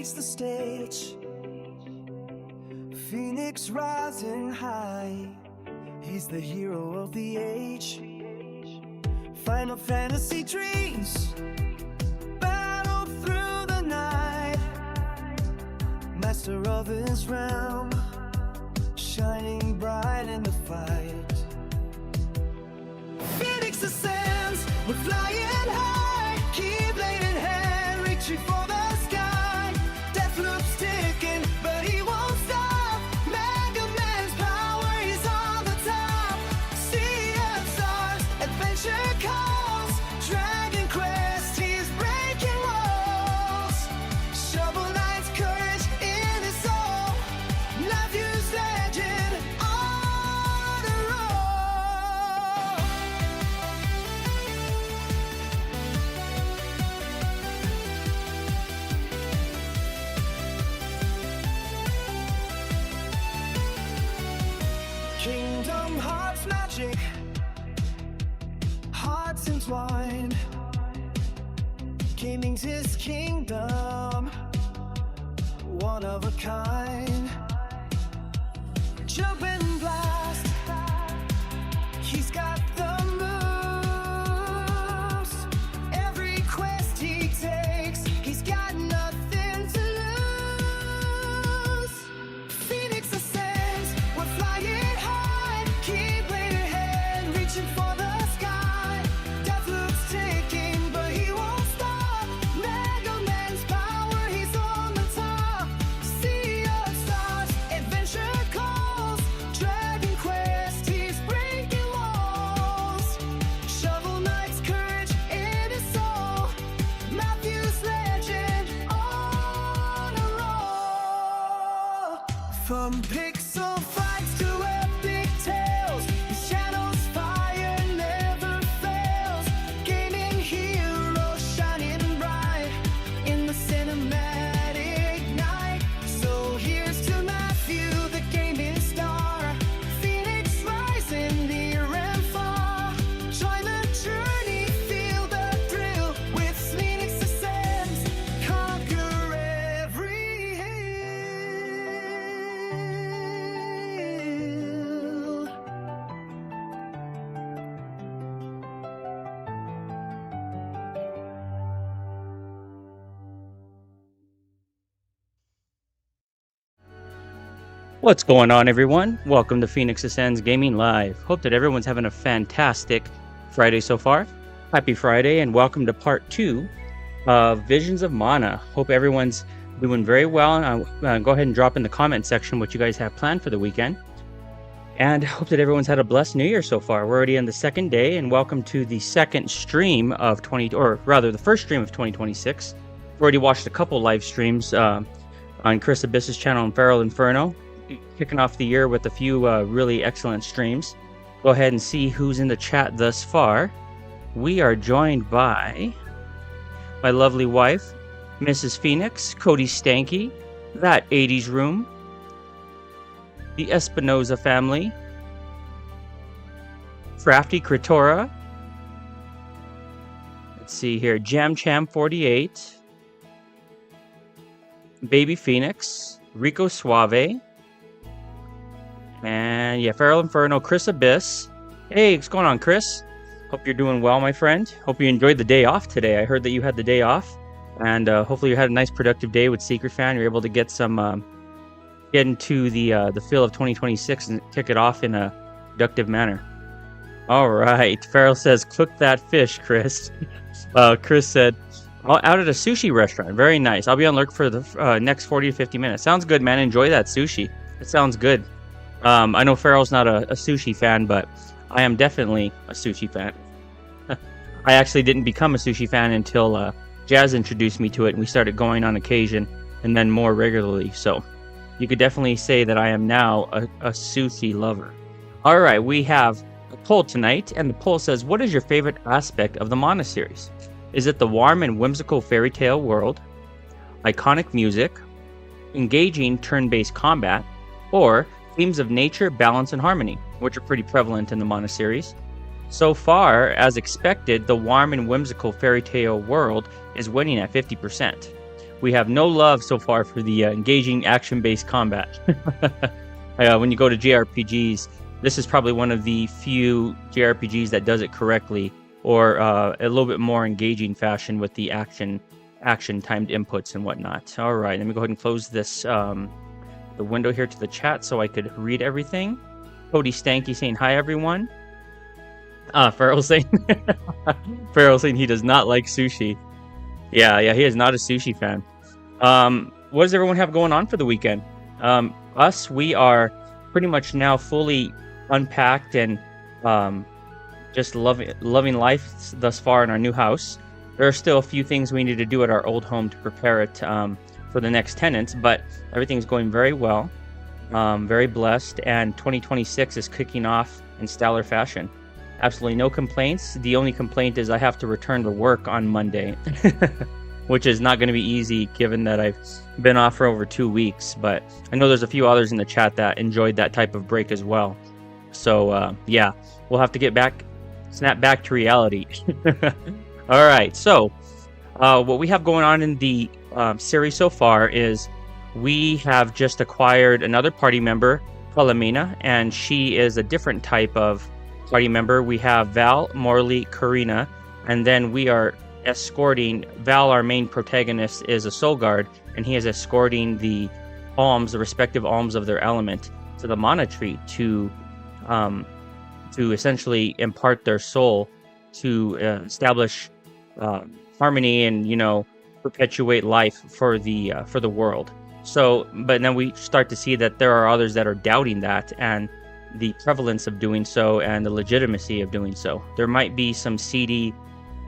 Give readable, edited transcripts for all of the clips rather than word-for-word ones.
takes the stage. Phoenix rising high. He's the hero of the age. Final Fantasy dreams battle through the night. Master of his realm, shining bright in the fight. Phoenix ascends, we're flying high. Keyblade in hand, reaching for the sky. Death loops ticking, but he won't stop. Mega Man's power, he's on the top. Sea of stars, adventure calls. Dragon Quest, he's breaking walls. Shovel Knight's courage in his soul. Matthew's legend on a roll. Kingdom Hearts magic, hearts entwined. Gaming's his kingdom, one of a kind. Jump and blast, he's got the moves. Every quest he takes, he's got nothing to lose. Phoenix ascends, we're flying high. Keyblade in hand, reaching for the sky. Death loops ticking, but he won't stop. Mega Man's power, he's on the top. Sea of stars, adventure calls. Dragon Quest, he's breaking walls. Shovel Knight's courage in his soul. Matthew's legend on a roll. From pixel fights to epic tales, his channel's fire never fails. Gaming hero shining bright in the cinematic night. So here's to Matthew, the gaming star. Phoenix rising near and far. Join the journey, feel the thrill. With Phoenix ascends, conquer every hill. What's going on, everyone? Welcome to Phoenix Ascends Gaming Live. Hope that everyone's having a fantastic Friday so far. Happy Friday, and welcome to part 2 of Visions of Mana. Hope everyone's doing very well. Go ahead and drop in the comment section what you guys have planned for the weekend. And hope that everyone's had a blessed New Year so far. We're already on the second day, and welcome to the second stream of the first stream of 2026. We've already watched a couple live streams on Chris Abyss's channel and Feral Inferno, kicking off the year with a few really excellent streams. Go ahead and see who's in the chat thus far. We are joined by my lovely wife, Mrs. Phoenix, Cody Stanky, That 80s Room, the Espinoza family, Crafty Kritora, let's see here, Jam Cham 48, Baby Phoenix, Rico Suave, and yeah, Feral Inferno, Chris Abyss. Hey, what's going on, Chris? Hope you're doing well, my friend. Hope you enjoyed the day off today. I heard that you had the day off, and hopefully you had a nice productive day with Secret Fan. You're able to get into the feel of 2026 and kick it off in a productive manner. All right, Feral says, cook that fish, Chris. Chris said, out at a sushi restaurant. Very nice. I'll be on lurk for the next 40 to 50 minutes. Sounds good, man. Enjoy that sushi. It sounds good. I know Feral's not a sushi fan, but I am definitely a sushi fan. I actually didn't become a sushi fan until Jazz introduced me to it, and we started going on occasion and then more regularly. So you could definitely say that I am now a sushi lover. All right, we have a poll tonight, and the poll says, what is your favorite aspect of the Mana series? Is it the warm and whimsical fairy tale world, iconic music, engaging turn-based combat, or themes of nature, balance, and harmony, which are pretty prevalent in the Mana series? So far, as expected, the warm and whimsical fairy tale world is winning at 50%. we have no love so far for the engaging action-based combat. When you go to JRPGs, this is probably one of the few JRPGs that does it correctly, or a little bit more engaging fashion with the action timed inputs and whatnot. All right, let me go ahead and close this the window here to the chat so I could read everything. Cody Stanky saying hi everyone. Farrell saying he does not like sushi. Yeah, he is not a sushi fan. What does everyone have going on for the weekend? We are pretty much now fully unpacked and just loving life thus far in our new house. There are still a few things we need to do at our old home to prepare it for the next tenants, but everything's going very well. Very blessed, and 2026 is kicking off in stellar fashion. Absolutely no complaints. The only complaint is I have to return to work on Monday, which is not going to be easy given that I've been off for over 2 weeks. But I know there's a few others in the chat that enjoyed that type of break as well. So yeah, we'll have to snap back to reality. All right, so what we have going on in the series so far is we have just acquired another party member, Palamina, and she is a different type of party member. We have Val, Morley, Karina, and then we are escorting Val. Our main protagonist is a soul guard, and he is escorting the respective alms of their element to the mana tree to essentially impart their soul to establish harmony and perpetuate life for the world. So, but then we start to see that there are others that are doubting that and the prevalence of doing so and the legitimacy of doing so. There might be some seedy,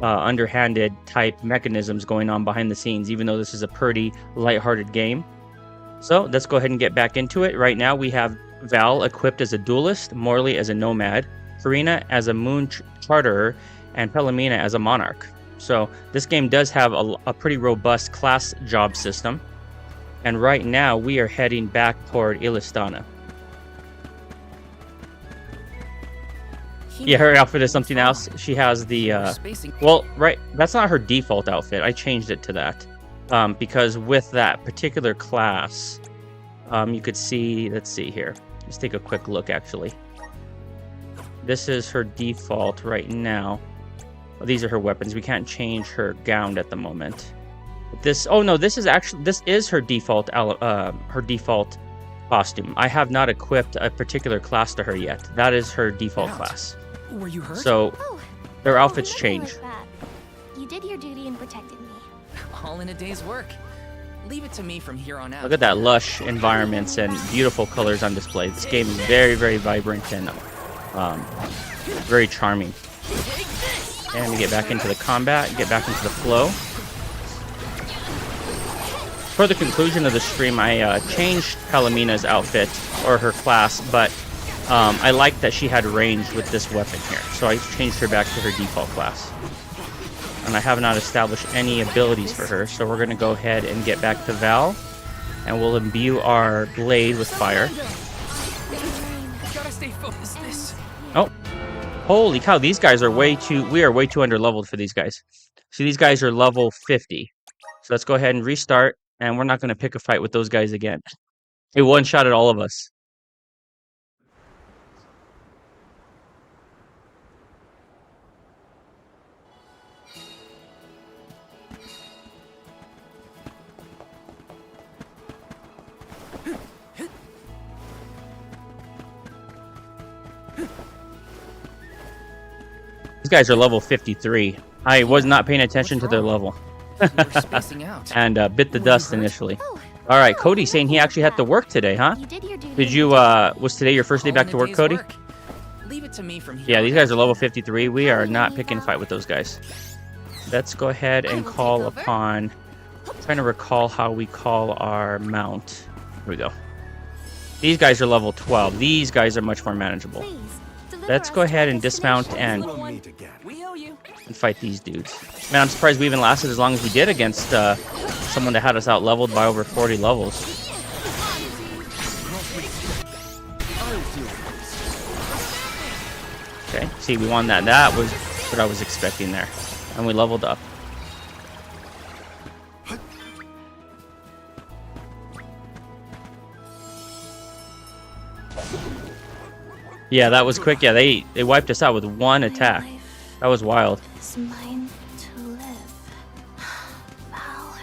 underhanded type mechanisms going on behind the scenes, even though this is a pretty lighthearted game. So let's go ahead and get back into it. Right now we have Val equipped as a duelist, Morley as a nomad, Karina as a moon charterer, and Palamina as a monarch. So this game does have a pretty robust class job system. And right now we are heading back toward Ilistana. Yeah, her outfit is something else. She has the that's not her default outfit. I changed it to that because with that particular class, you could see, let's see here. Let's take a quick look actually. This is her default right now. These are her weapons. We can't change her gown at the moment. This is her default costume. I have not equipped a particular class to her yet. That is her default class. Were you hurt? So their outfits change. You did your duty and protected me. All in a day's work. Leave it to me from here on out. Look at that lush environments and beautiful colors on display. This game is very, very vibrant and very charming. And we get back into the combat, get back into the flow. For the conclusion of the stream, I changed Palamina's outfit, or her class, but I like that she had range with this weapon here. So I changed her back to her default class. And I have not established any abilities for her, so we're going to go ahead and get back to Val. And we'll imbue our blade with fire. Gotta stay focused. Oh, holy cow, these guys are we are way too underleveled for these guys. See, these guys are level 50. So let's go ahead and restart, and we're not going to pick a fight with those guys again. They one-shotted all of us. These guys are level 53. I was not paying attention to their level. And bit the dust initially. All right, Cody saying he actually had to work today, huh? Did you, was today your first day back to work, Cody? Leave it to me from here. Yeah, these guys are level 53. We are not picking a fight with those guys. Let's go ahead and call upon... I'm trying to recall how we call our mount. Here we go. These guys are level 12. These guys are much more manageable. Let's go ahead and dismount and fight these dudes. Man, I'm surprised we even lasted as long as we did against someone that had us out leveled by over 40 levels. Okay, see, we won that. That was what I was expecting there. And we leveled up. Yeah, that was quick. Yeah, they wiped us out with one attack. My life That was wild. is mine to live. Val,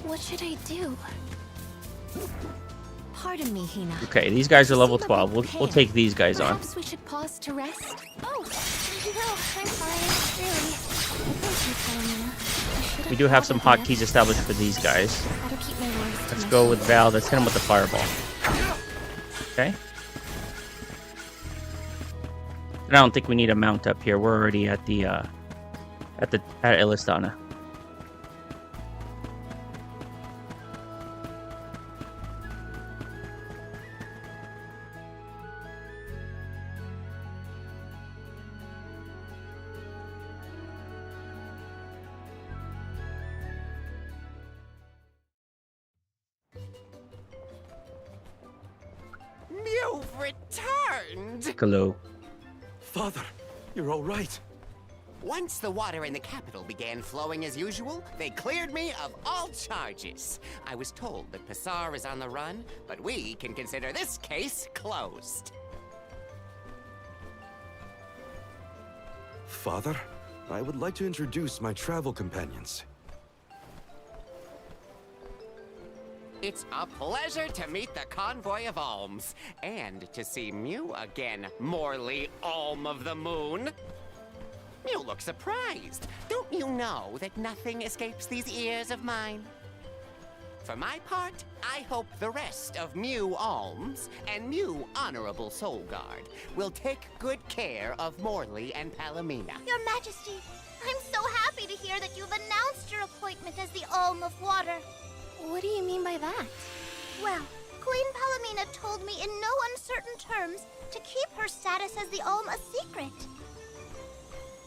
what should I do? Pardon me, Hina. Okay, these guys are level Seem a 12. bit We'll pale. take these guys on. Perhaps we should pause to rest. Oh, no, I'm fine. Really. Thank you, Palomina. I should We do have some bothered hotkeys you. established for these guys. Better keep my words to Let's go with myself. Val. Let's hit him with the fireball. Okay. And I don't think we need a mount up here. We're already at the at Illistana. You've returned! Hello. Father, you're all right. Once the water in the capital began flowing as usual, they cleared me of all charges. I was told that Passar is on the run, but we can consider this case closed. Father, I would like to introduce my travel companions. It's a pleasure to meet the convoy of alms, and to see Mew again, Morley Alm of the Moon. You look surprised. Don't you know that nothing escapes these ears of mine? For my part, I hope the rest of Mew Alms and Mew Honorable Soul Guard will take good care of Morley and Palomina. Your Majesty, I'm so happy to hear that you've announced your appointment as the Alm of Water. What do you mean by that? Well, Queen Palomina told me in no uncertain terms to keep her status as the Alm a secret.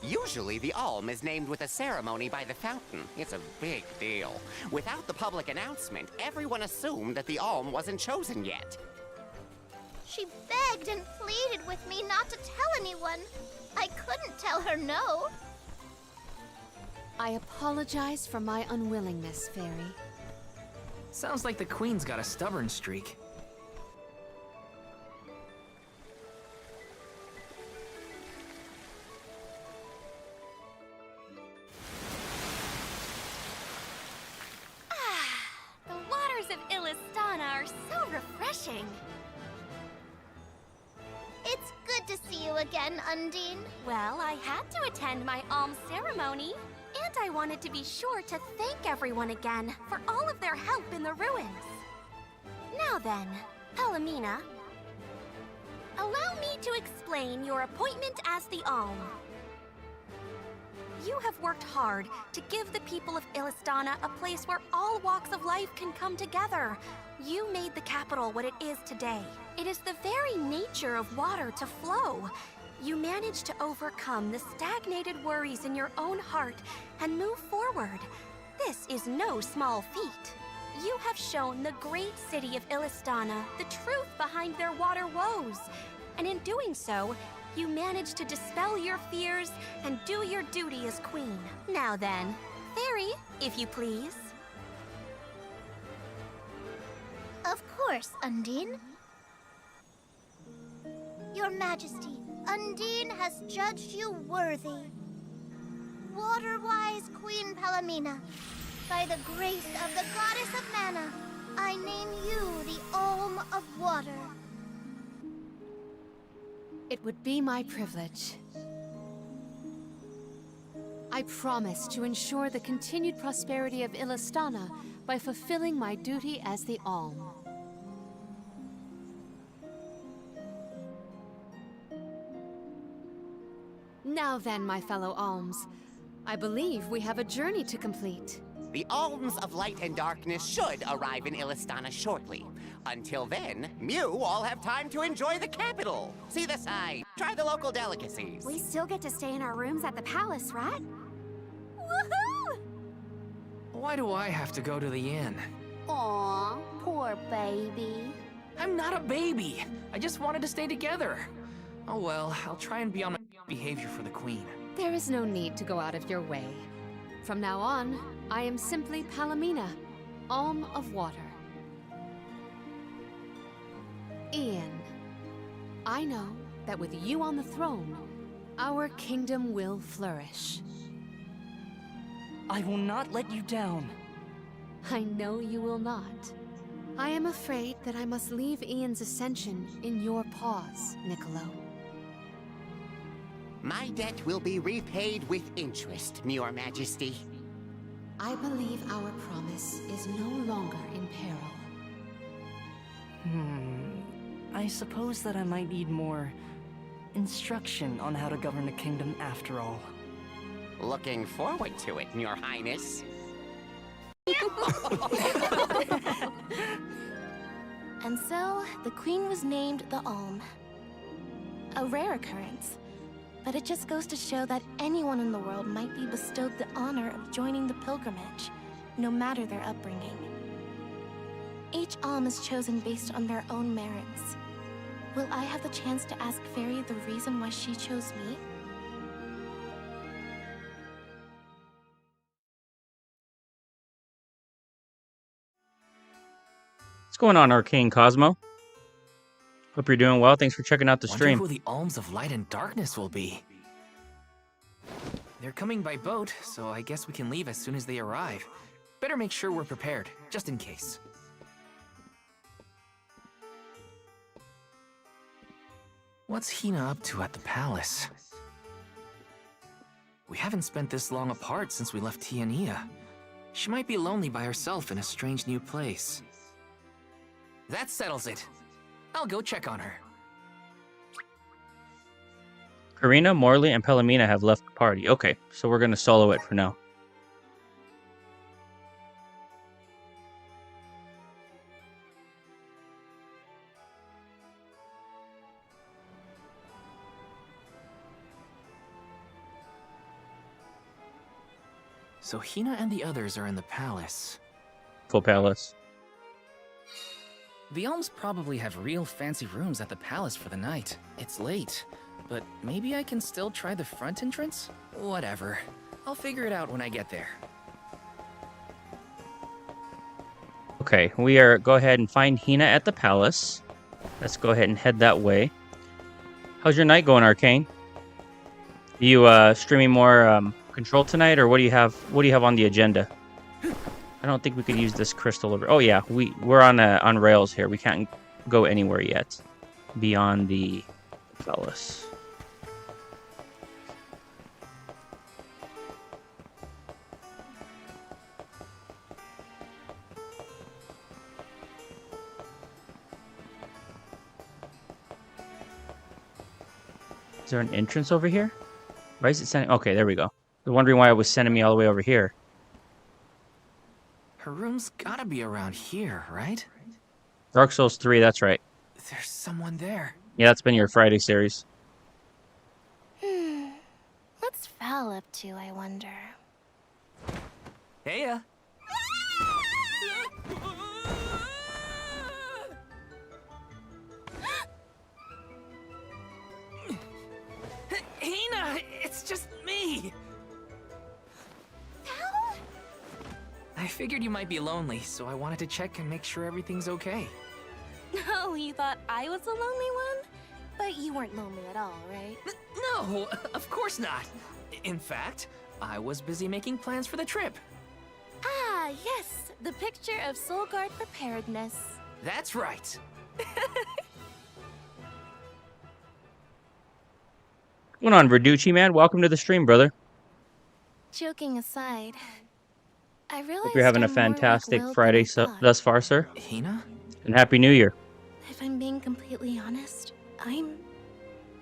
Usually, the Alm is named with a ceremony by the fountain. It's a big deal. Without the public announcement, everyone assumed that the Alm wasn't chosen yet. She begged and pleaded with me not to tell anyone. I couldn't tell her no. I apologize for my unwillingness, Fairy. Sounds like the Queen's got a stubborn streak. The waters of Illistana are so refreshing. It's good to see you again, Undine. Well, I had to attend my alms ceremony, and I wanted to be sure to thank everyone again for all of their help in the ruins. Now then, Palomina, allow me to explain your appointment as the Alm. You have worked hard to give the people of Illistana a place where all walks of life can come together. You made the capital what it is today. It is the very nature of water to flow. You managed to overcome the stagnated worries in your own heart and move forward. This is no small feat. You have shown the great city of Illistana the truth behind their water woes. And in doing so, you managed to dispel your fears and do your duty as queen. Now then, Fairy, if you please. Of course, Undine. Your Majesty, Undine has judged you worthy. Water-wise Queen Palomina, by the grace of the Goddess of Mana, I name you the Alm of Water. It would be my privilege. I promise to ensure the continued prosperity of Illistana by fulfilling my duty as the Alm. Now then, my fellow Alms, I believe we have a journey to complete. The Alms of Light and Darkness should arrive in Illistana shortly. Until then, Mew all have time to enjoy the capital. See the sign, try the local delicacies. We still get to stay in our rooms at the palace, right? Woohoo! Why do I have to go to the inn? Aw, poor baby. I'm not a baby. I just wanted to stay together. Oh well, I'll try and be on my behavior for the Queen. There is no need to go out of your way. From now on, I am simply Palomina, Alm of Water. Ian, I know that with you on the throne, our kingdom will flourish. I will not let you down. I know you will not. I am afraid that I must leave Ian's ascension in your paws, Niccolo. My debt will be repaid with interest, Your Majesty. I believe our promise is no longer in peril. I suppose that I might need more instruction on how to govern a kingdom after all. Looking forward to it, Your Highness. And so, the queen was named the Alm. A rare occurrence, but it just goes to show that anyone in the world might be bestowed the honor of joining the pilgrimage, no matter their upbringing. Each Alm is chosen based on their own merits. Will I have the chance to ask Fairy the reason why she chose me? What's going on, Arcane Cosmo? Hope you're doing well. Thanks for checking out the Wonder stream. who the Alms of Light and Darkness will be. They're coming by boat, so I guess we can leave as soon as they arrive. Better make sure we're prepared, just in case. What's Hina up to at the palace? We haven't spent this long apart since we left Tiania. She might be lonely by herself in a strange new place. That settles it. I'll go check on her. Karina, Morley, and Palomina have left the party. Okay, so we're going to solo it for now. So Hina and the others are in the palace. Full palace. The Alms probably have real fancy rooms at the palace for the night. It's late, but maybe I can still try the front entrance? Whatever. I'll figure it out when I get there. Okay, we are go ahead and find Hina at the palace. Let's go ahead and head that way. How's your night going, Arcane? Are you streaming more Control tonight, or what do you have? What do you have on the agenda? I don't think we could use this crystal over. Oh yeah, we're on rails here. We can't go anywhere yet beyond the palace. Is there an entrance over here? Why is it sending? Okay, there we go. I was wondering why it was sending me all the way over here. Her room's gotta be around here, right? Dark Souls 3, that's right. There's someone there. Yeah, that's been your Friday series. What's Val up to, I wonder? Heya! Hina! It's just me! Val? I figured you might be lonely, so I wanted to check and make sure everything's okay. Oh, you thought I was the lonely one? But you weren't lonely at all, right? No, of course not. In fact, I was busy making plans for the trip. Ah, yes, the picture of Soul Guard preparedness. That's right. What's going on, Verducci, man? Welcome to the stream, brother. Joking aside, I realize Hope you're having a fantastic Friday thus far, sir. Hina? And Happy New Year. If I'm being completely honest, I'm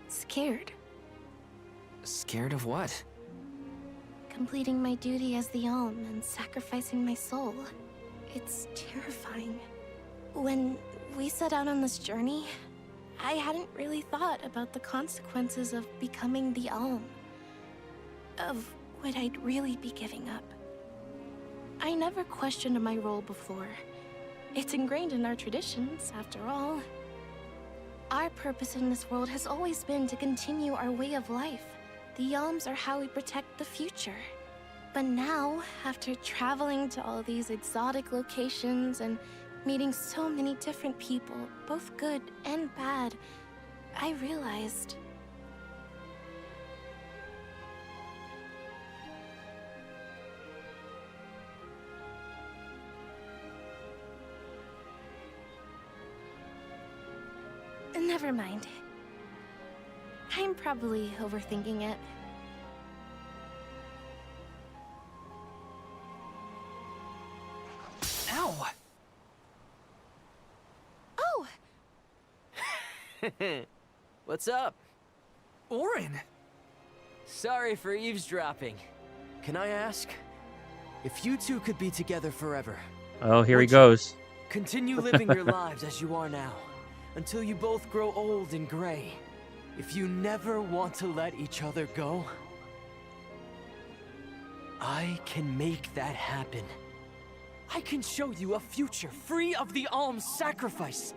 scared. Scared of what? Completing my duty as the Alm and sacrificing my soul. It's terrifying. When we set out on this journey, I hadn't really thought about the consequences of becoming the Alm. Of what I'd really be giving up. I never questioned my role before. It's ingrained in our traditions, after all. Our purpose in this world has always been to continue our way of life. The Alms are how we protect the future. But now, after traveling to all these exotic locations and meeting so many different people, both good and bad, I realized... Never mind. I'm probably overthinking it. Ow! Oh! What's up? Orin! Sorry for eavesdropping. Can I ask? If you two could be together forever, Oh, here he would you goes. continue living your lives as you are now, until you both grow old and gray. If you never want to let each other go, I can make that happen. I can show you a future free of the alms sacrifice.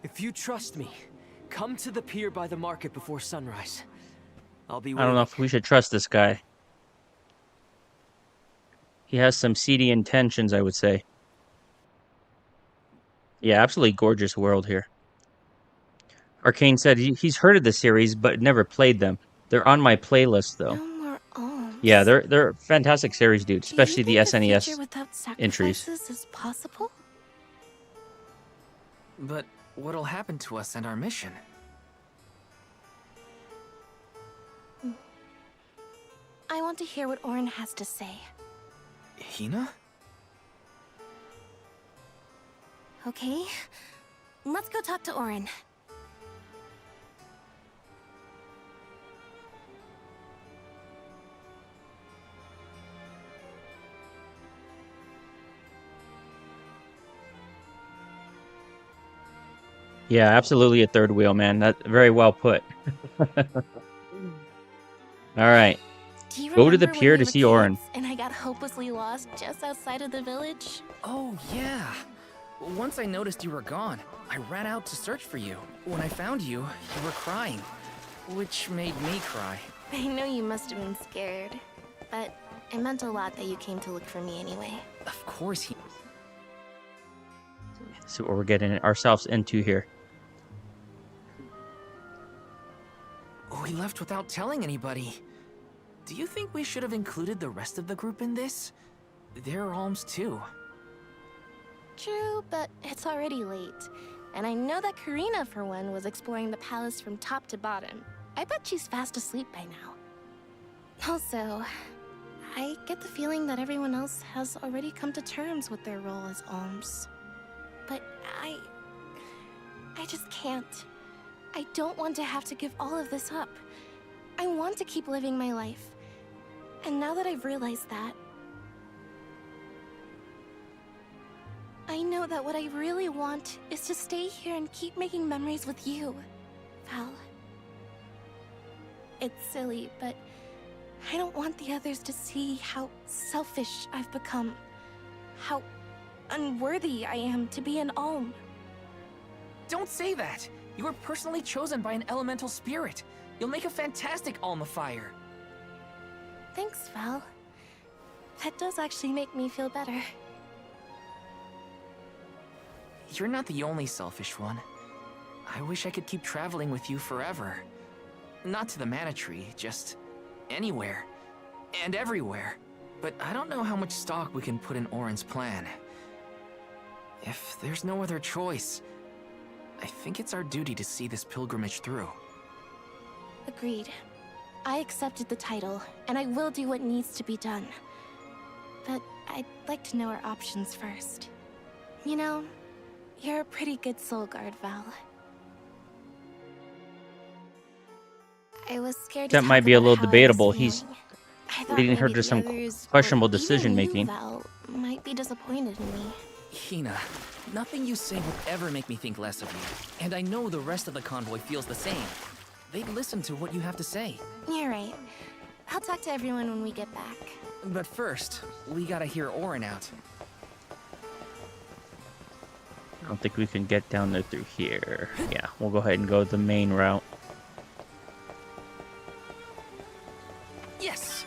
If you trust me, come to the pier by the market before sunrise. I'll be waiting. I don't know if we should trust this guy. He has some seedy intentions, I would say. Yeah, absolutely gorgeous world here. Arcane said he's heard of the series, but never played them. They're on my playlist, though. No more alms. Yeah, they're fantastic series, dude. Especially Do the you think a SNES future without entries. sacrifices is possible? But what'll happen to us and our mission? I want to hear what Orin has to say. Hina? Okay, let's go talk to Orin. Yeah, absolutely a third wheel, man. That very well put. All right. Do you Go to the remember when pier we to were see Orin. kids and I got hopelessly lost just outside of the village? Oh, yeah. Once I noticed you were gone, I ran out to search for you. When I found you, you were crying, which made me cry. I know you must have been scared, but it meant a lot that you came to look for me anyway. Of course he... See what we're getting ourselves into here. We left without telling anybody. Do you think we should have included the rest of the group in this? They're alms too. True, but it's already late. And I know that Karina, for one, was exploring the palace from top to bottom. I bet she's fast asleep by now. Also, I get the feeling that everyone else has already come to terms with their role as alms. But I just can't. I don't want to have to give all of this up. I want to keep living my life. And now that I've realized that, I know that what I really want is to stay here and keep making memories with you, Val. It's silly, but I don't want the others to see how selfish I've become. How unworthy I am to be an alm. Don't say that! You were personally chosen by an elemental spirit. You'll make a fantastic Alma Fire. Thanks, Val. That does actually make me feel better. You're not the only selfish one. I wish I could keep traveling with you forever. Not to the Mana Tree, just anywhere. And everywhere. But I don't know how much stock we can put in Orin's plan. If there's no other choice, I think it's our duty to see this pilgrimage through. Agreed. I accepted the title, and I will do what needs to be done. But I'd like to know our options first. You know, you're a pretty good soul guard, Val. I was scared to That talk might be a about little how I was debatable. He's feeling. I thought leading her maybe to the some others, or questionable even decision you, making. Val, might be disappointed in me. Hina, nothing you say would ever make me think less of you. And I know the rest of the convoy feels the same. They'd listen to what you have to say. You're right. I'll talk to everyone when we get back. But first, we gotta hear Orin out. I don't think we can get down there through here. Yeah, we'll go ahead and go the main route. Yes!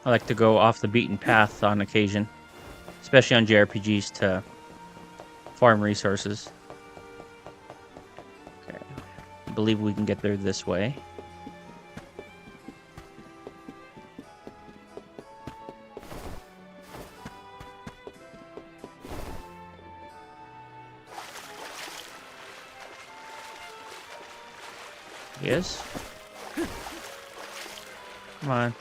I like to go off the beaten path on occasion, especially on JRPGs, to farm resources. Okay. I believe we can get there this way. Yes. Come on.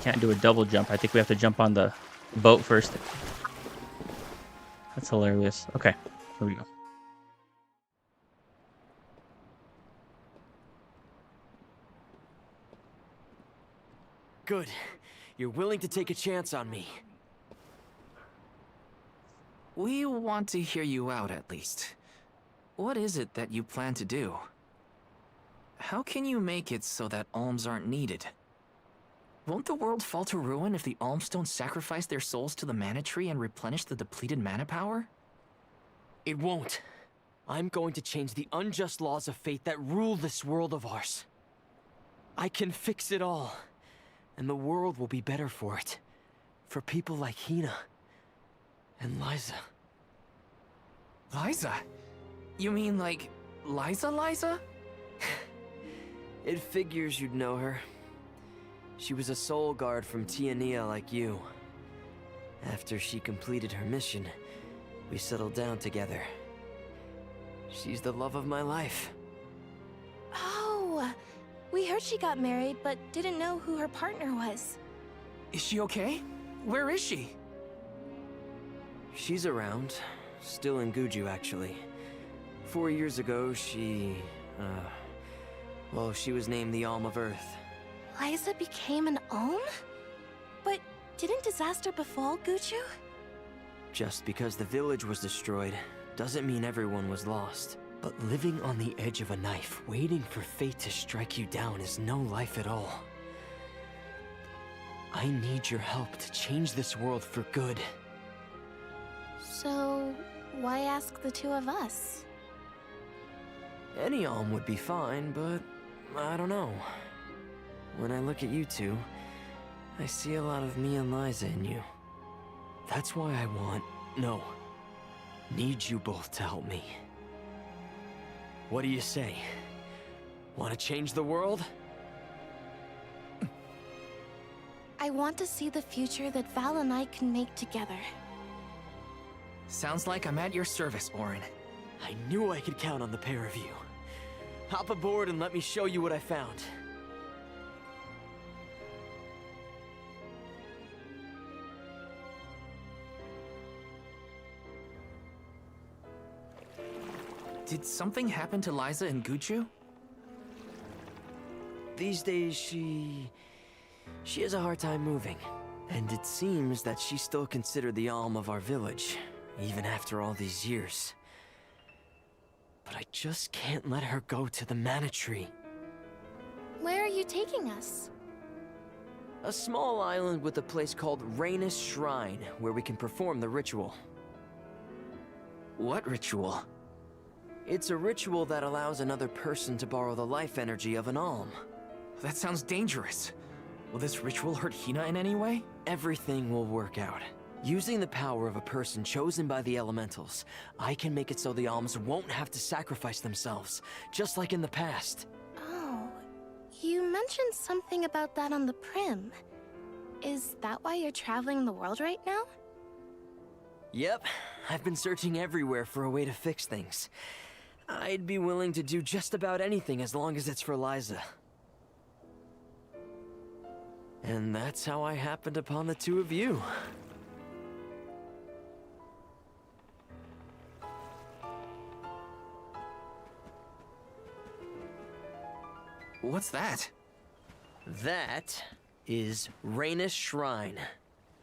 Can't do a double jump. I think we have to jump on the boat first. That's hilarious. Okay, here we go. Good. You're willing to take a chance on me. We want to hear you out, at least. What is it that you plan to do? How can you make it so that alms aren't needed? Won't the world fall to ruin if the alms don't sacrifice their souls to the mana tree and replenish the depleted mana power? It won't. I'm going to change the unjust laws of fate that rule this world of ours. I can fix it all, and the world will be better for it. For people like Hina and Liza. Liza? You mean like Liza? It figures you'd know her. She was a soul guard from Tiania like you. After she completed her mission, we settled down together. She's the love of my life. Oh, we heard she got married, but didn't know who her partner was. Is she okay? Where is she? She's around. Still in Guju, actually. 4 years ago, she was named the Alm of Earth. Liza became an Alm? But didn't disaster befall Guju? Just because the village was destroyed doesn't mean everyone was lost. But living on the edge of a knife, waiting for fate to strike you down is no life at all. I need your help to change this world for good. So, why ask the two of us? Any Alm would be fine, but I don't know. When I look at you two, I see a lot of me and Liza in you. That's why I need you both to help me. What do you say? Want to change the world? I want to see the future that Val and I can make together. Sounds like I'm at your service, Orin. I knew I could count on the pair of you. Hop aboard and let me show you what I found. Did something happen to Liza and Guju? These days, she has a hard time moving. And it seems that she's still considered the Alm of our village, even after all these years. But I just can't let her go to the mana tree. Where are you taking us? A small island with a place called Rhaenus Shrine, where we can perform the ritual. What ritual? It's a ritual that allows another person to borrow the life energy of an Alm. That sounds dangerous. Will this ritual hurt Hina in any way? Everything will work out. Using the power of a person chosen by the elementals, I can make it so the Alms won't have to sacrifice themselves, just like in the past. Oh, you mentioned something about that on the Prim. Is that why you're traveling the world right now? Yep, I've been searching everywhere for a way to fix things. I'd be willing to do just about anything as long as it's for Liza. And that's how I happened upon the two of you. What's that? That is Rhaenus Shrine.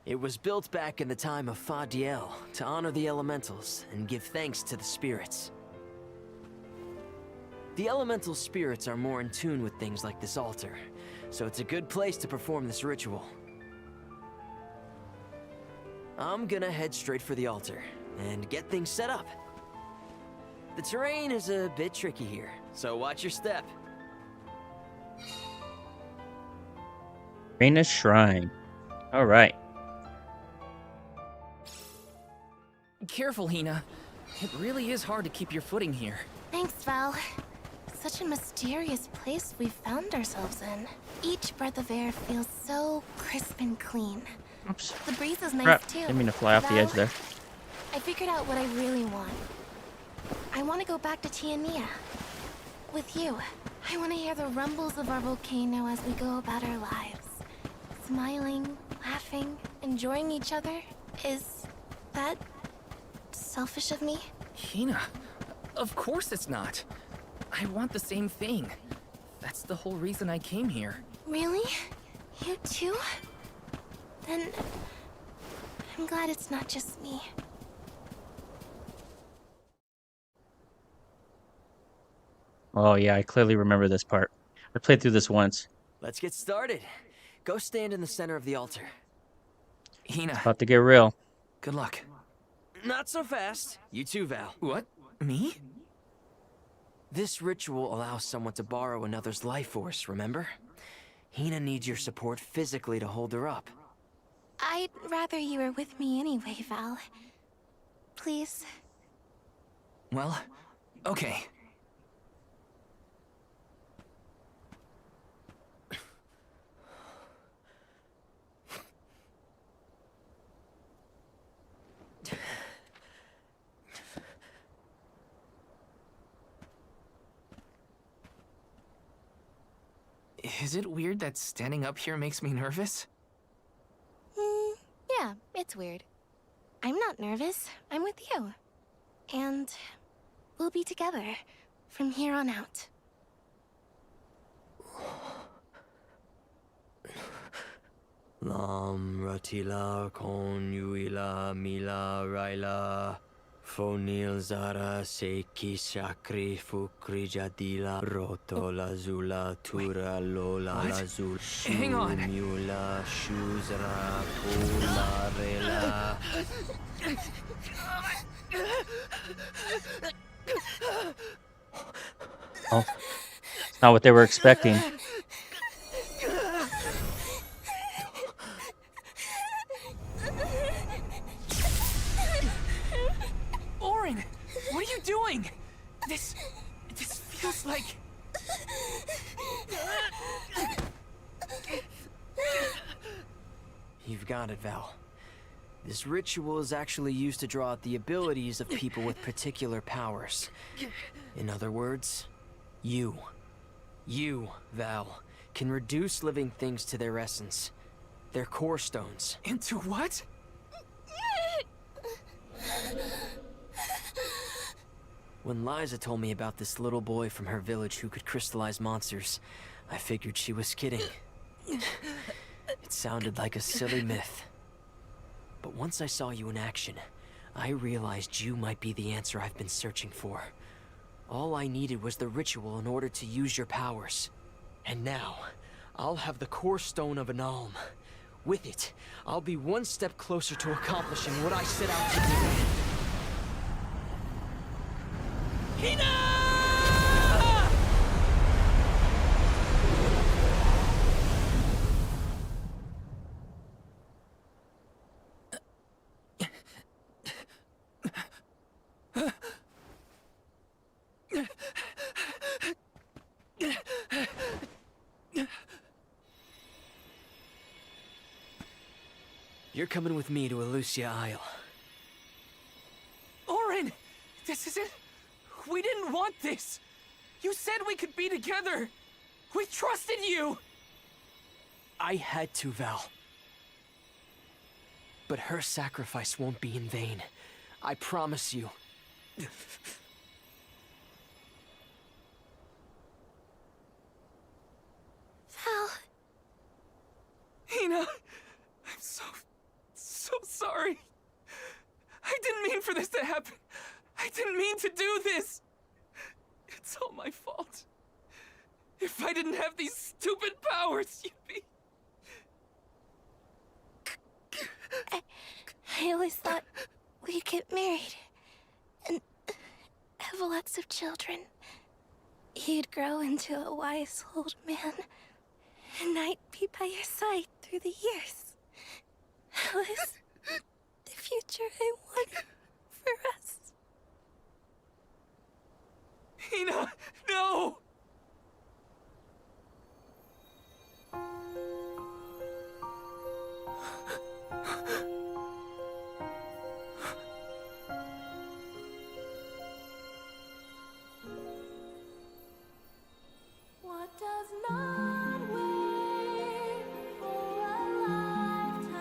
It was built back in the time of Fadiel to honor the elementals and give thanks to the spirits. The elemental spirits are more in tune with things like this altar, so it's a good place to perform this ritual. I'm gonna head straight for the altar and get things set up. The terrain is a bit tricky here, so watch your step. Reina's Shrine. All right. Careful, Hina. It really is hard to keep your footing here. Thanks, Val. Such a mysterious place we found ourselves in. Each breath of air feels so crisp and clean. Oops. The breeze is nice Crap. too. Didn't mean to fly off the edge there. I figured out what I really want. I want to go back to Tiania. With you. I want to hear the rumbles of our volcano as we go about our lives. Smiling, laughing, enjoying each other. Is that selfish of me? Hina, of course it's not. I want the same thing. That's the whole reason I came here. Really? You too? Then I'm glad it's not just me. Oh yeah, I clearly remember this part. I played through this once. Let's get started. Go stand in the center of the altar. Hina, About to get real. good luck. Not so fast. You too, Val. What? Me? This ritual allows someone to borrow another's life force, remember? Hina needs your support physically to hold her up. I'd rather you were with me anyway, Val. Please. Well, okay. Is it weird that standing up here makes me nervous? Yeah, it's weird. I'm not nervous. I'm with you. And we'll be together from here on out. Lam ratila kon yuila mila raila fonil zara seki shakri fukri jadila roto lazula tura lola What? lazul Hang on. mula shuzra pula rela. Oh, it's not what they were expecting. Orin, what are you doing? This feels like... You've got it, Val. This ritual is actually used to draw out the abilities of people with particular powers. In other words, you, Val, can reduce living things to their essence, their core stones. Into what? When Liza told me about this little boy from her village who could crystallize monsters, I figured she was kidding. It sounded like a silly myth. But once I saw you in action, I realized you might be the answer I've been searching for. All I needed was the ritual in order to use your powers. And now, I'll have the core stone of an Alm. With it, I'll be one step closer to accomplishing what I set out to do. Hina! You're coming with me to Elusia Isle. Orin, this isn't... We didn't want this. You said we could be together. We trusted you. I had to, Val. But her sacrifice won't be in vain. I promise you. Val. Hina, I'm so sorry. I didn't mean for this to happen. I didn't mean to do this. It's all my fault. If I didn't have these stupid powers, you'd be... I always thought we'd get married and have lots of children. You'd grow into a wise old man, And I'd be by your side through the years. That was the future I wanted for us. Hina, no! What does not wait for a lifetime,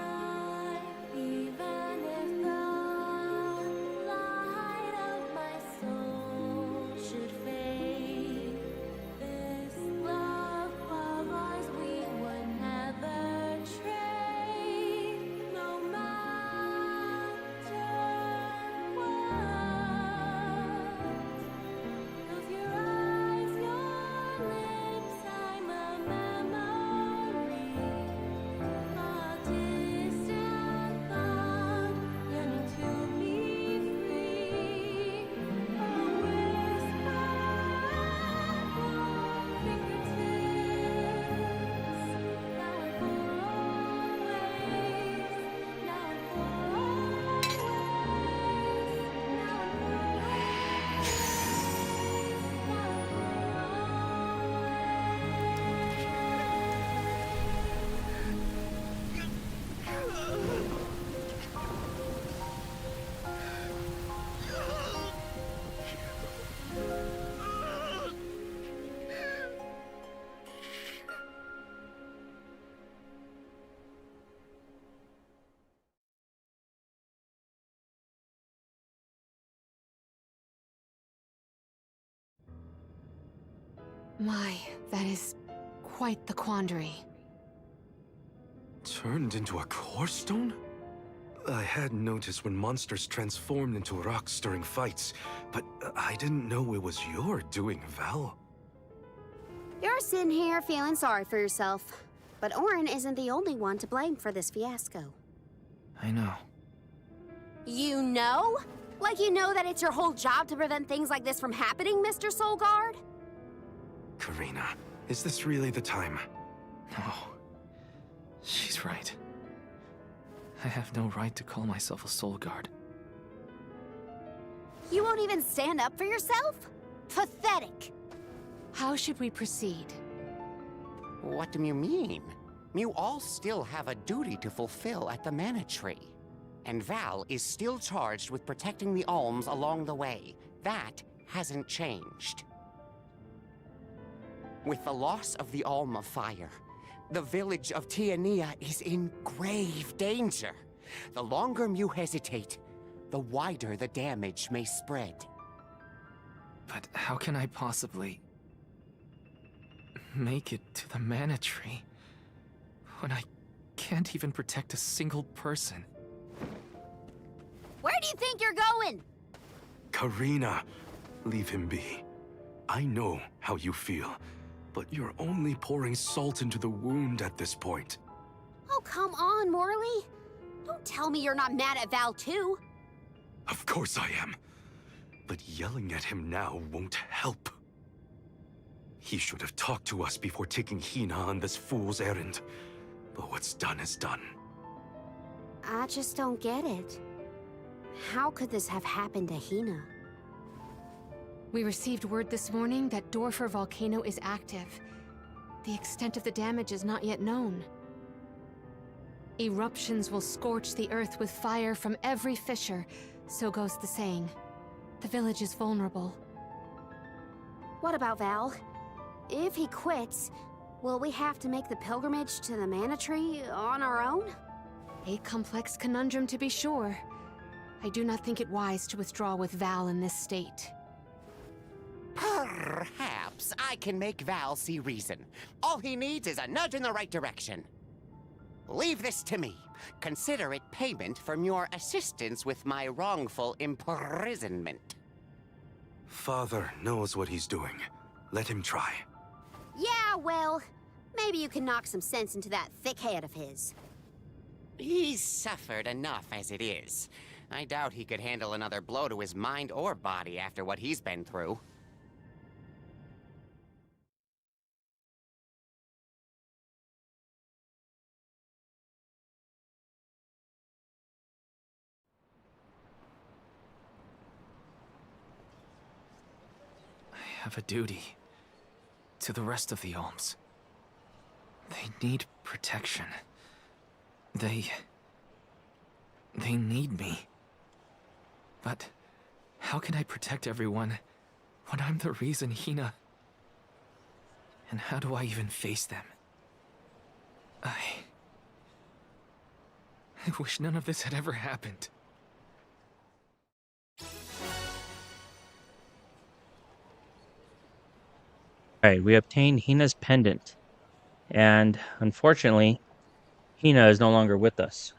even if the light of my soul should fade. This love of ours we would never trade, no matter what. Close your eyes, your lips, I'm a memory, a distant thought, yearning to be free, a whisper at your fingertips. Now and for always, now and for always, now and for My, that is quite the quandary. Turned into a core stone? I had noticed when monsters transformed into rocks during fights, but I didn't know it was your doing, Val. You're sitting here feeling sorry for yourself. But Orin isn't the only one to blame for this fiasco. I know. You know? Like you know that it's your whole job to prevent things like this from happening, Mr. Soulguard? Karina, is this really the time? No. She's right. I have no right to call myself a soul guard. You won't even stand up for yourself? Pathetic. How should we proceed? What do you mean? You all still have a duty to fulfill at the Mana Tree. And Val is still charged with protecting the Alms along the way. That hasn't changed. With the loss of the Alm of Fire, the village of Tiania is in grave danger. The longer you hesitate, the wider the damage may spread. But how can I possibly make it to the Mana Tree when I can't even protect a single person? Where do you think you're going? Karina, leave him be. I know how you feel, but you're only pouring salt into the wound at this point. Oh, come on, Morley. Don't tell me you're not mad at Val, too. Of course I am. But yelling at him now won't help. He should have talked to us before taking Hina on this fool's errand. But what's done is done. I just don't get it. How could this have happened to Hina? We received word this morning that Dorfer Volcano is active. The extent of the damage is not yet known. Eruptions will scorch the earth with fire from every fissure, so goes the saying. The village is vulnerable. What about Val? If he quits, will we have to make the pilgrimage to the Mana Tree on our own? A complex conundrum to be sure. I do not think it wise to withdraw with Val in this state. Perhaps I can make Val see reason. All he needs is a nudge in the right direction. Leave this to me. Consider it payment from your assistance with my wrongful imprisonment. Father knows what he's doing. Let him try. Yeah, well, maybe you can knock some sense into that thick head of his. He's suffered enough as it is. I doubt he could handle another blow to his mind or body after what he's been through. have a duty to the rest of the Alms. They need protection. They need me. But how can I protect everyone when I'm the reason Hina... And how do I even face them? I wish none of this had ever happened. Alright, we obtained Hina's pendant. And unfortunately, Hina is no longer with us.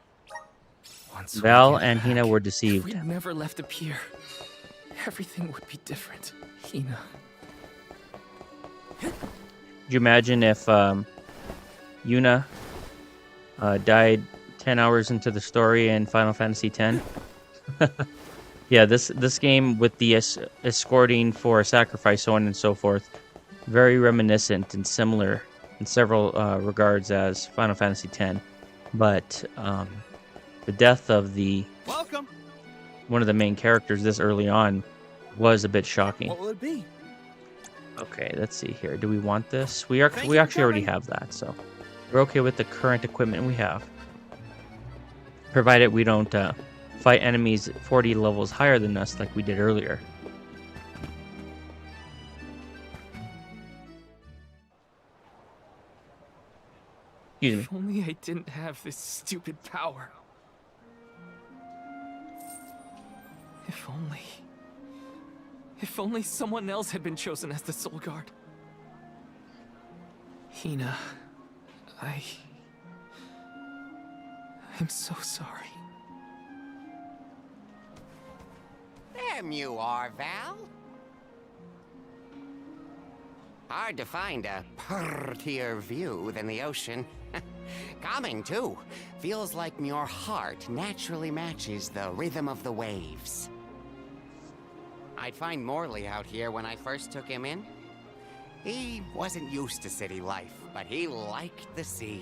Once we Val get and back, Hina were if deceived. we never left the pier, everything would be different. Hina. Could you imagine if Yuna died 10 hours into the story in Final Fantasy X? Yeah, this game with the escorting for a sacrifice, so on and so forth, very reminiscent and similar in several regards as Final Fantasy X. But the death of one of the main characters this early on was a bit shocking. What will it be? Okay, let's see here. Do we want this? We actually already have that, so we're okay with the current equipment we have, provided we don't fight enemies 40 levels higher than us like we did earlier. Excuse me. If only I didn't have this stupid power. If only someone else had been chosen as the Soul Guard. Hina, I'm so sorry. There you are, Val. Hard to find a prettier view than the ocean. Calming, too. Feels like your heart naturally matches the rhythm of the waves. I'd find Morley out here when I first took him in. He wasn't used to city life, but he liked the sea.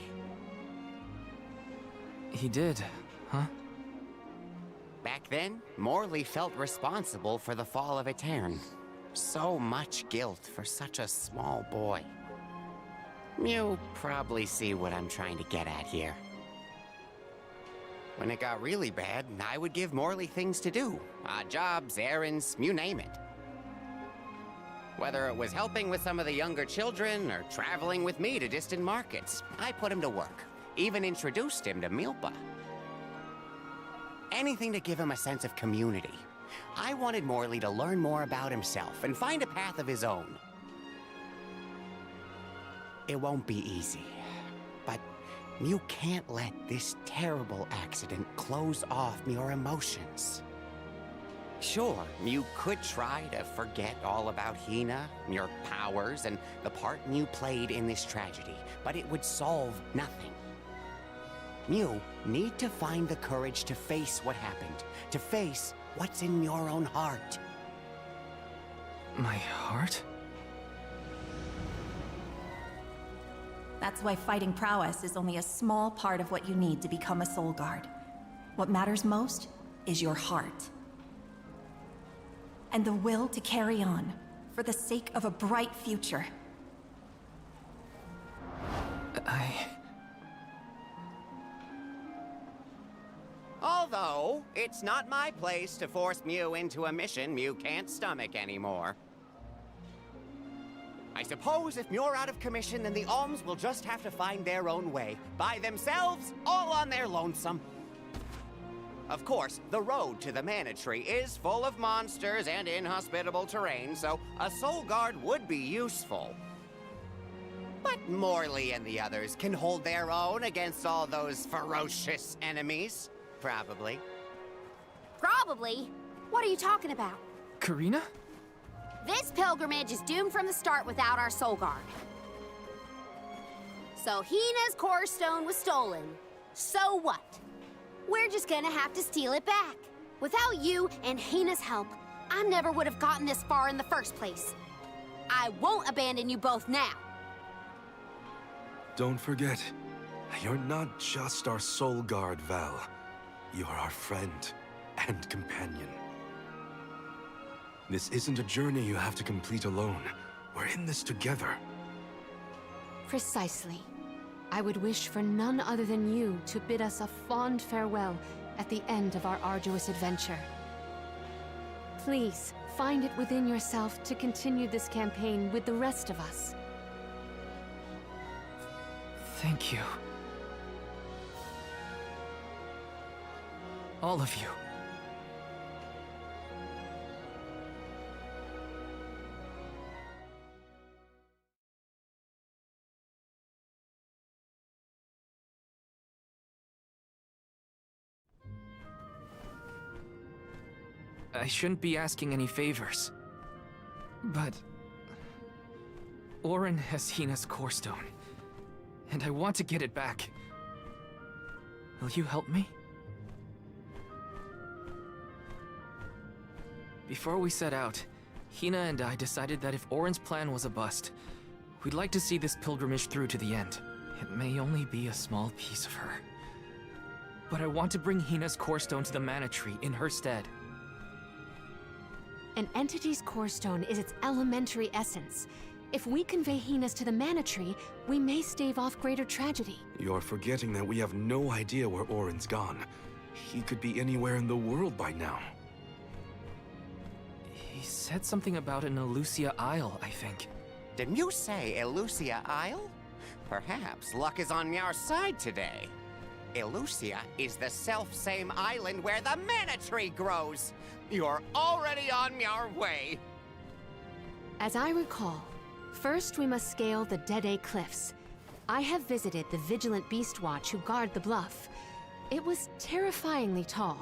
He did, huh? Back then, Morley felt responsible for the fall of Etern. So much guilt for such a small boy. You probably see what I'm trying to get at here. When it got really bad, I would give Morley things to do. Odd jobs, errands, you name it. Whether it was helping with some of the younger children or traveling with me to distant markets, I put him to work. Even introduced him to Milpa. Anything to give him a sense of community. I wanted Morley to learn more about himself and find a path of his own. It won't be easy, but you can't let this terrible accident close off your emotions. Sure, you could try to forget all about Hina, your powers, and the part you played in this tragedy, but it would solve nothing. You need to find the courage to face what happened, to face what's in your own heart. My heart? That's why fighting prowess is only a small part of what you need to become a Soul Guard. What matters most is your heart. And the will to carry on, for the sake of a bright future. Although, it's not my place to force Mew into a mission Mew can't stomach anymore. I suppose if Mew're out of commission, then the Alms will just have to find their own way. By themselves, all on their lonesome. Of course, the road to the Mana Tree is full of monsters and inhospitable terrain, so a Soul Guard would be useful. But Morley and the others can hold their own against all those ferocious enemies. Probably. Probably? What are you talking about? Karina? This pilgrimage is doomed from the start without our Soul Guard. So Hina's core stone was stolen. So what? We're just gonna have to steal it back. Without you and Hina's help, I never would have gotten this far in the first place. I won't abandon you both now. Don't forget, you're not just our Soul Guard, Val. You're our friend and companion. This isn't a journey you have to complete alone. We're in this together. Precisely. I would wish for none other than you to bid us a fond farewell at the end of our arduous adventure. Please, find it within yourself to continue this campaign with the rest of us. Thank you. All of you. I shouldn't be asking any favors, but Orin has Hina's core stone, and I want to get it back. Will you help me? Before we set out, Hina and I decided that if Orin's plan was a bust, we'd like to see this pilgrimage through to the end. It may only be a small piece of her, but I want to bring Hina's core stone to the Mana Tree in her stead. An entity's core stone is its elementary essence. If we convey Hina's to the Mana Tree, we may stave off greater tragedy. You're forgetting that we have no idea where Orin's gone. He could be anywhere in the world by now. He said something about an Elusia Isle, I think. Didn't you say Elusia Isle? Perhaps luck is on your side today. Elusia is the self-same island where the Mana Tree grows. You're already on your way. As I recall, first we must scale the Dede Cliffs. I have visited the Vigilant Beast Watch who guard the bluff. It was terrifyingly tall.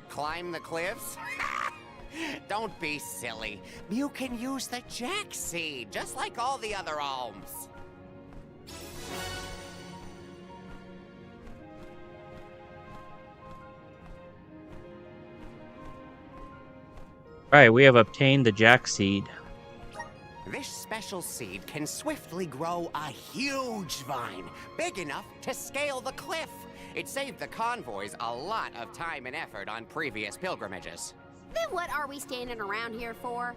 Climb the cliffs? Don't be silly. You can use the Jack Seed, just like all the other alms. Right, we have obtained the Jack Seed. This special seed can swiftly grow a huge vine, big enough to scale the cliff. It saved the convoys a lot of time and effort on previous pilgrimages. Then what are we standing around here for?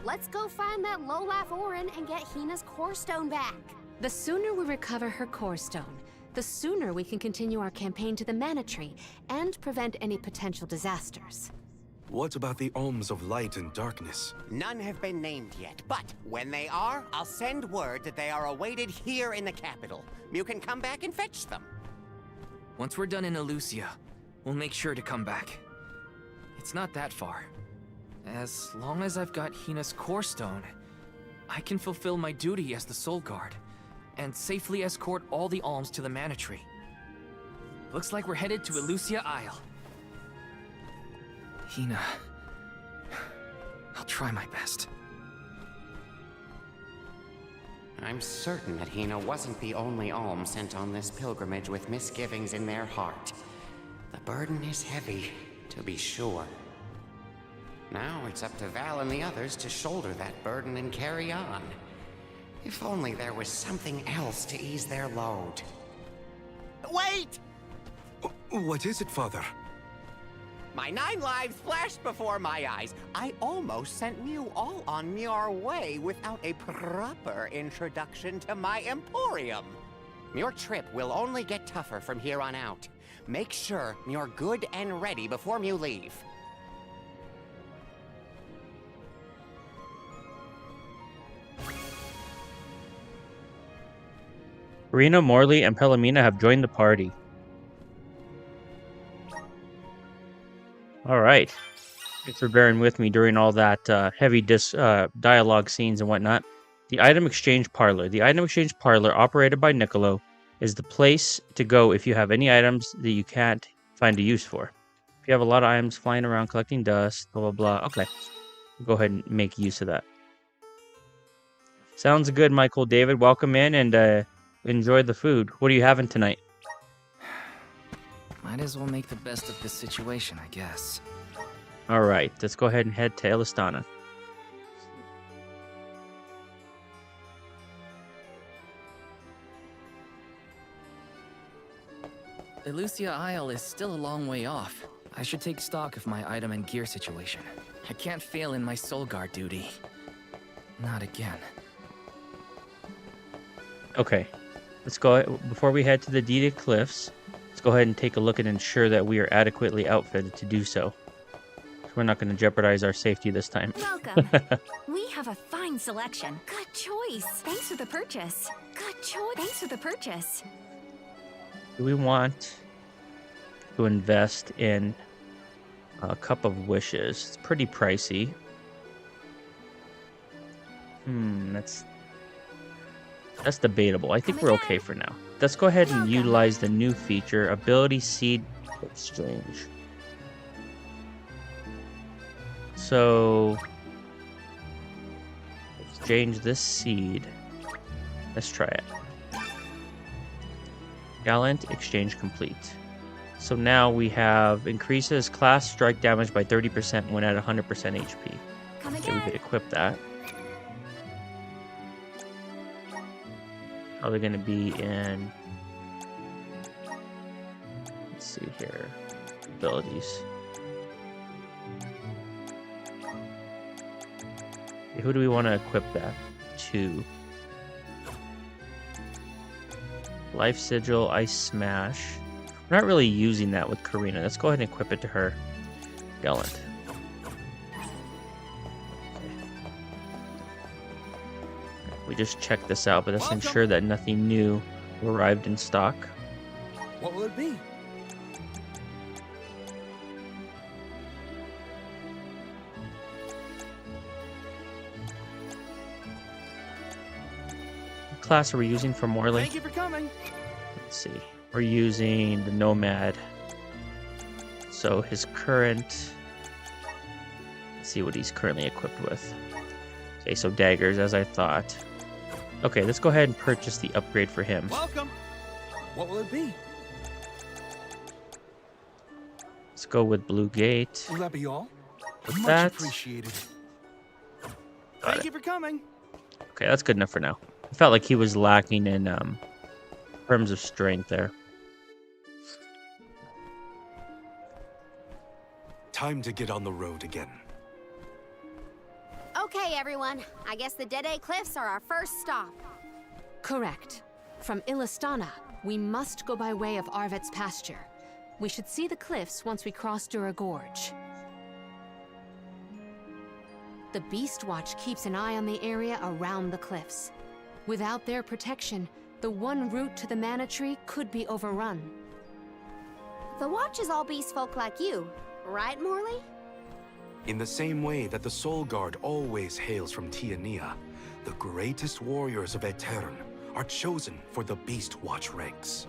Let's go find that lowlife Orin and get Hina's core stone back. The sooner we recover her core stone, the sooner we can continue our campaign to the Mana Tree and prevent any potential disasters. What about the alms of light and darkness? None have been named yet, but when they are, I'll send word that they are awaited here in the capital. You can come back and fetch them. Once we're done in Elusia, we'll make sure to come back. It's not that far. As long as I've got Hina's core stone, I can fulfill my duty as the Soul Guard and safely escort all the alms to the Mana Tree. Looks like we're headed to Elusia Isle. Hina, I'll try my best. I'm certain that Hina wasn't the only alm sent on this pilgrimage with misgivings in their heart. The burden is heavy, to be sure. Now it's up to Val and the others to shoulder that burden and carry on. If only there was something else to ease their load. Wait! What is it, Father? My 9 lives flashed before my eyes. I almost sent you all on your way without a proper introduction to my Emporium. Your trip will only get tougher from here on out. Make sure you're good and ready before you leave. Rena, Morley, and Pellamina have joined the party. All right. Thanks for bearing with me during all that heavy dialogue scenes and whatnot. The Item Exchange Parlor. The Item Exchange Parlor, operated by Niccolo, is the place to go if you have any items that you can't find a use for. If you have a lot of items flying around collecting dust, blah, blah, blah. Okay. Go ahead and make use of that. Sounds good, Michael. David, welcome in and enjoy the food. What are you having tonight? Might as well make the best of this situation, I guess. All right, let's go ahead and head to Elistana. Elusia Isle is still a long way off. I should take stock of my item and gear situation. I can't fail in my soul guard duty. Not again. Okay, let's go. Before we head to the deeded cliffs, let's go ahead and take a look and ensure that we are adequately outfitted to do so. We're not going to jeopardize our safety this time. Welcome. We have a fine selection. Good choice. Thanks for the purchase. Good choice. Thanks for the purchase. Do we want to invest in a cup of wishes? It's pretty pricey. That's debatable. I think we're okay for now. Let's go ahead and utilize the new feature, Ability Seed Exchange. So, exchange this seed. Let's try it. Gallant, exchange complete. So now we have increases class strike damage by 30% when at 100% HP. Okay, we could equip that. Probably going to be in, let's see here, abilities. Okay, who do we want to equip that to? Life Sigil, Ice Smash. We're not really using that with Karina. Let's go ahead and equip it to her. Gallant. We just checked this out, but let's ensure that nothing new arrived in stock. What will it be? What class are we using for Morley? Thank you for coming. Let's see. We're using the Nomad. So his current... Let's see what he's currently equipped with. Okay, so daggers, as I thought. Okay, let's go ahead and purchase the upgrade for him. Welcome. What will it be? Let's go with Blue Gate. Will that be all? With Much that. appreciated. Got Thank it. you for coming. Okay, that's good enough for now. I felt like he was lacking in terms of strength there. Time to get on the road again. Okay, everyone. I guess the Dead Cliffs are our first stop. Correct. From Illistana, we must go by way of Arvet's pasture. We should see the cliffs once we cross Dura Gorge. The Beast Watch keeps an eye on the area around the cliffs. Without their protection, the one route to the Mana Tree could be overrun. The Watch is all beast folk like you, right, Morley? In the same way that the Soul Guard always hails from Tiania, the greatest warriors of Aetern are chosen for the Beast Watch ranks.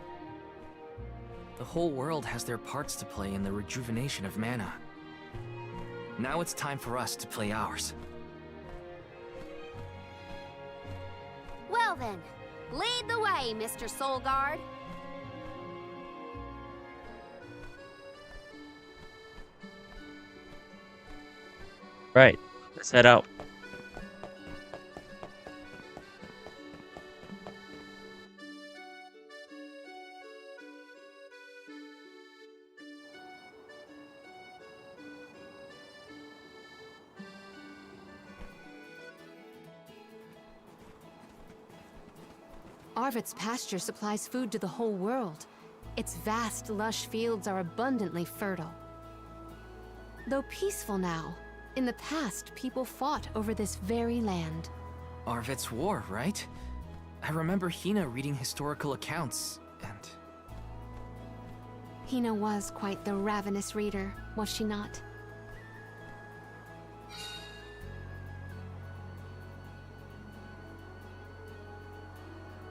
The whole world has their parts to play in the rejuvenation of mana. Now it's time for us to play ours. Well then, lead the way, Mr. Soul Guard. Right, let's head out. Arvet's pasture supplies food to the whole world. Its vast, lush fields are abundantly fertile. Though peaceful now, in the past, people fought over this very land. Arvet's War, right? I remember Hina reading historical accounts, and... Hina was quite the ravenous reader, was she not?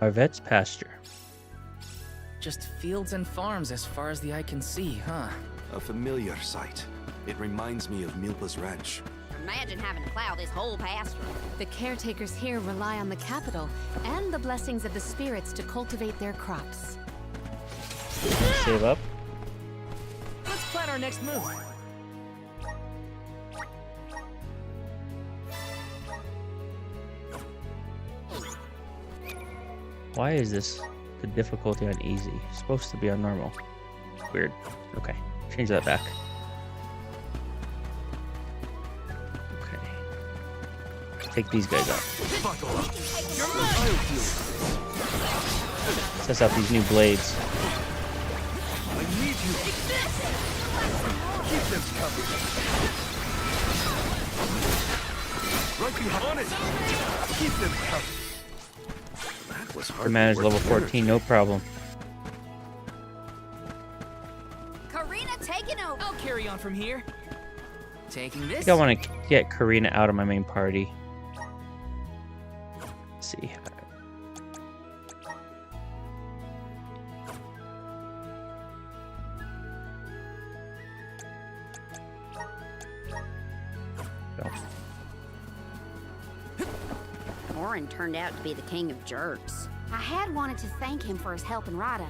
Arvet's pasture. Just fields and farms as far as the eye can see, huh? A familiar sight. It reminds me of Milpa's ranch. Imagine having to plow this whole pasture. The caretakers here rely on the capital and the blessings of the spirits to cultivate their crops. Save up. Let's plan our next move. Why is this the difficulty on easy? It's supposed to be on normal. Weird. Okay, change that back. take these guys out. Buckle up. Test out these new blades. I need you. Keep them covered. Right behind it. Keep them covered. That was hard. To manage level 14, no problem. Karina taking over. I'll carry on from here. Taking I this. think I want to get Karina out of my main party. Let's see. Go. Orin turned out to be the king of jerks. I had wanted to thank him for his help in Rada,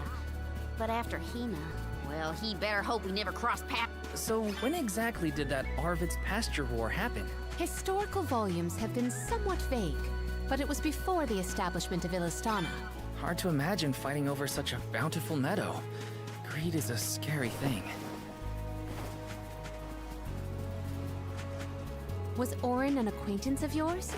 but after Hina, well, he better hope we never cross paths. So when exactly did that Arvid's pasture war happen? Historical volumes have been somewhat vague, but it was before the establishment of Illistana. Hard to imagine fighting over such a bountiful meadow. Greed is a scary thing. Was Orin an acquaintance of yours?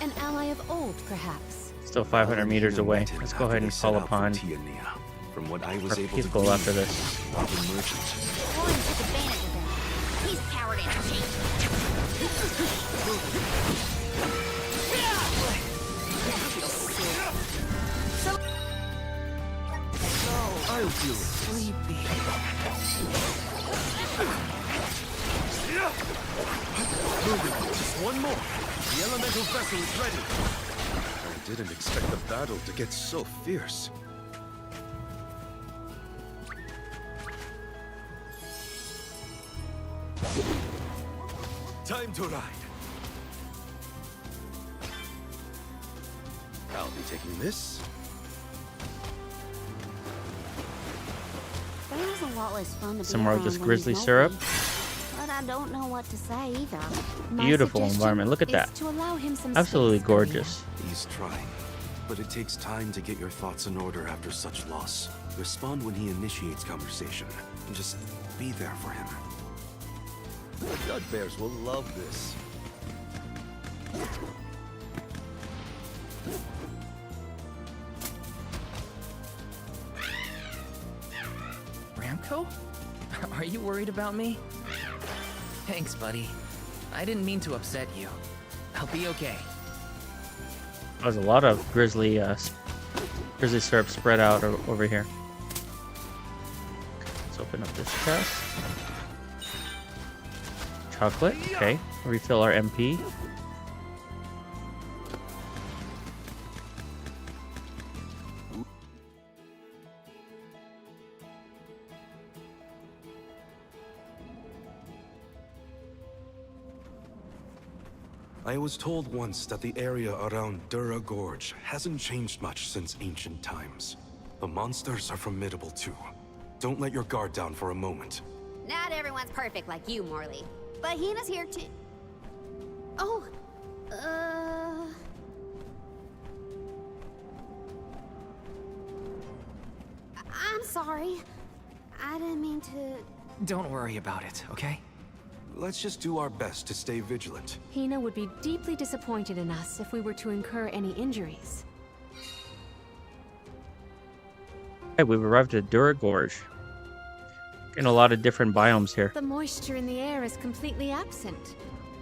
An ally of old, perhaps? Still 500 meters away. Let's go ahead and call upon From what I was our able people to after glean, this. the merchant. Orin took advantage of him. He's coward and cheat. I'll do it. Sleepy. Moving. Just one more. The elemental vessel is ready. I didn't expect the battle to get so fierce. Time to ride. I'll be taking this. There's a lot less fun to be Some more of around this when grizzly he's syrup. mopey. But I don't know what to say either. My Beautiful suggestion environment. Look at is that. to allow him some Absolutely space, Karina. gorgeous. He's trying, but it takes time to get your thoughts in order after such loss. Respond when he initiates conversation, and just be there for him. The Dud Bears will love this. Ramco? Are you worried about me? Thanks, buddy. I didn't mean to upset you. I'll be okay. There's a lot of grizzly syrup spread out over here. Let's open up this chest. Chocolate. Okay. Refill our MP. I was told once that the area around Dura Gorge hasn't changed much since ancient times. The monsters are formidable too. Don't let your guard down for a moment. Not everyone's perfect like you, Morley. But Hina's here too. Oh, I'm sorry. I didn't mean to... Don't worry about it, okay? Let's just do our best to stay vigilant. Hina would be deeply disappointed in us if we were to incur any injuries. Hey, we've arrived at Dura Gorge. In a lot of different biomes here. The moisture in the air is completely absent,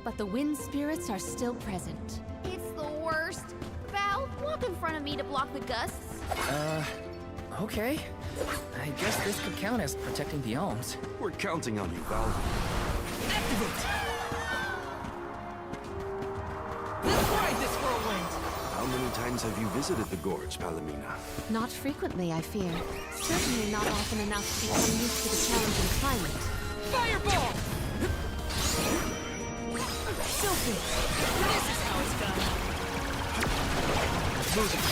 but the wind spirits are still present. It's the worst. Val, walk in front of me to block the gusts. Okay. I guess this could count as protecting the alms. We're counting on you, Val. Activate! Let's ride this whirlwind! How many times have you visited the gorge, Palomina? Not frequently, I fear. Certainly not often enough to become used to the challenging climate. Fireball! Sophie! This is how it's done. Moving.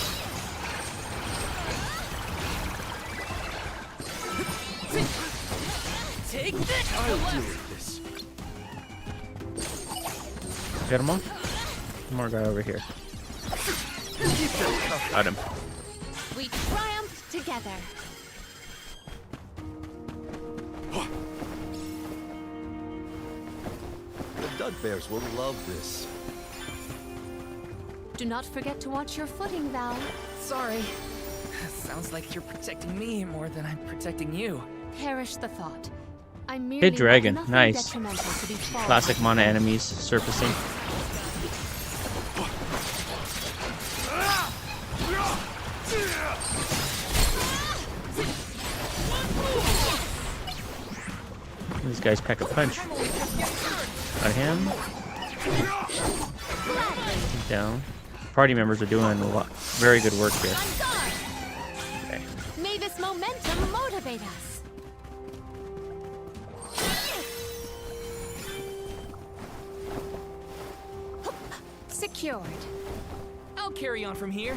Take this! I'll deal with this. Get him on. One more guy over here. Got him. We triumphed together. The Dud Bears will love this. Do not forget to watch your footing, Val. Sorry. Sounds like you're protecting me more than I'm protecting you. Perish the thought. I merely Hit dragon, want nothing nice. detrimental to befall Classic my mana enemies surfacing. These guys pack a punch. Got him. Down. Party members are doing a lot. Very good work here. Okay. May this momentum motivate us. Secured. I'll carry on from here.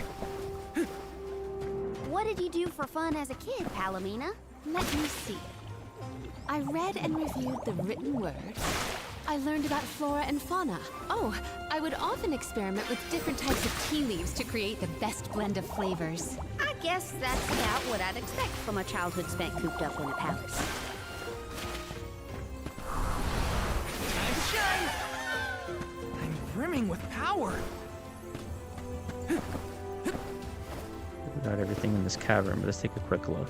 What did you do for fun as a kid, Palomina? Let me see. I read and reviewed the written word. I learned about flora and fauna. Oh, I would often experiment with different types of tea leaves to create the best blend of flavors. I guess that's about what I'd expect from a childhood spent cooped up in a palace. Time to shine! I'm brimming with power. We got everything in this cavern, but let's take a quick look.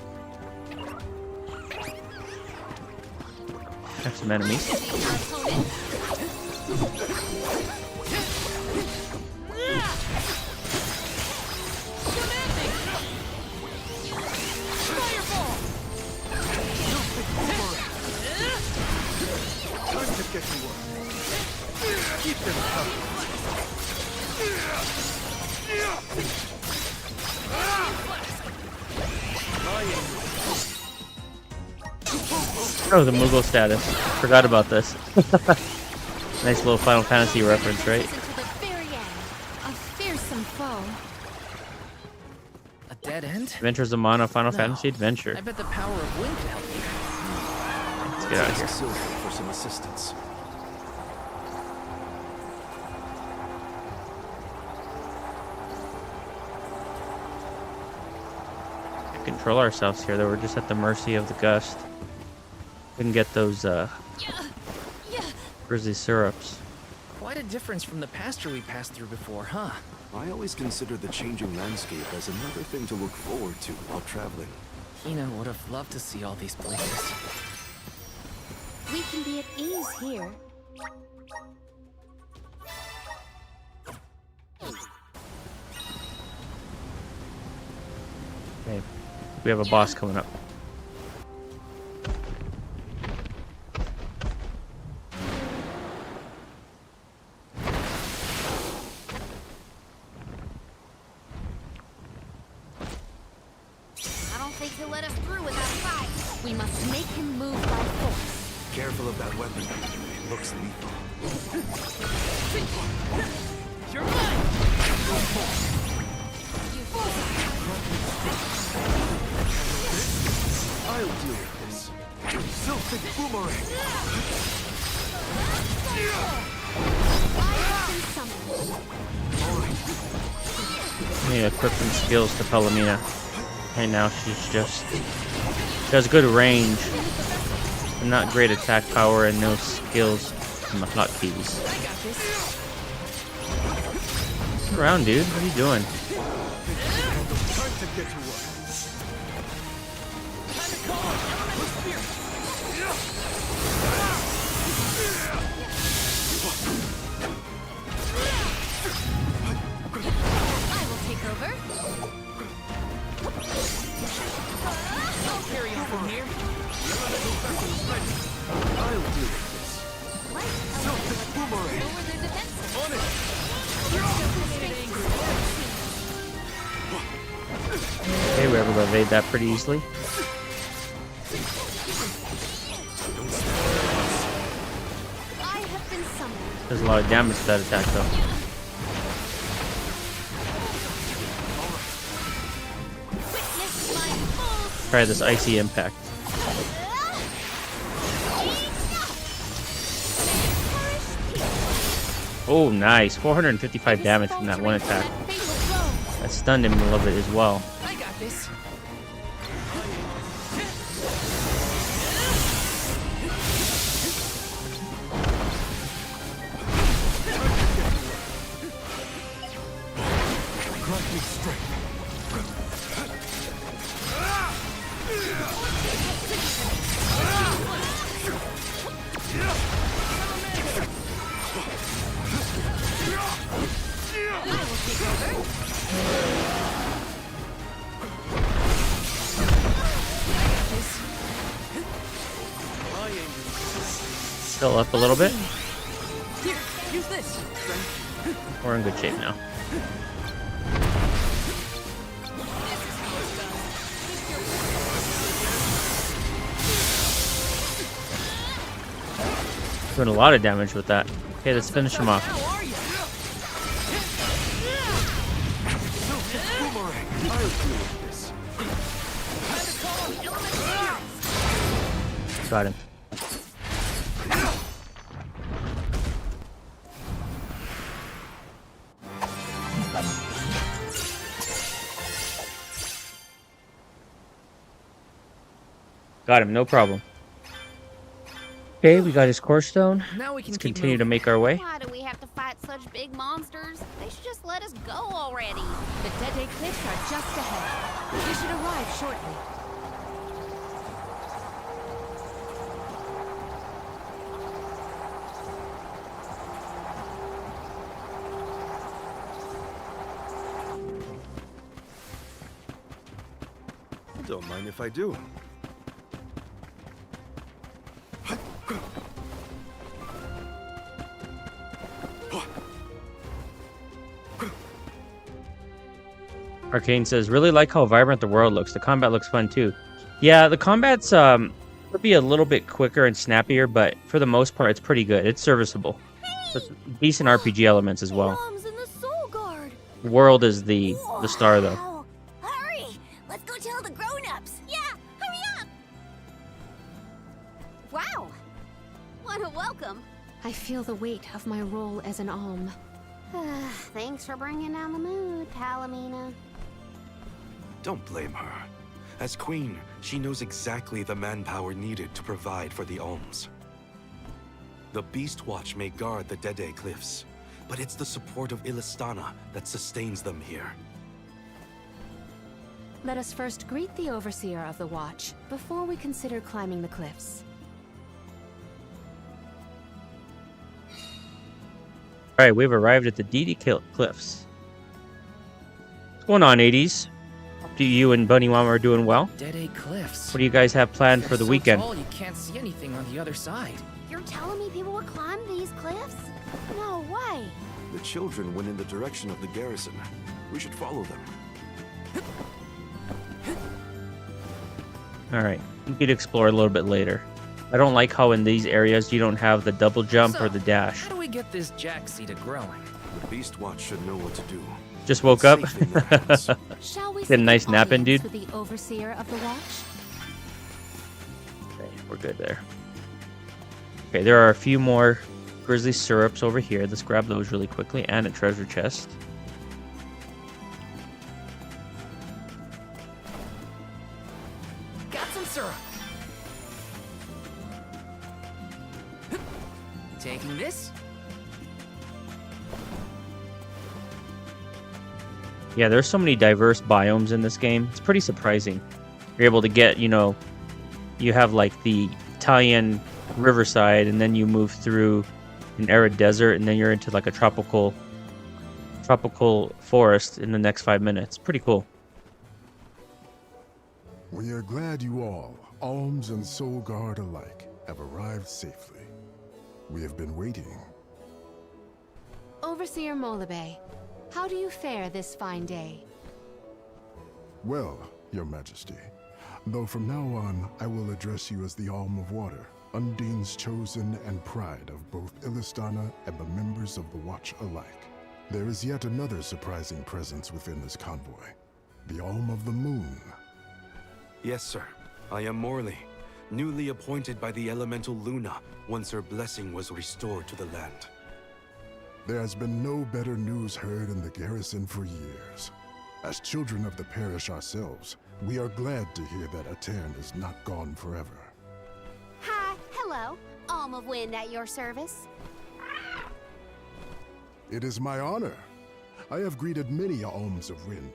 Have some enemies. Keep them coming. Oh, the Moogle status. Forgot about this. Nice little Final Fantasy reference, right? Until the very end. A fearsome foe. A dead end? Adventures of Mana, Final No. Fantasy Adventure. I bet the power of wind could help you. Let's get out of here. Silver for some assistance. Control ourselves here, though. We're just at the mercy of the gust. Couldn't get those grizzly syrups. Quite a difference from the pasture we passed through before, huh? I always consider the changing landscape as another thing to look forward to while traveling. Hina would have loved to see all these places. We can be at ease here. Okay. We have a boss coming up. I don't think he'll let us through without a fight. We must make him move by force. Careful of that weapon. It looks lethal. You're mine! I'll deal with this. Silphic boomerang! I need to equip some skills to Palomina. Right now, she has good range, but not great attack power, and no skills from the hotkeys. I got this. Turn around, dude. What are you doing? Time to get to work. Time to call on elemental spirit. I will take over. I'll carry on from here. I'll deal with this. Silphic boomerang! Lower their defenses. On it! Okay, we were able to evade that pretty easily. I have been summoned. Does a lot of damage to that attack, though. Witness my full Try this icy impact. Oh, nice. 455 damage from that one attack. That stunned him a little bit as well. I got this. Let's heal up a little bit. Here, use this. We're in good shape now. Doing a lot of damage with that. Okay, let's finish him off. How are you? Boomerang, I'll deal with this. Got him. Got him, no problem. Okay, we got his core stone. Now we can Let's keep continue to moving. make our way. Why do we have to fight such big monsters? They should just let us go already. The Dede Cliffs are just ahead. We should arrive shortly. Don't mind if I do. Arcane says, really like how vibrant the world looks. The combat looks fun too. Yeah, the combat's could be a little bit quicker and snappier, but for the most part, it's pretty good. It's serviceable. There's decent RPG elements as well. Mom's in the Soul Guard. The world is the star though. Wow. Hurry! Let's go tell the grown-ups. Yeah, hurry up! Wow. What a welcome. I feel the weight of my role as an alm. Thanks for bringing down the mood, Palomina. Don't blame her. As queen, she knows exactly the manpower needed to provide for the alms. The Beast Watch may guard the Dede Cliffs, but it's the support of Illistana that sustains them here. Let us first greet the Overseer of the Watch before we consider climbing the cliffs. Alright, we've arrived at the Dede Cliffs. What's going on, 80s? Hope you and Bunny Mama are doing well. Dede Cliffs. What do you guys have planned for the So weekend? tall you can't see anything on the other side. You're telling me people would climb these cliffs? No way. The children went in the direction of the garrison. We should follow them. Alright, we could explore a little bit later. I don't like how in these areas you don't have the double jump or the dash. How do we get this jack seat growing? The Beast Watch should know what to do. Just woke up. Safe in their hands. Shall we Get a seek nice an nap in, audience dude. with the Overseer of the Watch? Okay, we're good there. Okay, there are a few more grizzly syrups over here. Let's grab those really quickly, and a treasure chest. Got some syrup. Taking this. Yeah, there's so many diverse biomes in this game. It's pretty surprising. You're able to get, you know, you have like the Italian riverside, and then you move through an arid desert, and then you're into like a tropical forest in the next 5 minutes. Pretty cool. We are glad you all, Alms and Soul Guard alike, have arrived safely. We have been waiting. Overseer Molabe, how do you fare this fine day? Well, Your Majesty, though from now on I will address you as the Alm of Water, Undine's chosen and pride of both Illistana and the members of the Watch alike. There is yet another surprising presence within this convoy, the Alm of the Moon. Yes, sir. I am Morley, newly appointed by the elemental Luna once her blessing was restored to the land. There has been no better news heard in the garrison for years. As children of the parish ourselves, we are glad to hear that Aetern is not gone forever. Hi, hello. Alm of Wind at your service. It is my honor. I have greeted many Alms of Wind,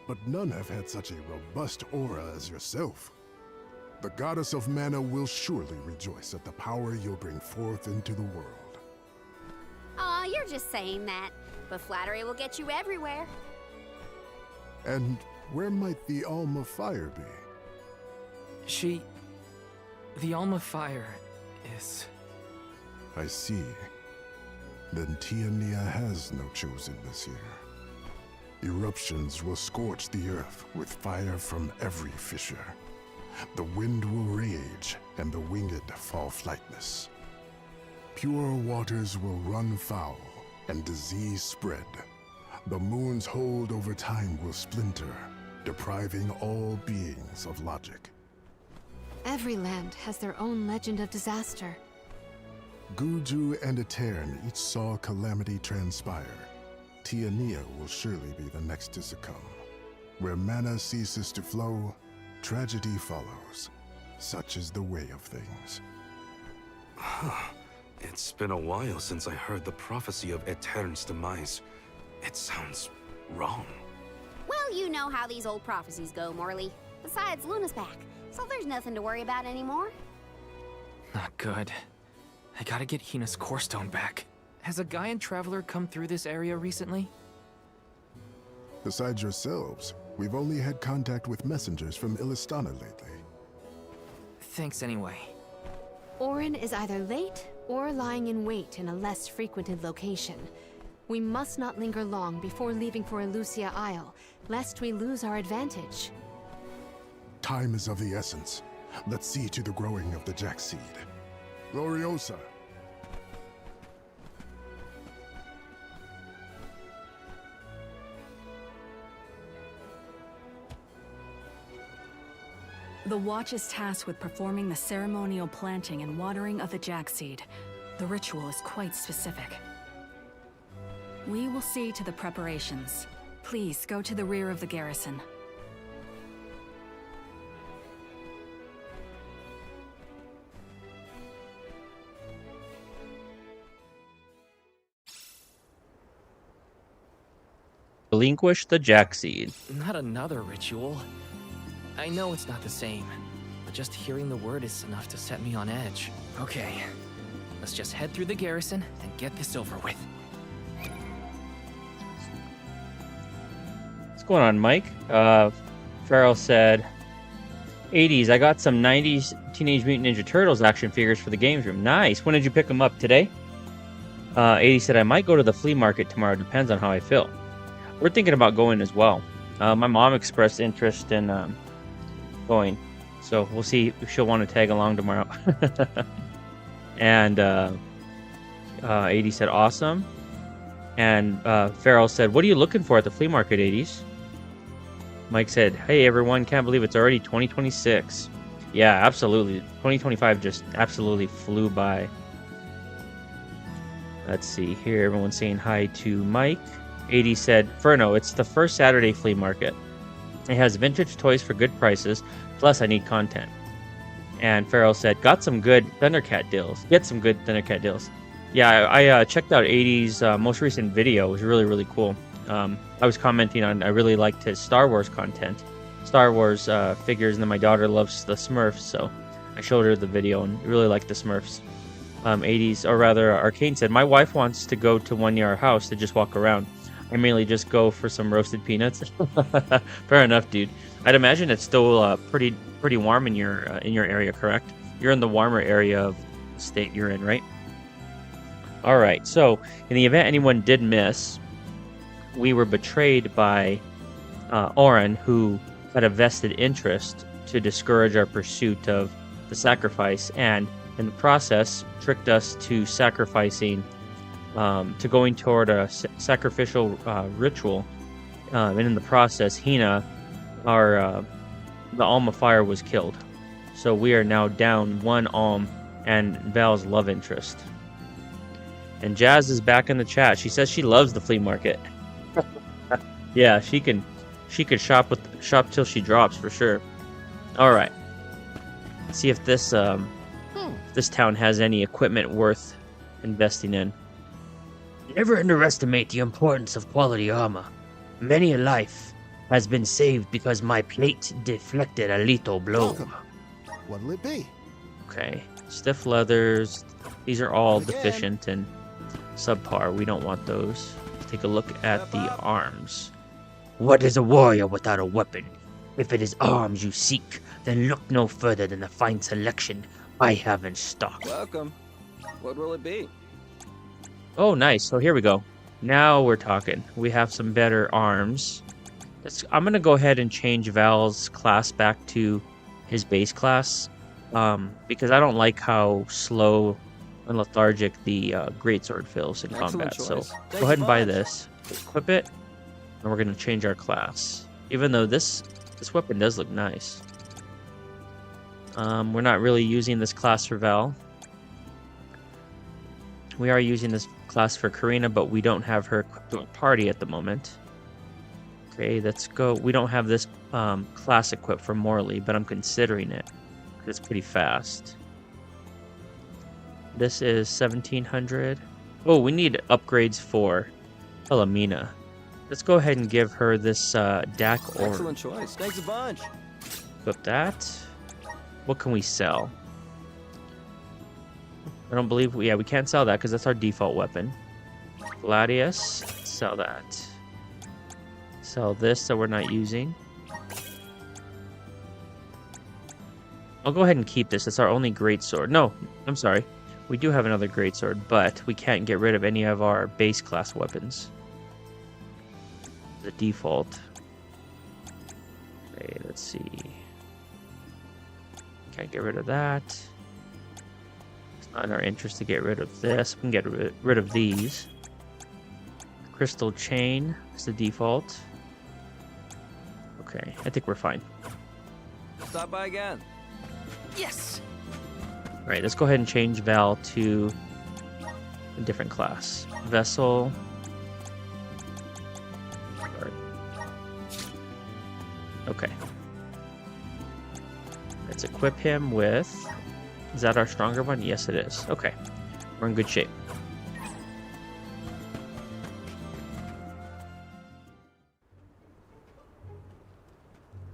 but none have had such a robust aura as yourself. The goddess of mana will surely rejoice at the power you'll bring forth into the world. Aw, you're just saying that. But flattery will get you everywhere. And where might the Alm of Fire be? The Alm of Fire is... I see. Then Tiania has no chosen this year. Eruptions will scorch the earth with fire from every fissure. The wind will rage, and the winged fall flightless. Pure waters will run foul, and disease spread. The moon's hold over time will splinter, depriving all beings of logic. Every land has their own legend of disaster. Guju and Etern each saw calamity transpire. Tiania will surely be the next to succumb. Where mana ceases to flow, tragedy follows. Such is the way of things. It's been a while since I heard the prophecy of Etern's demise. It sounds wrong. Well, you know how these old prophecies go, Morley. Besides, Luna's back, so there's nothing to worry about anymore. Not good. I gotta get Hina's core stone back. Has a Gaian traveler come through this area recently? Besides yourselves, we've only had contact with messengers from Illistana lately. Thanks anyway. Orin is either late or lying in wait in a less frequented location. We must not linger long before leaving for Elucia Isle, lest we lose our advantage. Time is of the essence. Let's see to the growing of the Jack seed. Gloriosa! The Watch is tasked with performing the ceremonial planting and watering of the Jack seed. The ritual is quite specific. We will see to the preparations. Please go to the rear of the garrison. Relinquish the Jack seed. Not another ritual. I know it's not the same, but just hearing the word is enough to set me on edge. Okay, let's just head through the garrison and get this over with. What's going on, Mike? Farrell said, 80s, I got some 90s Teenage Mutant Ninja Turtles action figures for the games room. Nice. When did you pick them up? Today? 80 said, I might go to the flea market tomorrow. Depends on how I feel. We're thinking about going as well. My mom expressed interest in going, so we'll see if she'll want to tag along tomorrow. And 80 said, awesome. And Farrell said, what are you looking for at the flea market, 80s? Mike said, hey everyone, can't believe it's already 2026. Yeah, absolutely. 2025 just absolutely flew by. Let's see here. Everyone's saying hi to Mike. 80 said, Ferno, it's the first Saturday flea market. It has vintage toys for good prices, plus I need content. And Farrell said, got some good Thundercat deals. Get some good Thundercat deals. Yeah, I checked out 80's most recent video. It was really, really cool. I was commenting on, I really liked his Star Wars content. Star Wars figures, and then my daughter loves the Smurfs, so I showed her the video and really liked the Smurfs. 80's, or rather, Arcane said, my wife wants to go to one near our house to just walk around. I mainly just go for some roasted peanuts. Fair enough, dude. I'd imagine it's still pretty warm in your area, correct? You're in the warmer area of the state you're in, right? All right. So, in the event anyone did miss, we were betrayed by Orin, who had a vested interest to discourage our pursuit of the sacrifice, and in the process, tricked us to sacrificing. To going toward a sacrificial ritual, and in the process, Hina, the Alm of Fire, was killed. So we are now down one Alm and Val's love interest. And Jazz is back in the chat. She says she loves the flea market. Yeah, she could shop till she drops for sure. All right, let's see if this town has any equipment worth investing in. Never underestimate the importance of quality armor. Many a life has been saved because my plate deflected a lethal blow. Welcome. What'll it be? Okay, stiff leathers. These are all deficient and subpar. We don't want those. Let's take a look at the arms. What is a warrior without a weapon? If it is arms you seek, then look no further than the fine selection I have in stock. Welcome. What will it be? Oh, nice. So here we go. Now we're talking. We have some better arms. I'm going to go ahead and change Val's class back to his base class. Because I don't like how slow and lethargic the greatsword feels in combat. So go ahead and buy this. Equip it. And we're going to change our class. Even though this weapon does look nice. We're not really using this class for Val. We are using this class for Karina, but we don't have her equipped to a party at the moment. Okay, let's go. We don't have this class equipped for Morley, but I'm considering it. It's pretty fast. This is 1700. Oh, we need upgrades for Elamina. Let's go ahead and give her this DAC or. Excellent choice. Thanks a bunch. Equip that. What can we sell? I don't believe we can't sell that because that's our default weapon. Gladius, sell that. Sell this that we're not using. I'll go ahead and keep this. It's our only greatsword. No, I'm sorry. We do have another greatsword, but we can't get rid of any of our base class weapons. The default. Okay, let's see. Can't get rid of that. It's not in our interest to get rid of this. We can get rid of these. Crystal chain is the default. Okay, I think we're fine. Stop by again. Yes. All right, let's go ahead and change Val to a different class. Vessel. Okay. Let's equip him with... Is that our stronger one? Yes, it is. Okay. We're in good shape.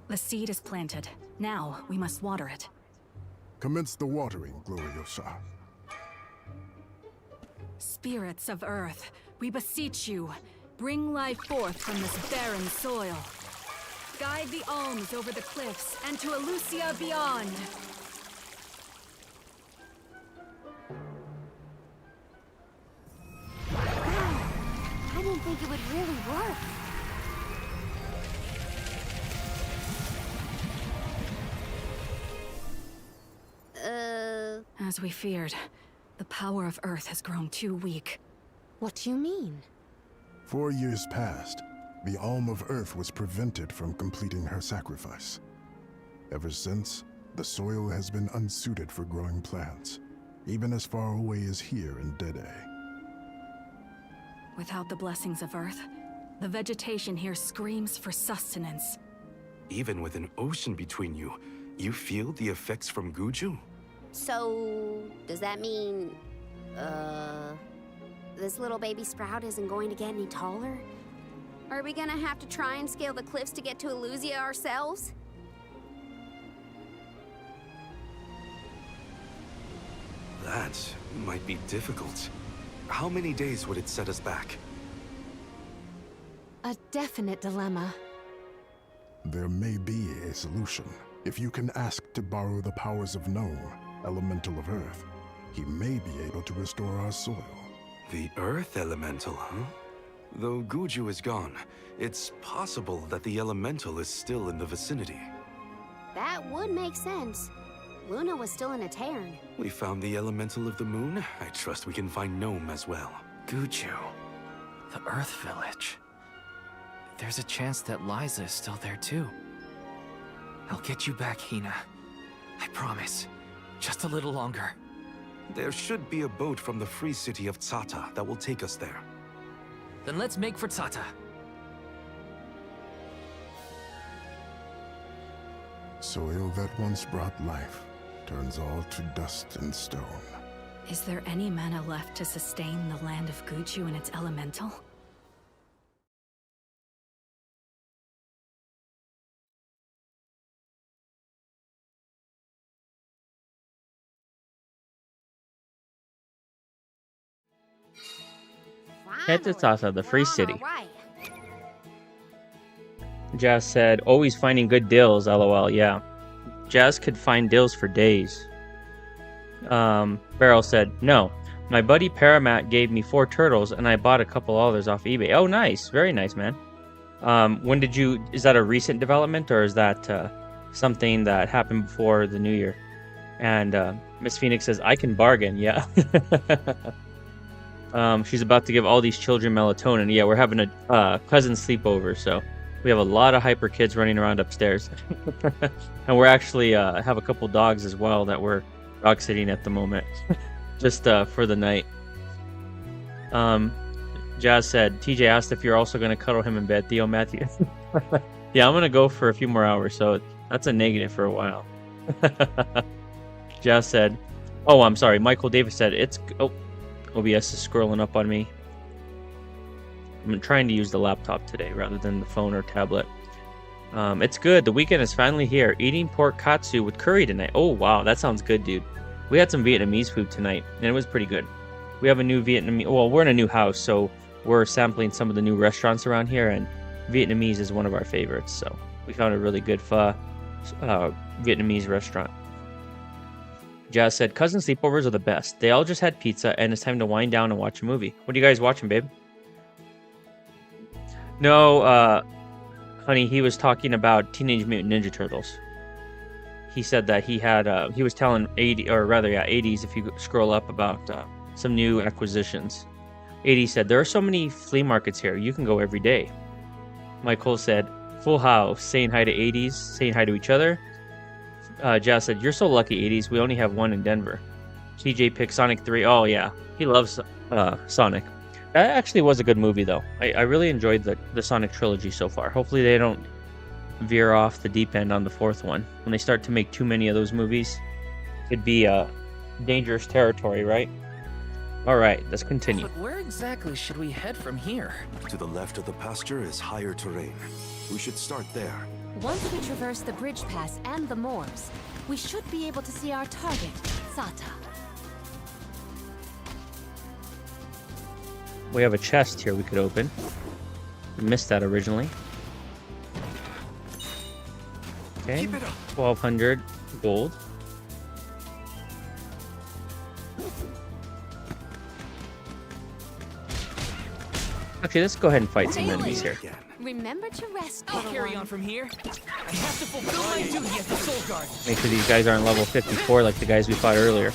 The seed is planted. Now we must water it. Commence the watering, Gloriosa. Spirits of Earth, we beseech you, bring life forth from this barren soil. Guide the alms over the cliffs and to Elusia beyond. I didn't think it would really work. As we feared, the power of Earth has grown too weak. What do you mean? 4 years passed. The Alm of Earth was prevented from completing her sacrifice. Ever since, the soil has been unsuited for growing plants, even as far away as here in Dede. Without the blessings of Earth, the vegetation here screams for sustenance. Even with an ocean between you, you feel the effects from Guju? So, does that mean, this little baby sprout isn't going to get any taller? Are we gonna have to try and scale the cliffs to get to Elusia ourselves? That might be difficult. How many days would it set us back? A definite dilemma. There may be a solution. If you can ask to borrow the powers of Gnome, Elemental of Earth, he may be able to restore our soil. The Earth Elemental, huh? Though Guju is gone, it's possible that the Elemental is still in the vicinity. That would make sense. Luna was still in a cairn. We found the Elemental of the Moon. I trust we can find Gnome as well. Guju. The Earth Village. There's a chance that Liza is still there too. I'll get you back, Hina. I promise. Just a little longer. There should be a boat from the free city of Tsata that will take us there. Then let's make for Tsata. Soil that once brought life turns all to dust and stone. Is there any mana left to sustain the land of Guju and its elemental? Head to Tsata, the free city. Right. Jazz said, always finding good deals, lol. Yeah. Jazz could find deals for days. Beryl said, no. My buddy Paramat gave me 4 turtles, and I bought a couple others off eBay. Oh, nice. Very nice, man. When did you... Is that a recent development, or is that something that happened before the new year? And Miss Phoenix says, I can bargain. Yeah. She's about to give all these children melatonin. Yeah, we're having a cousin sleepover, so we have a lot of hyper kids running around upstairs. And we're actually have a couple dogs as well that we're dog sitting at the moment. Just for the night. Jazz said, TJ asked if you're also going to cuddle him in bed, Theo Matthew. Yeah, I'm going to go for a few more hours, so that's a negative for a while. Jazz said, oh, I'm sorry. Michael Davis said, it's... Oh, OBS is scrolling up on me. I'm trying to use the laptop today rather than the phone or tablet. It's good. The weekend is finally here. Eating pork katsu with curry tonight. Oh, wow. That sounds good, dude. We had some Vietnamese food tonight, and it was pretty good. We have a new Vietnamese... Well, we're in a new house, so we're sampling some of the new restaurants around here, and Vietnamese is one of our favorites. So we found a really good pho Vietnamese restaurant. Jazz said, cousin sleepovers are the best. They all just had pizza, and it's time to wind down and watch a movie. What are you guys watching, babe? No, honey, he was talking about Teenage Mutant Ninja Turtles. He said that he had, he was telling 80s, if you scroll up, about some new acquisitions. 80 said, there are so many flea markets here, you can go every day. Michael said, full house, saying hi to 80s, saying hi to each other. Jazz said, you're so lucky, 80s, we only have one in Denver. TJ picked Sonic 3. Oh, yeah, he loves Sonic. That actually was a good movie, though. I really enjoyed the Sonic trilogy so far. Hopefully they don't veer off the deep end on the 4th one. When they start to make too many of those movies, it'd be dangerous territory, right? All right, let's continue. But where exactly should we head from here? To the left of the pasture is higher terrain. We should start there. Once we traverse the bridge pass and the moors, we should be able to see our target, Sata. We have a chest here we could open. We missed that originally. Okay, 1,200 gold. Actually, let's go ahead and fight some enemies here. Remember to rest. I'll carry on from here. I have to fulfill my duty as the Soul Guard. Make sure these guys aren't level 54 like the guys we fought earlier.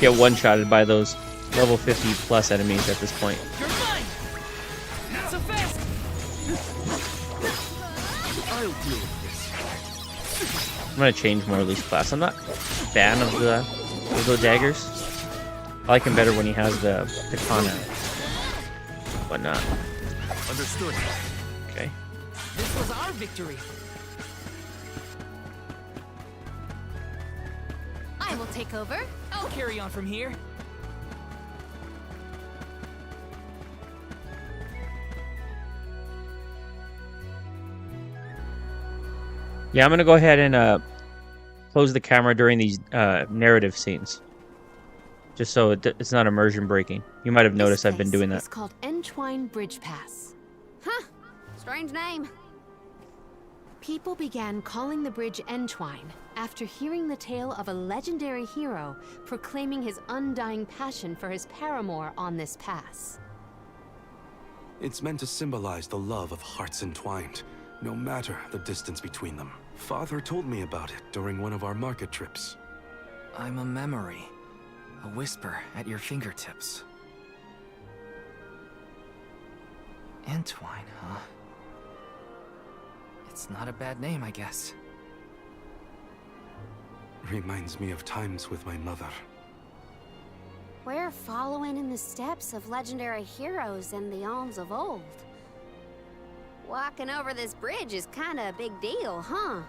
Get one-shotted by those level 50 plus enemies at this point. You're mine. Not so fast. I'll deal with I'm gonna change more of these class. I'm not a fan of the little daggers. I like him better when he has the katana. Whatnot. Understood. Okay. This was our victory. I will take over. I'll carry on from here. Yeah, I'm gonna go ahead and close the camera during these narrative scenes, just so it's not immersion breaking. You might have noticed I've been doing that. It's called Entwine Bridge Pass. Huh. Strange name. People began calling the bridge Entwine after hearing the tale of a legendary hero proclaiming his undying passion for his paramour on this pass. It's meant to symbolize the love of hearts entwined, no matter the distance between them. Father told me about it during one of our market trips. I'm a memory. A whisper at your fingertips. Entwine, huh? It's not a bad name, I guess. Reminds me of times with my mother. We're following in the steps of legendary heroes in the Alms of old. Walking over this bridge is kinda a big deal, huh?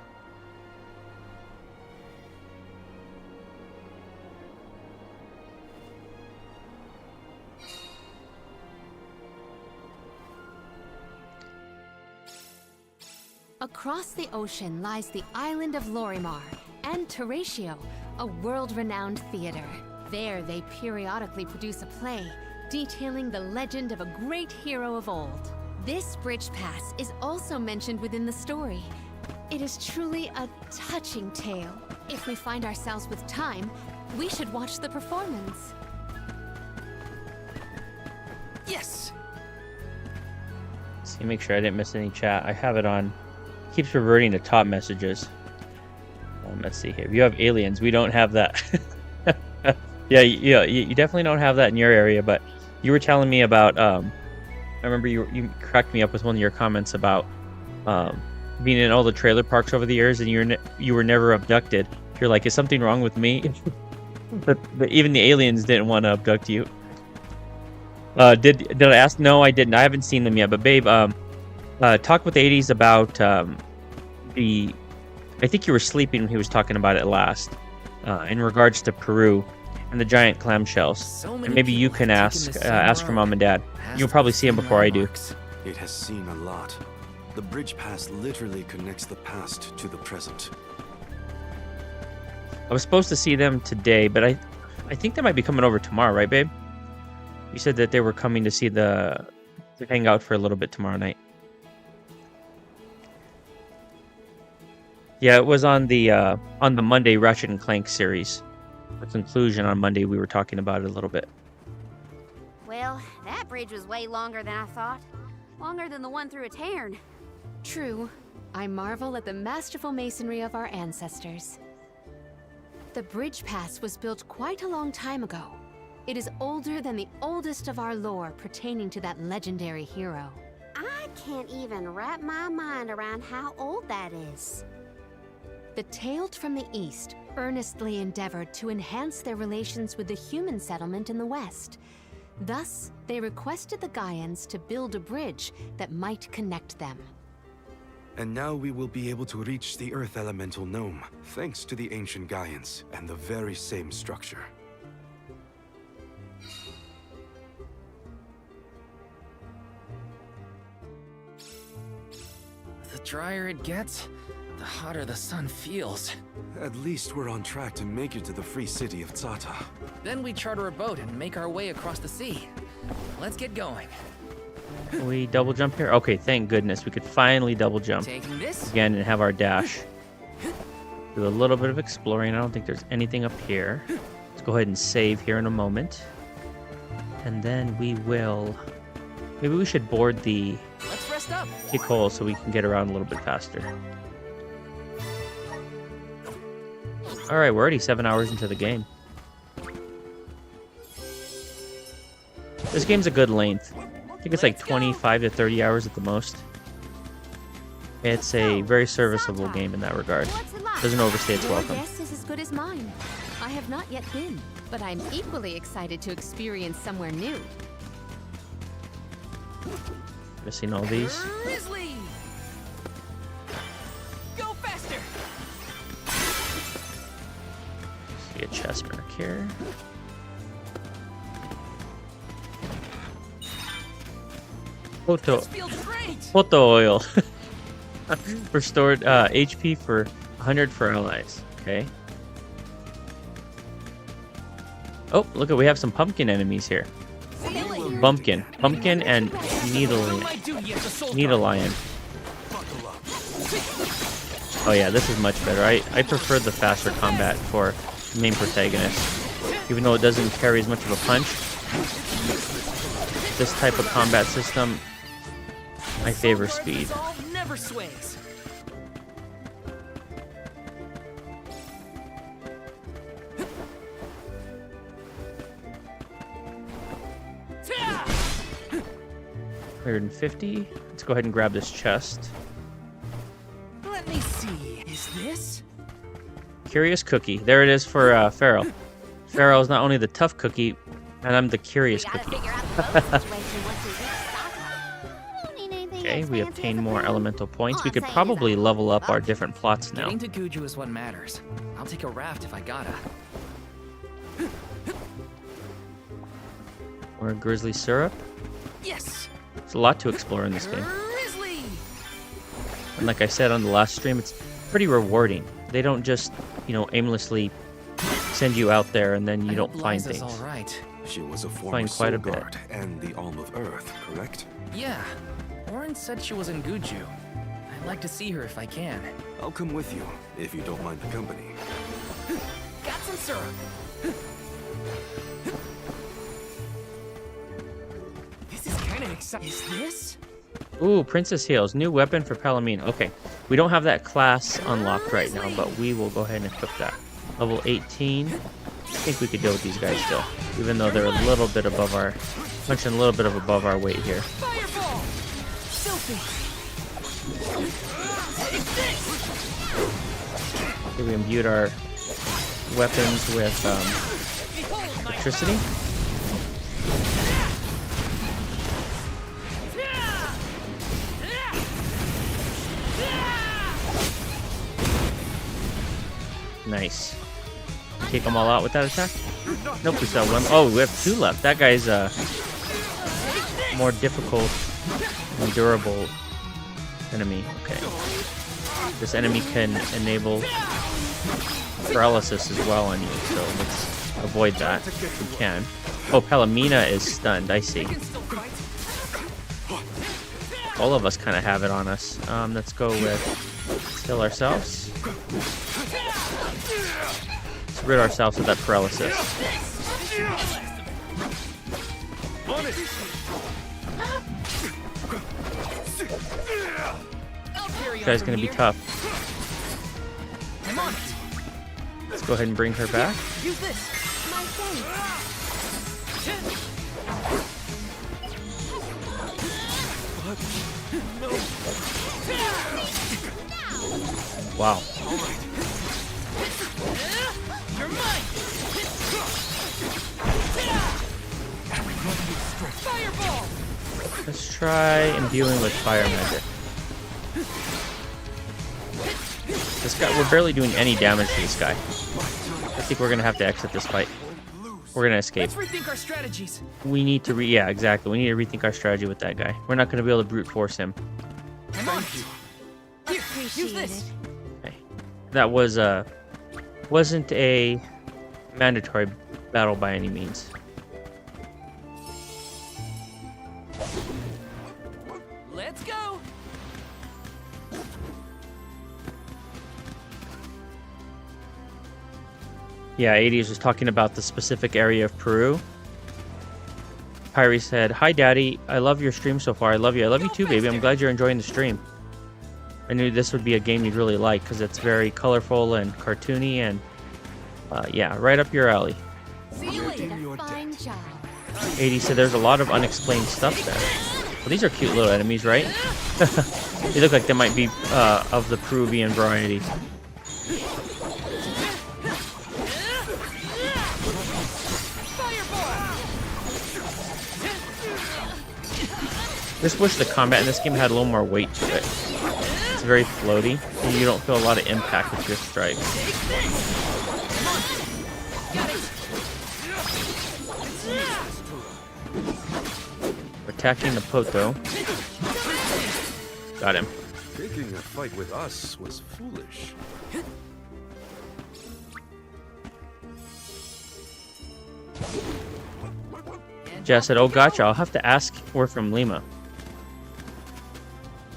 Across the ocean lies the island of Lorimar and Teratio, a world-renowned theater. There they periodically produce a play detailing the legend of a great hero of old. This bridge pass is also mentioned within the story. It is truly a touching tale. If we find ourselves with time, We should watch the performance. Yes! See, make sure I didn't miss any chat. I have it on. Keeps reverting to top messages. Let's see here. You have aliens. We don't have that. Yeah, you definitely don't have that in your area. But you were telling me about. I remember you cracked me up with one of your comments about being in all the trailer parks over the years, and you were never abducted. You're like, is something wrong with me? but even the aliens didn't want to abduct you. Did I ask? No, I didn't. I haven't seen them yet. But babe, talk with 80s about the. I think you were sleeping when he was talking about it last. In regards to Peru and the giant clamshells, and maybe you can ask your mom and dad. You'll probably see them before I do. It has seen a lot. The bridge pass literally connects the past to the present. I was supposed to see them today, but I think they might be coming over tomorrow, right, babe? You said that they were coming to see to hang out for a little bit tomorrow night. Yeah, it was on the Monday Ratchet and Clank series. The conclusion on Monday, we were talking about it a little bit. Well, that bridge was way longer than I thought. Longer than the one through a Tairn. True. I marvel at the masterful masonry of our ancestors. The bridge pass was built quite a long time ago. It is older than the oldest of our lore pertaining to that legendary hero. I can't even wrap my mind around how old that is. The Tailed from the East earnestly endeavored to enhance their relations with the human settlement in the West. Thus, they requested the Gaians to build a bridge that might connect them. And now we will be able to reach the Earth Elemental Gnome, thanks to the ancient Gaians and the very same structure. The drier it gets, the hotter the sun feels. At least we're on track to make it to the free city of Zata. Then we charter a boat and make our way across the sea. Let's get going. Can we double jump here? Okay, thank goodness. We could finally double jump again and have our dash. Do a little bit of exploring. I don't think there's anything up here. Let's go ahead and save here in a moment. And then we will... Maybe we should board the Let's rest up. kick hole so we can get around a little bit faster. Alright, we're already 7 hours into the game. This game's a good length. I think it's like 25 to 30 hours at the most. It's a very serviceable game in that regard. Doesn't overstay its welcome. Your guess is as good as mine. I have not yet been, but I'm equally excited to experience somewhere new. Missing all these. Grizzly! Go faster! See a chest mark here. Photo oil. Restored HP for 100 for allies. Okay. Oh, look at we have some pumpkin enemies here. Pumpkin and needle lion. Oh yeah, this is much better. I prefer the faster combat for the main protagonist, even though it doesn't carry as much of a punch. This type of combat system, I favor speed. Never sways. $150. Let's go ahead and grab this chest. Let me see. Is this? Curious cookie. There it is for Farrell. Farrell is not only the tough cookie, and I'm the curious cookie. Okay, we obtain more elemental points. We could probably level up our different plots now. Getting to Guju is what matters. I'll take a raft if I gotta. More grizzly syrup. Yes. There's a lot to explore in this game. Grizzly. And like I said on the last stream, it's pretty rewarding. They don't just, aimlessly send you out there and then you don't find things. All right. She was a former Find quite a bit. guard and the Alm of Earth, correct? Yeah. Oren said she was in Guju. I'd like to see her if I can. I'll come with you, if you don't mind the company. Got some syrup. This is kind of exciting. Is this? Ooh, Princess Heals. New weapon for Palomino. Okay. We don't have that class unlocked right now, but we will go ahead and equip that. Level 18. I think we could deal with these guys still. Even though they're a little bit above our... punching a little bit above our weight here. Fireball! Okay, we imbued our weapons with electricity. Nice. Take them all out with that attack? Nope, we still have one. Oh, we have 2 left. That guy's more difficult and durable enemy. Okay. This enemy can enable paralysis as well on you, so let's avoid that if we can. Oh, Palomina is stunned. I see. All of us kind of have it on us. Let's go with heal ourselves. Let's rid ourselves of that paralysis. This guy's gonna be tough. Let's go ahead and bring her back. Use this. My Wow. You're mine. Fireball. Let's try imbuing with fire magic. This guy, we're barely doing any damage to this guy. I think we're gonna have to exit this fight. We're gonna escape. Let's rethink our strategies. We need to yeah, exactly. We need to rethink our strategy with that guy. We're not gonna be able to brute force him. I'm on it. Here, use this. Okay. That was wasn't a mandatory battle by any means. Let's go. Yeah, 80s was talking about the specific area of Peru. Pyrie said, "Hi, Daddy. I love your stream so far. I love you. I love you too, baby. I'm glad you're enjoying the stream. I knew this would be a game you'd really like because it's very colorful and cartoony and, yeah, right up your alley." See you later. Fine job. 80 said, "There's a lot of unexplained stuff there." Well, these are cute little enemies, right? They look like they might be of the Peruvian variety. Just wish the combat in this game had a little more weight to it. It's very floaty, and you don't feel a lot of impact with your strikes. We're attacking the Poto. Got him. Taking a fight with us was foolish. Jess said, "Oh, gotcha. I'll have to ask. We're from Lima."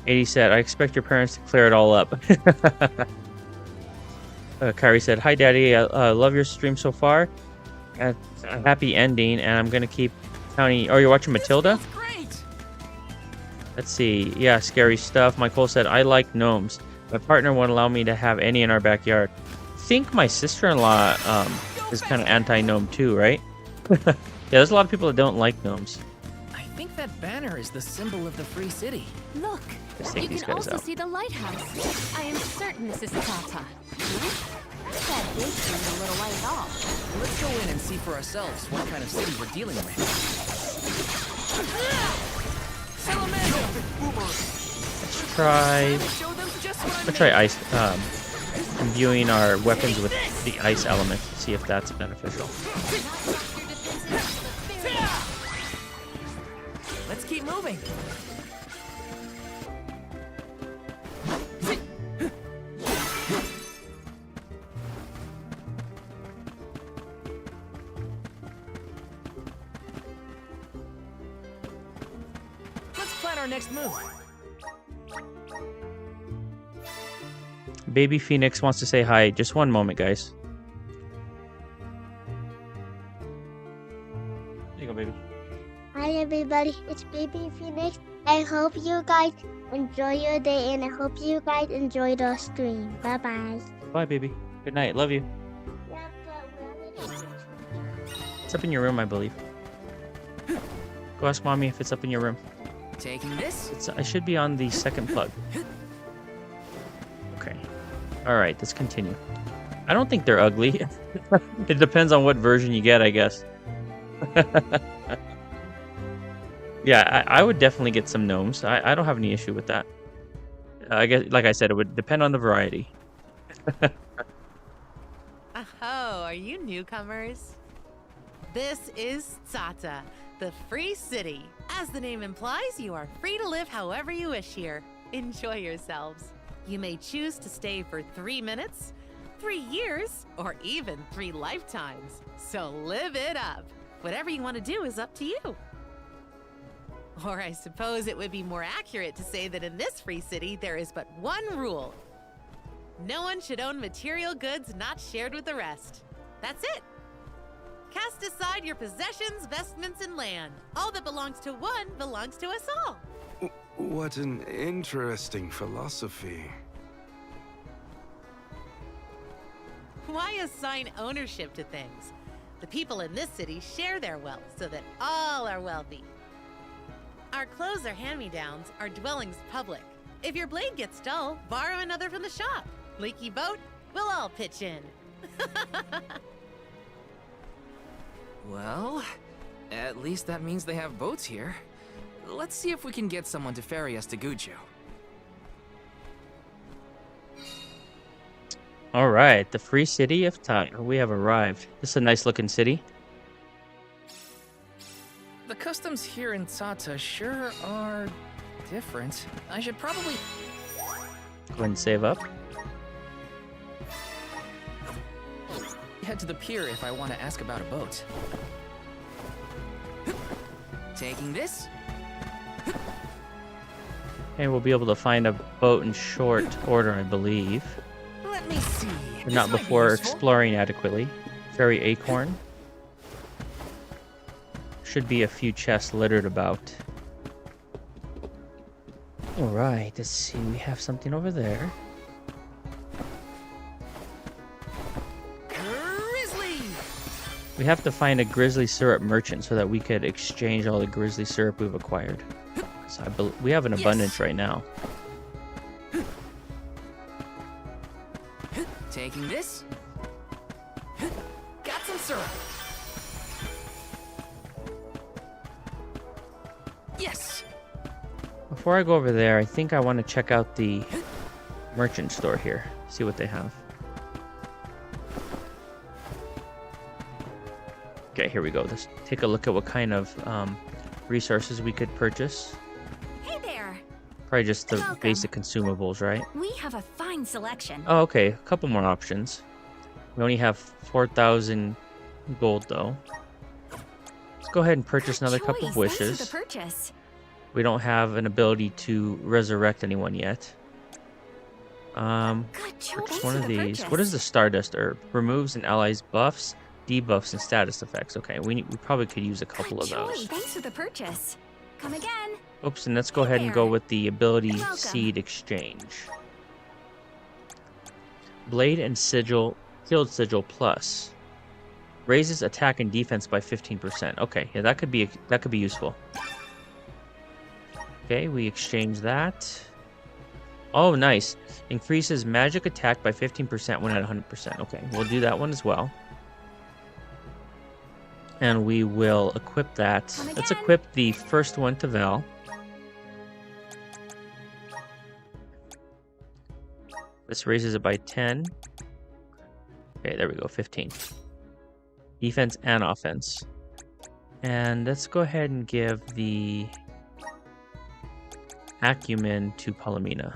80 said, "I expect your parents to clear it all up." Kyrie said, "Hi, Daddy. I love your stream so far. A happy ending, and I'm going to keep counting." Oh, you're watching Matilda? Let's see. Yeah, scary stuff. Michael said, "I like gnomes. My partner won't allow me to have any in our backyard." I think my sister-in-law is kind of anti-gnome too, right? Yeah, there's a lot of people that don't like gnomes. I think that banner is the symbol of the free city. Look, Let's take you these can guys also out. see the lighthouse. I am certain this is Tata. That big thing a little way off. Let's go in and see for ourselves what kind of city we're dealing with. Let's try ice, imbuing our weapons with the ice element. See if that's beneficial. Let's keep moving. Let's plan our next move. Baby Phoenix wants to say hi. Just one moment, guys. baby. Hi everybody, it's Baby Phoenix. I hope you guys enjoy your day and I hope you guys enjoy the stream. Bye bye. Bye, baby. Good night. Love you. It's up in your room, I believe. Go ask mommy if it's up in your room. Taking this? I should be on the second plug. Okay. Alright, let's continue. I don't think they're ugly. It depends on what version you get, I guess. Yeah, I would definitely get some gnomes. I don't have any issue with that. I guess, like I said, it would depend on the variety. Oh, are you newcomers? This is Tsata, the free city. As the name implies, you are free to live however you wish here. Enjoy yourselves. You may choose to stay for 3 minutes, 3 years, or even 3 lifetimes. So live it up. Whatever you want to do is up to you. Or I suppose it would be more accurate to say that in this free city, there is but one rule. No one should own material goods not shared with the rest. That's it. Cast aside your possessions, vestments, and land. All that belongs to one belongs to us all. What an interesting philosophy. Why assign ownership to things? The people in this city share their wealth so that all are wealthy. Our clothes are hand-me-downs, our dwellings public. If your blade gets dull, borrow another from the shop. Leaky boat, we'll all pitch in. Well, at least that means they have boats here. Let's see if we can get someone to ferry us to Guju. All right, the free city of Tata. We have arrived. This is a nice looking city. The customs here in Tsata sure are different. I should probably Go ahead and save up. head to the pier if I want to ask about a boat. Taking this? Okay, we'll be able to find a boat in short order, I believe. Let me see. But not before exploring adequately. Ferry Acorn. Should be a few chests littered about. Alright, let's see. We have something over there. Grizzly! We have to find a grizzly syrup merchant so that we could exchange all the grizzly syrup we've acquired. So we have an abundance right now. Taking this? Got some syrup. Yes. Before I go over there, I think I want to check out the merchant store here. See what they have. Okay, here we go. Let's take a look at what kind of resources we could purchase. Hey there. Probably just the basic consumables, right? We have a fine selection. Oh, okay. A couple more options. We only have 4,000 gold, though. Let's go ahead and purchase another couple of wishes. Thanks for the purchase. We don't have an ability to resurrect anyone yet. Purchase one of these. What is the Stardust Herb? Removes an ally's buffs, debuffs, and status effects. Okay, we probably could use a couple of those. Thanks for the purchase. Come again. Oops, and let's go ahead and go with the ability Seed Exchange. Blade and Sigil, Field Sigil Plus. Raises attack and defense by 15%. Okay, yeah, that could be useful. Okay, we exchange that. Oh, nice. Increases magic attack by 15% when at 100%. Okay, we'll do that one as well. And we will equip that. Let's equip the first one to Val. This raises it by 10. Okay, there we go, 15. Defense and offense. And let's go ahead and give the Acumen to Palomina.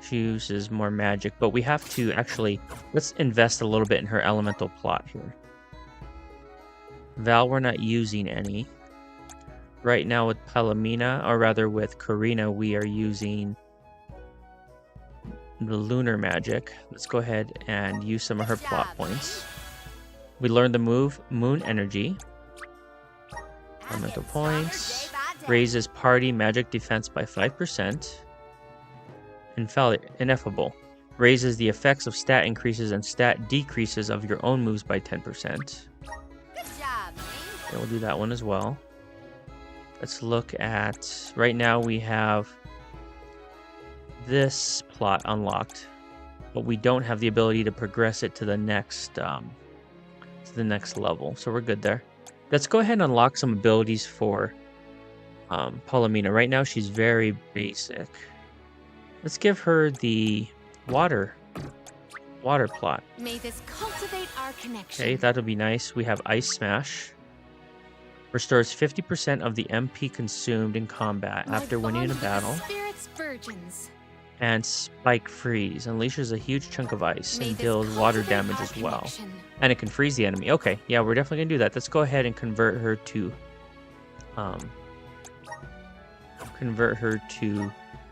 She uses more magic, but we have to actually, let's invest a little bit in her elemental plot here. Val, we're not using any. Right now with Palomina, or rather with Karina, we are using the lunar magic. Let's go ahead and use some of her plot points. We learned the move Moon Energy. Elemental points. Raises party magic defense by 5%. Ineffable. Raises the effects of stat increases and stat decreases of your own moves by 10%. Good job, Okay, we'll do that one as well. Let's look at... Right now we have this plot unlocked, but we don't have the ability to progress it to the next level, so we're good there. Let's go ahead and unlock some abilities for Palomina. Right now she's very basic. Let's give her the water plot. May this cultivate our connection. Okay, that'll be nice. We have Ice Smash. Restores 50% of the MP consumed in combat after winning a battle. Spirit's virgins. And Spike Freeze. Unleashes a huge chunk of ice and deals water damage as well. And it can freeze the enemy. Okay, yeah, we're definitely going to do that. Let's go ahead and convert her to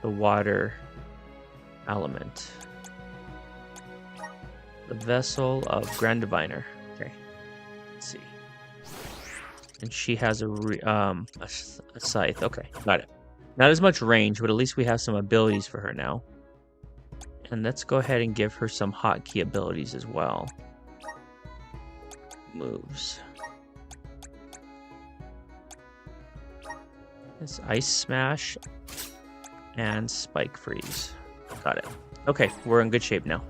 the water element. The Vessel of Grand Diviner. Okay, let's see. And she has a scythe. Okay, got it. Not as much range, but at least we have some abilities for her now. And let's go ahead and give her some hotkey abilities as well. Moves. It's Ice Smash and Spike Freeze. Got it. Okay, we're in good shape now.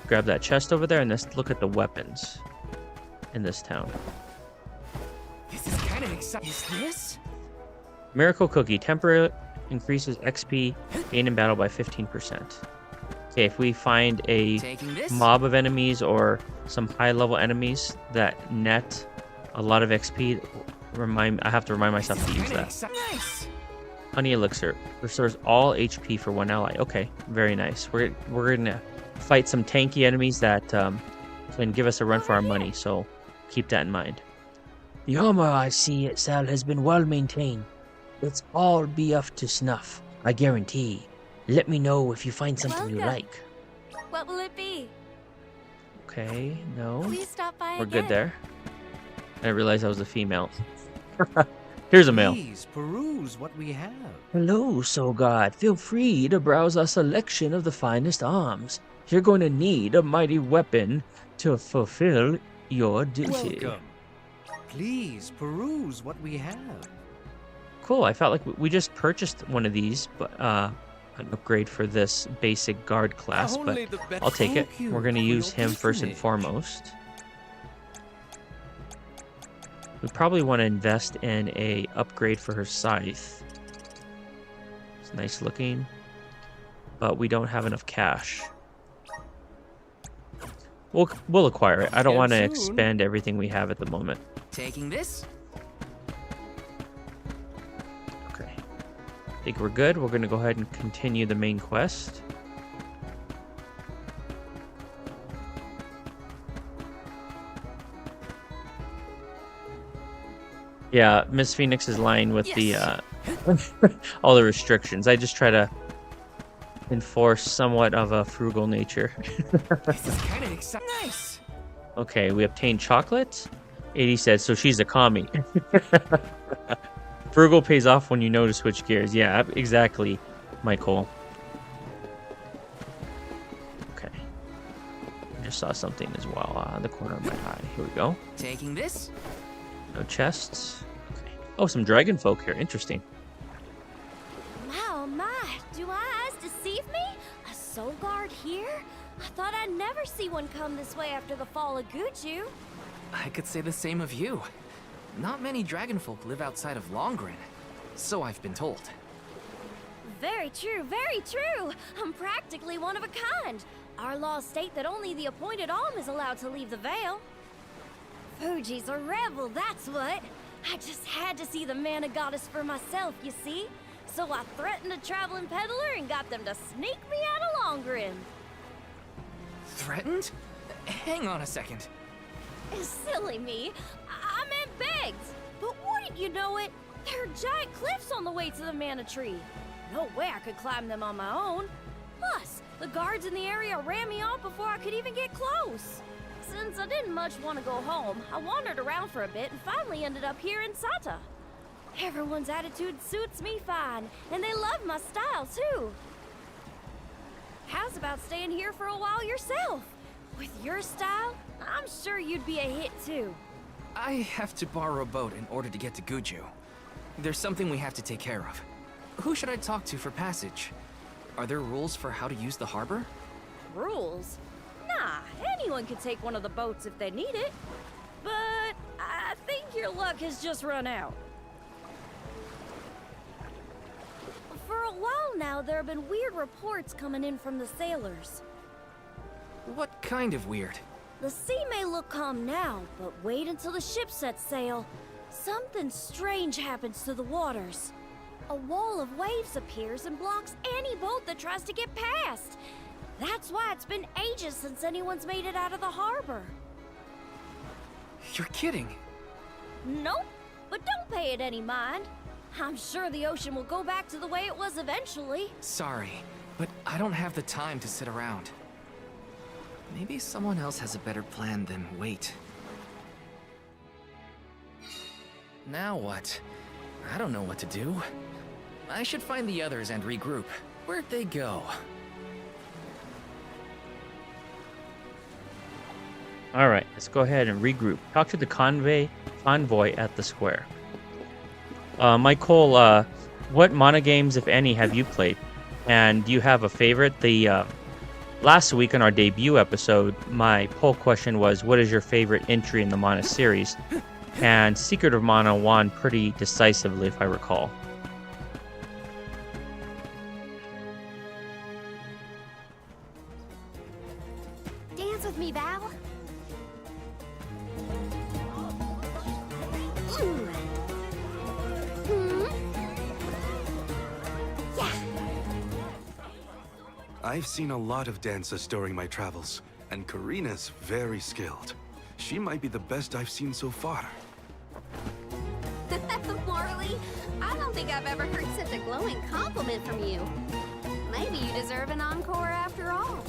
Grab that chest over there and let's look at the weapons in this town. This is kind of exciting. Is this? Miracle Cookie. Temporarily increases XP gained in battle by 15%. Okay, if we find a mob of enemies or some high-level enemies that net a lot of XP, I have to remind myself to use that. Nice. Honey Elixir. Restores all HP for one ally. Okay, very nice. We're gonna fight some tanky enemies that can give us a run for our money, so keep that in mind. The armor I see at Sal has been well maintained. Let's all be up to snuff, I guarantee. Let me know if you find something you like. What will it be? Okay, no. Please stop by We're again. good there. I didn't realize I was a female. Here's a male. Please peruse what we have. Hello, Soul God. Feel free to browse our selection of the finest arms. You're going to need a mighty weapon to fulfill your duty. Welcome. Please peruse what we have. Cool, I felt like we just purchased one of these, but an upgrade for this basic guard class, but I'll take it. We're going to use him first and foremost. We probably want to invest in a upgrade for her scythe. It's nice looking, but we don't have enough cash. We'll acquire it. I don't want to expend everything we have at the moment. Taking this? Okay. I think we're good. We're going to go ahead and continue the main quest. Yeah, Miss Phoenix is lying with the all the restrictions. I just try to enforce somewhat of a frugal nature. This is kind of exciting. Nice. Okay, we obtained chocolate. 80 says, so she's a commie. Frugal pays off when you know to switch gears. Yeah, exactly, Michael. Okay. I just saw something as well on the corner of my eye. Here we go. Taking this? No chests. Okay. Oh, some dragon folk here. Interesting. Oh my, do my eyes deceive me? A soul guard here? I thought I'd never see one come this way after the fall of Guju. I could say the same of you. Not many dragonfolk live outside of Longren, so I've been told. Very true, very true. I'm practically one of a kind. Our laws state that only the appointed alm is allowed to leave the Vale. Fuji's a rebel, that's what. I just had to see the mana goddess for myself, you see? So I threatened a traveling peddler and got them to sneak me out of Longren. Threatened? Hang on a second. Silly me. I meant begged. But wouldn't you know it? There are giant cliffs on the way to the mana tree. No way I could climb them on my own. Plus, the guards in the area ran me off before I could even get close. Since I didn't much want to go home, I wandered around for a bit and finally ended up here in Sata. Everyone's attitude suits me fine, and they love my style too. How's about staying here for a while yourself? With your style, I'm sure you'd be a hit too. I have to borrow a boat in order to get to Guju. There's something we have to take care of. Who should I talk to for passage? Are there rules for how to use the harbor? Rules? Nah, anyone can take one of the boats if they need it. But I think your luck has just run out. For a while now, there have been weird reports coming in from the sailors. What kind of weird? The sea may look calm now, but wait until the ship sets sail. Something strange happens to the waters. A wall of waves appears and blocks any boat that tries to get past. That's why it's been ages since anyone's made it out of the harbor. You're kidding. Nope, but don't pay it any mind. I'm sure the ocean will go back to the way it was eventually. Sorry, but I don't have the time to sit around. Maybe someone else has a better plan than wait. Now what? I don't know what to do. I should find the others and regroup. Where'd they go? All right, let's go ahead and regroup. Talk to the convoy at the square. Michael, what mono games, if any, have you played? And do you have a favorite? Last week on our debut episode, my poll question was, what is your favorite entry in the Mana series? And Secret of Mana won pretty decisively, if I recall. Dance with me, Val. I've seen a lot of dancers during my travels, and Karina's very skilled. She might be the best I've seen so far. Morley, I don't think I've ever heard such a glowing compliment from you. Maybe you deserve an encore after all.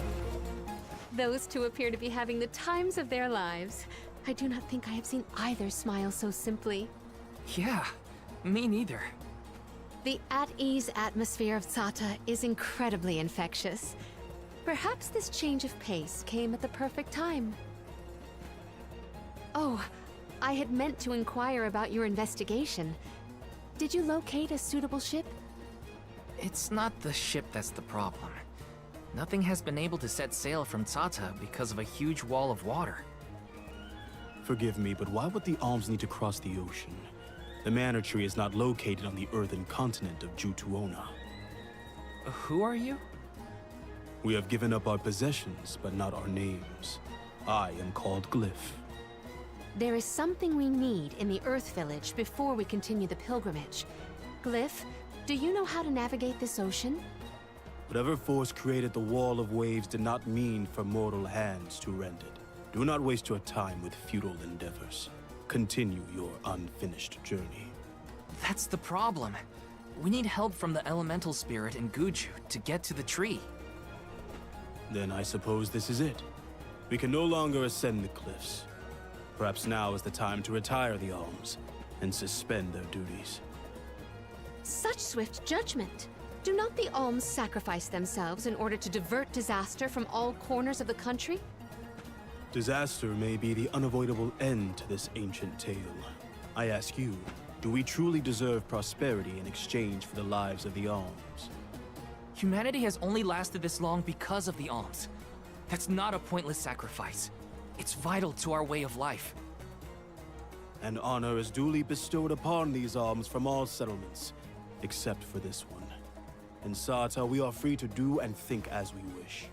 Those two appear to be having the times of their lives. I do not think I have seen either smile so simply. Yeah, me neither. The at-ease atmosphere of Sata is incredibly infectious. Perhaps this change of pace came at the perfect time. Oh, I had meant to inquire about your investigation. Did you locate a suitable ship? It's not the ship that's the problem. Nothing has been able to set sail from Tata because of a huge wall of water. Forgive me, but why would the alms need to cross the ocean? The Manor Tree is not located on the earthen continent of Jutuona. Who are you? We have given up our possessions, but not our names. I am called Glyph. There is something we need in the Earth Village before we continue the pilgrimage. Glyph, do you know how to navigate this ocean? Whatever force created the wall of waves did not mean for mortal hands to rend it. Do not waste your time with futile endeavors. Continue your unfinished journey. That's the problem. We need help from the elemental spirit in Guju to get to the tree. Then I suppose this is it. We can no longer ascend the cliffs. Perhaps now is the time to retire the alms and suspend their duties. Such swift judgment! Do not the alms sacrifice themselves in order to divert disaster from all corners of the country? Disaster may be the unavoidable end to this ancient tale. I ask you, do we truly deserve prosperity in exchange for the lives of the alms? Humanity has only lasted this long because of the alms. That's not a pointless sacrifice. It's vital to our way of life. And honor is duly bestowed upon these alms from all settlements, except for this one. In Sata, we are free to do and think as we wish.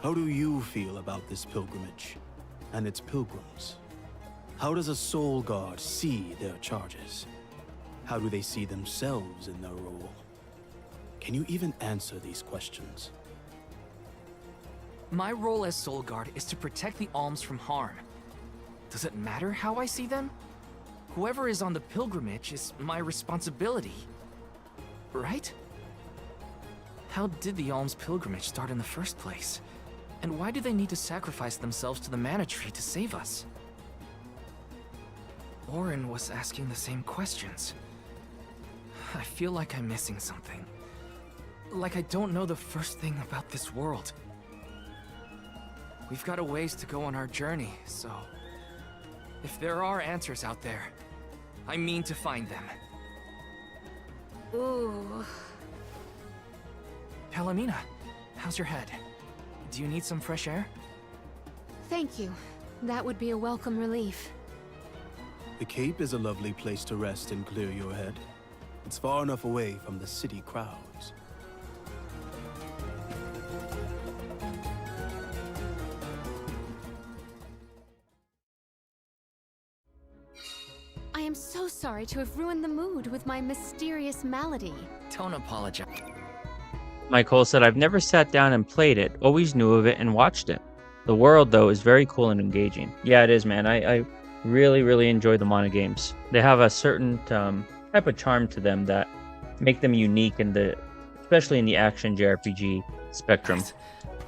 How do you feel about this pilgrimage and its pilgrims? How does a soul guard see their charges? How do they see themselves in their role? Can you even answer these questions? My role as Soul Guard is to protect the alms from harm. Does it matter how I see them? Whoever is on the pilgrimage is my responsibility. Right? How did the alms pilgrimage start in the first place? And why do they need to sacrifice themselves to the mana tree to save us? Orin was asking the same questions. I feel like I'm missing something. Like I don't know the first thing about this world. We've got a ways to go on our journey, so... if there are answers out there, I mean to find them. Ooh. Palomina, how's your head? Do you need some fresh air? Thank you. That would be a welcome relief. The Cape is a lovely place to rest and clear your head. It's far enough away from the city crowds. I am so sorry to have ruined the mood with my mysterious malady. Don't apologize. Michael said, I've never sat down and played it, always knew of it and watched it. The world, though, is very cool and engaging. Yeah, it is, man. I really, really enjoy the Mana games. They have a certain type of charm to them that make them unique, especially in the action JRPG spectrum.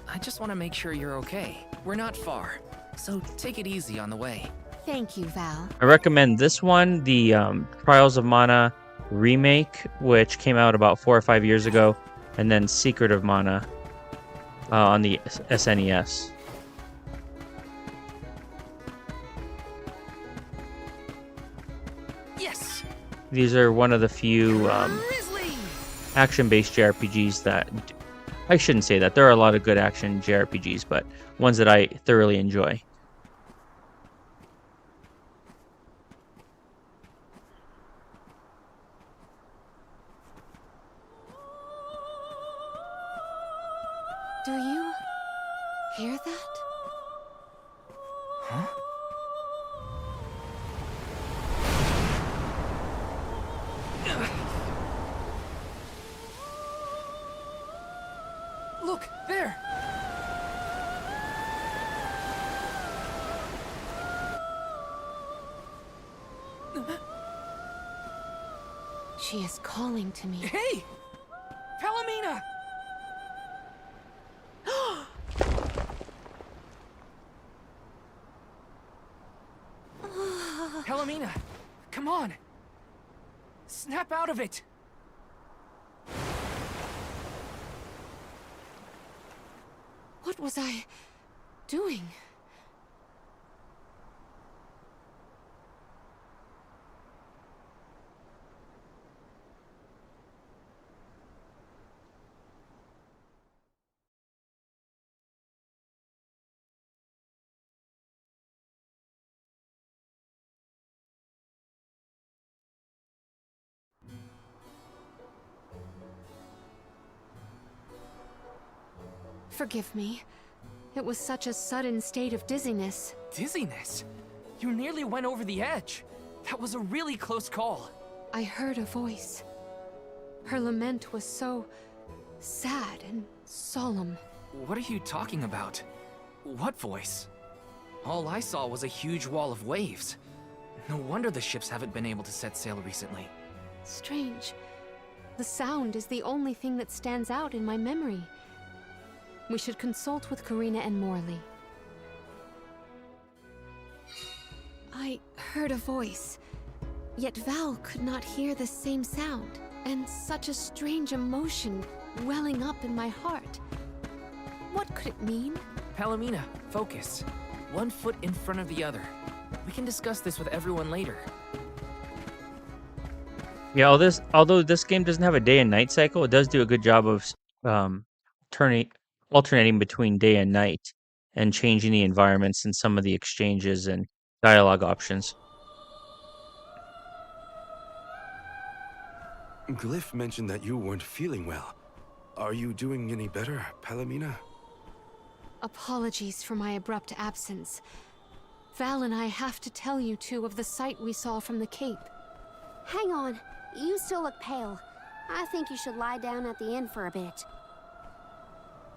I just want to make sure you're okay. We're not far, so take it easy on the way. Thank you, Val. I recommend this one, the Trials of Mana remake, which came out about 4 or 5 years ago, and then Secret of Mana on the SNES. Yes. These are one of the few action-based JRPGs that... I shouldn't say that. There are a lot of good action JRPGs, but ones that I thoroughly enjoy. Do you hear that? Huh? Look, there! She is calling to me. Hey! Palomina! Palomina, come on! Snap out of it! What was I doing? Forgive me. It was such a sudden state of dizziness. Dizziness? You nearly went over the edge. That was a really close call. I heard a voice. Her lament was so sad and solemn. What are you talking about? What voice? All I saw was a huge wall of waves. No wonder the ships haven't been able to set sail recently. Strange. The sound is the only thing that stands out in my memory. We should consult with Karina and Morley. I heard a voice, yet Val could not hear the same sound, and such a strange emotion welling up in my heart. What could it mean? Palomina, focus. One foot in front of the other. We can discuss this with everyone later. Yeah, although this game doesn't have a day and night cycle, it does do a good job of alternating between day and night and changing the environments and some of the exchanges and dialogue options. Glyph mentioned that you weren't feeling well. Are you doing any better, Palomina? Apologies for my abrupt absence. Val and I have to tell you two of the sight we saw from the Cape. Hang on. You still look pale. I think you should lie down at the inn for a bit.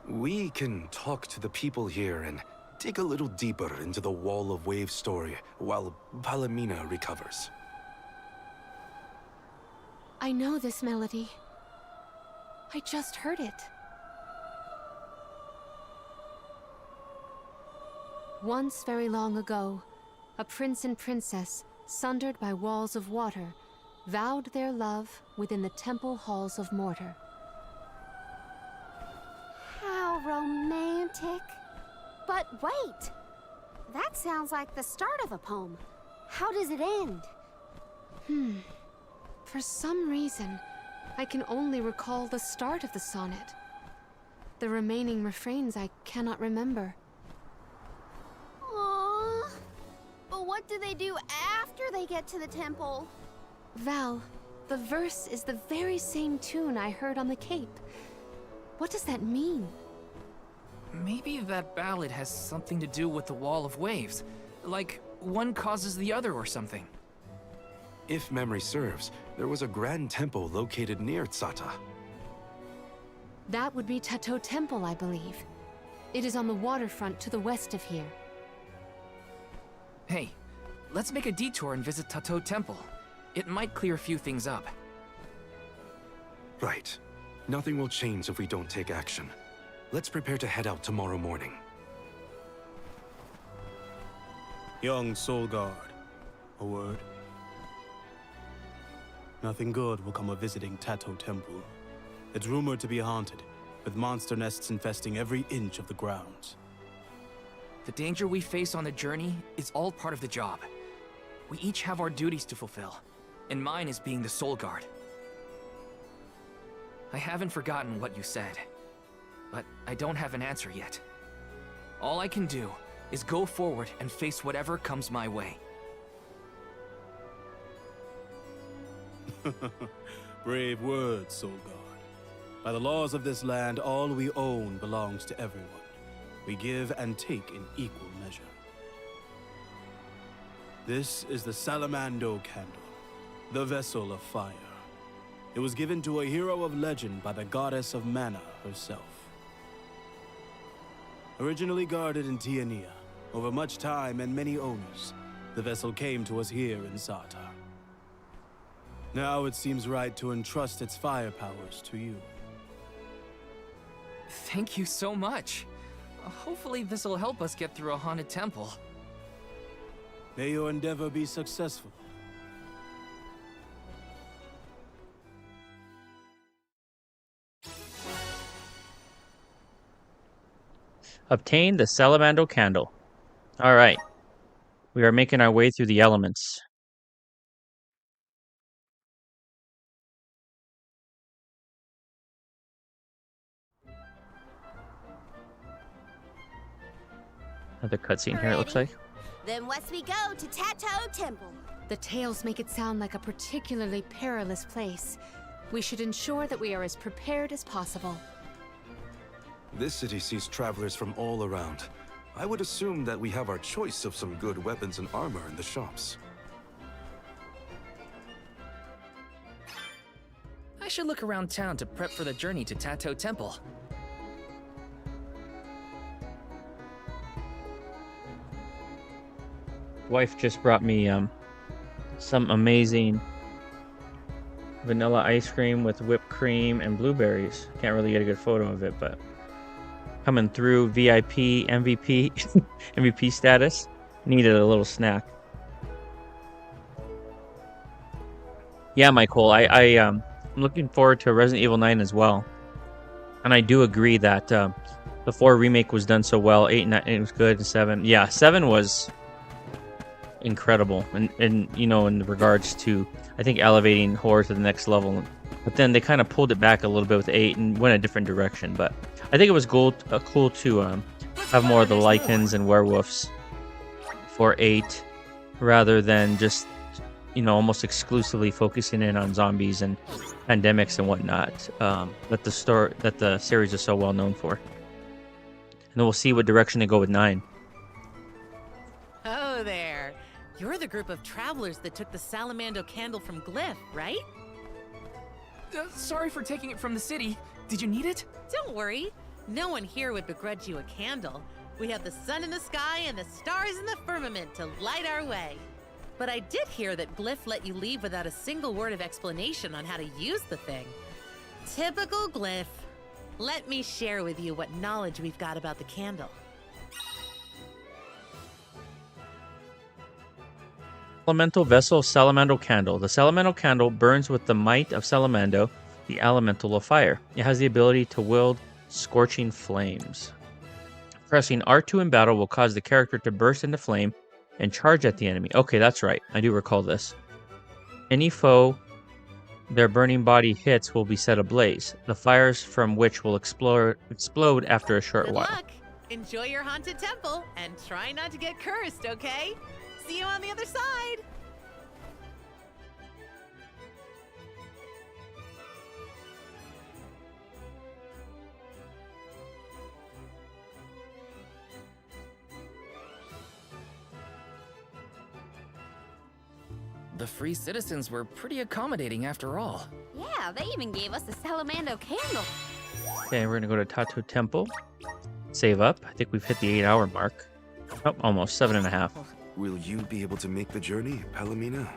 We can talk to the people here and dig a little deeper into the Wall of Waves story while Palomina recovers. I know this melody. I just heard it. Once very long ago, a prince and princess, sundered by walls of water, vowed their love within the temple halls of mortar. How romantic. But wait! That sounds like the start of a poem. How does it end? For some reason, I can only recall the start of the sonnet. The remaining refrains I cannot remember. Aww. But what do they do after they get to the temple? Val, the verse is the very same tune I heard on the Cape. What does that mean? Maybe that ballad has something to do with the wall of waves. Like, one causes the other or something. If memory serves, there was a grand temple located near Tsata. That would be Tato Temple, I believe. It is on the waterfront to the west of here. Hey, let's make a detour and visit Tato Temple. It might clear a few things up. Right. Nothing will change if we don't take action. Let's prepare to head out tomorrow morning. Young Soul Guard, a word? Nothing good will come of visiting Tato Temple. It's rumored to be haunted, with monster nests infesting every inch of the grounds. The danger we face on the journey is all part of the job. We each have our duties to fulfill, and mine is being the Soul Guard. I haven't forgotten what you said, but I don't have an answer yet. All I can do is go forward and face whatever comes my way. Brave words, Soul Guard. By the laws of this land, all we own belongs to everyone. We give and take in equal measure. This is the Salamando Candle, the vessel of fire. It was given to a hero of legend by the goddess of mana herself. Originally guarded in Tiania, over much time and many owners, the vessel came to us here in Sata. Now it seems right to entrust its fire powers to you. Thank you so much. Hopefully this will help us get through a haunted temple. May your endeavor be successful. Obtain the Salamando Candle. Alright. We are making our way through the elements. Another cutscene here, it looks like. Then west we go to Tato Temple. The tales make it sound like a particularly perilous place. We should ensure that we are as prepared as possible. This city sees travelers from all around. I would assume that we have our choice of some good weapons and armor in the shops. I should look around town to prep for the journey to Tato Temple. Wife just brought me some amazing vanilla ice cream with whipped cream and blueberries. Can't really get a good photo of it, but coming through VIP, MVP, MVP status. Needed a little snack. Yeah, Michael, I'm looking forward to Resident Evil 9 as well. And I do agree that the 4 remake was done so well. 8 and 9, it was good. And 7, yeah, 7 was incredible, and you know, in regards to, I think, elevating horror to the next level. But then they kind of pulled it back a little bit with 8 and went a different direction. But I think it was cool to have more of the lichens and werewolves for 8, rather than just, you know, almost exclusively focusing in on zombies and pandemics and whatnot. That the series is so well known for. And then we'll see what direction they go with 9. Oh there. You're the group of travelers that took the Salamando Candle from Glyph, right? Sorry for taking it from the city. Did you need it? Don't worry. No one here would begrudge you a candle. We have the sun in the sky and the stars in the firmament to light our way. But I did hear that Glyph let you leave without a single word of explanation on how to use the thing. Typical Glyph. Let me share with you what knowledge we've got about the candle. Elemental Vessel Salamando Candle. The Salamando Candle burns with the might of Salamando, the elemental of fire. It has the ability to wield scorching flames. Pressing R2 in battle will cause the character to burst into flame and charge at the enemy. Okay, that's right. I do recall this. Any foe their burning body hits will be set ablaze, the fires from which will explode after a short Good while. luck. Enjoy your haunted temple and try not to get cursed, okay? See you on the other side. The free citizens were pretty accommodating after all. Yeah, they even gave us a Salamando candle. Okay, we're gonna go to Tato Temple. Save up. I think we've hit the 8-hour mark. Oh, almost 7.5. Will you be able to make the journey, Palomina?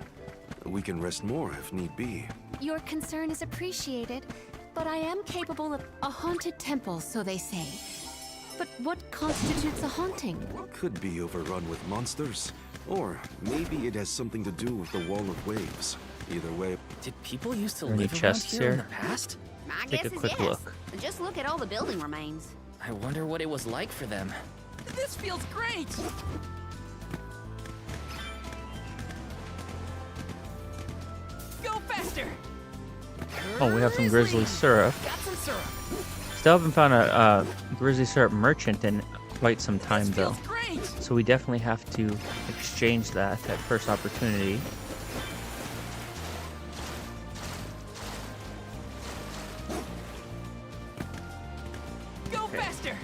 We can rest more if need be. Your concern is appreciated, but I am capable of a haunted temple, so they say. But what constitutes a haunting? Could be overrun with monsters. Or maybe it has something to do with the Wall of Waves. Either way... Did people used to Any live around chests here in here? the past? My Take guess a is quick yes. look. Just look at all the building remains. I wonder what it was like for them. This feels great! Go faster! Oh, we have some grizzly syrup. Got some syrup. Still haven't found a grizzly syrup merchant in quite some time, though. Feels great! So we definitely have to exchange that at first opportunity. Go faster!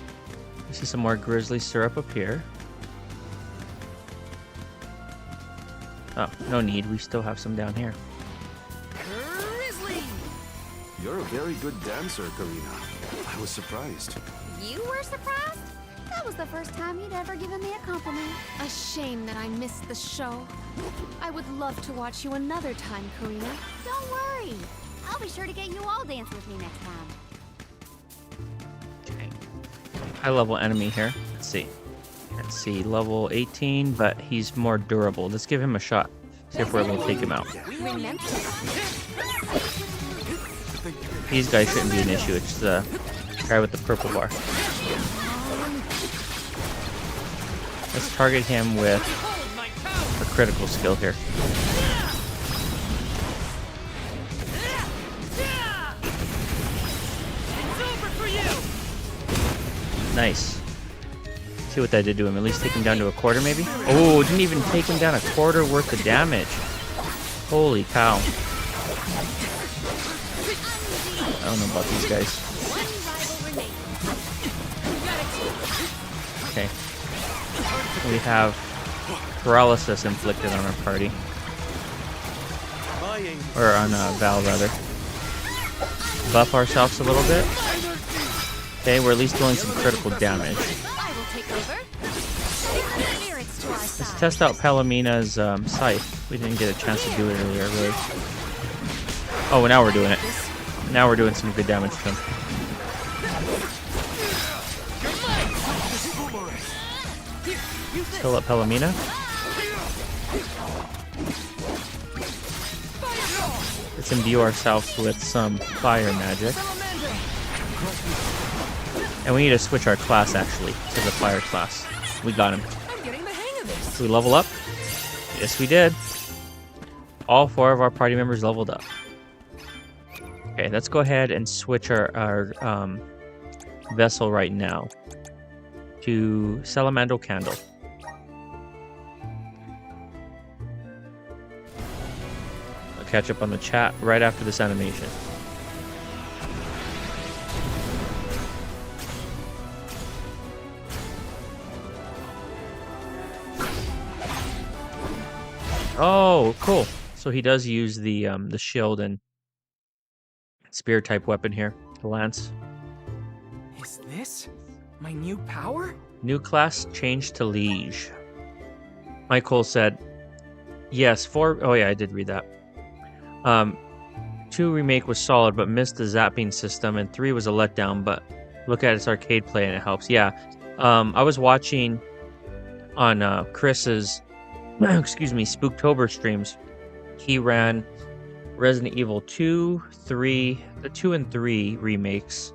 I see some more grizzly syrup up here. Oh, no need. We still have some down here. Grizzly! You're a very good dancer, Karina. I was surprised. You were surprised? That was the first time you'd ever given me a compliment. A shame that I missed the show. I would love to watch you another time, Karina. Don't worry. I'll be sure to get you all dance with me next time. High level enemy here. Let's see. Let's see. Level 18, but he's more durable. Let's give him a shot. See if we're able to take him out. Remember? These guys shouldn't be an issue. It's the guy with the purple bar. Let's target him with a critical skill here. Nice. See what that did to him. At least take him down to a quarter, maybe? Oh, didn't even take him down a quarter worth of damage. Holy cow. I don't know about these guys. Okay. We have paralysis inflicted on our party. Or on Val, rather. Buff ourselves a little bit. Okay, we're at least doing some critical damage. Let's test out Palomina's scythe. We didn't get a chance to do it earlier, really. Oh, well, now we're doing it. Now we're doing some good damage to him. Fill up Palomina. Let's imbue ourselves with some fire magic. And we need to switch our class, actually, to the fire class. We got him. Did we level up? Yes, we did. All 4 of our party members leveled up. Okay, let's go ahead and switch our vessel right now to Salamando Candle. I'll catch up on the chat right after this animation. Oh, cool. So he does use the shield and spear type weapon here, the lance. Is this my new power? New class changed to liege. Michael said, yes, 4. Oh yeah, I did read that. 2 remake was solid, but missed the zapping system, and 3 was a letdown. But look at its arcade play, and it helps. Yeah, I was watching on Chris's excuse me, Spooktober streams, he ran Resident Evil 2, 3, the 2 and 3 remakes.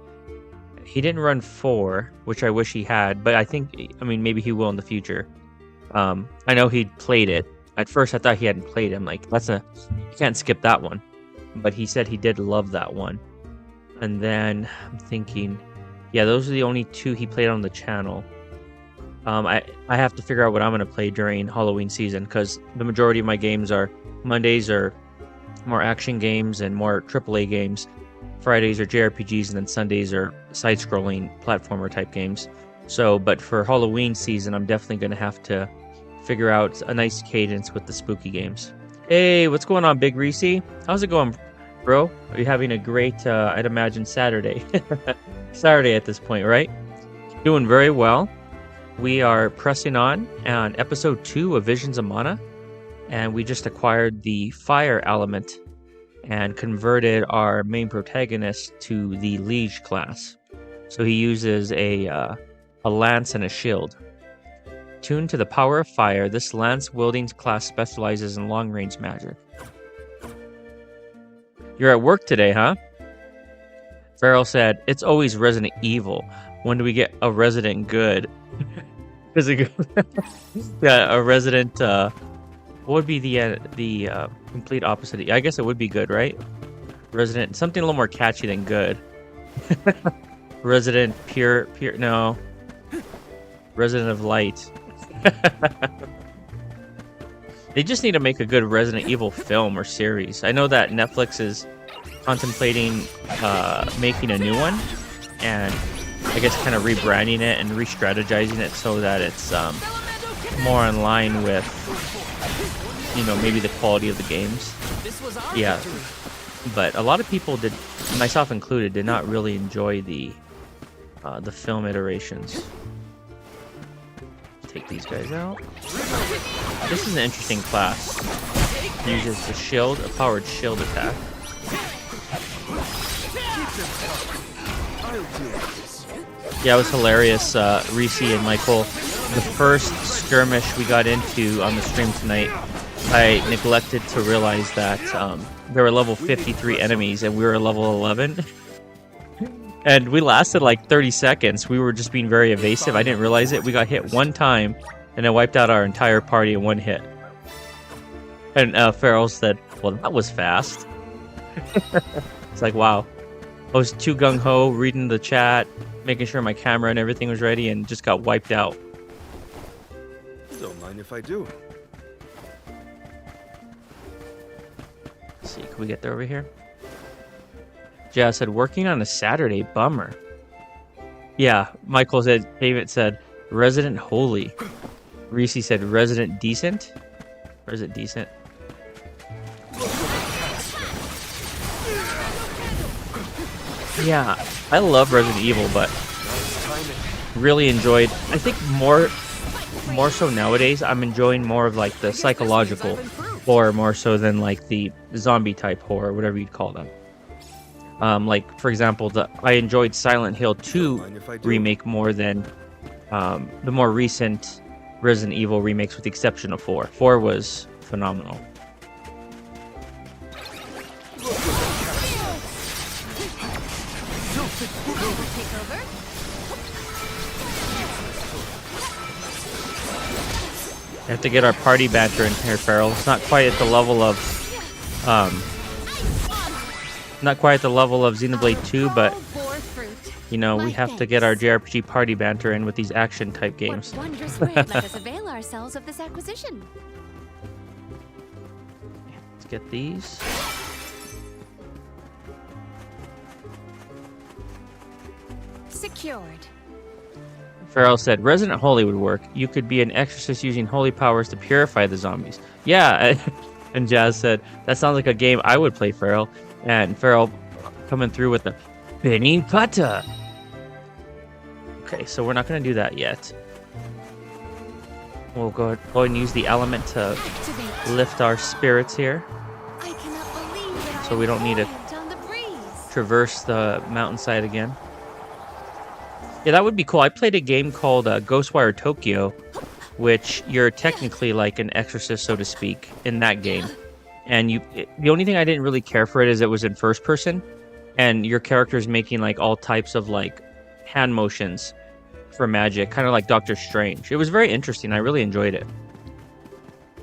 He didn't run 4, which I wish he had, but I mean, maybe he will in the future. I know he played it. At first, I thought he hadn't played it. I'm like, you can't skip that one. But he said he did love that one. And then I'm thinking, yeah, those are the only 2 he played on the channel. I have to figure out what I'm going to play during Halloween season, because the majority of my games are Mondays are more action games and more AAA games. Fridays are JRPGs, and then Sundays are side-scrolling platformer type games. So, but for Halloween season, I'm definitely going to have to figure out a nice cadence with the spooky games. Hey, what's going on, Big Reese? How's it going, bro? Are you having a great, I'd imagine, Saturday? Saturday at this point, right? Doing very well. We are pressing on episode 2 of Visions of Mana, and we just acquired the fire element and converted our main protagonist to the liege class. So he uses a lance and a shield. Tuned to the power of fire, this lance-wielding class specializes in long-range magic. You're at work today, huh? Farrell said, it's always Resident Evil. When do we get a Resident Good? Yeah, a Resident... what would be the complete opposite? I guess it would be good, right? Resident... Something a little more catchy than good. Resident Pure... No. Resident of Light. They just need to make a good Resident Evil film or series. I know that Netflix is contemplating making a new one, and I guess kind of rebranding it and re-strategizing it so that it's more in line with, you know, maybe the quality of the games. Yeah, but a lot of people did, myself included, did not really enjoy the film iterations. Take these guys out. This is an interesting class. It uses the shield, a powered shield attack. Yeah, it was hilarious, Reese and Michael. The first skirmish we got into on the stream tonight, I neglected to realize that there were level 53 enemies and we were level 11. And we lasted like 30 seconds. We were just being very evasive. I didn't realize it. We got hit one time and it wiped out our entire party in one hit. And Farrell said, well, that was fast. It's like, wow. I was too gung-ho reading the chat, making sure my camera and everything was ready, and just got wiped out. Don't mind if I do. Let's see, can we get there over here? Jazz said, working on a Saturday, bummer. Yeah, Michael said, David said, Resident Holy. Reese said, Resident Decent? Or is it decent? Yeah, I love Resident Evil, but really enjoyed, I think more so nowadays, I'm enjoying more of like the psychological horror more so than like the zombie type horror, whatever you'd call them. Like, for example, I enjoyed Silent Hill 2 remake more than the more recent Resident Evil remakes, with the exception of 4. 4 was phenomenal. We have to get our party banter in here, Farrell. It's not quite at the level of Xenoblade 2, but you know, we have to get our JRPG party banter in with these action type games. What wondrous way let us avail ourselves of this acquisition. Let's get these. Secured. Farrell said, Resident Holy would work. You could be an exorcist using holy powers to purify the zombies. Yeah, and Jazz said, that sounds like a game I would play, Farrell. And Farrell coming through with the Benny Kata. Okay, so we're not going to do that yet. We'll go ahead and use the element to lift our spirits here. So we don't need to traverse the mountainside again. Yeah, that would be cool. I played a game called Ghostwire Tokyo which you're technically like an exorcist, so to speak, in that game. And the only thing I didn't really care for it was in first person, and your character is making like all types of like hand motions for magic, kind of like Doctor Strange. It was very interesting. I really enjoyed it.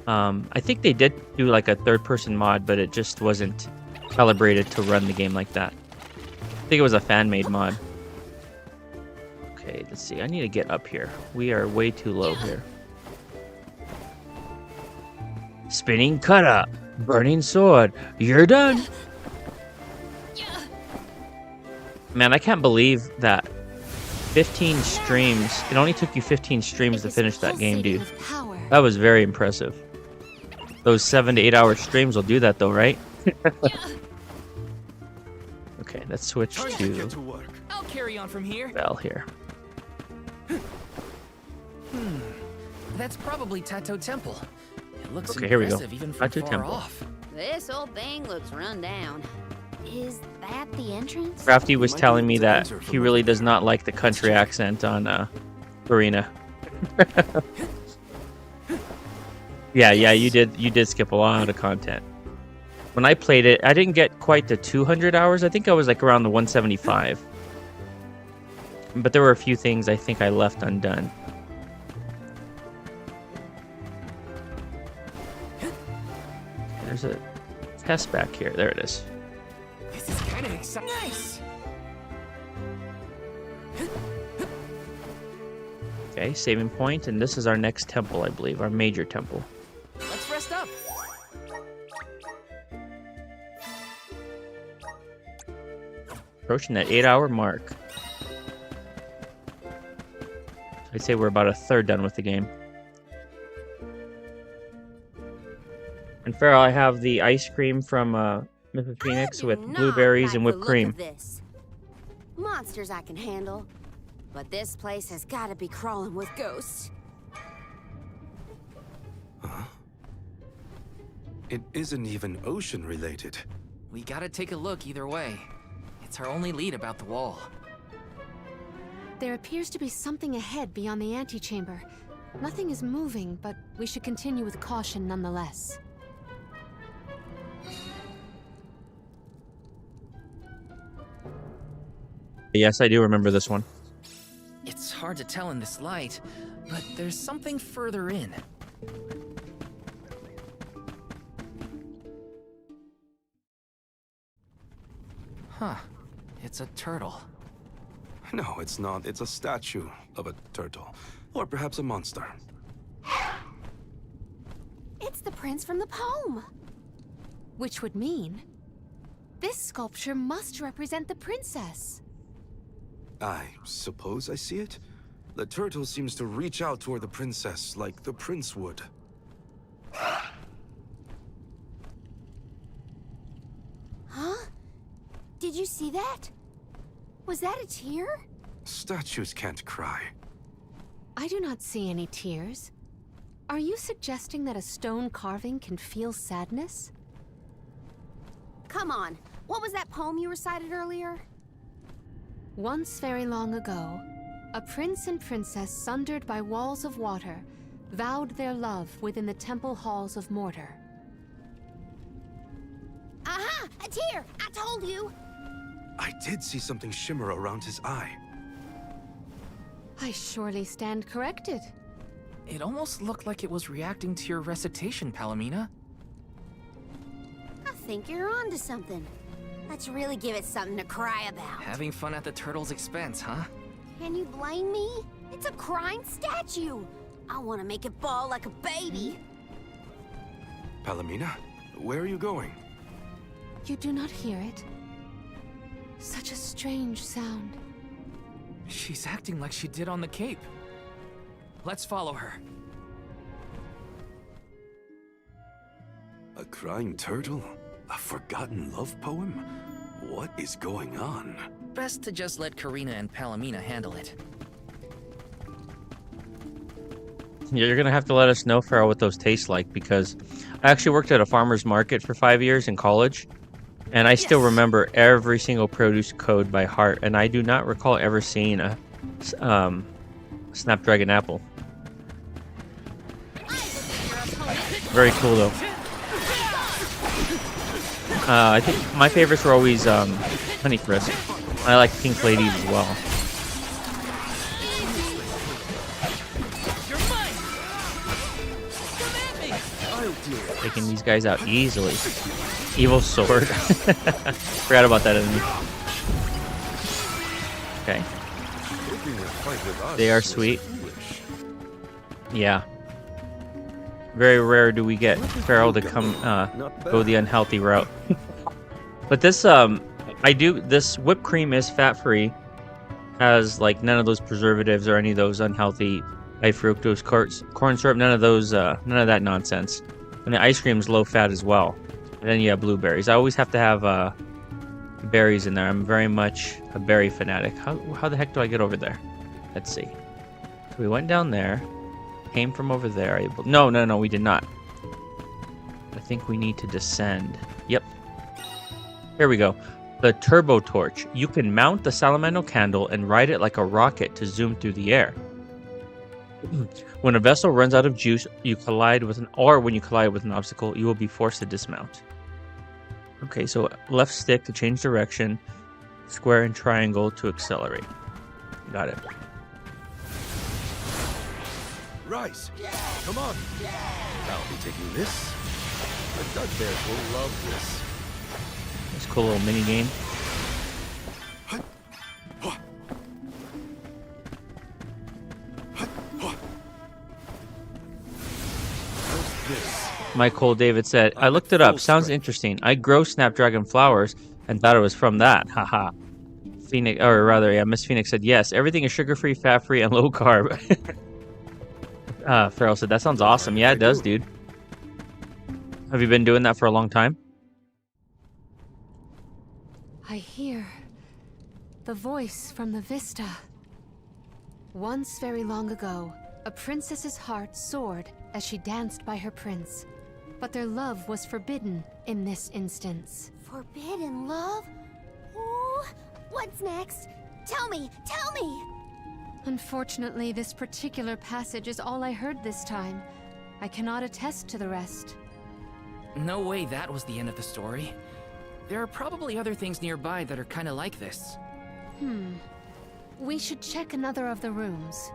I think they did do like a third-person mod, but it just wasn't calibrated to run the game like that. I think it was a fan-made mod. Okay, let's see. I need to get up here. We are way too low here. Spinning kata, burning sword. You're done. Man, I can't believe that 15 streams. It only took you 15 streams to finish that game, dude. That was very impressive. Those 7 to 8 hour streams will do that, though, right? Okay, let's switch to I'll carry on from here. Bell here. That's probably Tato Temple. It looks Okay, here we go. impressive even from Tato far Temple. off. This old thing looks run down. Is that the entrance? Crafty was telling me that he really does not like the country accent on Karina. Yeah, you did skip a lot of content. When I played it, I didn't get quite to 200 hours. I think I was like around the 175. But there were a few things I think I left undone. There's a test back here. There it is. This is kind of exciting. Nice. Okay, saving point, and this is our next temple, I believe, our major temple. Let's rest up. Approaching that 8-hour mark. I'd say we're about a third done with the game. And Farrell, I have the ice cream from Mrs. Phoenix with blueberries and whipped cream. Monsters I can handle, but this place has got to be crawling with ghosts. It isn't even ocean related. We gotta take a look either way. It's our only lead about the wall. There appears to be something ahead beyond the antechamber. Nothing is moving, but we should continue with caution nonetheless. Yes, I do remember this one. It's hard to tell in this light, but there's something further in. Huh. It's a turtle. No, it's not. It's a statue of a turtle. Or perhaps a monster. It's the prince from the poem. Which would mean this sculpture must represent the princess. I suppose I see it. The turtle seems to reach out toward the princess like the prince would. Huh? Did you see that? Was that a tear? Statues can't cry. I do not see any tears. Are you suggesting that a stone carving can feel sadness? Come on. What was that poem you recited earlier? Once very long ago, a prince and princess sundered by walls of water vowed their love within the temple halls of mortar. Aha! A tear! I told you! I did see something shimmer around his eye. I surely stand corrected. It almost looked like it was reacting to your recitation, Palomina. I think you're onto something. Let's really give it something to cry about. Having fun at the turtle's expense, huh? Can you blame me? It's a crying statue. I want to make it bawl like a baby. Palomina, where are you going? You do not hear it? Such a strange sound. She's acting like she did on the Cape. Let's follow her. A crying turtle? A forgotten love poem? What is going on? Best to just let Karina and Palomina handle it. Yeah, you're gonna have to let us know, Farrell, what those taste like, because I actually worked at a farmer's market for 5 years in college, and I still remember every single produce code by heart, and I do not recall ever seeing a Snapdragon apple. Very cool though. I think my favorites were always Honeycrisp. I like Pink Ladies as well. Taking these guys out easily. Evil sword. Forgot about that enemy. Okay. They are sweet. Yeah. Very rare do we get Feral to come go the unhealthy route. But this this whipped cream is fat free. Has like none of those preservatives or any of those unhealthy high fructose corn syrup, none of those none of that nonsense. And the ice cream is low fat as well. And then you have blueberries. I always have to have berries in there. I'm very much a berry fanatic. How the heck do I get over there? Let's see. So we went down there. Came from over there. No, we did not. I think we need to descend. Yep. Here we go. The turbo torch. You can mount the Salamandal candle and ride it like a rocket to zoom through the air. When a vessel runs out of juice, when you collide with an obstacle, you will be forced to dismount. Okay, so left stick to change direction, square and triangle to accelerate. Got it. Rise! Come on! I'll be taking this. The Dugbears will love this. This cool little mini game. Michael David said, I looked it up. Sounds interesting. I grow Snapdragon flowers and thought it was from that. Haha. Phoenix, or rather, yeah, Miss Phoenix said, yes, everything is sugar-free, fat-free, and low carb. Farrell said, that sounds awesome. Yeah, it does, dude. Have you been doing that for a long time? I hear the voice from the vista. Once very long ago, a princess's heart soared as she danced by her prince. But their love was forbidden in this instance. Forbidden love? Ooh, what's next? Tell me! Unfortunately, this particular passage is all I heard this time. I cannot attest to the rest. No way that was the end of the story. There are probably other things nearby that are kind of like this. We should check another of the rooms.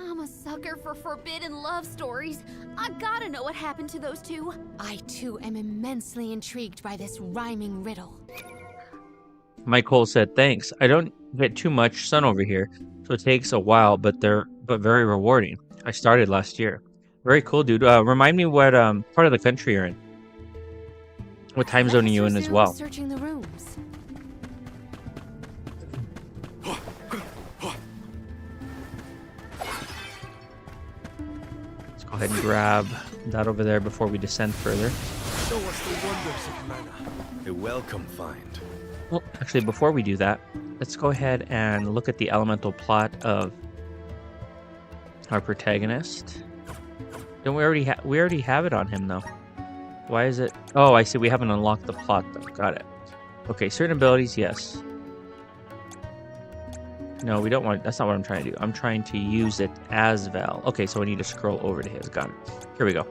I'm a sucker for forbidden love stories. I gotta know what happened to those two. I too am immensely intrigued by this rhyming riddle. Mike Cole said, thanks. I don't get too much sun over here, so it takes a while, but very rewarding. I started last year. Very cool, dude. Remind me what part of the country you're in. What time zone are you in as well? Searching the rooms. Let's go ahead and grab that over there before we descend further. Show us the wonders of mana. A welcome find. Well, actually, before we do that, let's go ahead and look at the elemental plot of our protagonist. Don't we already have it on him though? Why is it? Oh, I see. We haven't unlocked the plot though. Got it. Okay, certain abilities, yes. No, we don't want. That's not what I'm trying to do. I'm trying to use it as Val. Okay, so I need to scroll over to his. Got it. Here we go.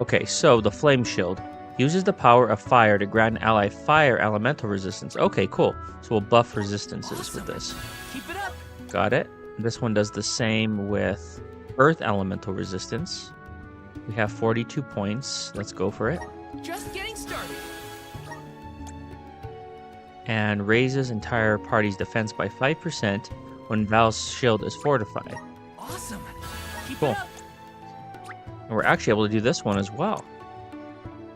Okay, so the flame shield uses the power of fire to grant an ally fire elemental resistance. Okay, cool. So we'll buff resistances with this. Keep it up. Got it. This one does the same with earth elemental resistance. We have 42 points. Let's go for it. Just getting started. And raises entire party's defense by 5% when Val's shield is fortified. Awesome. Keep Cool. it up. And we're actually able to do this one as well.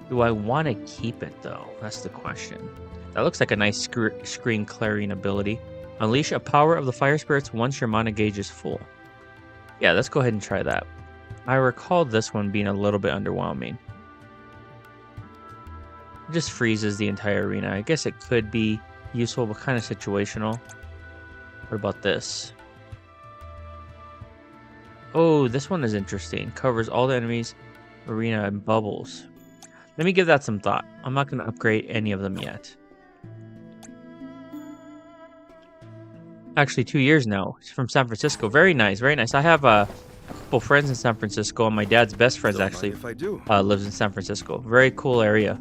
Do I want to keep it though? That's the question. That looks like a nice screen clearing ability. Unleash a power of the fire spirits once your mana gauge is full. Yeah, let's go ahead and try that. I recall this one being a little bit underwhelming. It just freezes the entire arena. I guess it could be useful, but kind of situational. What about this? Oh, this one is interesting. Covers all the enemies, arena, and bubbles. Let me give that some thought. I'm not going to upgrade any of them yet. Actually, 2 years now. It's from San Francisco. Very nice, very nice. I have couple friends in San Francisco, and my dad's best friends Don't actually mind if I do. lives in San Francisco. Very cool area.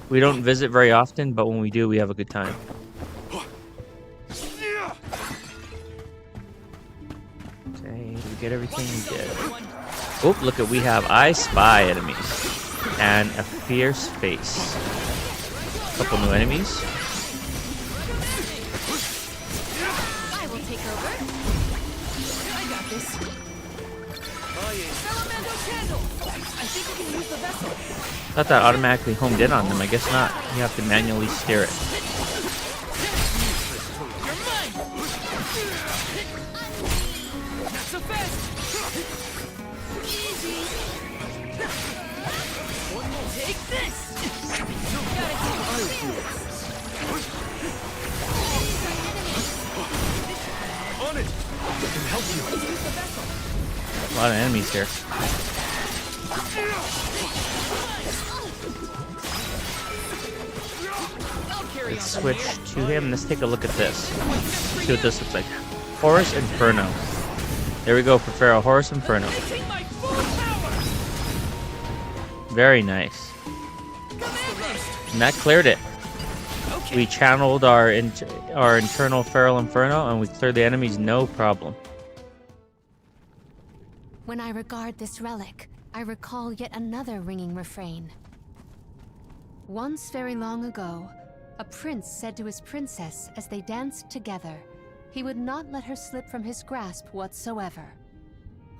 We don't visit very often, but when we do, we have a good time. Okay, we get everything we did. Oh, look at, we have I Spy enemies and a fierce face. Couple new enemies. I will take over. I got this. I think we can use the vessel. Thought that automatically homed in on them. I guess not. You have to manually steer it. Not so fast! Easy! Take this! On it! I can help you. A lot of enemies here. Let's switch to him. Let's take a look at this. See what this looks like. Horus Inferno. There we go for Pharaoh. Horus Inferno. Very nice. And that cleared it. We channeled our internal Feral Inferno and we cleared the enemies no problem. When I regard this relic, I recall yet another ringing refrain. Once very long ago, a prince said to his princess as they danced together, he would not let her slip from his grasp whatsoever.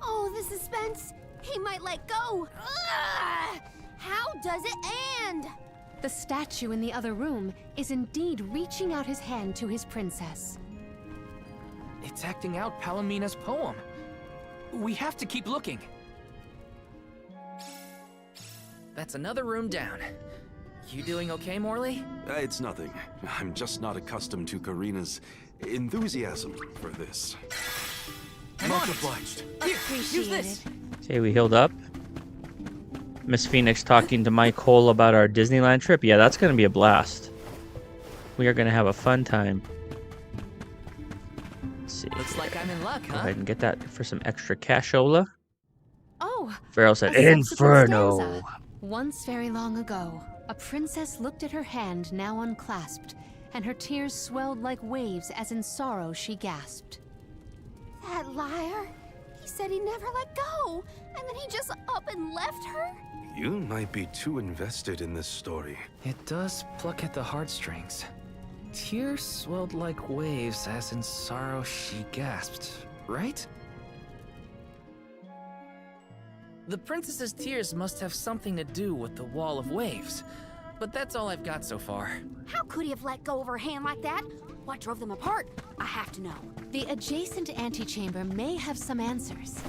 Oh, the suspense! He might let go! Ugh! How does it end? The statue in the other room is indeed reaching out his hand to his princess. It's acting out Palomina's poem. We have to keep looking. That's another room down. You doing okay, Morley? It's nothing. I'm just not accustomed to Karina's enthusiasm for this. Much obliged. Here, use this. Okay, we healed up. Miss Phoenix talking to Mike Cole about our Disneyland trip. Yeah, that's going to be a blast. We are going to have a fun time. Let's see. Looks like I'm in luck, Go huh? ahead and get that for some extra cashola. Oh! Pharaoh said, a subsequent Inferno! stanza. Once very long ago, a princess looked at her hand now unclasped, and her tears swelled like waves as in sorrow she gasped. That liar! He said he never let go, and then he just up and left her? You might be too invested in this story. It does pluck at the heartstrings. Tears swelled like waves as in sorrow she gasped, right? The princess's tears must have something to do with the wall of waves, but that's all I've got so far. How could he have let go of her hand like that? What drove them apart? I have to know. The adjacent antechamber may have some answers.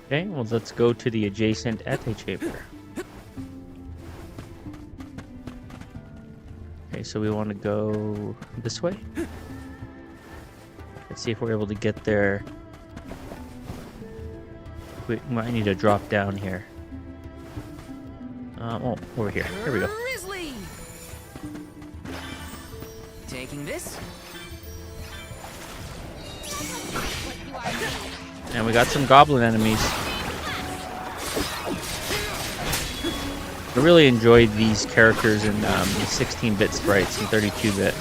Okay, well, let's go to the adjacent antechamber. Okay, so we want to go this way. Let's see if we're able to get there. We might need to drop down here. Oh, over here. Here we go. Grizzly! Taking this? And we got some goblin enemies. I really enjoyed these characters in 16-bit sprites and 32-bit.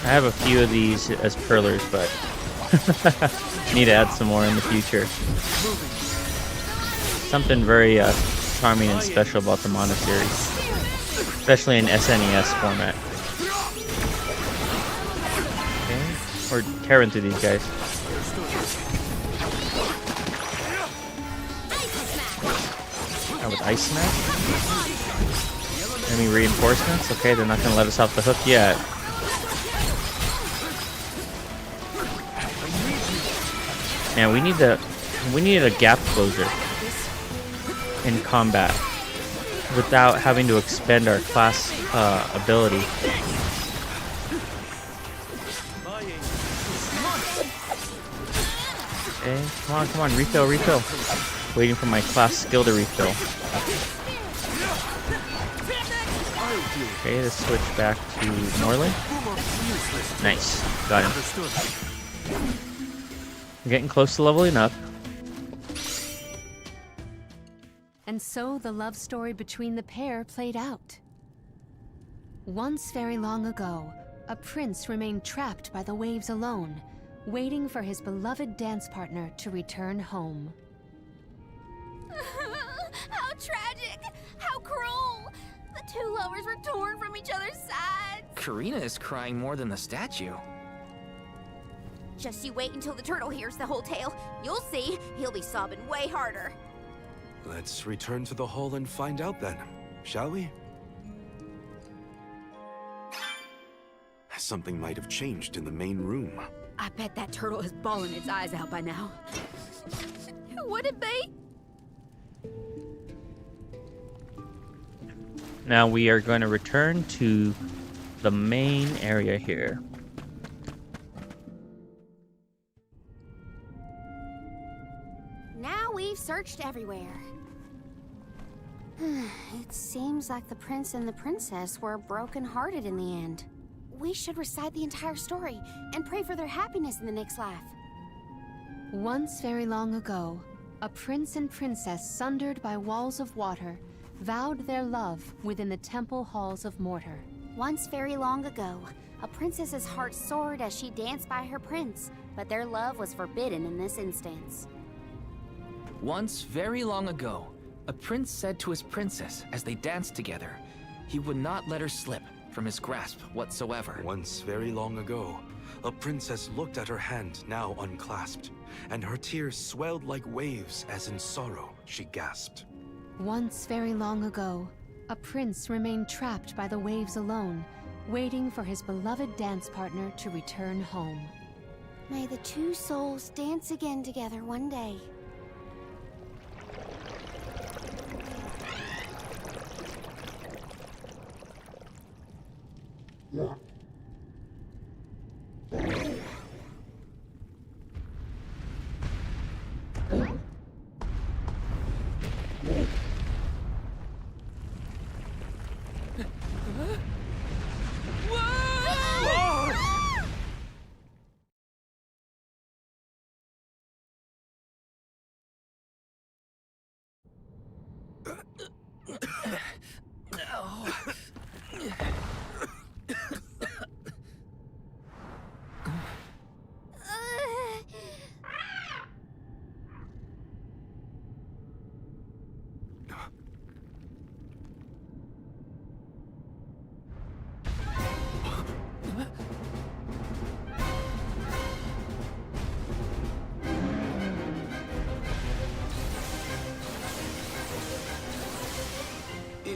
I have a few of these as perlers, but need to add some more in the future. Something very charming and special about the monastery, especially in SNES format. Okay, we're tearing through these guys. Oh, with Ice Smash? Enemy reinforcements? Okay, they're not going to let us off the hook yet. Man, we need a gap closer in combat without having to expend our class ability. Okay, come on, refill. Waiting for my class skill to refill. Okay, let's switch back to Norland. Nice. Got him. We're getting close to leveling up. And so the love story between the pair played out. Once very long ago, a prince remained trapped by the waves alone, waiting for his beloved dance partner to return home. How tragic! How cruel! The two lovers were torn from each other's sides! Karina is crying more than the statue. Just you wait until the turtle hears the whole tale. You'll see, he'll be sobbing way harder. Let's return to the hall and find out then, shall we? Something might have changed in the main room. I bet that turtle is bawling its eyes out by now. Who would it be? Now we are going to return to the main area here. Now we've searched everywhere. It seems like the prince and the princess were broken-hearted in the end. We should recite the entire story and pray for their happiness in the next life. Once very long ago, a prince and princess sundered by walls of water vowed their love within the temple halls of mortar. Once very long ago, a princess's heart soared as she danced by her prince, but their love was forbidden in this instance. Once very long ago, a prince said to his princess as they danced together, he would not let her slip from his grasp whatsoever. Once very long ago, a princess looked at her hand now unclasped, and her tears swelled like waves as in sorrow she gasped. Once very long ago, a prince remained trapped by the waves alone, waiting for his beloved dance partner to return home. May the two souls dance again together one day.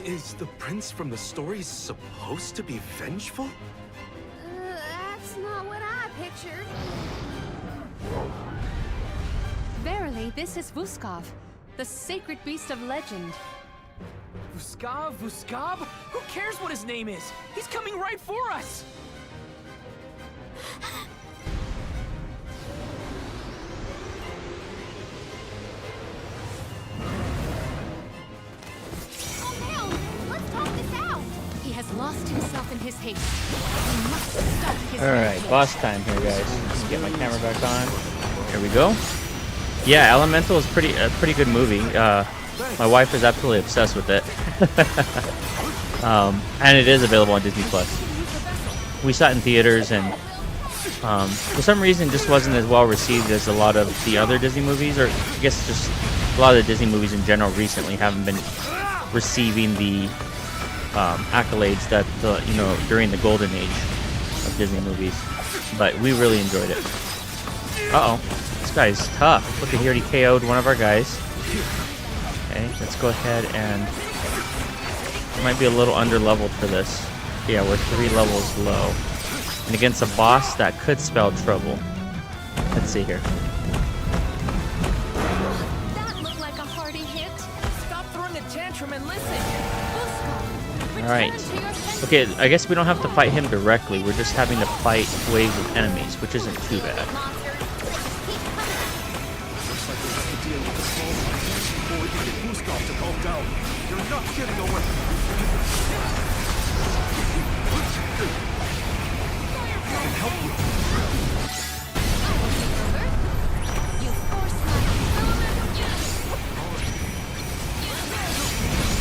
Is the prince from the story supposed to be vengeful? That's not what I pictured. Verily, this is Vuskov, the sacred beast of legend. Vuskov? Who cares what his name is? He's coming right for us! Lost himself in his haste. He must stop his Alright, boss time here, guys. Let's get my camera back on. Here we go. Yeah, Elemental is a pretty good movie. My wife is absolutely obsessed with it. And it is available on Disney Plus. We saw it in theaters, and for some reason just wasn't as well received as a lot of the other Disney movies, or I guess just a lot of the Disney movies in general recently haven't been receiving the accolades that during the golden age of Disney movies, but we really enjoyed it. This guy's tough. Look, he already KO'd one of our guys. Okay, let's go ahead and might be a little under leveled for this. Yeah, we're 3 levels low, and against a boss that could spell trouble. Let's see here. That looked like a hearty hit. Stop throwing a tantrum and listen. Alright. Okay, I guess we don't have to fight him directly. We're just having to fight waves of enemies, which isn't too bad. Looks like we'll have to deal with the small ones before we can get Vuskov to calm down. You're not getting away.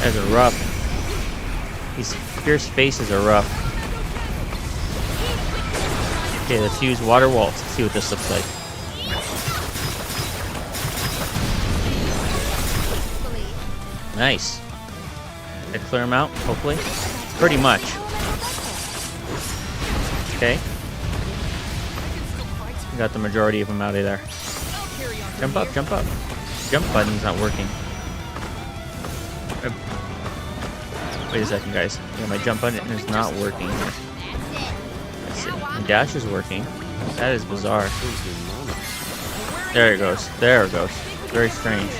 Guys are rough. These fierce faces are rough. Okay, let's use water waltz to see what this looks like. Nice. Did I clear them out, hopefully? Pretty much. Okay. We got the majority of them out of there. Jump up, jump up. Jump button's not working. Wait a second, guys. Yeah, my jump button is not working. Let's see. My dash is working. That is bizarre. There it goes. There it goes. Very strange.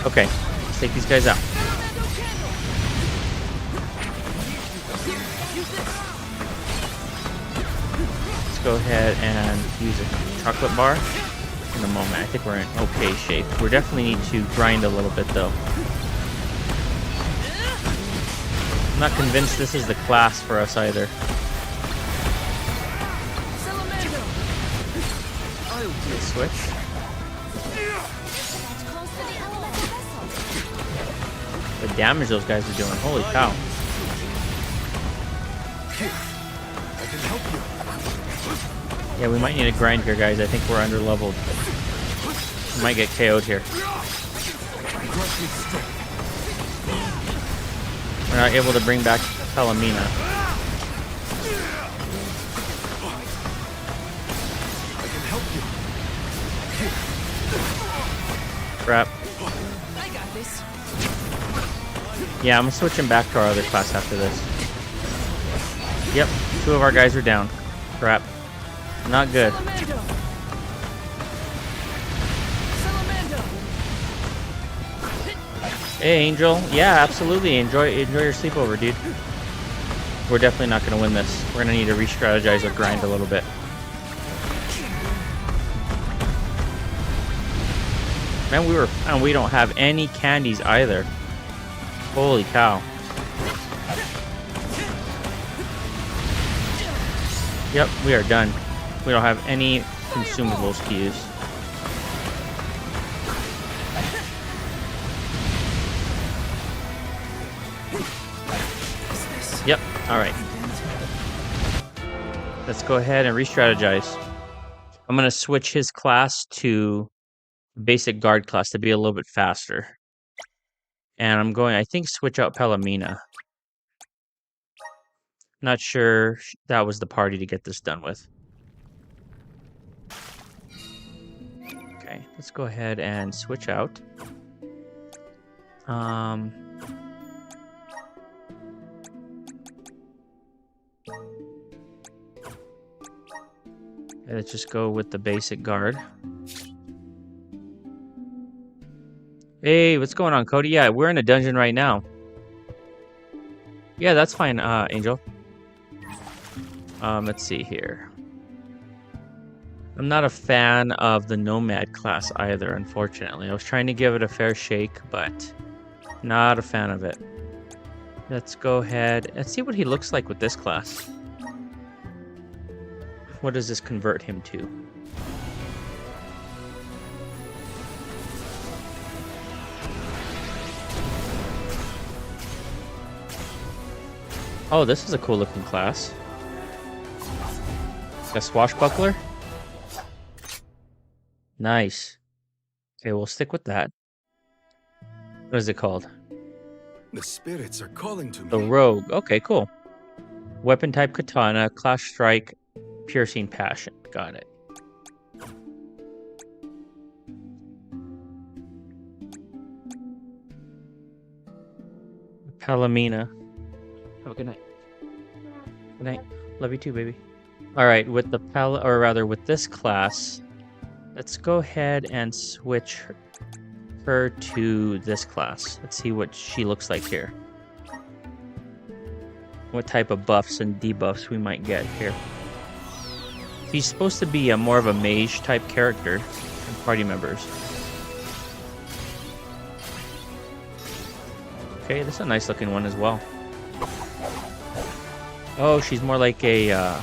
Okay, let's take these guys out. Let's go ahead and use a chocolate bar in a moment. I think we're in okay shape. We definitely need to grind a little bit, though. I'm not convinced this is the class for us either. Switch. The damage those guys are doing, holy cow. Yeah, we might need a grind here, guys. I think we're under leveled. We might get KO'd here. We're not able to bring back Palomina. Crap. I got this. Yeah, I'm switching back to our other class after this. Yep, 2 of our guys are down. Crap. Not good. Hey, Angel. Yeah, absolutely. Enjoy your sleepover, dude. We're definitely not going to win this. We're going to need to re-strategize or grind a little bit. Man, we don't have any candies either. Holy cow. Yep, we are done. We don't have any consumables to use. Yep, alright. Let's go ahead and re-strategize. I'm going to switch his class to basic guard class to be a little bit faster. And I'm going, I think, switch out Palomina. Not sure that was the party to get this done with. Okay, let's go ahead and switch out. Let's just go with the basic guard. Hey, what's going on, Cody? Yeah, we're in a dungeon right now. Yeah, that's fine, Angel. Let's see here. I'm not a fan of the Nomad class either, unfortunately. I was trying to give it a fair shake, but not a fan of it. Let's go ahead and see what he looks like with this class. What does this convert him to? Oh, this is a cool looking class. A swashbuckler? Nice. Okay, we'll stick with that. What is it called? The spirits are calling to me. The rogue. Okay, cool. Weapon type katana, clash strike, piercing passion. Got it. Palomina. Have a good night. Good night. Love you too, baby. All right, with the with this class, let's go ahead and switch her to this class. Let's see what she looks like here. What type of buffs and debuffs we might get here. He's supposed to be more of a mage type character and party members. Okay, this is a nice looking one as well. Oh, she's more like a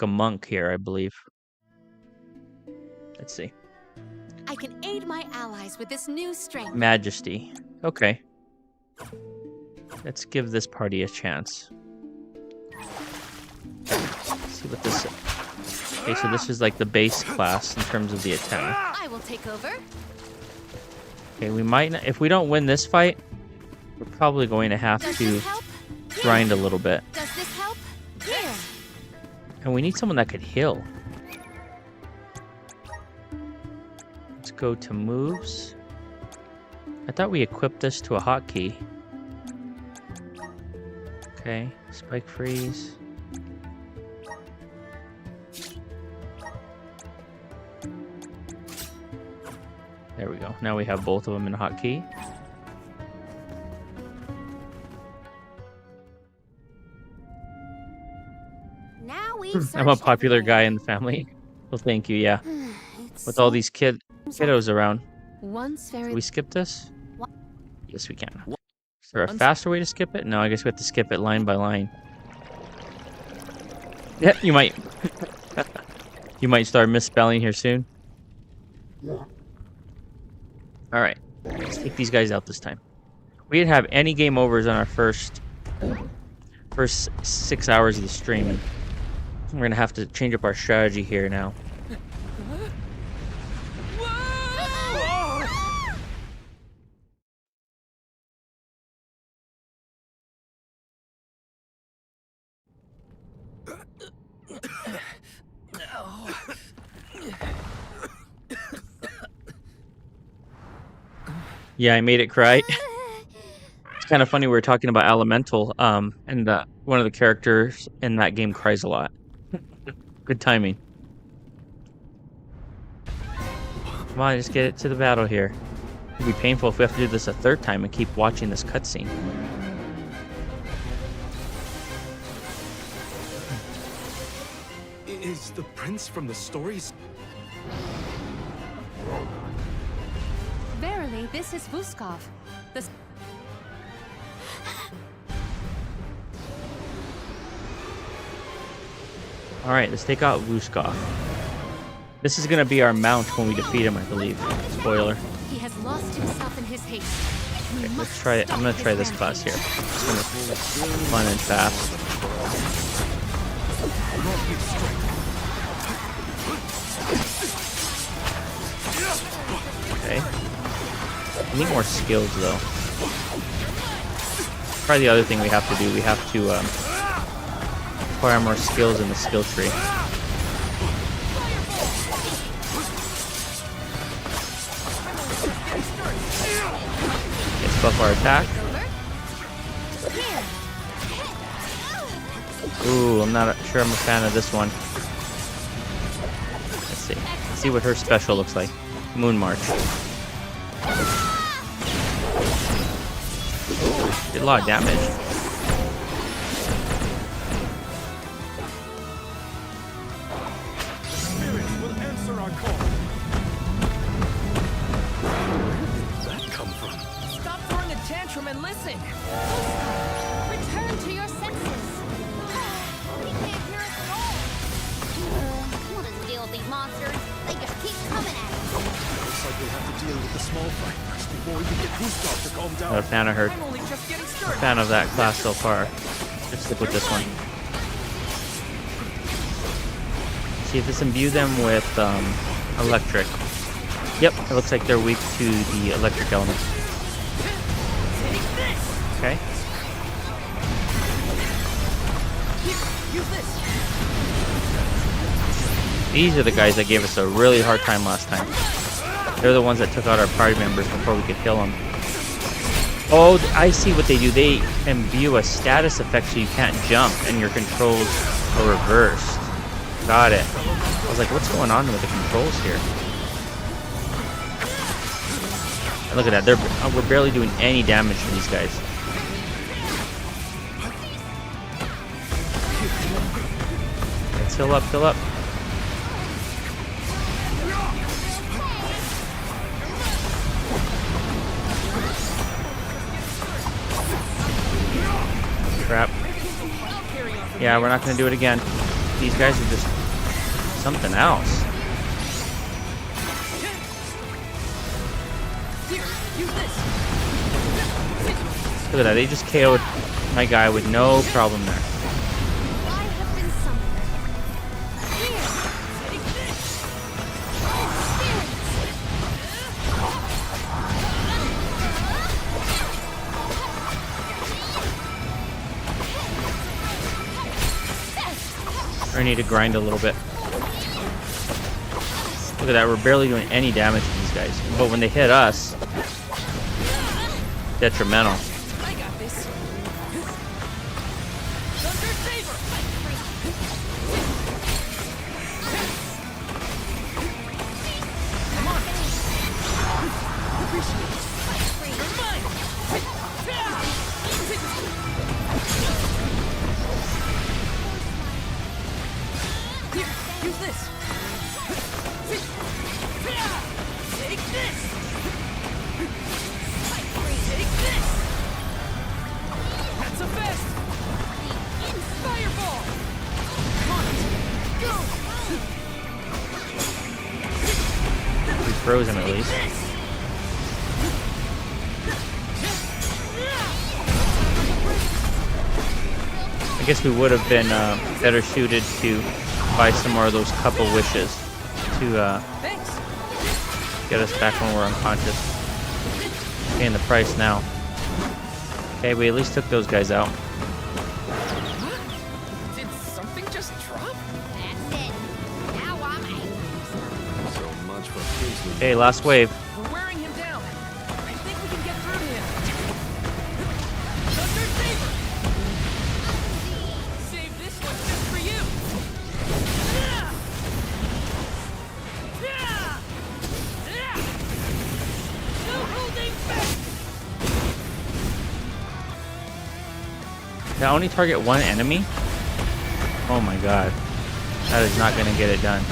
monk here, I believe. Let's see. I can aid my allies with this new strength. Majesty. Okay. Let's give this party a chance. Let's see what this is. Okay, so this is like the base class in terms of the attack. I will take over. Okay, we might not, if we don't win this fight, we're probably going to have to grind a little bit. Does this help? Here. And we need someone that could heal. Let's go to moves. I thought we equipped this to a hotkey. Okay, spike freeze. There we go. Now we have both of them in hotkey. Now we've I'm a popular guy in the family. Well, thank you, yeah. With all these kiddos around. Once very. Can we skip this? Yes, we can. Is there a faster way to skip it? No, I guess we have to skip it line by line. Yeah, you might. You might start misspelling here soon. Alright, let's take these guys out this time. We didn't have any game overs on our first 6 hours of the stream. We're gonna have to change up our strategy here now. Yeah, I made it cry. It's kind of funny, we were talking about Elemental, and one of the characters in that game cries a lot. Good timing. Come on, just get it to the battle here. It'd be painful if we have to do this a third time and keep watching this cutscene. Is the prince from the stories? Verily, this is Vuskov. The Alright, let's take out Vuskov. This is gonna be our mount when we defeat him, I believe. Spoiler. He has lost himself in his haste. Okay, let's try it. I'm gonna try this class here. It's gonna be fun and fast. Okay. We need more skills though. Probably the other thing we have to do. We have to acquire more skills in the skill tree. Let's buff our attack. Ooh, I'm not sure I'm a fan of this one. Let's see. Let's see what her special looks like. Moon March. Did a lot of damage. Spirit will answer our call. Where did that come from? Stop throwing a tantrum and listen. Return to your senses. We can't hear us at all. What is the deal with these monsters? They just keep coming at us. Looks like we'll have to deal with the small fight first before we can get Gustav to calm down. Not a fan of her. I'm only just getting A started. fan of that class so far. Let's stick with this one. See if this imbue them with electric. Yep, it looks like they're weak to the electric element. Okay. Use this. These are the guys that gave us a really hard time last time. They're the ones that took out our party members before we could kill them. Oh, I see what they do. They imbue a status effect so you can't jump and your controls are reversed. Got it. I was like, what's going on with the controls here? And look at that. We're barely doing any damage to these guys. Let's heal up, heal up. Crap. Yeah, we're not gonna do it again. These guys are just something else. Look at that, they just KO'd my guy with no problem there. I need to grind a little bit. Look at that, we're barely doing any damage to these guys. But when they hit us, detrimental. I got this. Come on. You're mine. Here, use this. Take this. Take this. That's a fist. Fireball. Come on. Go. We froze him at least. I guess we would have been better suited to buy some more of those couple wishes to get us back when we're unconscious. Paying the price now. Okay, we at least took those guys out. Did something just drop? That's it. Now I'm angry. So much for priestly. Okay, last wave. We're wearing him down. I think we can get through to him. Thunder Saber! Save this one just for you. No holding back! Can I only target one enemy? Oh my god. That is not going to get it done.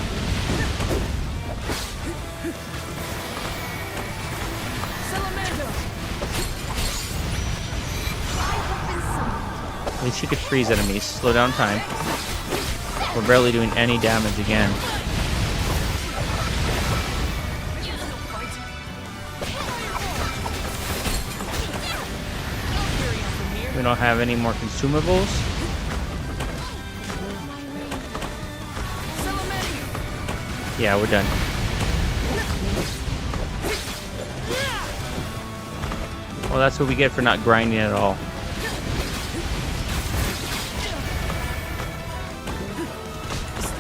At least she could freeze enemies. Slow down time. We're barely doing any damage again. We don't have any more consumables. Yeah, we're done. Well, that's what we get for not grinding at all.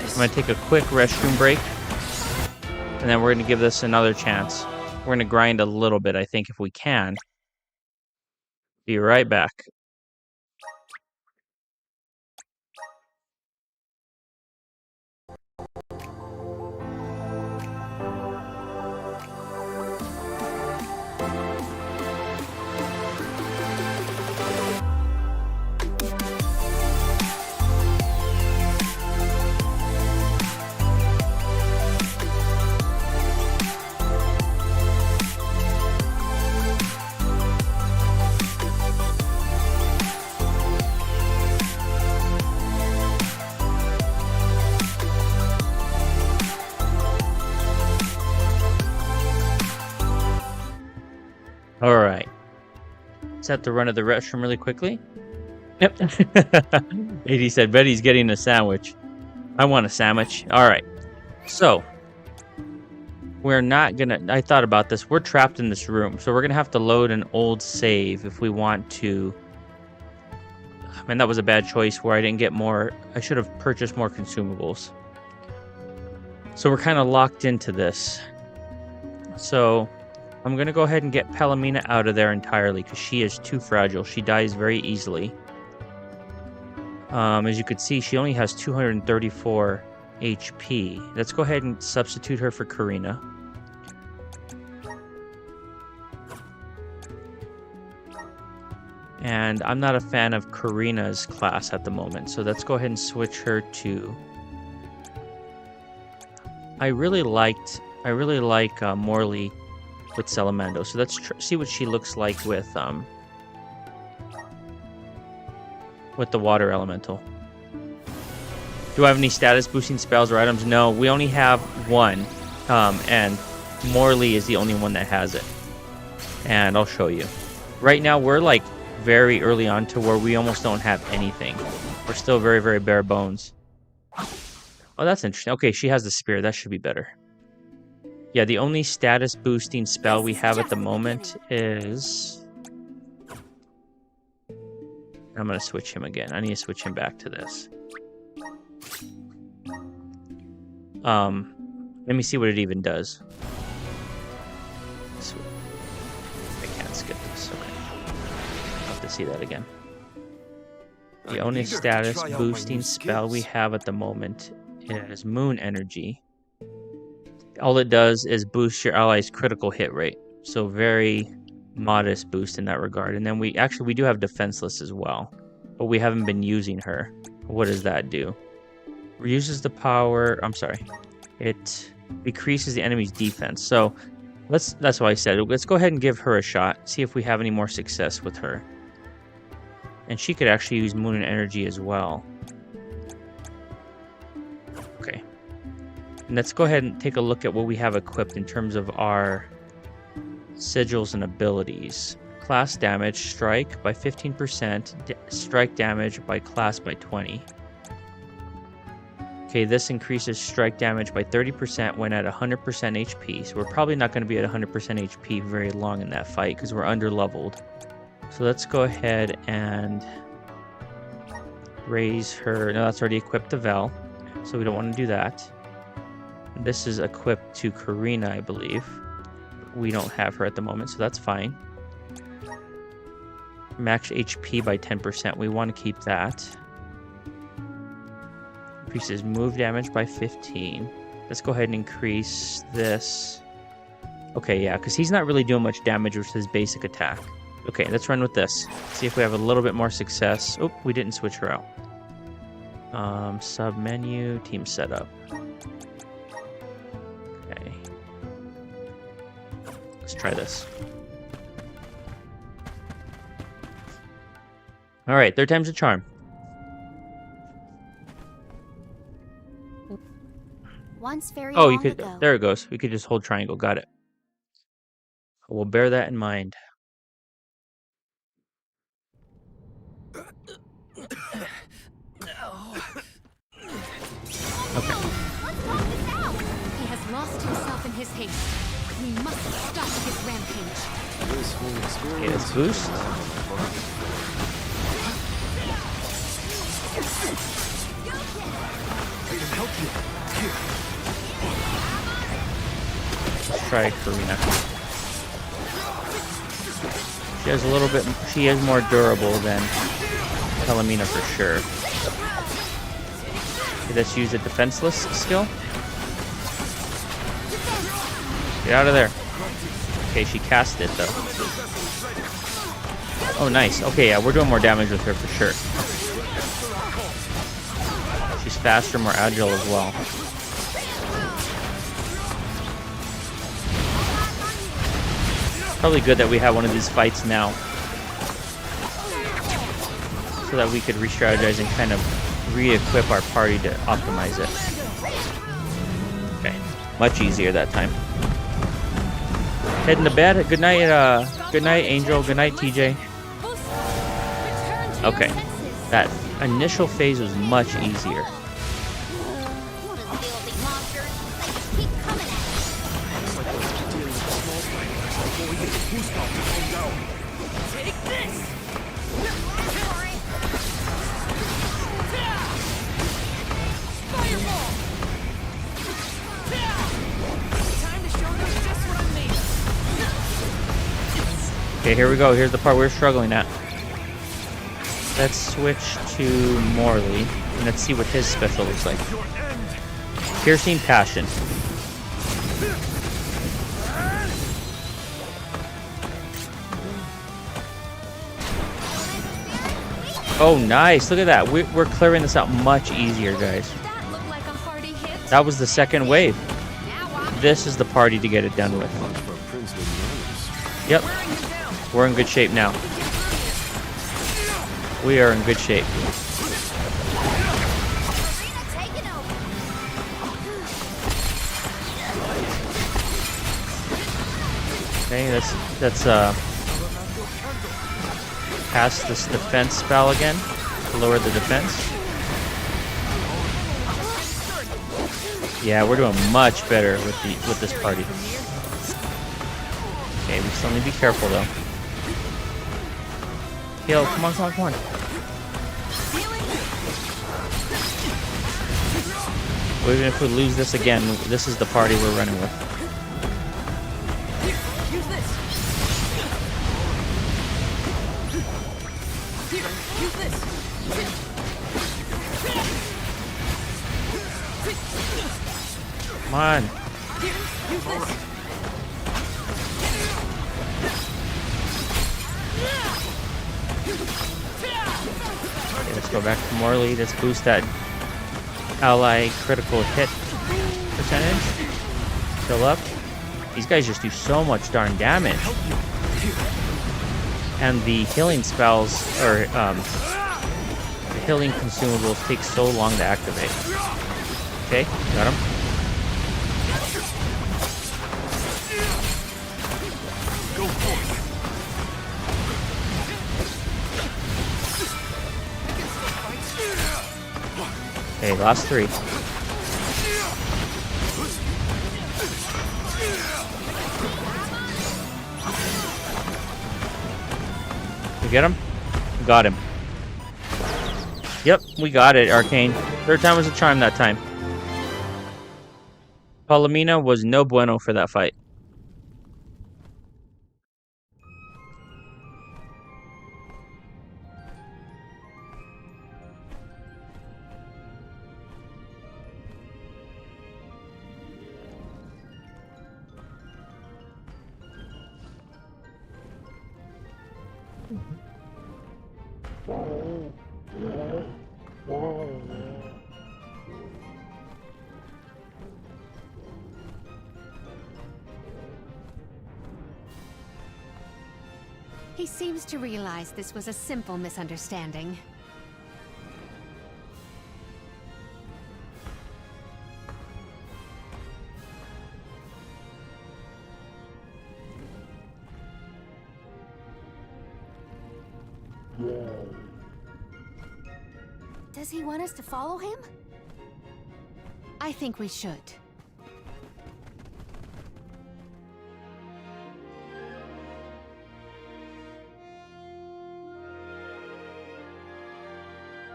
I'm going to take a quick restroom break, and then we're going to give this another chance. We're going to grind a little bit, I think, if we can. Be right back. All right. Let's have to run to the restroom really quickly. Yep. 80 said, Betty's getting a sandwich. I want a sandwich. All right. So, we're not going to... I thought about this. We're trapped in this room. So, we're going to have to load an old save if we want to... I mean, that was a bad choice where I didn't get more... I should have purchased more consumables. So, we're kind of locked into this. So... I'm going to go ahead and get Palomina out of there entirely because she is too fragile. She dies very easily. As you can see, she only has 234 HP. Let's go ahead and substitute her for Karina. And I'm not a fan of Karina's class at the moment, so let's go ahead and switch her to... I really like Morley with Salamando. So let's see what she looks like with the water elemental. Do I have any status boosting spells or items? No, we only have one. And Morley is the only one that has it. And I'll show you. Right now, we're like very early on to where we almost don't have anything. We're still very, very bare bones. Oh, that's interesting. Okay, she has the spear. That should be better. Yeah, the only status boosting spell we have at the moment is... I'm going to switch him again. I need to switch him back to this. Let me see what it even does. I can't skip this. Okay. I'll have to see that again. The only status boosting spell we have at the moment is Moon Energy. All it does is boost your ally's critical hit rate. So very modest boost in that regard. And then we do have Defenseless as well. But we haven't been using her. What does that do? Reuses the power... I'm sorry. It decreases the enemy's defense. So that's why I said it. Let's go ahead and give her a shot. See if we have any more success with her. And she could actually use Moon and Energy as well. Okay. And let's go ahead and take a look at what we have equipped in terms of our sigils and abilities. Class damage, strike by 15%, strike damage by class by 20. Okay, this increases strike damage by 30% when at 100% HP. So we're probably not going to be at 100% HP very long in that fight because we're under leveled. So let's go ahead and raise her. No, that's already equipped to Vel, so we don't want to do that. This is equipped to Karina, I believe. We don't have her at the moment, so that's fine. Max HP by 10%. We want to keep that. Increases move damage by 15. Let's go ahead and increase this. Okay, yeah, because he's not really doing much damage with his basic attack. Okay, let's run with this. See if we have a little bit more success. Oh, we didn't switch her out. Sub menu, team setup. Okay. Let's try this. All right, third time's a charm. Once very Oh, you long could. ago. There it goes. We could just hold triangle. Got it. We'll bear that in mind. Okay. He has lost himself in his haste. We must stop his rampage. This whole experience. Okay, let's boost. I can help you. Here. Let's try Karina. She has a little bit. She is more durable than Telemina for sure. Okay, let's use a defenseless skill. Get out of there. Okay, she cast it though. Oh, nice. Okay, yeah, we're doing more damage with her for sure. She's faster, more agile as well. Probably good that we have one of these fights now, so that we could re-strategize and kind of re-equip our party to optimize it. Okay, much easier that time. Heading to bed. Good night, Angel. Good night, TJ. Okay, that initial phase was much easier. Take this! Fireball! Time to show them just what I'm made of. Okay, here we go. Here's the part we're struggling at. Let's switch to Morley, and let's see what his special looks like. Piercing Passion. Oh, nice. Look at that. We're clearing this out much easier, guys. That was the second wave. This is the party to get it done with. Yep. We're in good shape now. We are in good shape. Okay, that's cast this defense spell again to lower the defense. Yeah, we're doing much better with this party. Okay, we still need to be careful though. Heal, come on, come on, come on. Well, even if we lose this again, this is the party we're running with. Use this. Use this. Come on. Use this. Okay, let's go back to Morley. Let's boost that ally critical hit percentage. Fill up. These guys just do so much darn damage. And the healing spells, or the healing consumables take so long to activate. Okay, got him. Go forth. Okay, last 3. We get him? Got him. Yep, we got it, Arcane. 3rd time was a charm that time. Palomina was no bueno for that fight. He seems to realize this was a simple misunderstanding. Does he want us to follow him? I think we should.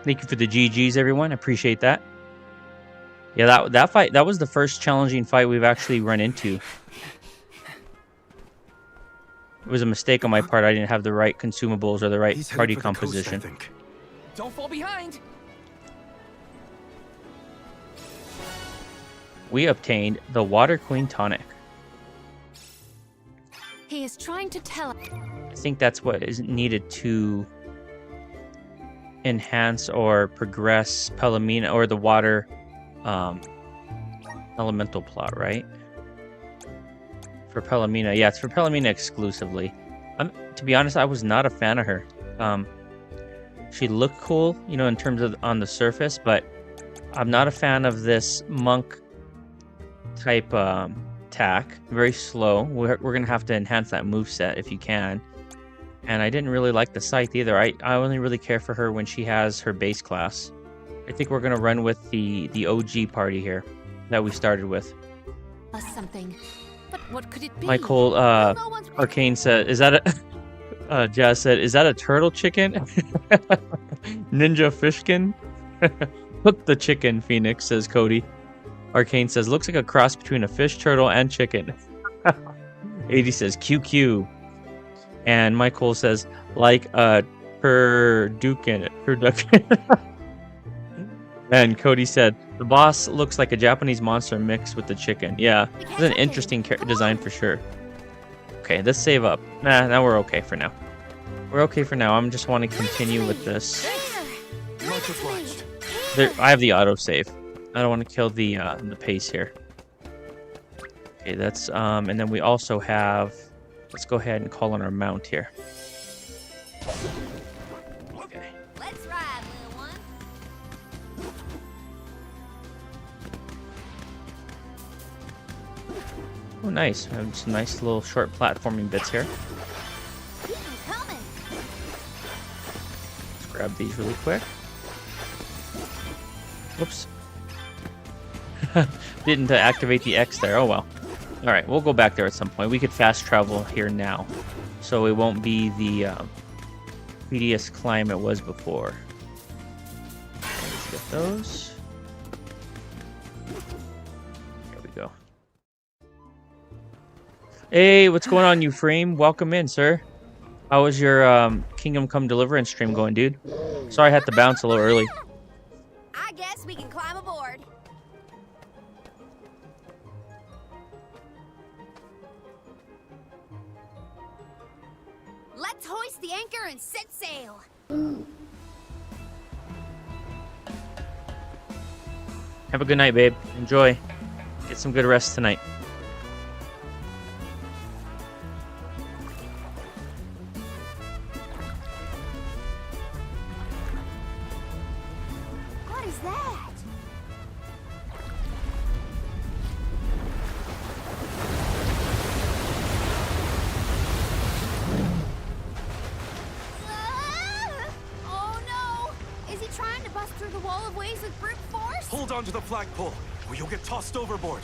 Thank you for the GGs, everyone. Appreciate that. Yeah, that fight, that was the first challenging fight we've actually run into. It was a mistake on my part. I didn't have the right consumables or the right party composition. Don't fall behind. We obtained the Water Queen tonic. He is trying to tell. I think that's what is needed to enhance or progress Palomina or the water elemental plot, right? For Palomina. Yeah, it's for Palomina exclusively. To be honest, I was not a fan of her. She looked cool, you know, in terms of on the surface, but I'm not a fan of this monk type attack. Very slow. We're gonna have to enhance that moveset if you can. And I didn't really like the scythe either. I only really care for her when she has her base class. I think we're gonna run with the OG party here that we started with. Something. But what could it be? Michael Arcane said, is that a Jazz said, is that a turtle chicken? Ninja fishkin? Hook the chicken, Phoenix, says Cody. Arcane says, looks like a cross between a fish, turtle, and chicken. 80 says, QQ. And Michael says, like a turducken. And Cody said, the boss looks like a Japanese monster mixed with the chicken. Yeah, it's an interesting design for sure. Okay, let's save up. Nah, now we're okay for now. We're okay for now. I'm just want to continue with this. I have the autosave. I don't want to kill the pace here. Okay, that's and then we also have. Let's go ahead and call on our mount here. Okay. Let's ride, little one. Oh, nice. We have some nice little short platforming bits here. Let's grab these really quick. Whoops. Didn't activate the X there. Oh well. Alright, we'll go back there at some point. We could fast travel here now, so it won't be the tedious climb it was before. Let's get those. There we go. Hey, what's going on, Euphraim? Welcome in, sir. How was your Kingdom Come Deliverance stream going, dude? Sorry I had to bounce a little early. I guess we can climb aboard. Let's hoist the anchor and set sail. Have a good night, babe. Enjoy. Get some good rest tonight. What is that? Oh no! Is he trying to bust through the wall of waves with brute force? Hold on to the flagpole, or you'll get tossed overboard.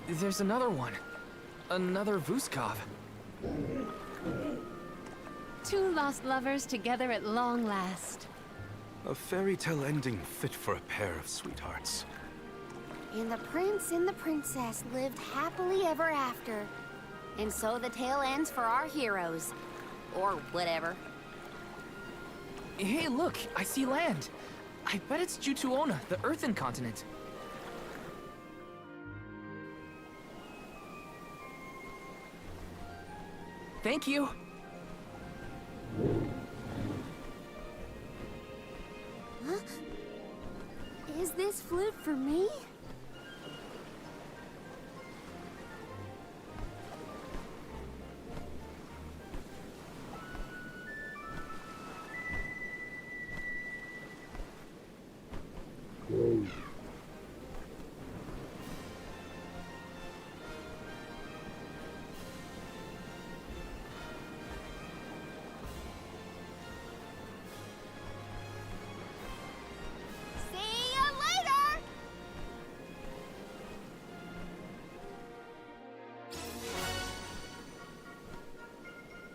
There's another one. Another Vuskov. Two lost lovers together at long last. A fairy tale ending fit for a pair of sweethearts. And the prince and the princess lived happily ever after. And so the tale ends for our heroes. Or whatever. Hey, look! I see land! I bet it's Jutuona, the earthen continent. Thank you! Huh? Is this flute for me?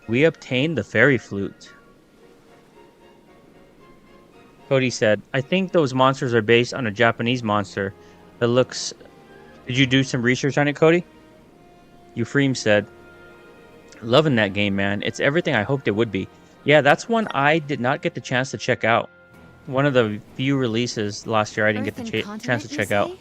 We obtained the fairy flute. Cody said, I think those monsters are based on a Japanese monster that looks... Did you do some research on it, Cody? Euphraim said, loving that game, man. It's everything I hoped it would be. Yeah, that's one I did not get the chance to check out. One of the few releases last year I didn't get the chance to check out.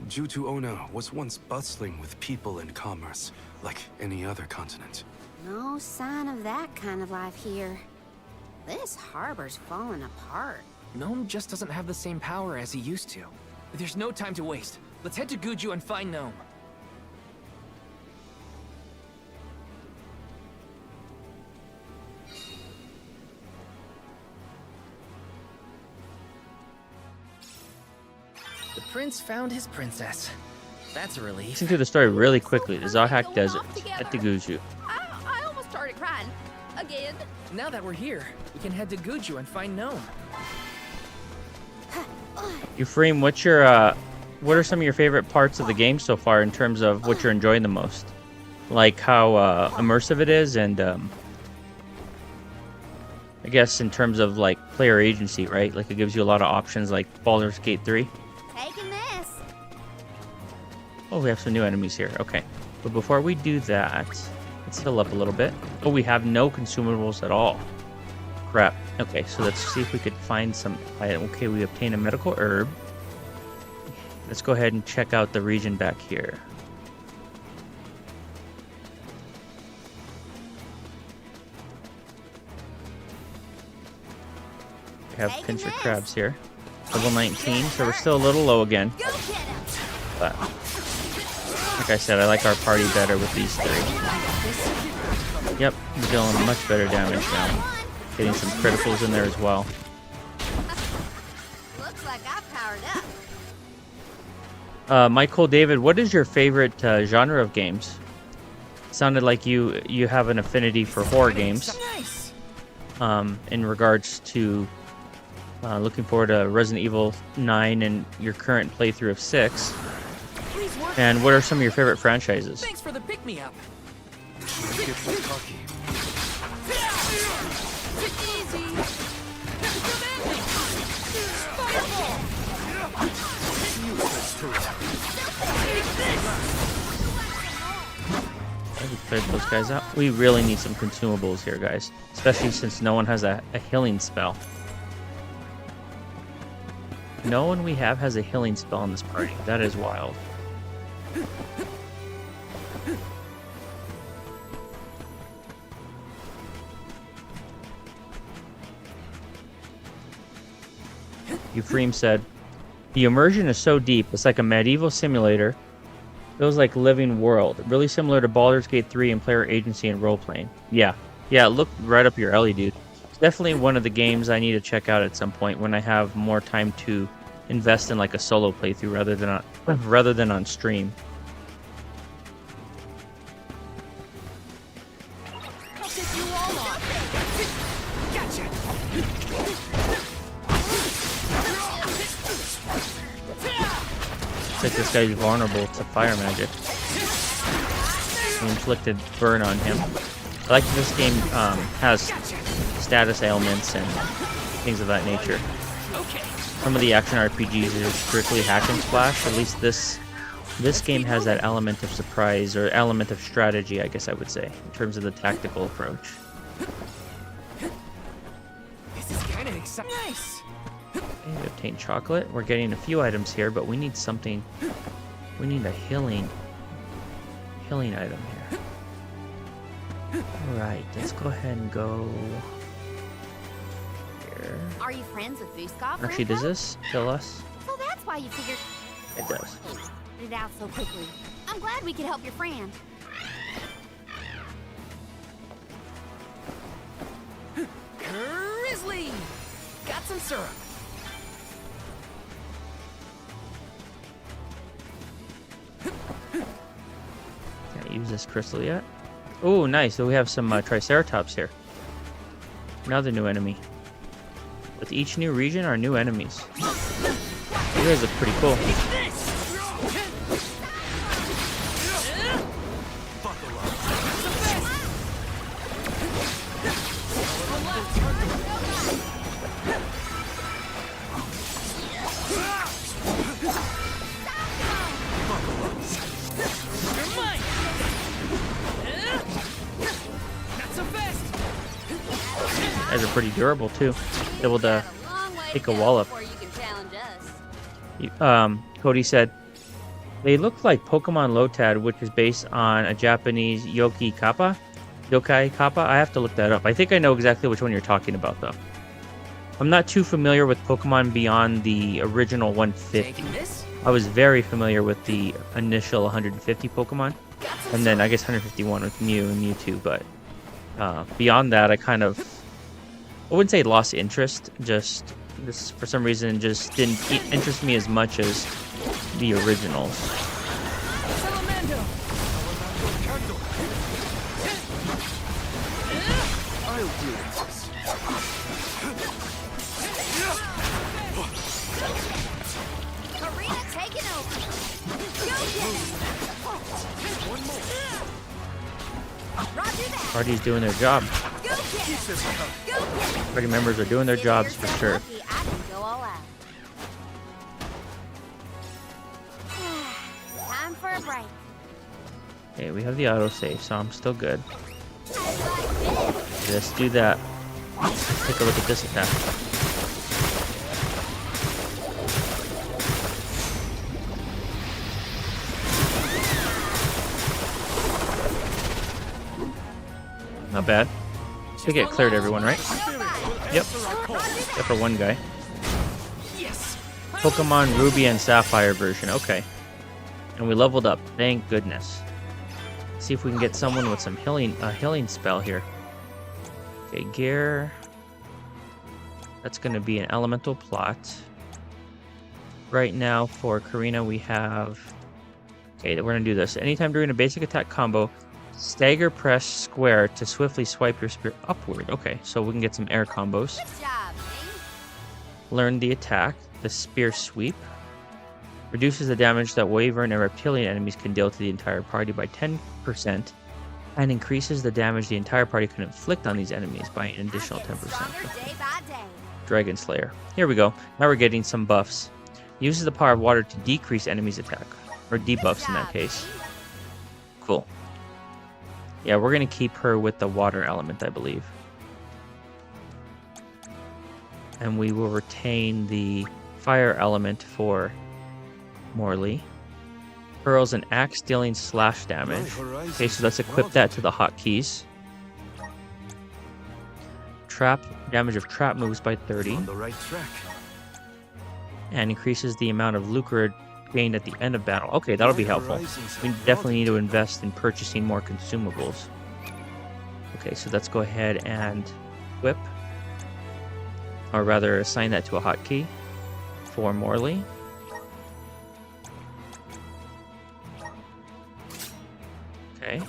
Jutuona was once bustling with people and commerce, like any other continent. No sign of that kind of life here. This harbor's falling apart. Gnome just doesn't have the same power as he used to. There's no time to waste. Let's head to Guju and find Gnome. The prince found his princess. That's a relief. Listen to the story really quickly. The Zahak Desert at the Guju. I almost started crying. Again. Now that we're here, we can head to Guju and find Gnome. Euphraim, what's your what are some of your favorite parts of the game so far in terms of what you're enjoying the most? Like how immersive it is and I guess in terms of like player agency, right? Like it gives you a lot of options like Baldur's Gate 3. Taking this. Oh, we have some new enemies here. Okay. But before we do that, let's fill up a little bit. Oh, we have no consumables at all. Crap. Okay, so let's see if we could find some item. Okay, we obtain a medical herb. Let's go ahead and check out the region back here. We have pincer crabs here. Level 19, so we're still a little low again. But like I said, I like our party better with these three. Yep, we're dealing much better damage now. Getting some criticals in there as well. Looks like I powered up. Michael David, what is your favorite genre of games? Sounded like you have an affinity for horror games. In regards to looking forward to Resident Evil 9 and your current playthrough of 6. And what are some of your favorite franchises? Thanks for the pick-me-up. We cleared those guys out. We really need some consumables here, guys. Especially since no one has a healing spell. No one we have has a healing spell in this party. That is wild. Ephraim said, the immersion is so deep, it's like a medieval simulator. Feels like living world. Really similar to Baldur's Gate 3 and player agency and role-playing. Yeah, it looked right up your alley, dude. It's definitely one of the games I need to check out at some point when I have more time to invest in like a solo playthrough rather than on stream. I'll take you all on. Gotcha. Looks like this guy's vulnerable to fire magic. Inflicted burn on him. I like that this game has status ailments and things of that nature. Some of the action RPGs are strictly hack and slash. At least this game has that element of surprise or element of strategy, I guess I would say, in terms of the tactical approach. This is kind of exciting. Nice. Okay, we obtained chocolate. We're getting a few items here, but we need something. We need a healing item here. Alright, let's go ahead and go here. Are you friends with Vuskov? Actually, does this kill us? So that's why you figured It does. it out so quickly. I'm glad we could help your friend. Grizzly! Got some syrup. Can't use this crystal yet. Oh, nice. So we have some Triceratops here. Another new enemy. With each new region are new enemies. You guys look pretty cool. Guys are pretty durable too. Able to take a wall up. Cody said, they look like Pokemon Lotad, which is based on a Japanese yokai kappa. I have to look that up. I think I know exactly which one you're talking about, though. I'm not too familiar with Pokemon beyond the original 150. I was very familiar with the initial 150 Pokemon, and then I guess 151 with Mew and Mewtwo, but beyond that, I wouldn't say lost interest, just this for some reason just didn't interest me as much as the originals. Party's doing their job. Party members are doing their jobs for sure. I can go all out. Time for a break. Okay, we have the autosave, so I'm still good. Let's do that. Let's take a look at this attack. Not bad. I think it cleared everyone, right? Yep. Except for one guy. Pokemon Ruby and Sapphire version. Okay. And we leveled up. Thank goodness. Let's see if we can get someone with some healing spell here. Okay, gear. That's going to be an elemental plot. Right now for Karina we have... Okay, we're going to do this. Anytime during a basic attack combo, stagger press square to swiftly swipe your spear upward. Okay, so we can get some air combos. Good job, Learn the attack, the spear sweep. Reduces the damage that Wyvern and Reptilian enemies can deal to the entire party by 10%, and increases the damage the entire party can inflict on these enemies by an additional 10%. Day by day. Dragon Slayer. Here we go. Now we're getting some buffs. Uses the power of water to decrease enemies' attack, or debuffs in that case. Cool. Yeah, we're going to keep her with the water element, I believe. And we will retain the fire element for Morley. Hurls an axe dealing slash damage. Okay, so let's equip that to the hotkeys. Trap damage of trap moves by 30. On the right track. And increases the amount of lucre gained at the end of battle. Okay, that'll be helpful. We definitely need to invest in purchasing more consumables. Okay, so let's go ahead and equip. Or rather, assign that to a hotkey for Morley. Okay.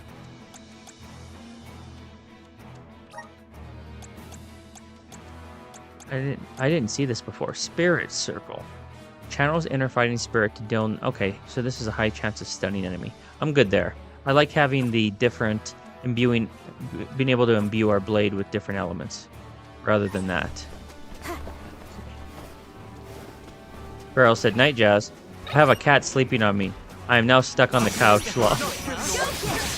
I didn't see this before. Spirit Circle. Channels inner fighting spirit to deal... Okay, so this is a high chance of stunning enemy. I'm good there. I like having the different imbuing... Being able to imbue our blade with different elements. Rather than that. Beryl said, "Night, Jazz. I have a cat sleeping on me. I am now stuck on the couch." Well,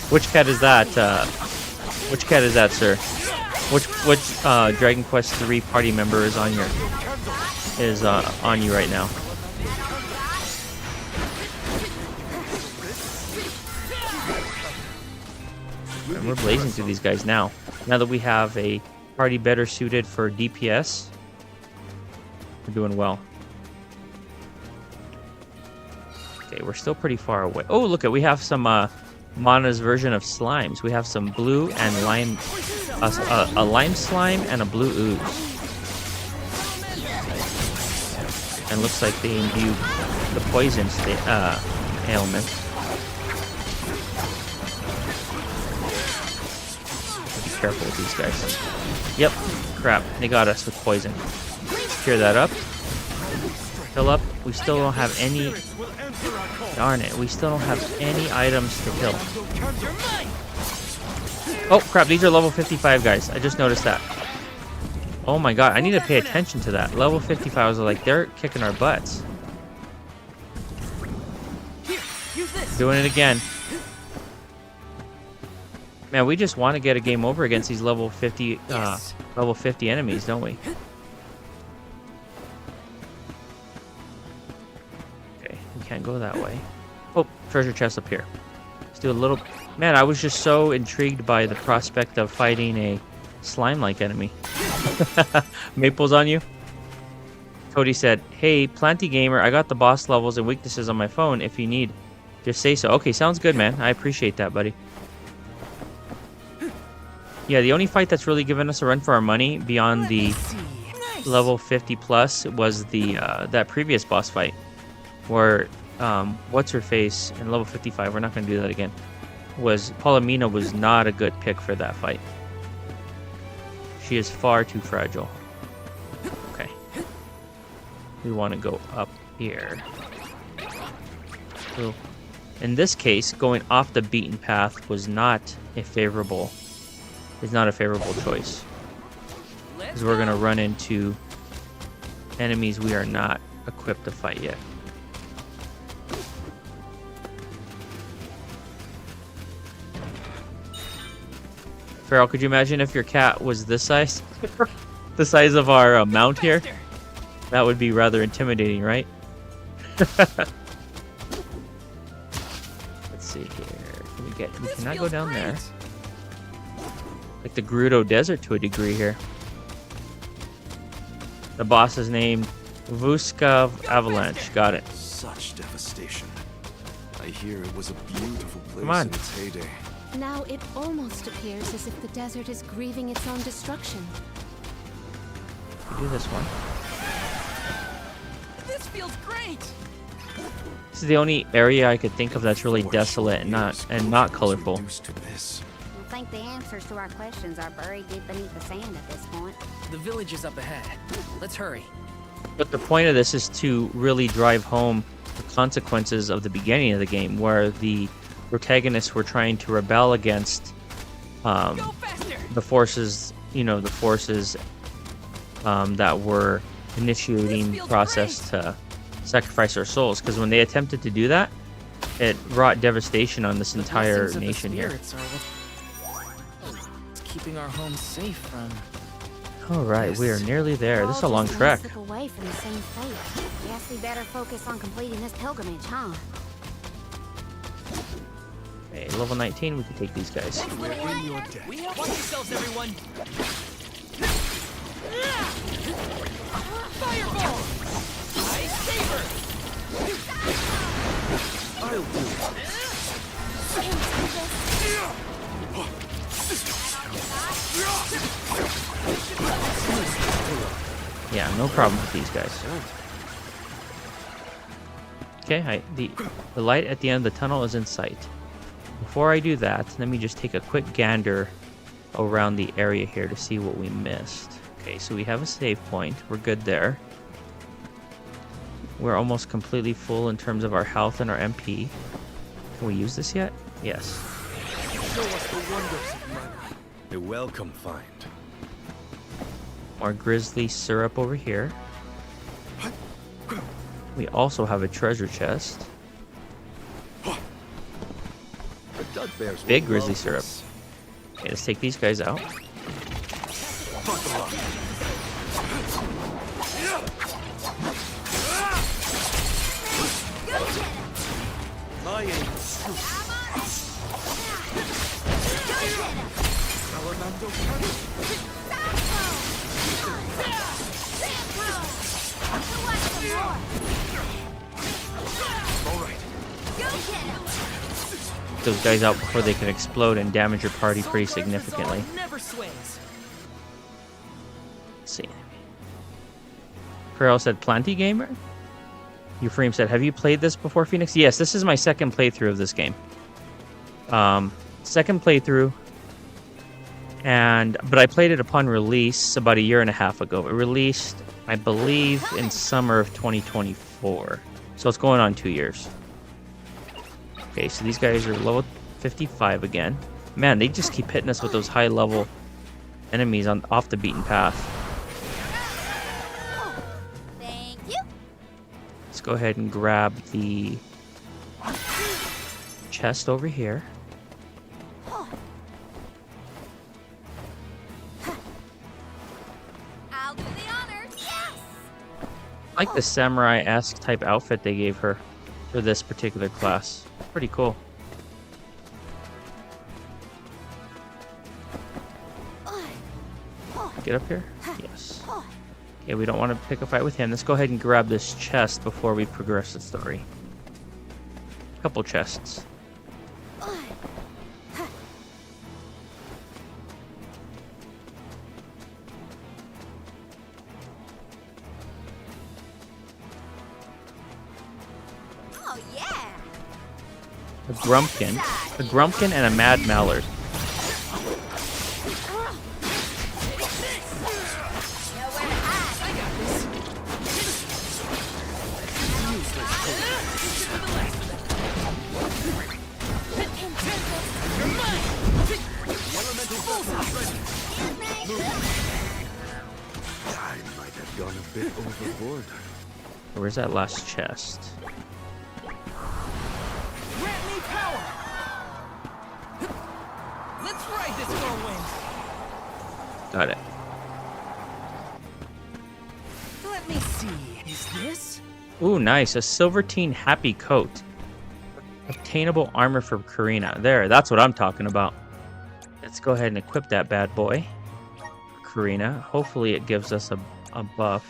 which cat is that? Which cat is that, sir? Which Dragon Quest 3 party member is on your on you right now? And we're blazing through these guys now. Now that we have a party better suited for DPS, we're doing well. Okay, we're still pretty far away. Oh, look at, we have some Mana's version of slimes. We have some blue and lime, a lime slime and a blue ooze. And looks like they imbue the poison ailment. Be careful with these guys. Yep, crap, they got us with poison. Clear that up. Fill up. We still don't have any... Darn it, we still don't have any items to kill. Oh, crap, these are level 55 guys. I just noticed that. Oh my god, I need to pay attention to that. Level 55s are like, they're kicking our butts. Doing it again. Man, we just want to get a game over against these level 50 enemies, don't we? Can't go that way. Oh, treasure chest up here. Let's do a little... Man, I was just so intrigued by the prospect of fighting a slime-like enemy. Maple's on you? Cody said, "Hey, Planty Gamer, I got the boss levels and weaknesses on my phone. If you need, just say so." Okay, sounds good, man. I appreciate that, buddy. Yeah, the only fight that's really given us a run for our money beyond the level 50 plus was the that previous boss fight. Where, what's her face in level 55, we're not going to do that again, Palomino was not a good pick for that fight. She is far too fragile. Okay. We want to go up here. So, in this case, going off the beaten path was not a favorable choice. because we're gonna run into enemies we are not equipped to fight yet. Farrell, could you imagine if your cat was this size? The size of our mount here? That would be rather intimidating, right? Let's see here. We cannot go down there. Like the Gerudo Desert to a degree here. The boss is named Vuskov Avalanche. Got it. Such devastation. I hear it was a beautiful place Come on. in its heyday. Now it almost appears as if the desert is grieving its own destruction. Do this one. This feels great. This is the only area I could think of that's really desolate and not colorful. I think the answers to our questions are buried deep beneath the sand at this point. The village is up ahead. Let's hurry. But the point of this is to really drive home the consequences of the beginning of the game, where the protagonists were trying to rebel against the forces, that were initiating the process to sacrifice their souls. Because when they attempted to do that, it wrought devastation on this entire nation here. It's keeping our home safe from... All right, we are nearly there. This is a long trek. Away from the same fate. Guess we better focus on completing this pilgrimage, huh? Okay, level 19, we can take these guys. Watch yourselves, everyone. Fireball! Ice saber! I'll do Yeah, no problem with these guys. Okay, the light at the end of the tunnel is in sight. Before I do that, let me just take a quick gander around the area here to see what we missed. Okay, so we have a save point. We're good there. We're almost completely full in terms of our health and our MP. Can we use this yet? Yes. Show us the wonders of mana. A welcome find. More grizzly syrup over here. We also have a treasure chest. Big grizzly syrup. Okay, let's take these guys out. My aim is true. Those guys out before they can explode and damage your party pretty significantly. Let's see. Farrell said, Planty Gamer? Euphrem said, have you played this before, Phoenix? Yes, this is my second playthrough of this game. Second playthrough. But I played it upon release about 1.5 years ago. It released, I believe, in summer of 2024. So it's going on 2 years. Okay, so these guys are level 55 again. Man, they just keep hitting us with those high level enemies off the beaten path. Thank you. Let's go ahead and grab the chest over here. I'll do the honors. Yes. I like the samurai-esque type outfit they gave her for this particular class. Pretty cool. Get up here? Yes. Okay, we don't want to pick a fight with him. Let's go ahead and grab this chest before we progress the story. A couple chests. Oh yeah. A Grumpkin and a Mad Mallard. gone a bit overboard. Where's that last chest? Grant me power! Let's ride this whirlwind! Got it. Let me see. Is this? Ooh, nice. A Silvertine Happy Coat. Obtainable armor for Karina. There, that's what I'm talking about. Let's go ahead and equip that bad boy. Karina. Hopefully it gives us a buff.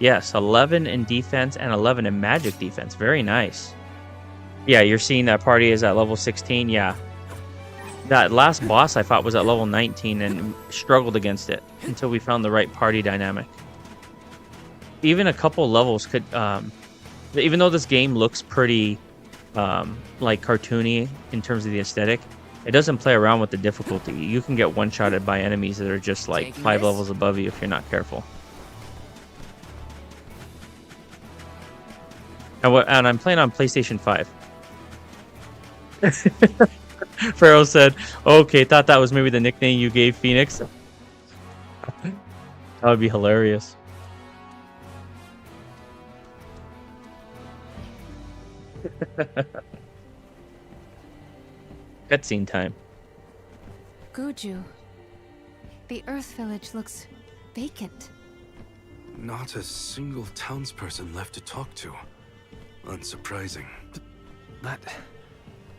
Yes, 11 in defense and 11 in magic defense. Very nice. Yeah, you're seeing that party is at level 16. Yeah. That last boss I thought was at level 19 and struggled against it until we found the right party dynamic. Even a couple levels could... even though this game looks pretty like cartoony in terms of the aesthetic, it doesn't play around with the difficulty. You can get one-shotted by enemies that are just like 5 levels above you if you're not careful. And I'm playing on PlayStation 5. Pharaoh said, okay, thought that was maybe the nickname you gave Phoenix. That would be hilarious. Cutscene time. Guju, the Earth Village looks vacant. Not a single townsperson left to talk to. Unsurprising. But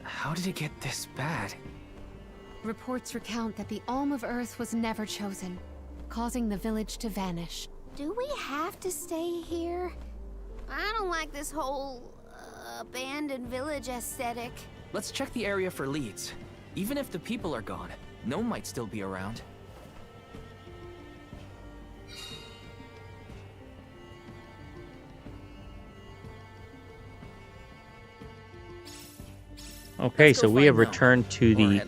how did it get this bad? Reports recount that the Alm of Earth was never chosen, causing the village to vanish. Do we have to stay here? I don't like this whole abandoned village aesthetic. Let's check the area for leads. Even if the people are gone, Gnome might still be around. Okay, so we have returned to the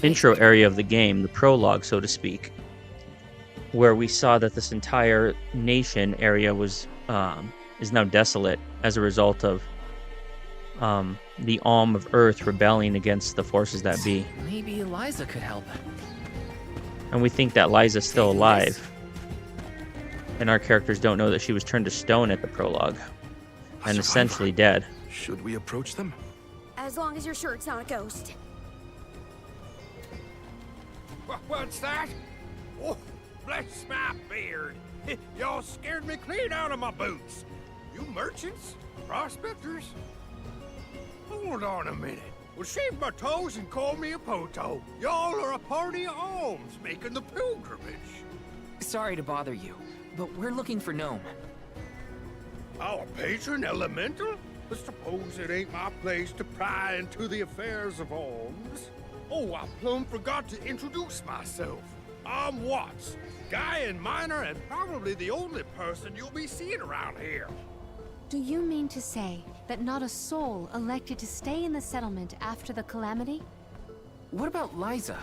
intro area of the game, the prologue, so to speak, where we saw that this entire nation area was is now desolate as a result of the Alm of Earth rebelling against the forces that be. Maybe Liza could help. And we think that Liza's still alive. And our characters don't know that she was turned to stone at the prologue and essentially dead. Should we approach them? As long as you're sure it's not a ghost. What's that? Oh, bless my beard. Y'all scared me clean out of my boots. You merchants? Prospectors? Hold on a minute. Well, shave my toes and call me a poto. Y'all are a party of alms making the pilgrimage. Sorry to bother you, but we're looking for Gnome. Our patron elemental? I suppose it ain't my place to pry into the affairs of alms. Oh, I plumb forgot to introduce myself. I'm Watts, guy and miner, and probably the only person you'll be seeing around here. Do you mean to say that not a soul elected to stay in the settlement after the calamity? What about Liza?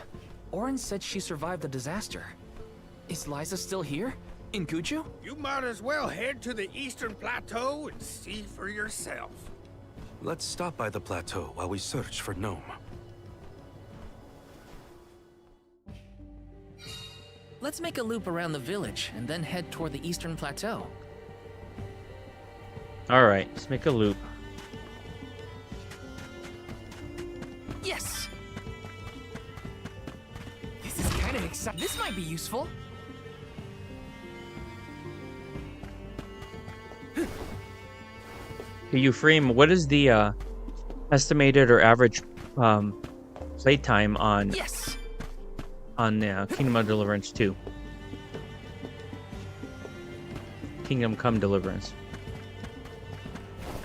Oren said she survived the disaster. Is Liza still here? In Guju? You might as well head to the Eastern Plateau and see for yourself. Let's stop by the plateau while we search for Gnome. Let's make a loop around the village and then head toward the Eastern Plateau. Alright, let's make a loop. Yes! This is kind of exciting. This might be useful. Euphraim, what is the estimated or average playtime on Kingdom of Deliverance 2? Kingdom Come Deliverance.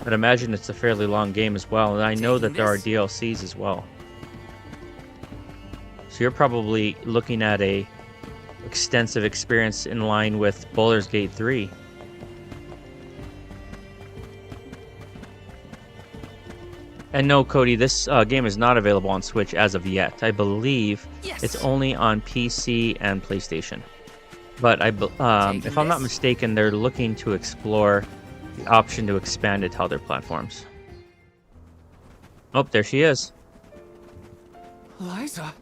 I'd imagine it's a fairly long game as well, and I know that there are DLCs as well. So you're probably looking at a extensive experience in line with Baldur's Gate 3. And no, Cody, this game is not available on Switch as of yet. I believe it's only on PC and PlayStation. But if I'm not mistaken, they're looking to explore the option to expand it to other platforms. Oh, there she is. Liza?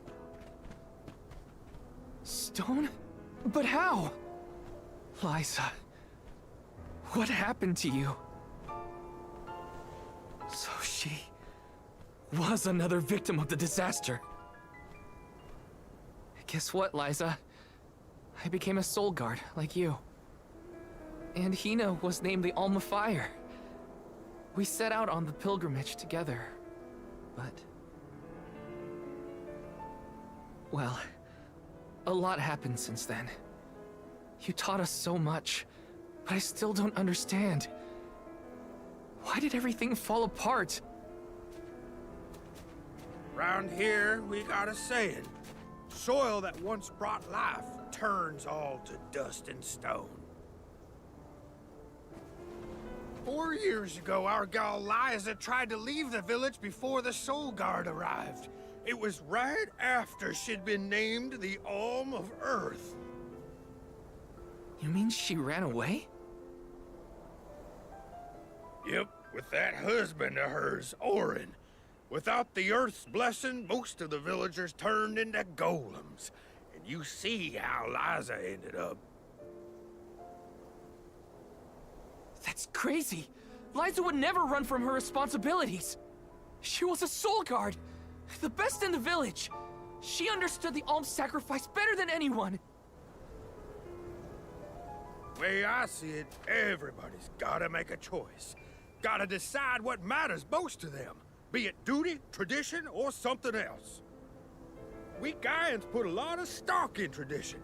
Stone? But how? Liza, what happened to you? So she was another victim of the disaster. Guess what, Liza? I became a soul guard, like you. And Hina was named the Alma Fire. We set out on the pilgrimage together, but... well, a lot happened since then. You taught us so much, but I still don't understand. Why did everything fall apart? Round here, we got a saying. Soil that once brought life turns all to dust and stone. 4 years ago, our gal Liza tried to leave the village before the Soul Guard arrived. It was right after she'd been named the Alm of Earth. You mean she ran away? Yep, with that husband of hers, Orin. Without the Earth's blessing, most of the villagers turned into golems. And you see how Liza ended up. That's crazy! Liza would never run from her responsibilities! She was a soul guard! The best in the village! She understood the alms sacrifice better than anyone! Way I see it, everybody's gotta make a choice. Gotta decide what matters most to them. Be it duty, tradition, or something else. We Gaians put a lot of stock in tradition.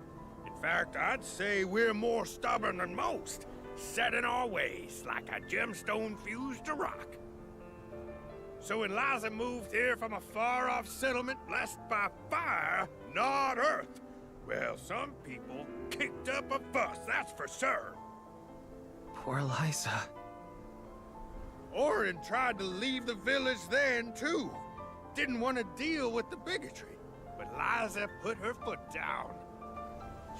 In fact, I'd say we're more stubborn than most, set in our ways like a gemstone fused to rock. So when Liza moved here from a far-off settlement blessed by fire, not earth, well, some people kicked up a fuss, that's for sure. Poor Liza. Orin tried to leave the village then, too. Didn't want to deal with the bigotry, but Liza put her foot down.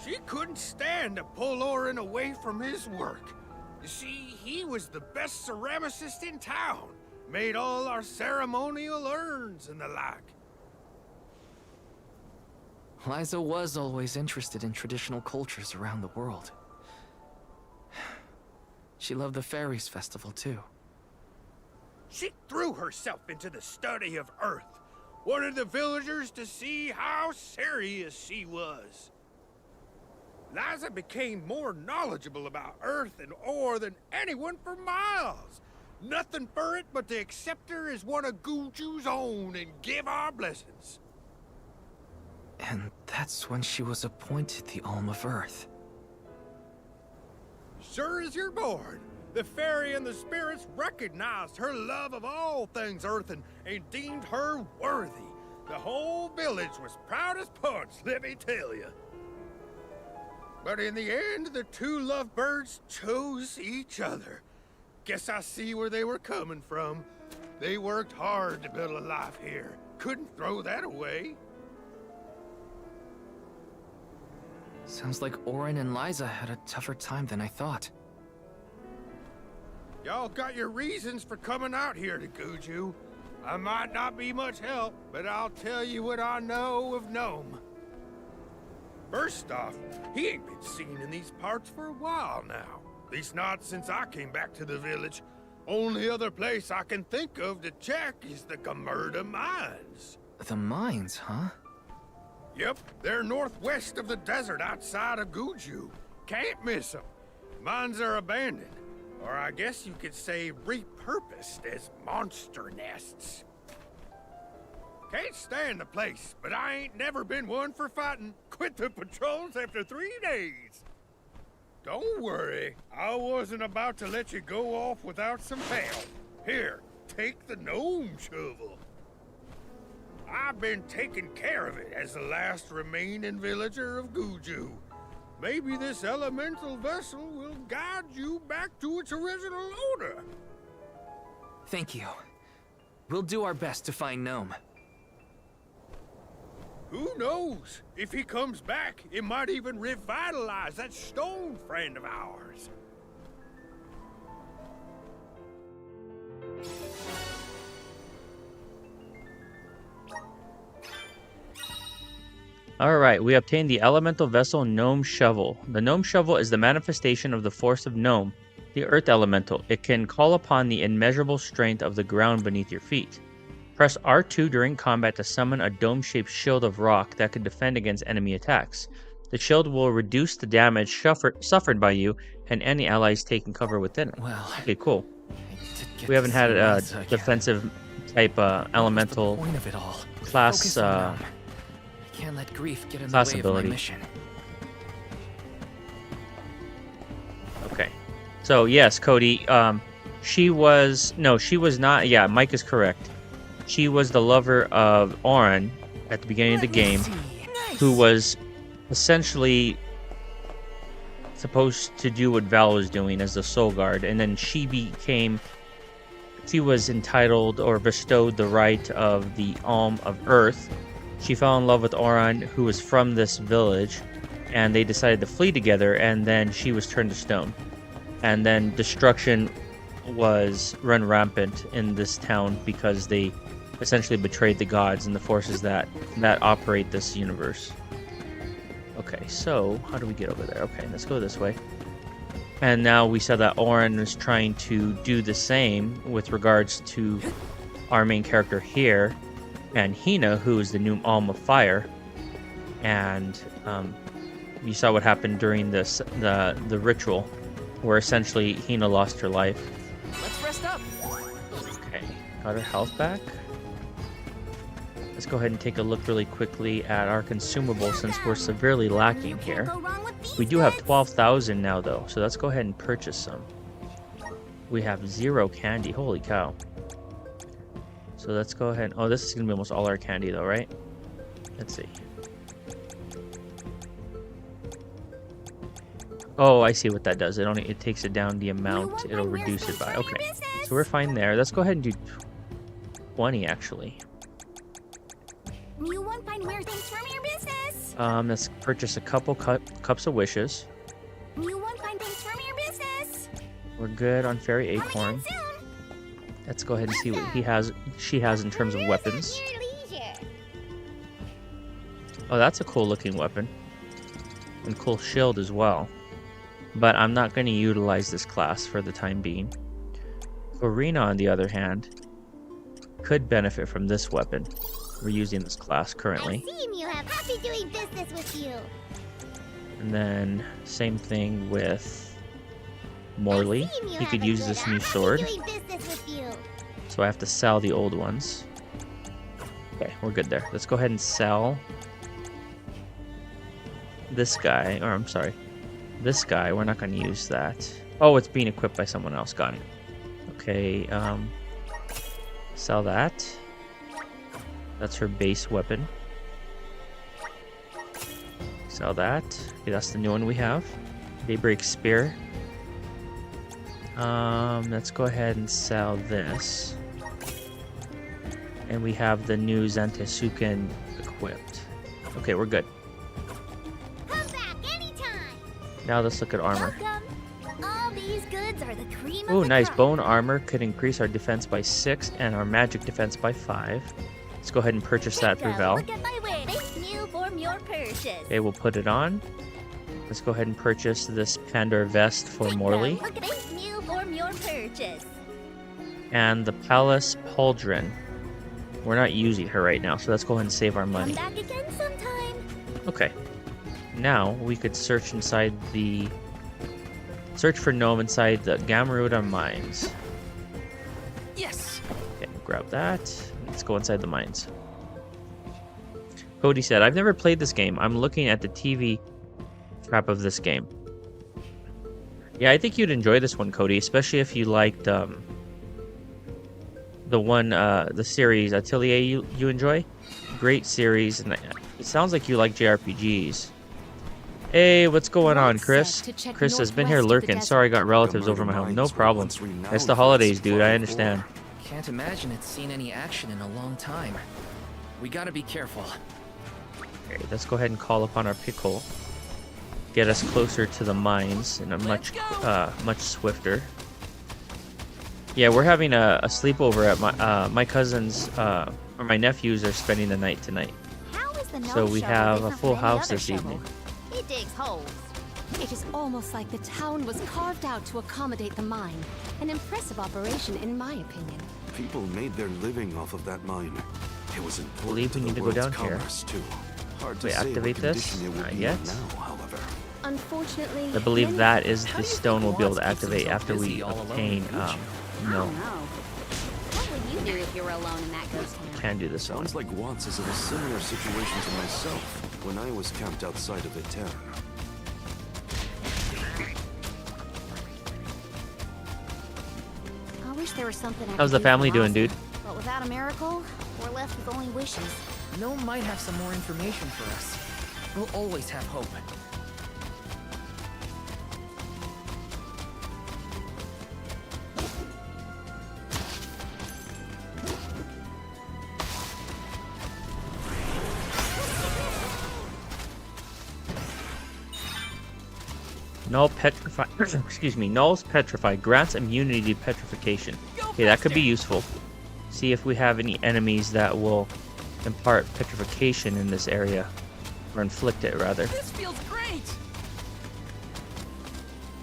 She couldn't stand to pull Orin away from his work. You see, he was the best ceramicist in town. Made all our ceremonial urns and the like. Liza was always interested in traditional cultures around the world. She loved the Fairies Festival, too. She threw herself into the study of Earth. Wanted the villagers to see how serious she was. Liza became more knowledgeable about Earth and ore than anyone for miles. Nothing for it but to accept her as one of Guju's own and give our blessings. And that's when she was appointed the Alm of Earth. Sure as you're born. The fairy and the spirits recognized her love of all things earthen and deemed her worthy. The whole village was proud as punch, let me tell you. But in the end, the two lovebirds chose each other. Guess I see where they were coming from. They worked hard to build a life here. Couldn't throw that away. Sounds like Orin and Liza had a tougher time than I thought. Y'all got your reasons for coming out here to Guju. I might not be much help, but I'll tell you what I know of Gnome. First off, he ain't been seen in these parts for a while now. At least not since I came back to the village. Only other place I can think of to check is the Gamerda Mines. The mines, huh? Yep, they're northwest of the desert outside of Guju. Can't miss them. Mines are abandoned. Or I guess you could say repurposed as monster nests. Can't stand the place, but I ain't never been one for fighting. Quit the patrols after 3 days. Don't worry, I wasn't about to let you go off without some help. Here, take the gnome shovel. I've been taking care of it as the last remaining villager of Guju. Maybe this elemental vessel will guide you back to its original owner. Thank you. We'll do our best to find Gnome. Who knows? If he comes back, it might even revitalize that stone friend of ours. Alright, we obtained the elemental vessel Gnome Shovel. The Gnome Shovel is the manifestation of the force of Gnome, the earth elemental. It can call upon the immeasurable strength of the ground beneath your feet. Press R2 during combat to summon a dome-shaped shield of rock that can defend against enemy attacks. The shield will reduce the damage suffered by you and any allies taking cover within it. Well, okay, cool. We haven't had a defensive type elemental point of it all. class I can't let grief get in the class way ability. of my mission. Okay. So, yes, Cody, she was not, yeah, Mike is correct. She was the lover of Auron at the beginning of the game, who was essentially supposed to do what Val was doing as the Soul Guard, and then she was entitled or bestowed the right of the Alm of Earth. She fell in love with Auron, who was from this village, and they decided to flee together, and then she was turned to stone. And then destruction was run rampant in this town because they essentially betrayed the gods and the forces that operate this universe. Okay, so how do we get over there? Okay, let's go this way. And now we saw that Auron is trying to do the same with regards to our main character here, and Hina, who is the new Alm of Fire. And you saw what happened during the ritual, where essentially Hina lost her life. Let's rest up. Okay, got her health back. Let's go ahead and take a look really quickly at our consumables since we're severely lacking here. We do have 12,000 now though, so let's go ahead and purchase some. We have 0 candy, holy cow. So let's go ahead. Oh, this is going to be almost all our candy though, right? Let's see. Oh, I see what that does. It takes it down the amount it'll reduce it by. Okay, so we're fine there. Let's go ahead and do 20 actually. You won't find weird things from your business. Let's purchase a couple cups of wishes. You won't find things from your business. We're good on Fairy Acorn. Let's go ahead and see what she has in terms of weapons. Oh, that's a cool looking weapon. And cool shield as well. But I'm not going to utilize this class for the time being. Arena, on the other hand, could benefit from this weapon. We're using this class currently. I see you have happy doing business with you. And then same thing with Morley. He could use this new sword. So I have to sell the old ones. Okay, we're good there. Let's go ahead and sell this guy, or I'm sorry, this guy. We're not going to use that. Oh, it's being equipped by someone else. Got it. Okay, sell that. That's her base weapon. Sell that. Okay, that's the new one we have. Daybreak Spear. Let's go ahead and sell this. And we have the new Zantesuken equipped. Okay, we're good. Come back anytime. Now let's look at armor. All these goods are the cream Ooh, of the nice. crop. Bone armor could increase our defense by 6 and our magic defense by 5. Let's go ahead and purchase that through Val. Look at my way. Thank you for your purchase. Okay, we'll put it on. Let's go ahead and purchase this Pandora vest for Morley. Look at thank you for your purchase. And the Palace Pauldron. We're not using her right now, so let's go ahead and save our money. Come back again sometime. Okay. Now we could search for Gnome inside the Gamaruda mines. Yes. Okay, grab that. Let's go inside the mines. Cody said, I've never played this game. I'm looking at the TV trap of this game. Yeah, I think you'd enjoy this one, Cody, especially if you liked the series Atelier you enjoy. Great series, and it sounds like you like JRPGs. Hey, what's going on, Chris? Chris has been here lurking. Sorry I got relatives over my home. No problem. It's the holidays, dude. I understand. Can't imagine it's seen any action in a long time. We gotta be careful. Okay, let's go ahead and call upon our pickle. Get us closer to the mines and a much swifter. Yeah, we're having a sleepover at my cousins or my nephews are spending the night tonight. How is The gnome So we shovel have a different full from any house other this shovel? evening. He digs holes. It is almost like the town was carved out to accommodate the mine. An impressive operation, in my opinion. People made their living off of that mine. It was important Believe we to need the to go world's down here. commerce, too. Hard to Wait, say what activate this? condition it would Not be yet. in now, however. Unfortunately, I believe many that is How the do you stone think we'll be able to Watts keeps activate himself after we busy all alone in obtain, the future? no. What would you do if you were alone in that ghost town? Can do this one. Sounds like Watts is in a similar situation to myself when I was camped outside of the town. I wish there was something I How's could the do family for doing, Rosalind, dude? But without a miracle, we're left with only wishes. Gnome might have some more information for us. We'll always have hope. Null petrify. Excuse me. Null's petrify grants immunity to petrification. Okay, that could be useful. See if we have any enemies that will impart petrification in this area, or inflict it rather. This feels great.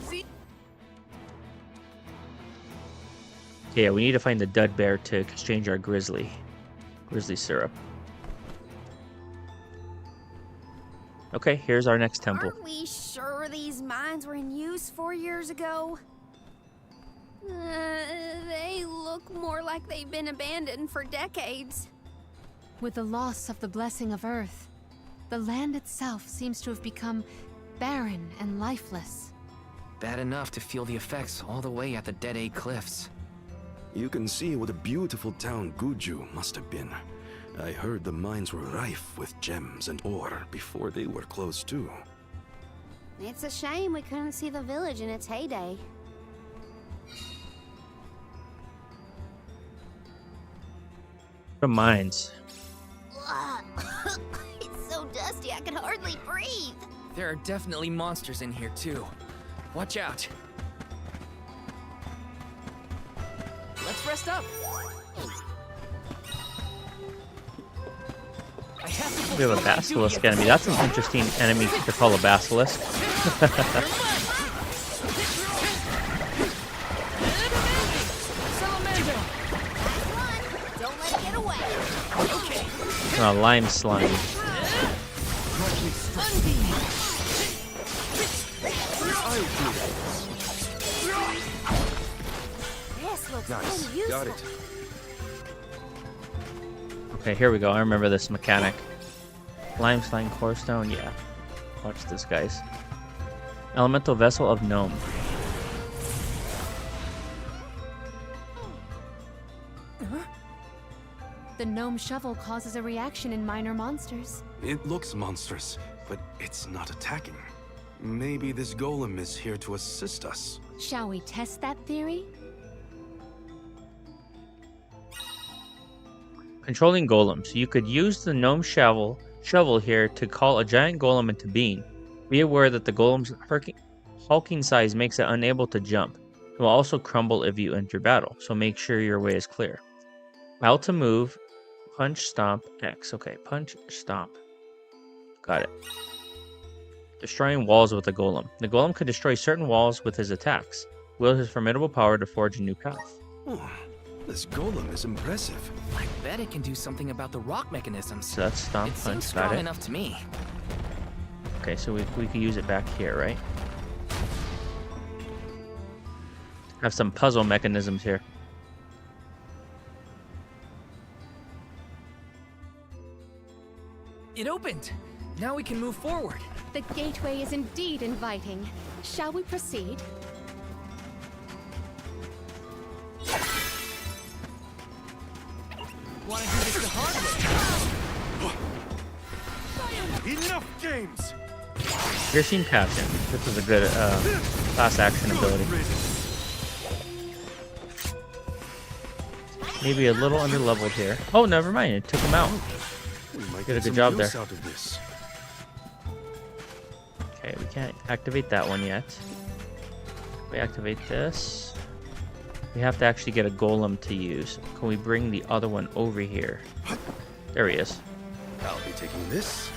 See? Okay, yeah, we need to find the dud bear to exchange our grizzly syrup. Okay, here's our next temple. Aren't we sure these mines were in use 4 years ago? They look more like they've been abandoned for decades. with the loss of the blessing of Earth, the land itself seems to have become barren and lifeless. Bad enough to feel the effects all the way at the Dead Egg Cliffs. You can see what a beautiful town Guju must have been. I heard the mines were rife with gems and ore before they were closed too. It's a shame we couldn't see the village in its heyday. The mines. It's so dusty I can hardly breathe. There are definitely monsters in here too. Watch out. Let's rest up. We have a basilisk enemy. That's an interesting enemy to call a basilisk. Don't let it get away. Okay. Lime slime. This looks Nice. pretty useful. Got it. Okay, here we go. I remember this mechanic. Lime slime core stone. Yeah. Watch this, guys. Elemental vessel of gnome. The gnome shovel causes a reaction in minor monsters. It looks monstrous, but it's not attacking. Maybe this golem is here to assist us. Shall we test that theory? Controlling golems. You could use the gnome shovel here to call a giant golem into being. Be aware that the golem's hulking size makes it unable to jump. It will also crumble if you enter battle, so make sure your way is clear. How to move. Punch, stomp, X. Okay, punch, stomp. Got it. Destroying walls with the golem. The golem could destroy certain walls with his attacks. Wield his formidable power to forge a new path. Oh, this golem is impressive. I bet it can do something about the rock mechanisms. So that's stomp, It seems punch, strong got it. enough to me. Okay, so we can use it back here, right? Have some puzzle mechanisms here. It opened. Now we can move forward. The gateway is indeed inviting. Shall we proceed? Want to do this the hard way? Enough games! Piercing Passion. This is a good class action ability. Maybe a little under leveled here. Oh, never mind. It took him out. We might Did a get good some job there. use out of this. Okay, we can't activate that one yet. We activate this. We have to actually get a golem to use. Can we bring the other one over here? There he is. I'll be taking this.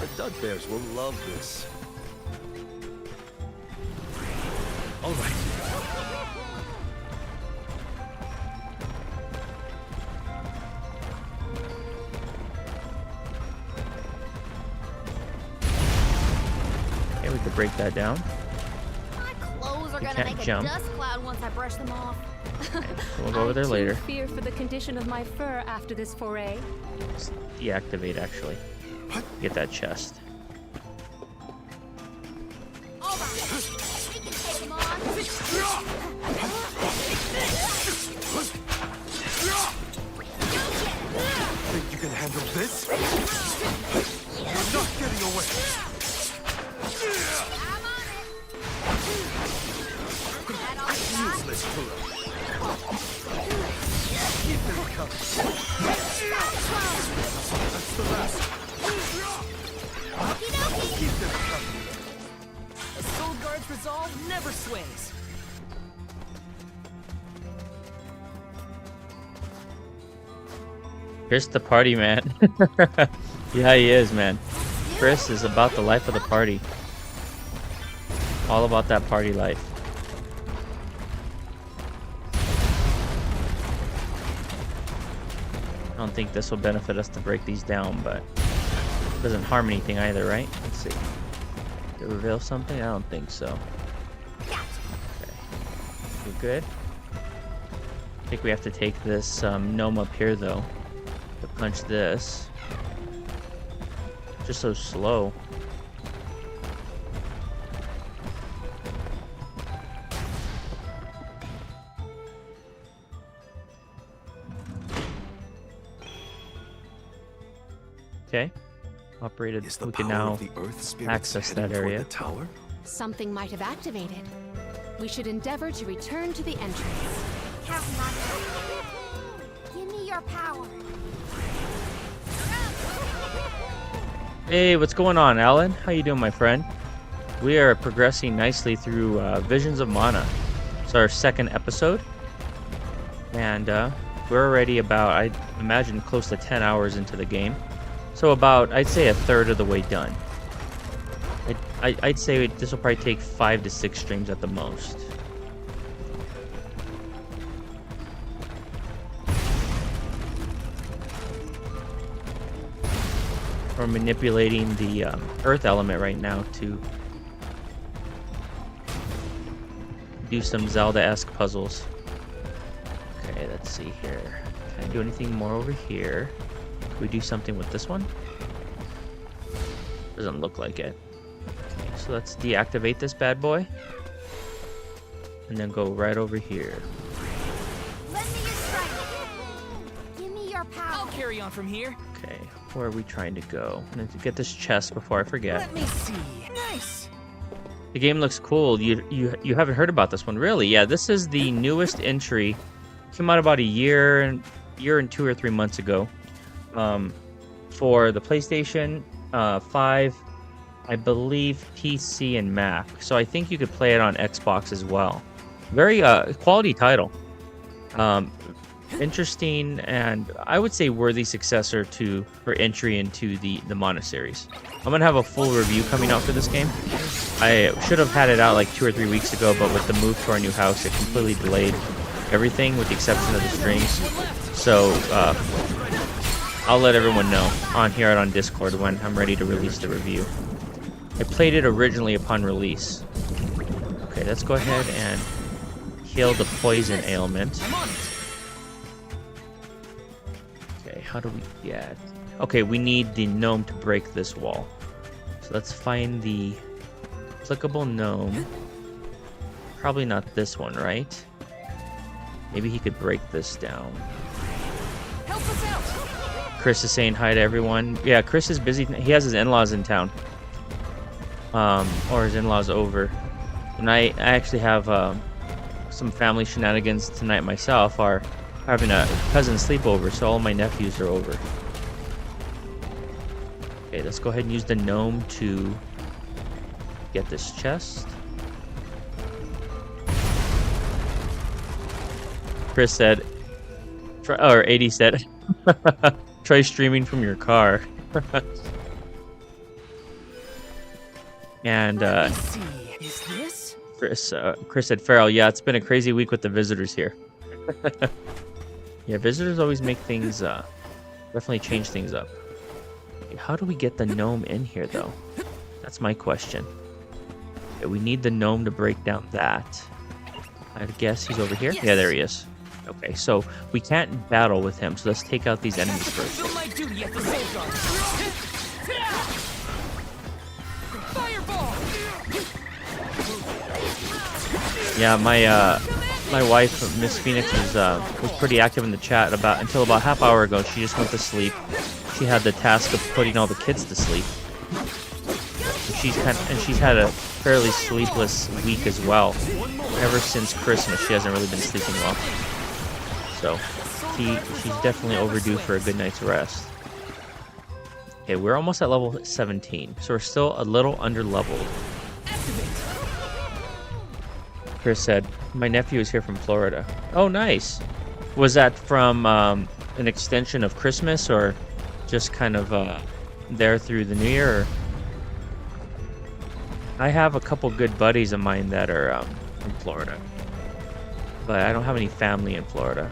The Dud Bears will love this. All right. Okay, we could break that down. My clothes are You gonna can't make jump. a dust cloud once I brush them off. So we'll go over there later. Fear for the condition of my fur after this foray. Just deactivate, actually. Get that chest. Think you can handle this? You're not getting away. Useless tool. Keep them coming. That's the last. Keep them coming. A Soul Guard's resolve never sways. Chris the party man. Yeah, he is, man. Chris is about the life of the party. All about that party life. I don't think this will benefit us to break these down, but it doesn't harm anything either, right? Let's see. Did it reveal something? I don't think so. Okay. We're good. I think we have to take this gnome up here, though, to punch this. Just so slow. Okay. Operated. We can now access that area. Something might have activated. We should endeavor to return to the entrance. Counting on you. Give me your power. Hey, what's going on, Alan? How you doing, my friend? We are progressing nicely through Visions of Mana. It's our second episode. And we're already about, I imagine, close to 10 hours into the game. So about, I'd say, a third of the way done. I'd say this will probably take 5 to 6 streams at the most. We're manipulating the earth element right now to do some Zelda-esque puzzles. Okay, let's see here. Can I do anything more over here? Can we do something with this one? Doesn't look like it. Okay, so let's deactivate this bad boy. And then go right over here. Lend me your strength. Give me your power. I'll carry on from here. Okay, where are we trying to go? I need to get this chest before I forget. Let me see. Nice. The game looks cool. You haven't heard about this one, really? Yeah, this is the newest entry. Came out about a year and 2 or 3 months ago. For the PlayStation 5, I believe PC and Mac. So I think you could play it on Xbox as well. Very quality title. Interesting and I would say worthy successor for entry into the Mana series. I'm gonna have a full review coming out for this game. I should have had it out like 2 or 3 weeks ago, but with the move to our new house, it completely delayed everything with the exception of the streams. So I'll let everyone know on here and on Discord when I'm ready to release the review. I played it originally upon release. Okay, let's go ahead and heal the poison ailment. Okay, how do we get... Okay, we need the gnome to break this wall. So let's find the applicable gnome. Probably not this one, right? Maybe he could break this down. Help us out. Chris is saying hi to everyone. Yeah, Chris is busy. He has his in-laws in town. Or his in-laws over. And I actually have some family shenanigans tonight myself. Are having a cousin sleepover, so all my nephews are over. Okay, let's go ahead and use the gnome to get this chest. Chris said, or 80 said, Try streaming from your car. And Is this? Chris said, Farrell, yeah, it's been a crazy week with the visitors here. Yeah, visitors always make things, definitely change things up. Okay, how do we get the gnome in here, though? That's my question. Okay, we need the gnome to break down that. I guess he's over here? Yes. Yeah, there he is. Okay, so we can't battle with him, so let's take out these enemies first. Fulfill my duty at the Soul Guard. Fireball! Yeah, my wife, Miss Phoenix, was pretty active in the chat until about half hour ago. She just went to sleep. She had the task of putting all the kids to sleep. She's had a fairly sleepless week as well. Ever since Christmas, she hasn't really been sleeping well. So she's definitely overdue for a good night's rest. Okay, we're almost at level 17, so we're still a little under leveled. Chris said, my nephew is here from Florida. Oh, nice. Was that from an extension of Christmas, or just kind of there through the New Year? Or... I have a couple good buddies of mine that are from Florida, but I don't have any family in Florida.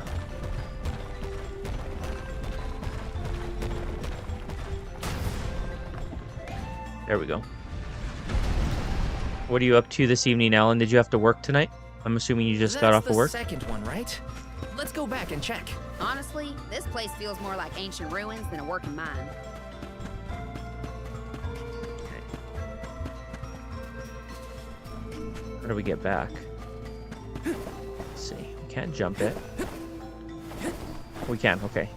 There we go. What are you up to this evening, Alan? Did you have to work tonight? I'm assuming you just got off of work. That's the second one, right? Let's go back and check. Honestly, this place feels more like ancient ruins than a working mine. How do we get back? Let's see. We can't jump it. We can, okay.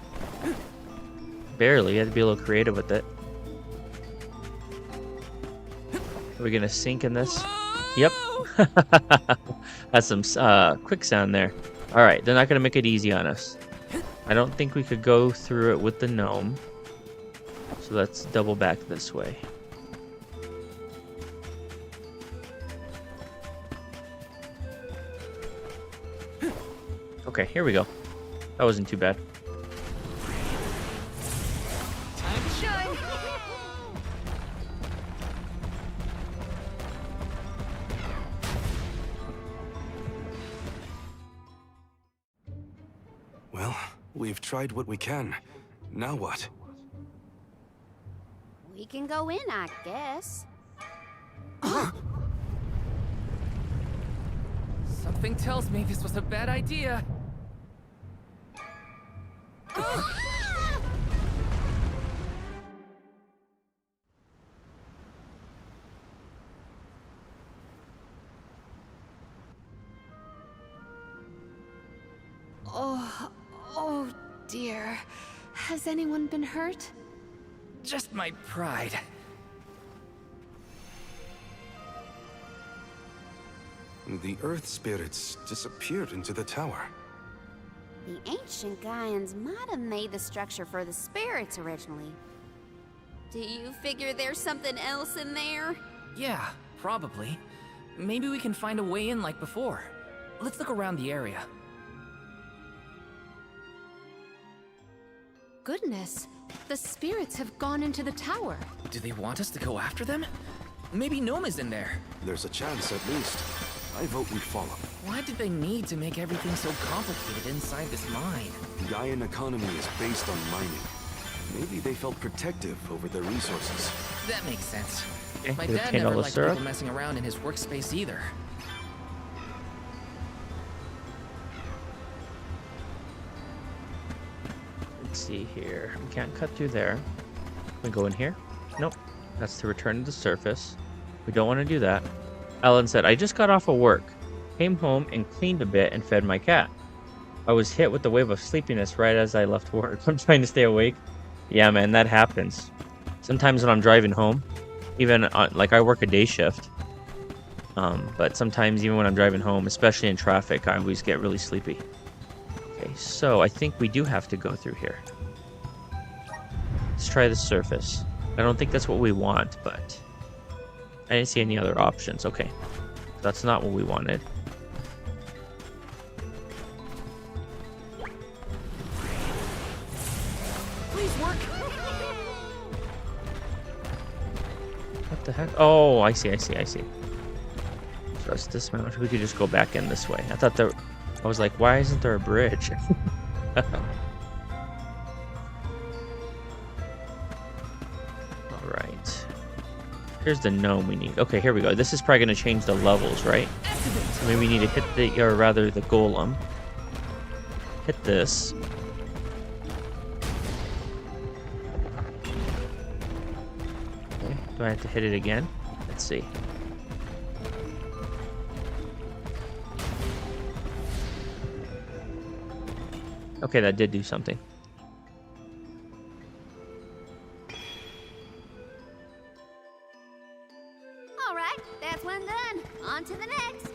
Barely. You have to be a little creative with it. Are we gonna sink in this? Yep. That's some quicksand there. Alright, they're not gonna make it easy on us. I don't think we could go through it with the gnome. So let's double back this way. Okay, here we go. That wasn't too bad. Time to shine. Well, we've tried what we can. Now what? We can go in, I guess. Something tells me this was a bad idea. Oh dear. Has anyone been hurt? Just my pride. The Earth spirits disappeared into the tower. The ancient Gaians might have made the structure for the spirits originally. Do you figure there's something else in there? Yeah, probably. Maybe we can find a way in like before. Let's look around the area. Goodness, the spirits have gone into the tower. Do they want us to go after them? Maybe Gnome is in there. There's a chance, at least. I vote we follow. Why did they need to make everything so complicated inside this mine? The Gaian economy is based on mining. Maybe they felt protective over their resources. That makes sense. Okay, My they dad obtain all never the liked syrup. people messing around in his workspace either. Let's see here. We can't cut through there. Can we go in here? Nope. That's to return to the surface. We don't want to do that. Ellen said, I just got off of work. Came home and cleaned a bit and fed my cat. I was hit with a wave of sleepiness right as I left work. I'm trying to stay awake. Yeah, man, that happens. Sometimes when I'm driving home, even like I work a day shift, but sometimes even when I'm driving home, especially in traffic, I always get really sleepy. Okay, so I think we do have to go through here. Let's try the surface. I don't think that's what we want, but I didn't see any other options. Okay, that's not what we wanted. Please work. What the heck? Oh, I see. Just dismount. We could just go back in this way. I thought there... I was like, why isn't there a bridge? Alright. Here's the gnome we need. Okay, here we go. This is probably going to change the levels, right? So maybe we need to hit the... or rather, the golem. Hit this. Okay, do I have to hit it again? Let's see. Okay, that did do something. All right, that's one done. On to the next.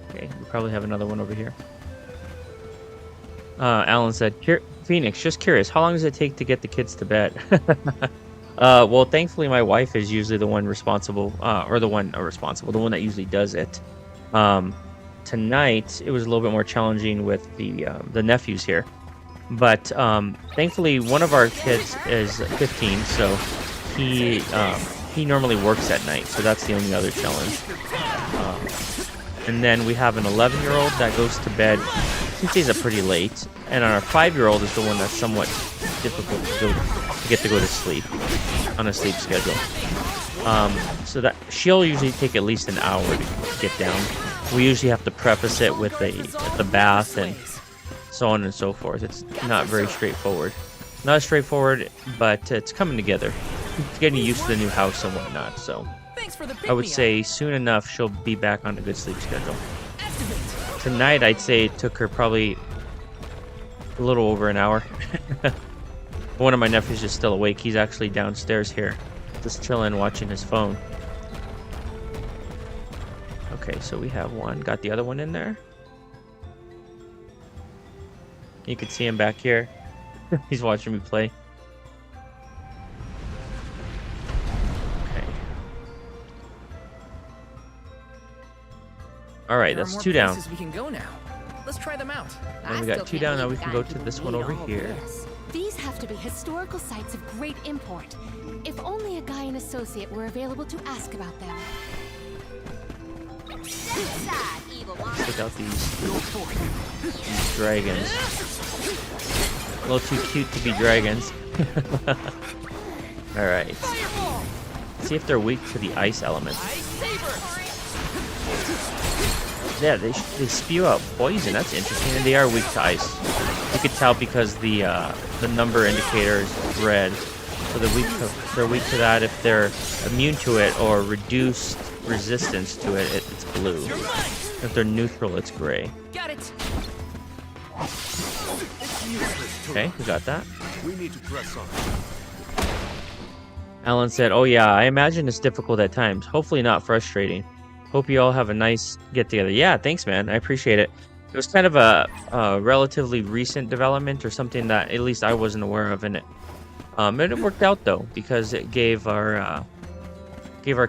Okay, we probably have another one over here. Alan said, Phoenix, just curious, how long does it take to get the kids to bed? Well, thankfully my wife is usually the one responsible, the one that usually does it. Tonight, it was a little bit more challenging with the nephews here. But thankfully, one of our kids is 15, so he normally works at night, so that's the only other challenge. And then we have an 11-year-old that goes to bed. He stays up pretty late, and our 5-year-old is the one that's somewhat difficult to get to go to sleep on a sleep schedule. So that she'll usually take at least an hour to get down. We usually have to preface it with the bath and so on and so forth. It's not very straightforward. Not as straightforward, but it's coming together. It's getting used to the new house and whatnot, so I would say soon enough she'll be back on a good sleep schedule. Tonight, I'd say it took her probably a little over an hour. One of my nephews is still awake. He's actually downstairs here, just chilling, watching his phone. Okay, so we have one. Got the other one in there. You can see him back here. He's watching me play. Okay. All right, that's 2 down. We can go now. Let's try them out. And we got 2 down. Now we can go to this one over here. These have to be historical sites of great import. If only a guy and associate were available to ask about them. Check out these dragons. A little too cute to be dragons. Alright. See if they're weak to the ice element. Yeah, they spew out poison. That's interesting. And they are weak to ice. You could tell because the number indicator is red. So they're weak to that. If they're immune to it or reduced resistance to it, it's blue. If they're neutral, it's gray. Got it. Okay, we got that. We need to press on. Alan said, "Oh yeah, I imagine it's difficult at times. Hopefully not frustrating. Hope you all have a nice get together." Yeah, thanks, man. I appreciate it. It was kind of a relatively recent development, or something that at least I wasn't aware of in it. And it worked out though, because it gave our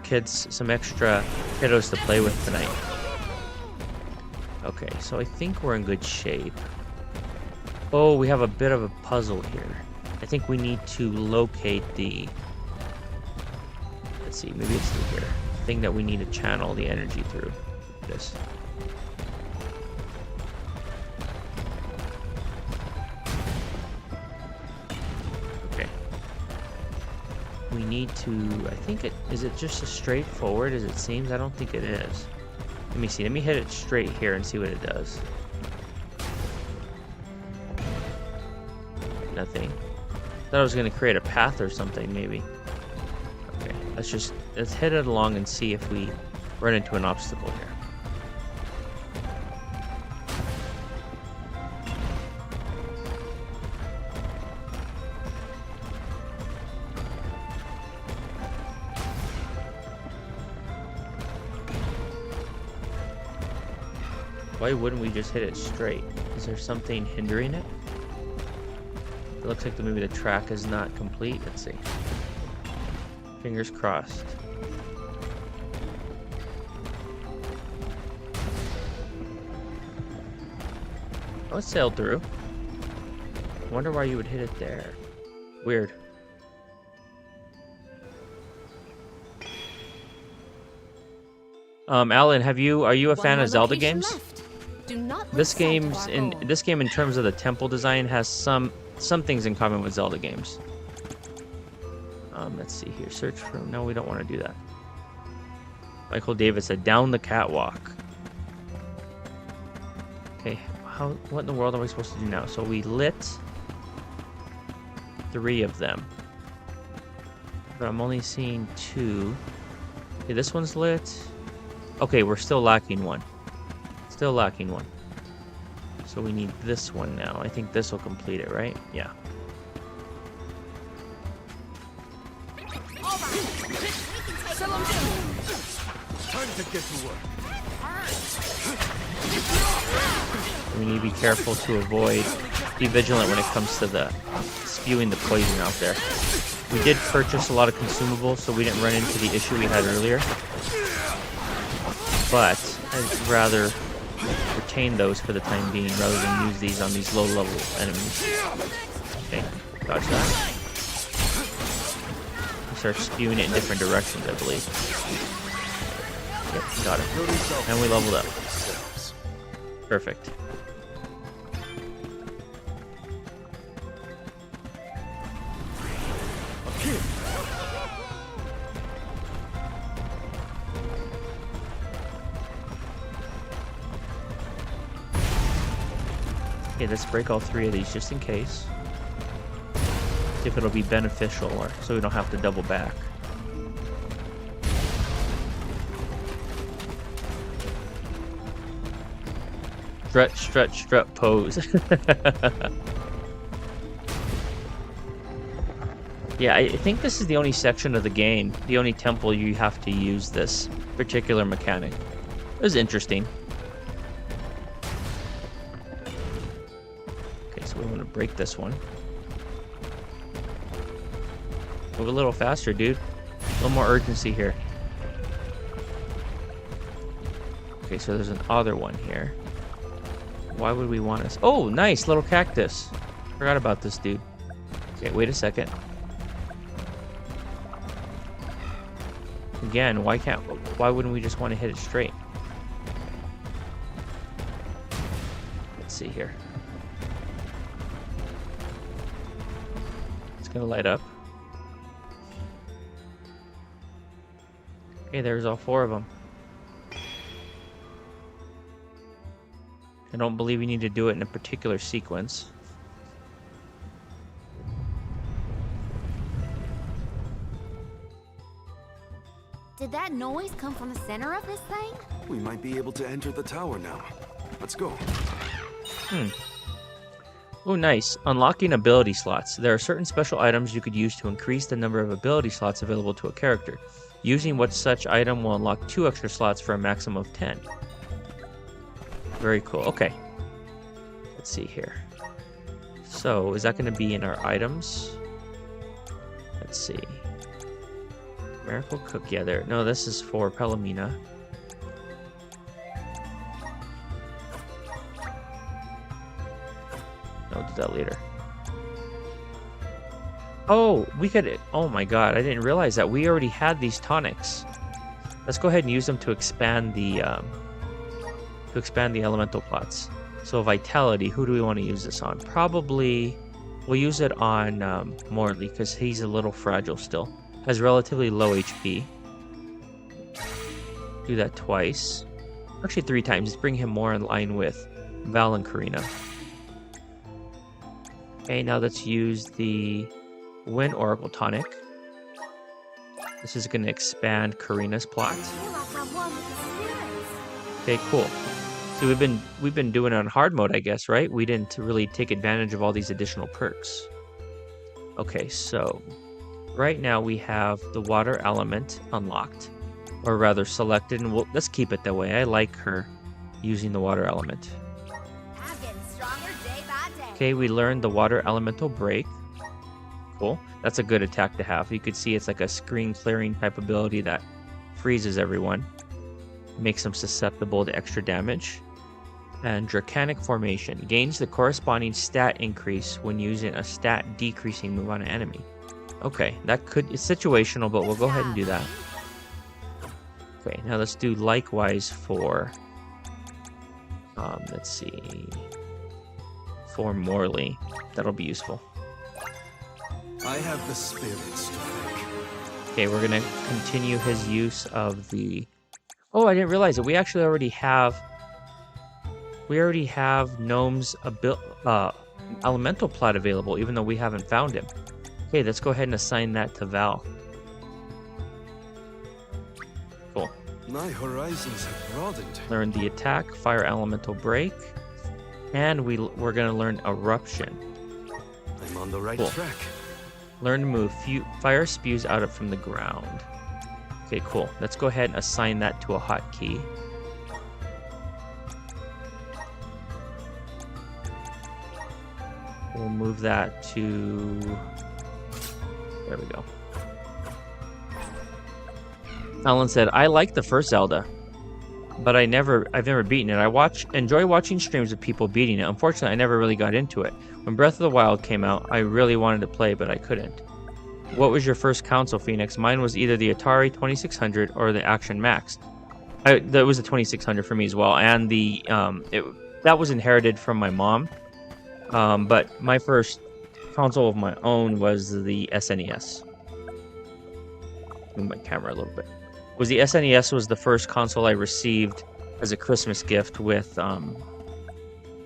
kids some extra kiddos to play with tonight. Okay, so I think we're in good shape. Oh, we have a bit of a puzzle here. I think we need to locate the... Let's see, maybe it's through here. Thing that we need to channel the energy through. This. Okay. We need to... I think it... Is it just as straightforward as it seems? I don't think it is. Let me see. Let me hit it straight here and see what it does. Nothing. Thought I was going to create a path or something, maybe. Okay, let's head it along and see if we run into an obstacle here. Why wouldn't we just hit it straight? Is there something hindering it? It looks like maybe the track is not complete. Let's see. Fingers crossed. Oh, it sailed through. Wonder why you would hit it there. Weird. Alan, are you a fan of Zelda games? Do not This lose sight of game's our goal. this game in terms of the temple design has some things in common with Zelda games. Let's see here. Search for. No, we don't want to do that. Michael Davis said down the catwalk. Okay, what in the world are we supposed to do now? So we lit 3 of them. But I'm only seeing 2. Okay, this one's lit. Okay, we're still lacking 1. Still lacking 1. So we need this one now. I think this will complete it, right? Yeah. Time to get to work. We need to be careful to be vigilant when it comes to the spewing the poison out there. We did purchase a lot of consumables, so we didn't run into the issue we had earlier. But I'd rather retain those for the time being rather than use these on these low-level enemies. Okay, dodge that. Start spewing it in different directions, I believe. Yep, got it. And we leveled up. Perfect. Okay, let's break all 3 of these just in case. See if it'll be beneficial, or so we don't have to double back. Stretch, stretch, strut, pose. Yeah, I think this is the only section of the game, the only temple you have to use this particular mechanic. It was interesting. Okay, so we want to break this one. Move a little faster, dude. A little more urgency here. Okay, so there's another one here. Why would we want us? Oh, nice little cactus. Forgot about this dude. Okay, wait a second. Again, why wouldn't we just want to hit it straight? Let's see here. It's gonna light up. Okay, there's all 4 of them. I don't believe we need to do it in a particular sequence. Did that noise come from the center of this thing? We might be able to enter the tower now. Let's go. Oh, nice. Unlocking ability slots. There are certain special items you could use to increase the number of ability slots available to a character. Using what such item will unlock 2 extra slots for a maximum of 10. Very cool. Okay. Let's see here. So, is that going to be in our items? Let's see. Miracle Cook. Yeah, there. No, this is for Palomina. No, do that later. Oh, we could. Oh my god, I didn't realize that we already had these tonics. Let's go ahead and use them to expand the elemental plots. So Vitality, who do we want to use this on? Probably we'll use it on Morley because he's a little fragile still. Has relatively low HP. Do that twice. Actually 3 times. Just bring him more in line with Val and Karina. Okay, now let's use the Wind Oracle tonic. This is going to expand Karina's plot. Okay, cool. So we've been doing it on hard mode, I guess, right? We didn't really take advantage of all these additional perks. Okay, so right now we have the water element unlocked, or rather selected, and let's keep it that way. I like her using the water element. I'm getting stronger day by day. Okay, we learned the water elemental break. Cool. That's a good attack to have. You could see it's like a screen clearing type ability that freezes everyone, makes them susceptible to extra damage. And Draconic Formation gains the corresponding stat increase when using a stat decreasing move on an enemy. Okay, it's situational, but we'll go ahead and do that. Okay, now let's do likewise for, let's see, for Morley. That'll be useful. I have the spirits to thank. Okay, we're gonna continue his use of the... Oh, I didn't realize it. We actually already have Gnome's elemental plot available, even though we haven't found him. Okay, let's go ahead and assign that to Val. Cool. My horizons have broadened. Learn the attack, fire elemental break, and we're gonna learn eruption. I'm on the right Cool. track. Learn to move. Fire spews out from the ground. Okay, cool. Let's go ahead and assign that to a hotkey. We'll move that to... There we go. Alan said, I like the first Zelda, but I've never beaten it. I enjoy watching streams of people beating it. Unfortunately, I never really got into it. When Breath of the Wild came out, I really wanted to play, but I couldn't. What was your first console, Phoenix? Mine was either the Atari 2600 or the Action Max. That was the 2600 for me as well, and that was inherited from my mom. But my first console of my own was the SNES. Move my camera a little bit. The SNES was the first console I received as a Christmas gift with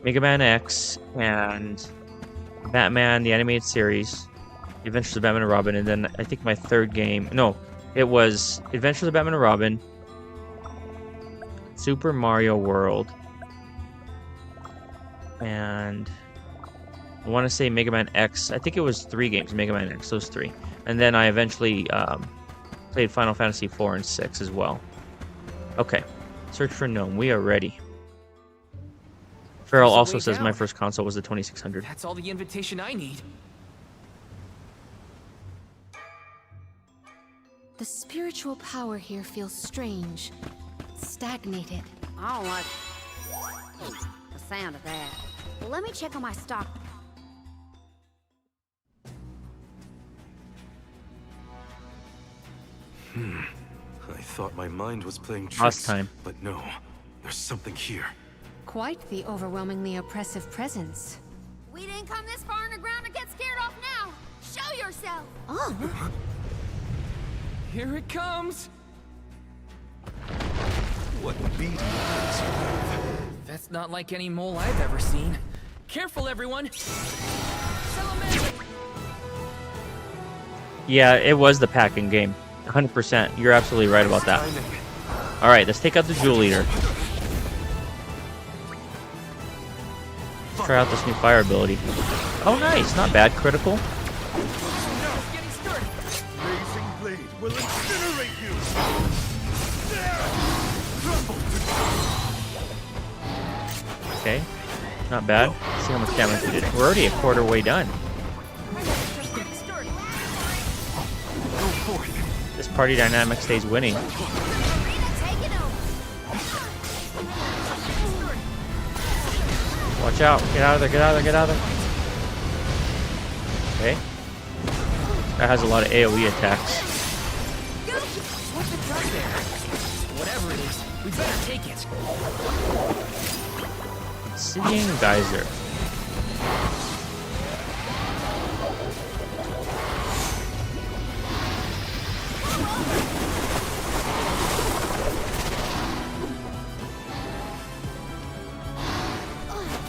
Mega Man X and Batman, the animated series, Adventures of Batman and Robin, and then I think my third game... No, it was Adventures of Batman and Robin, Super Mario World, and I want to say Mega Man X. I think it was 3 games, Mega Man X, those 3. And then I eventually played Final Fantasy 4 and 6 as well. Okay, search for Gnome. We are ready. Farrell also says my first console was the 2600. That's all the invitation I need. The spiritual power here feels strange, stagnated. I don't like the sound of that. Let me check on my stock. I thought my mind was playing tricks, Last time. but no. There's something here. Quite the overwhelmingly oppressive presence. We didn't come this far underground to get scared off now. Show yourself. Oh. Here it comes. What beating is you? That's not like any mole I've ever seen. Careful, everyone. Yeah, it was the packing game. 100%. You're absolutely right about that. Alright, let's take out the Jewel Eater. Let's try out this new fire ability. Oh, nice. Not bad. Critical. Blazing blade will incinerate you. Okay. Not bad. Let's see how much damage we did. We're already a quarter way done. This party dynamic stays winning. Watch out. Get out of there. Get out of there. Get out of there. Okay. That has a lot of AoE attacks. Whatever it is, we better take it. Obsidian Geyser.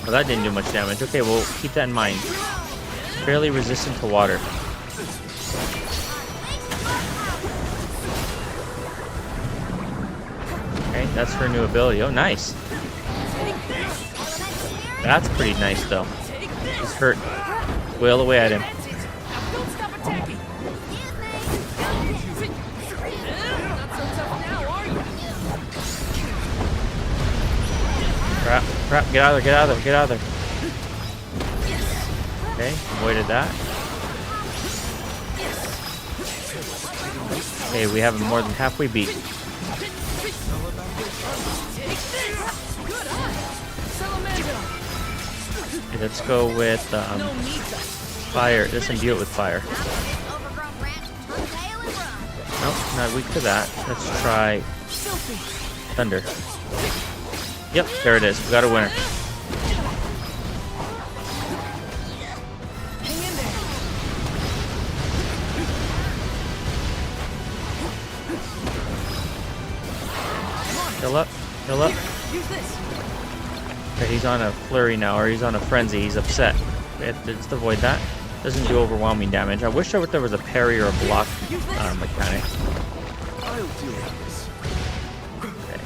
Well, that didn't do much damage. Okay, we'll keep that in mind. Fairly resistant to water. Okay, that's her new ability. Oh, nice. That's pretty nice, though. Just hurt. Wail away at him. Crap, crap, get out of there, get out of there, get out of there. Okay, avoided that. Okay, we have him more than halfway beat. Okay, let's go with fire. Let's imbue it with fire. Nope, not weak to that. Let's try Thunder. Yep, there it is. We got a winner. Heal up. Heal up. Okay, he's on a flurry now, or he's on a frenzy. He's upset. We have to just avoid that. Doesn't do overwhelming damage. I wish there was a parry or a block mechanic. I'll deal with this. Okay.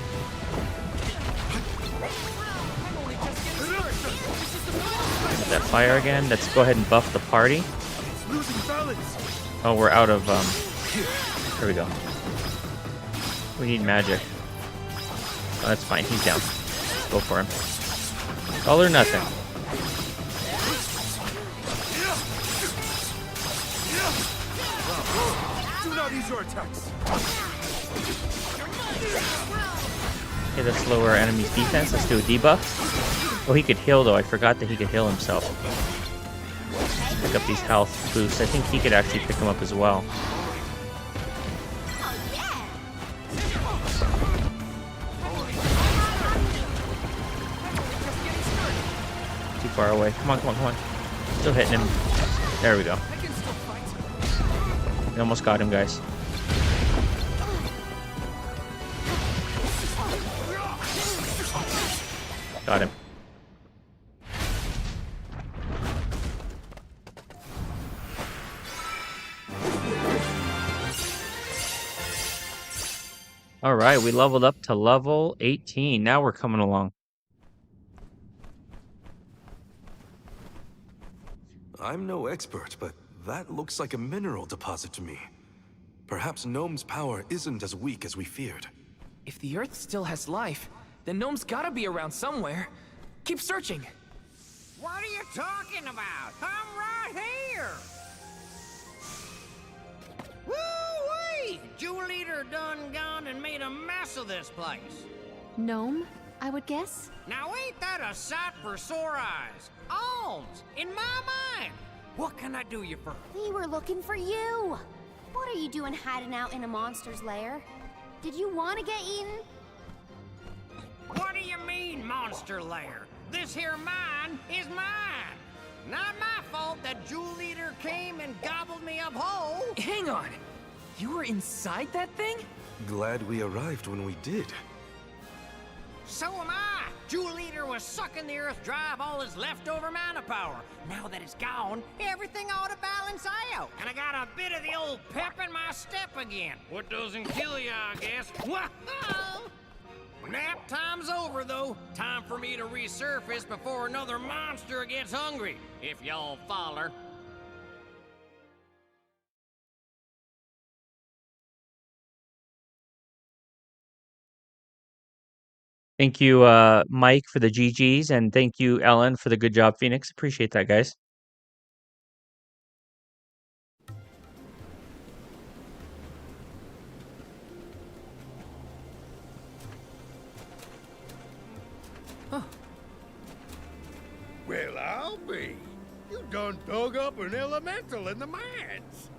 That fire again. Let's go ahead and buff the party. Oh, we're out of Here we go. We need magic. Oh, that's fine. He's down. Go for him. All or nothing. Do not use your attacks. Okay, let's lower our enemy's defense. Let's do a debuff. Oh, he could heal though. I forgot that he could heal himself. Pick up these health boosts. I think he could actually pick them up as well. Too far away. Come on, come on, come on. Still hitting him. There we go. We almost got him, guys. Got him. All right, we leveled up to level 18. Now we're coming along. I'm no expert, but that looks like a mineral deposit to me. Perhaps Gnome's power isn't as weak as we feared. If the Earth still has life, then Gnome's gotta be around somewhere. Keep searching. What are you talking about? I'm right here! Woo-wee! Jewel Eater done gone and made a mess of this place. Gnome, I would guess? Now ain't that a sight for sore eyes? Alms, in my mind! What can I do you for? We were looking for you. What are you doing hiding out in a monster's lair? Did you want to get eaten? What do you mean, monster lair? This here mine is mine. Not my fault that Jewel Eater came and gobbled me up whole. Hang on. You were inside that thing? Glad we arrived when we did. So am I. Jewel Eater was sucking the Earth dry of all his leftover mana power. Now that it's gone, everything ought to balance out. And I got a bit of the old pep in my step again. What doesn't kill you, I guess. Nap time's over, though. Time for me to resurface before another monster gets hungry, if y'all follow. Thank you, Mike, for the GGs, and thank you, Ellen, for the good job, Phoenix. Appreciate that, guys. Well, I'll be. You done dug up an elemental in the mines.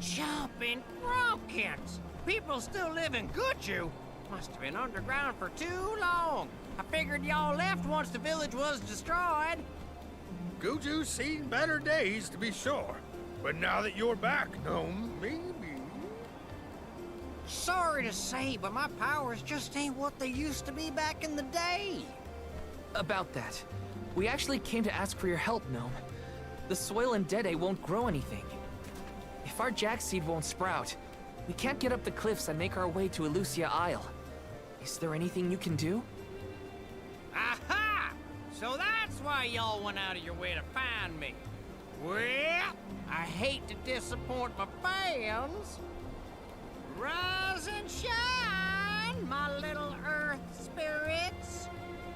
Jumping pumpkins! People still live in Guju. Must have been underground for too long. I figured y'all left once the village was destroyed. Guju's seen better days, to be sure. But now that you're back, Gnome, maybe... Sorry to say, but my powers just ain't what they used to be back in the day. About that. We actually came to ask for your help, Gnome. The soil in Dede won't grow anything. If our jack seed won't sprout, we can't get up the cliffs and make our way to Elusia Isle. Is there anything you can do? Aha! So that's why y'all went out of your way to find me. Well, I hate to disappoint my fans. Rise and shine, my little earth spirits.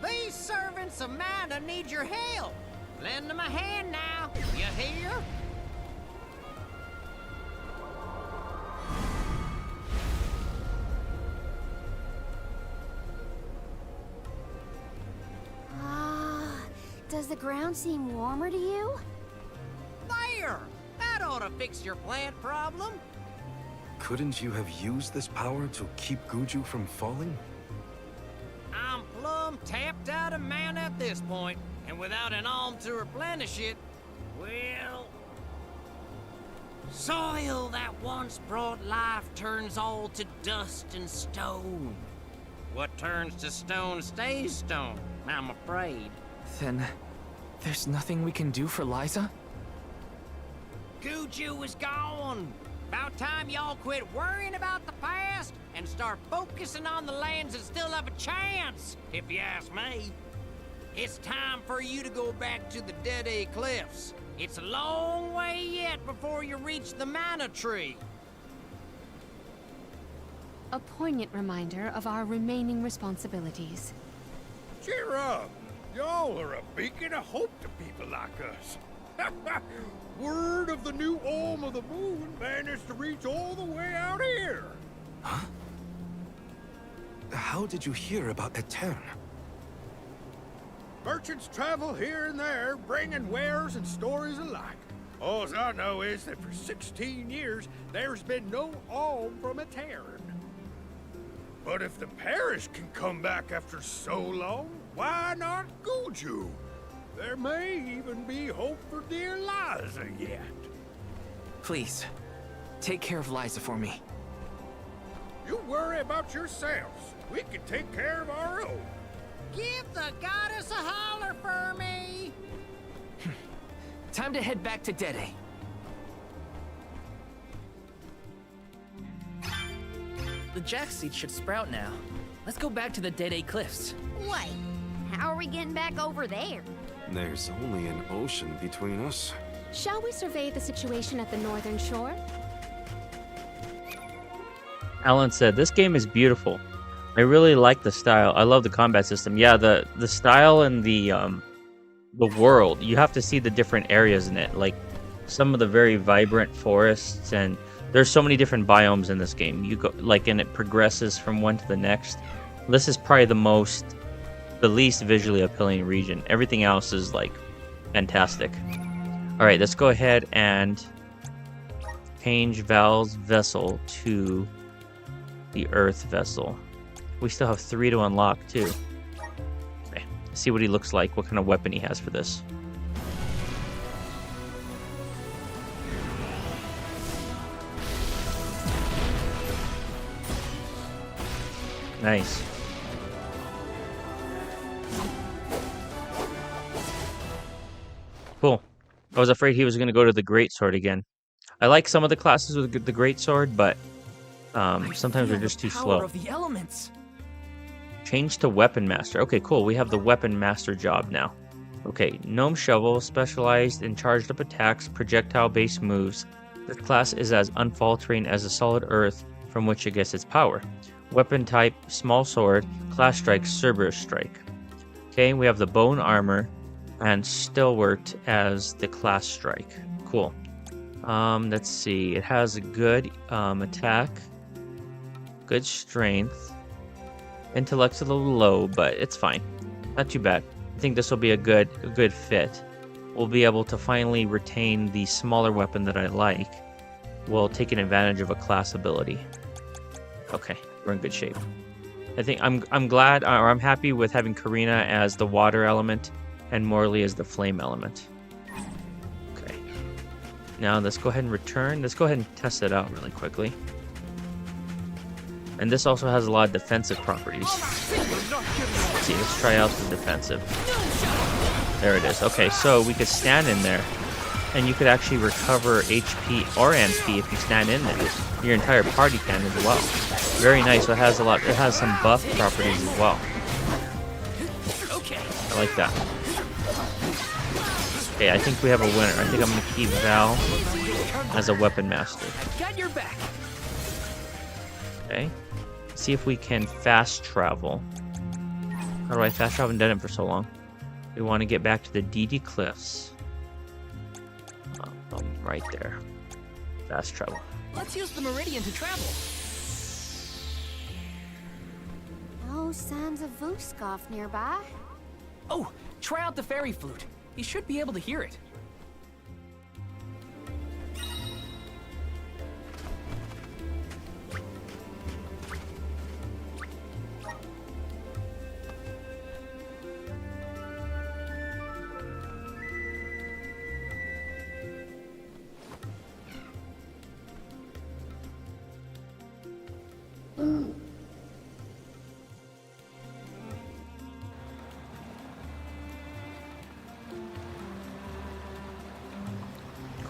These servants of mine need your help. Lend them a hand now, you hear? Does the ground seem warmer to you? There! That ought to fix your plant problem. Couldn't you have used this power to keep Guju from falling? I'm plumb tapped out of mana at this point, and without an alm to replenish it, well... Soil that once brought life turns all to dust and stone. What turns to stone stays stone, I'm afraid. Then, there's nothing we can do for Liza? Guju is gone. About time y'all quit worrying about the past and start focusing on the lands that still have a chance, if you ask me. It's time for you to go back to the Dead Cliffs. It's a long way yet before you reach the Mana Tree. A poignant reminder of our remaining responsibilities. Cheer up. Y'all are a beacon of hope to people like us. Word of the new Alm of the Moon managed to reach all the way out here. Huh? How did you hear about Etern? Merchants travel here and there, bringing wares and stories alike. All I know is that for 16 years, there's been no alm from Etern. But if the parish can come back after so long, why not Guju? There may even be hope for dear Liza yet. Please, take care of Liza for me. You worry about yourselves. We can take care of our own. Give the goddess a holler for me! Time to head back to Dede. The jackseed should sprout now. Let's go back to the Dede Cliffs. Wait, how are we getting back over there? There's only an ocean between us. Shall we survey the situation at the northern shore? Alan said, "This game is beautiful. I really like the style. I love the combat system. Yeah, the style and the world. You have to see the different areas in it. Like some of the very vibrant forests, and there's so many different biomes in this game. You go and it progresses from one to the next. This is probably the least visually appealing region. Everything else is like fantastic. All right, let's go ahead and change Val's vessel to the Earth vessel. We still have 3 to unlock too. Okay, let's see what he looks like, what kind of weapon he has for this. Nice. Cool. I was afraid he was going to go to the greatsword again. I like some of the classes with the greatsword, but sometimes they're just too slow. Of the elements. Change to weapon master. Okay, cool. We have the weapon master job now. Okay, gnome shovel, specialized in charged up attacks, projectile-based moves. This class is as unfaltering as the solid earth from which it gets its power. Weapon type, small sword, class strike, Cerberus strike. Okay, we have the bone armor and stalwart as the class strike. Cool. Let's see. It has a good attack, good strength. Intellect's a little low, but it's fine. Not too bad. I think this will be a good fit. We'll be able to finally retain the smaller weapon that I like while taking advantage of a class ability. Okay, we're in good shape. I think I'm glad, or I'm happy with having Karina as the water element and Morley as the flame element. Okay. Now let's go ahead and return. Let's go ahead and test it out really quickly. And this also has a lot of defensive properties. Let's see, let's try out the defensive. There it is. Okay, so we could stand in there, and you could actually recover HP or MP if you stand in there. Your entire party can as well. Very nice. So it has it has some buff properties as well. I like that. Okay, I think we have a winner. I think I'm going to keep Val as a weapon master. Got your back. Okay. See if we can fast travel. How do I fast travel? I haven't done it for so long. We want to get back to the DD Cliffs. Right there. Fast travel. Let's use the meridian to travel. No signs of Vuskov nearby. Oh, try out the fairy flute. You should be able to hear it.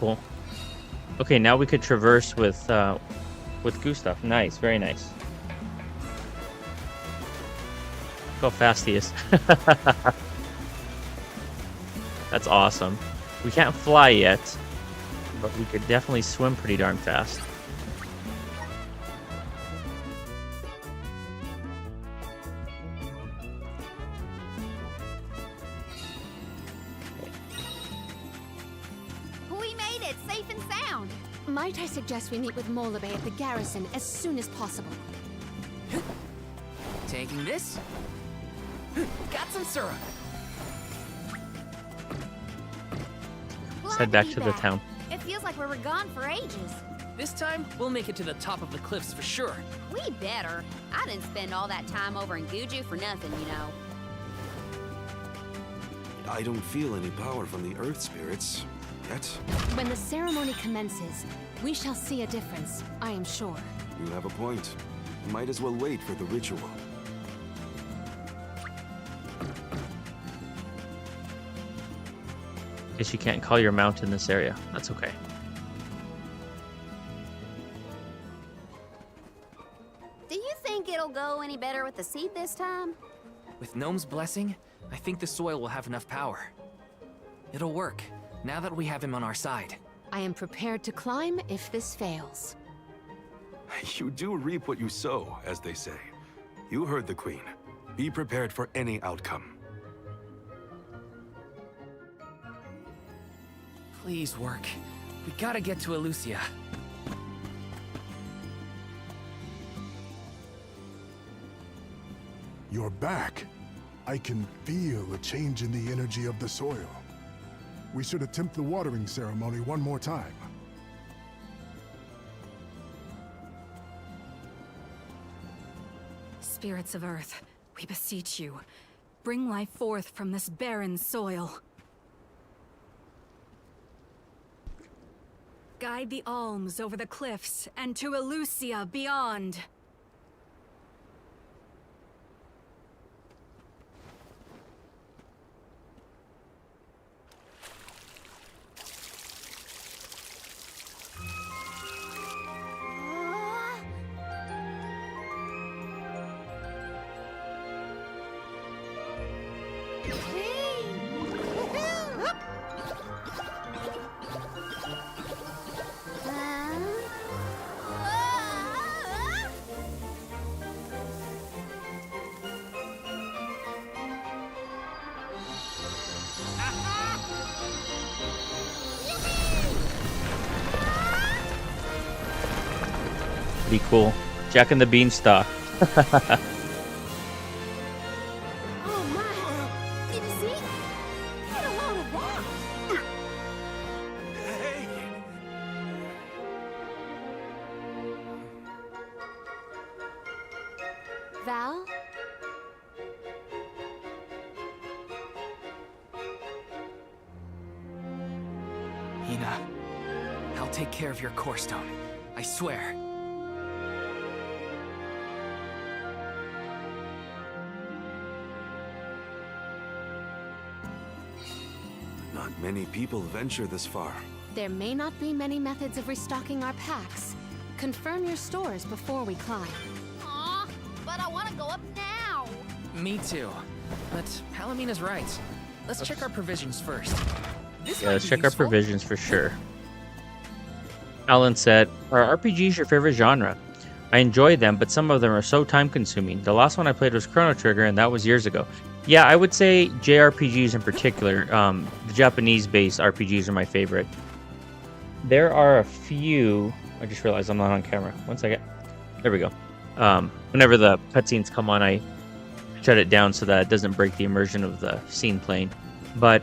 cool. Okay, now we could traverse with Gustav. Nice, very nice. Look how fast he is. That's awesome. We can't fly yet, but we could definitely swim pretty darn fast. We made it, safe and sound. Might I suggest we meet with Molabe at the garrison as soon as possible? Taking this. Got some syrup. Let's head back to the town. It feels like we were gone for ages. This time, we'll make it to the top of the cliffs for sure. We better. I didn't spend all that time over in Guju for nothing, you know. I don't feel any power from the earth spirits yet. When the ceremony commences, we shall see a difference, I am sure. You have a point. Might as well wait for the ritual. Guess you can't call your mount in this area. That's okay. Do you think it'll go any better with the seed this time? With Gnome's blessing, I think the soil will have enough power. It'll work, now that we have him on our side. I am prepared to climb if this fails. You do reap what you sow, as they say. You heard the Queen. Be prepared for any outcome. Please work. We gotta get to Elucia. You're back. I can feel a change in the energy of the soil. We should attempt the watering ceremony one more time. Spirits of Earth, we beseech you. Bring life forth from this barren soil. Guide the alms over the cliffs and to Elucia beyond. Pretty cool. Jack and the Beanstalk. Oh my! Did you see? Get a load of that! Val? Hina, I'll take care of your core stone. I swear. Not many people venture this far. There may not be many methods of restocking our packs. Confirm your stores before we climb. Aw, but I want to go up now. Me too. But Palamina's right. Let's check our provisions first. This Yeah, might let's be check our useful. provisions for sure. Alan said, "Are RPGs your favorite genre? I enjoy them, but some of them are so time-consuming. The last one I played was Chrono Trigger, and that was years ago." Yeah, I would say JRPGs in particular. The Japanese-based RPGs are my favorite. There are a few... I just realized I'm not on camera. 1 second. There we go. Whenever the cutscenes come on, I shut it down so that it doesn't break the immersion of the scene playing. But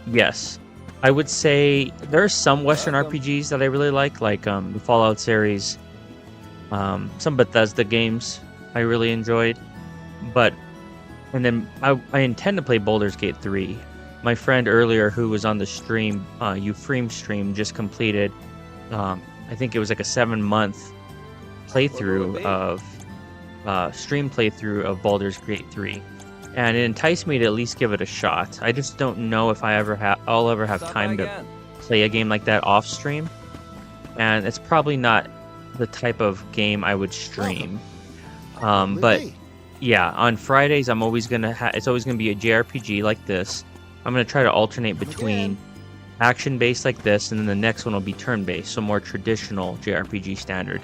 yes, I would say there are some Western RPGs that I really like the Fallout series, some Bethesda games I really enjoyed. And then I intend to play Baldur's Gate 3. My friend earlier who was on the stream, Euphreme stream, just completed, I think it was like a 7-month playthrough stream playthrough of Baldur's Gate 3. And it enticed me to at least give it a shot. I just don't know if I'll ever have time to play a game like that off stream, and it's probably not the type of game I would stream. But yeah, on Fridays I'm always gonna it's always gonna be a JRPG like this. I'm gonna try to alternate between action-based like this, and then the next one will be turn-based, so more traditional JRPG standard.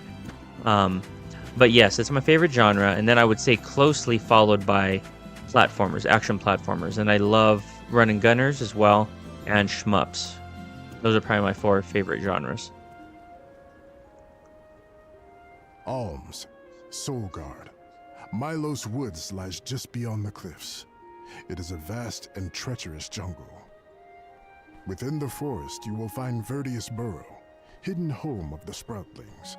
But yes, it's my favorite genre, and then I would say closely followed by platformers, action platformers, and I love run and gunners as well, and shmups. Those are probably my 4 favorite genres. Alms, Soulguard. Milos Woods lies just beyond the cliffs. It is a vast and treacherous jungle. Within the forest, you will find Verdius Burrow, hidden home of the Sproutlings.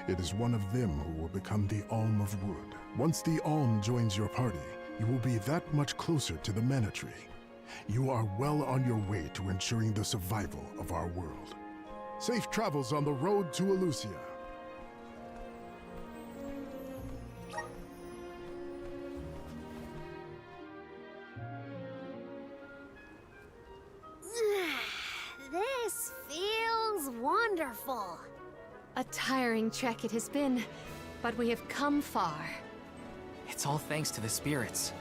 It is one of them who will become the Alm of Wood. Once the Alm joins your party, you will be that much closer to the Mana Tree. You are well on your way to ensuring the survival of our world. Safe travels on the road to Elusia. This feels wonderful. A tiring trek it has been, but we have come far. It's all thanks to the spirits.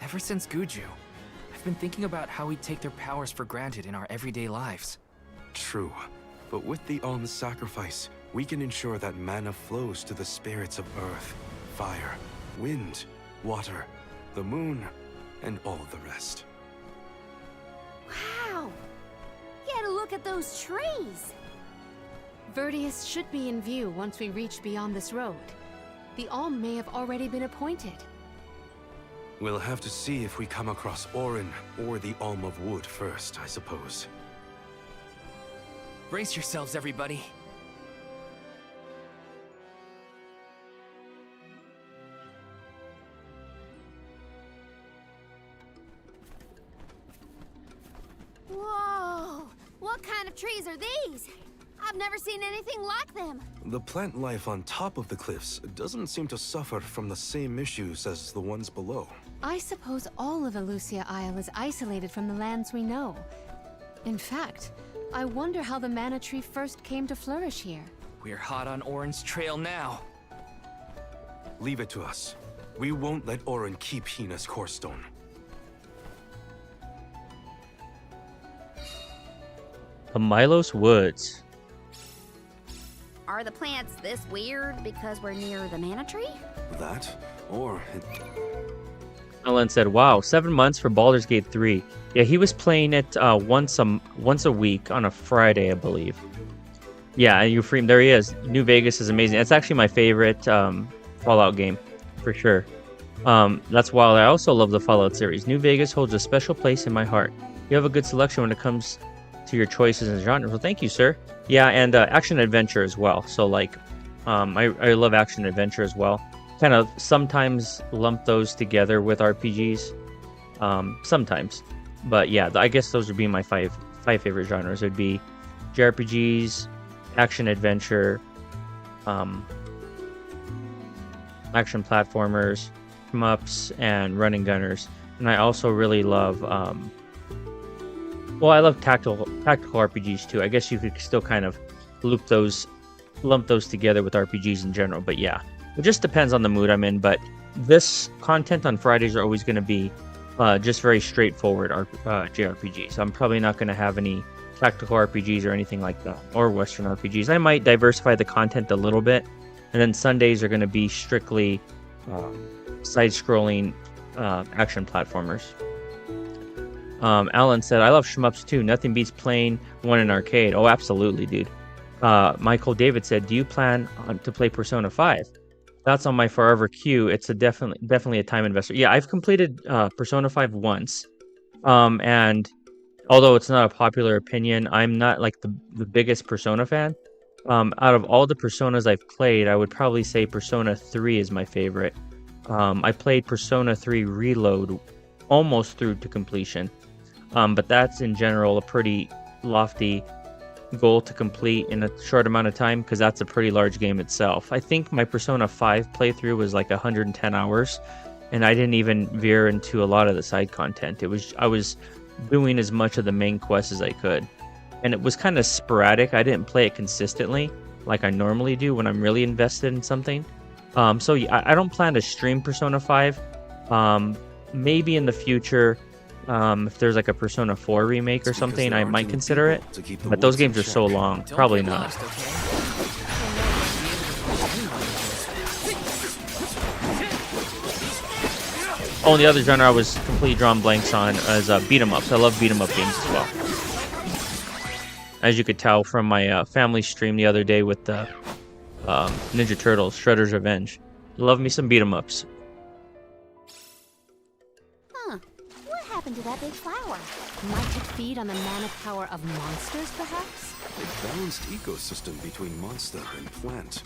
Ever since Guju, I've been thinking about how we take their powers for granted in our everyday lives. True, but with the Alm's sacrifice, we can ensure that mana flows to the spirits of earth, fire, wind, water, the moon, and all the rest. Wow! Get a look at those trees! Verdius should be in view once we reach beyond this road. The Alm may have already been appointed. We'll have to see if we come across Orin or the Alm of Wood first, I suppose. Brace yourselves, everybody. Whoa! What kind of trees are these? I've never seen anything like them. The plant life on top of the cliffs doesn't seem to suffer from the same issues as the ones below. I suppose all of Elusia Isle is isolated from the lands we know. In fact, I wonder how the Mana Tree first came to flourish here. We're hot on Orin's trail now. Leave it to us. We won't let Orin keep Hina's core stone. The Milos Woods. Are the plants this weird because we're near the Mana Tree? That, or... Alan said, wow, 7 months for Baldur's Gate 3. Yeah, he was playing it once a week on a Friday, I believe. Yeah, and Euphrem, there he is. New Vegas is amazing. It's actually my favorite Fallout game, for sure. That's why I also love the Fallout series. New Vegas holds a special place in my heart. You have a good selection when it comes to your choices and genres. Well, thank you, sir. Yeah, and action adventure as well. So, like, I love action adventure as well. Kind of sometimes lump those together with RPGs. Sometimes. But yeah, I guess those would be my five favorite genres. It would be JRPGs, action adventure, action platformers, shmups, and running gunners. And I also really love well, I love tactical RPGs too. I guess you could still kind of lump those together with RPGs in general. But yeah, it just depends on the mood I'm in. But this content on Fridays are always going to be just very straightforward JRPGs. I'm probably not going to have any tactical RPGs or anything like that, or Western RPGs. I might diversify the content a little bit, and then Sundays are going to be strictly side-scrolling action platformers. Alan said, I love shmups too. Nothing beats playing one in arcade. Oh, absolutely, dude. Michael David said, do you plan to play Persona 5? That's on my forever queue. It's a definitely a time investor. Yeah, I've completed Persona 5 once. And although it's not a popular opinion, I'm not like the biggest Persona fan. Out of all the Personas I've played, I would probably say Persona 3 is my favorite. I played Persona 3 Reload almost through to completion. But that's in general a pretty lofty goal to complete in a short amount of time, because that's a pretty large game itself. I think my Persona 5 playthrough was like 110 hours, and I didn't even veer into a lot of the side content. I was doing as much of the main quest as I could. and it was kind of sporadic. I didn't play it consistently like I normally do when I'm really invested in something. So yeah, I don't plan to stream Persona 5. Maybe in the future, if there's like a Persona 4 remake or something, I might consider it. But those games are so long, probably not. Oh, and the other genre I was completely drawing blanks on is beat 'em ups. I love beat 'em up games as well. As you could tell from my family stream the other day with the Ninja Turtles, Shredder's Revenge. Love me some beat 'em ups. Huh. What happened to that big flower? Might it feed on the mana power of monsters, perhaps? A balanced ecosystem between monster and plant.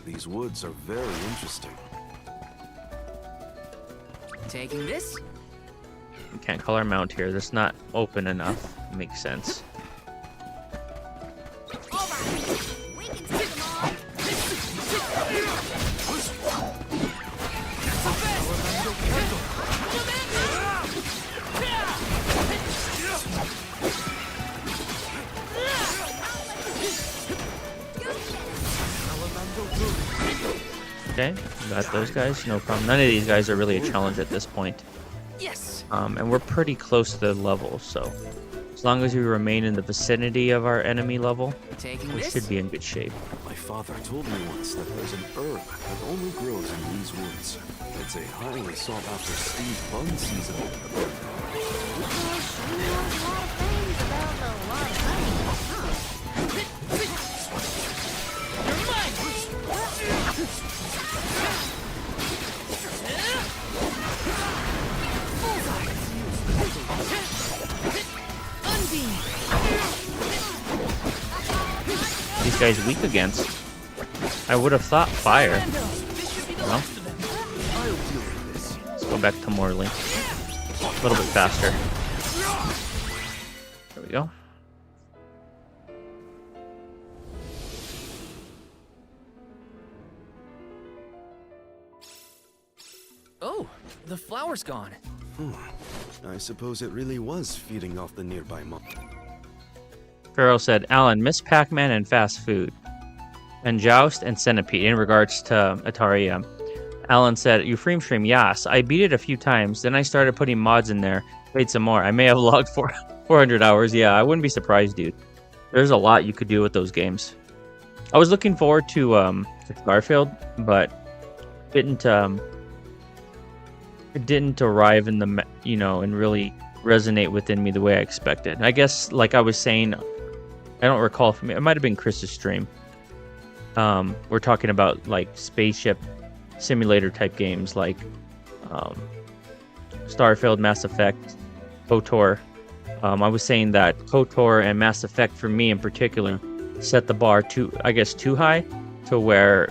These woods are very interesting. Taking this? We can't color mount here. That's not open enough. Makes sense. Okay, got those guys, no problem. None of these guys are really a challenge at this point. Yes. And we're pretty close to the level, so as long as we remain in the vicinity of our enemy level, we should be in good shape. My father told me once that there's an herb that only grows in these woods. It's a highly sought after Steve Bun season. These guys weak against. I would have thought fire. No? Let's go back to Morley. A little bit faster. There we go. Oh, the flower's gone. I suppose it really was feeding off the nearby monster. Pharaoh said, Alan, Miss Pac-Man and fast food. And Joust and Centipede in regards to Atari. Alan said, Euphreme Stream, yes. I beat it a few times. Then I started putting mods in there. Played some more. I may have logged 400 hours. Yeah, I wouldn't be surprised, dude. There's a lot you could do with those games. I was looking forward to Starfield, but it didn't arrive in the, and really resonate within me the way I expected. I guess, like I was saying, I don't recall from it might have been Chris's stream. We're talking about like spaceship simulator type games like Starfield, Mass Effect, KOTOR. I was saying that KOTOR and Mass Effect for me in particular set the bar too high to where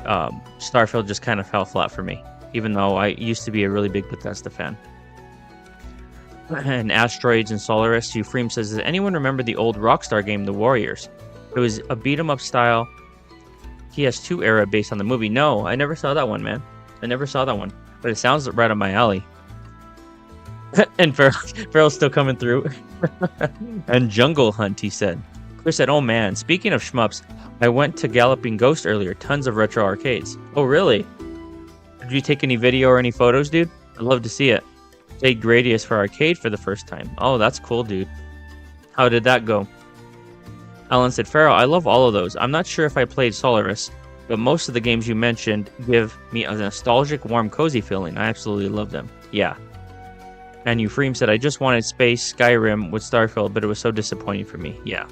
Starfield just kind of fell flat for me, even though I used to be a really big Bethesda fan. And Asteroids and Solaris. Euphreme says, does anyone remember the old Rockstar game, The Warriors? It was a beat-em-up style PS2 era based on the movie. No, I never saw that one, man. I never saw that one. But it sounds right up my alley. And Farrell's still coming through. And Jungle Hunt, he said. Chris said, oh man, speaking of shmups, I went to Galloping Ghost earlier. Tons of retro arcades. Oh, really? Did you take any video or any photos, dude? I'd love to see it. Played Gradius for arcade for the first time. Oh, that's cool, dude. How did that go? Alan said, Farrell, I love all of those. I'm not sure if I played Solaris, but most of the games you mentioned give me a nostalgic, warm, cozy feeling. I absolutely love them. Yeah. And Euphreme said, I just wanted Space Skyrim with Starfield, but it was so disappointing for me. Yeah.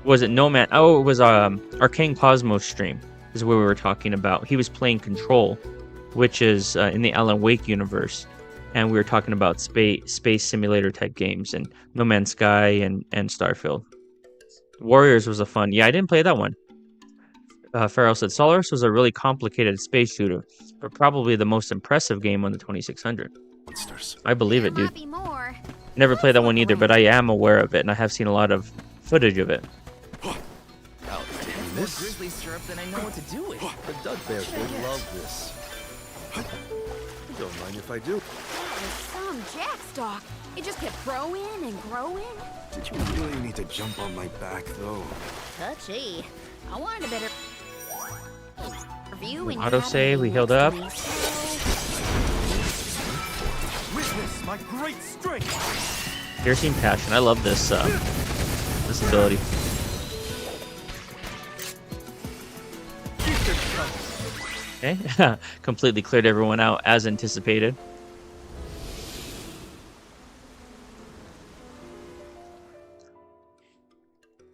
Was it No Man? Oh, it was Arcane Cosmos stream is what we were talking about. He was playing Control, which is in the Alan Wake universe, and we were talking about space simulator type games and No Man's Sky and Starfield. Warriors was a fun. Yeah, I didn't play that one. Farrell said Solaris was a really complicated space shooter, but probably the most impressive game on the 2600. I believe it, dude. Never played that one either, but I am aware of it, and I have seen a lot of footage of it. More grizzly syrup than I know what to do with. The Dug Bears will love this. Don't mind if I do. Some jackstock. It just kept growing and growing. Did you really need to jump on my back, though? Touchy. I wanted a better view and Autosave, we healed up. Witness my great strength. Piercing Passion. I love this this ability. Okay, completely cleared everyone out as anticipated.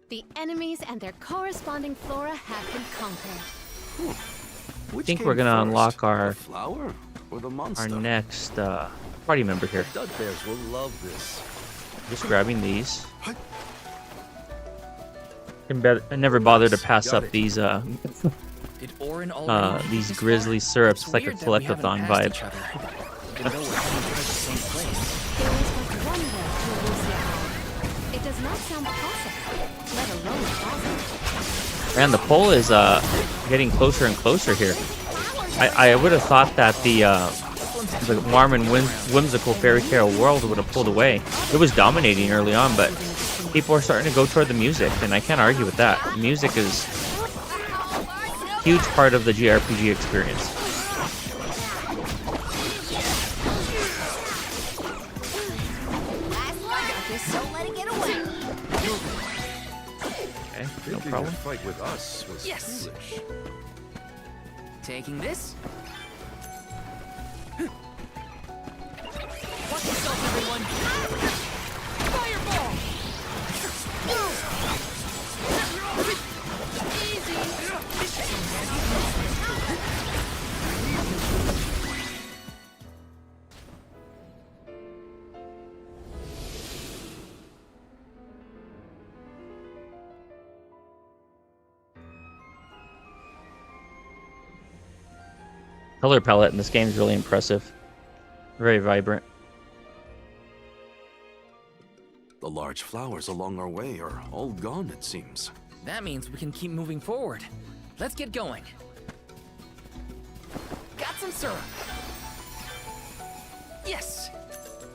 The enemies and their corresponding flora have been conquered. I think we're gonna unlock our flower or the monster? our next party member here. Dud bears will love this. Just grabbing these. I never bothered to pass up these Did Orin already these grizzly syrups. It's like a collectathon vibe. Even though we're heading towards the same place. There is but one way to Lucia Hall. It does not sound possible, let alone plausible. Man, the pole is getting closer and closer here. I would have thought that the warm and whimsical fairy tale world would have pulled away. It was dominating early on, but people are starting to go toward the music, and I can't argue with that. The music is a huge part of the JRPG experience. Okay, no problem. Fight with us was Yes. foolish. Taking this. Watch yourself, everyone. Fireball. Color palette in this game is really impressive. Very vibrant. The large flowers along our way are all gone, it seems. That means we can keep moving forward. Let's get going. Got some syrup. Yes.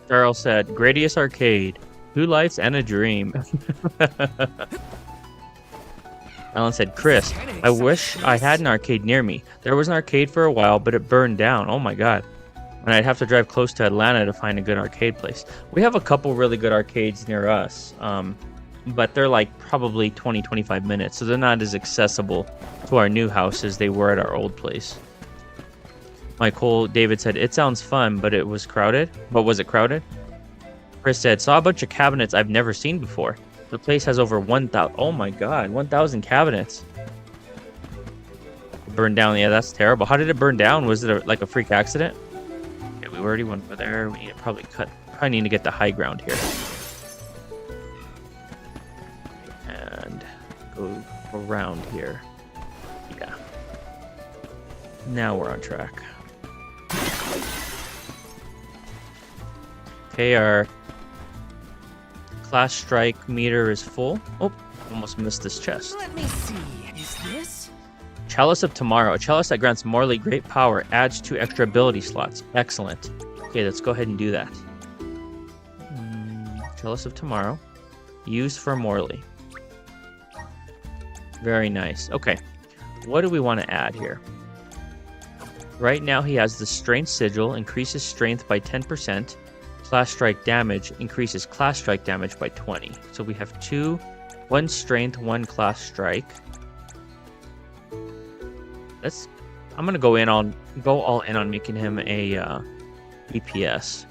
Charles said, Gradius Arcade. 2 lights and a dream. Alan said, Chris, I wish I had an arcade near me. There was an arcade for a while, but it burned down. Oh my god. And I'd have to drive close to Atlanta to find a good arcade place. We have a couple really good arcades near us, but they're like probably 20-25 minutes, so they're not as accessible to our new house as they were at our old place. Michael David said, it sounds fun, but it was crowded. But was it crowded? Chris said, saw a bunch of cabinets I've never seen before. The place has over 1,000. Oh my god, 1,000 cabinets. Burned down. Yeah, that's terrible. How did it burn down? Was it like a freak accident? Okay, we already went over there. We need to probably need to get the high ground here. And go around here. Yeah. Now we're on track. Okay, our class strike meter is full. Oh, almost missed this chest. Let me see. Is this? Chalice of Tomorrow. A chalice that grants Morley great power. Adds 2 extra ability slots. Excellent. Okay, let's go ahead and do that. Chalice of Tomorrow. Used for Morley. Very nice. Okay. What do we want to add here? Right now he has the Strength Sigil. Increases strength by 10%. Class strike damage increases class strike damage by 20. So we have 2, 1 strength, 1 class strike. I'm gonna go all in on making him a DPS.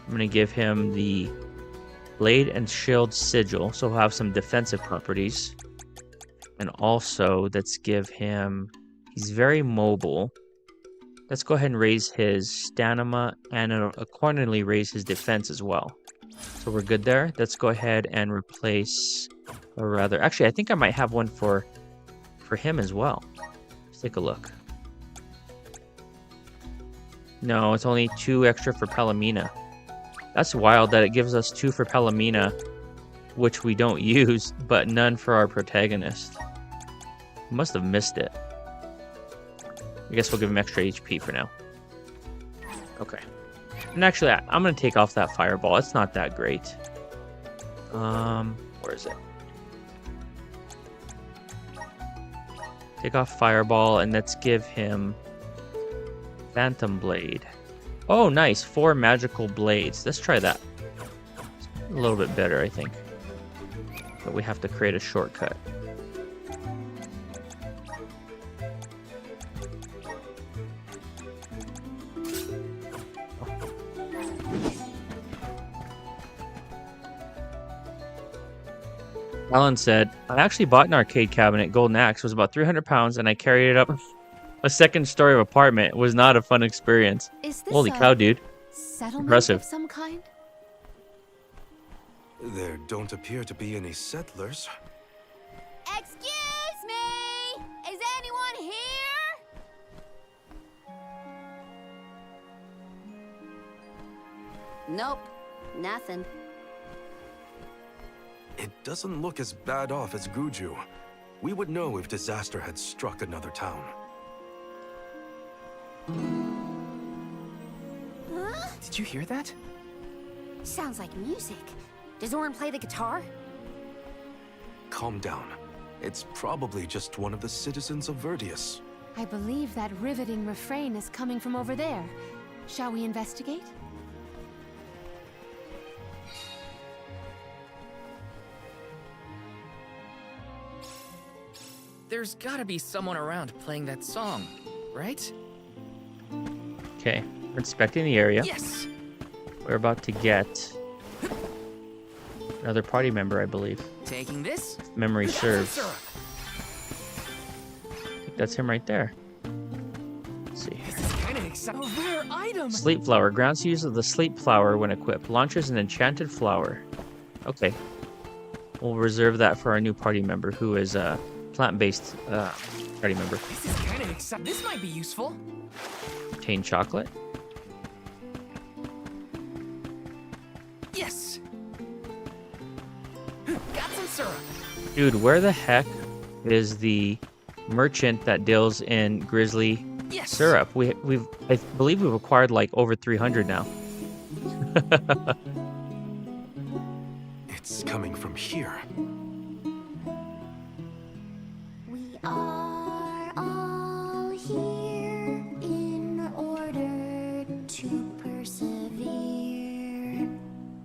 I'm gonna give him the Blade and Shield Sigil, so he'll have some defensive properties. And also, let's give him. He's very mobile. Let's go ahead and raise his stamina and accordingly raise his defense as well. So we're good there. Let's go ahead and replace, or rather, actually, I think I might have one for him as well. Let's take a look. No, it's only 2 extra for Palomina. That's wild that it gives us 2 for Palomina, which we don't use, but none for our protagonist. Must have missed it. I guess we'll give him extra HP for now. Okay. And actually, I'm going to take off that fireball. It's not that great. Where is it? Take off fireball, and let's give him Phantom Blade. Oh, nice. 4 magical blades. Let's try that. A little bit better, I think. But we have to create a shortcut. Alan said, I actually bought an arcade cabinet, Golden Axe. It was about 300 pounds, and I carried it up a second story of apartment. It was not a fun experience. Is this Holy cow, dude. Settlement Impressive. of some kind? There don't appear to be any settlers. Excuse me! Is anyone here? Nope, nothing. It doesn't look as bad off as Guju. We would know if disaster had struck another town. Huh? Did you hear that? Sounds like music. Does Orin play the guitar? Calm down. It's probably just one of the citizens of Verdius. I believe that riveting refrain is coming from over there. Shall we investigate? There's gotta be someone around playing that song, right? Okay, we're inspecting the area. Yes! We're about to get another party member, I believe. Taking this? If memory serves. I think that's him right there. Let's see here. This is kind of exciting. A rare item! Sleep flower. Grants use of the sleep flower when equipped. Launches an enchanted flower. Okay. We'll reserve that for our new party member, who is a plant-based party member. This is kind of exciting. This might be useful. Obtain chocolate. Yes! Got some syrup. Dude, where the heck is the merchant that deals in grizzly syrup? I believe we've acquired like over 300 now. It's coming from here. We are all here in order to persevere.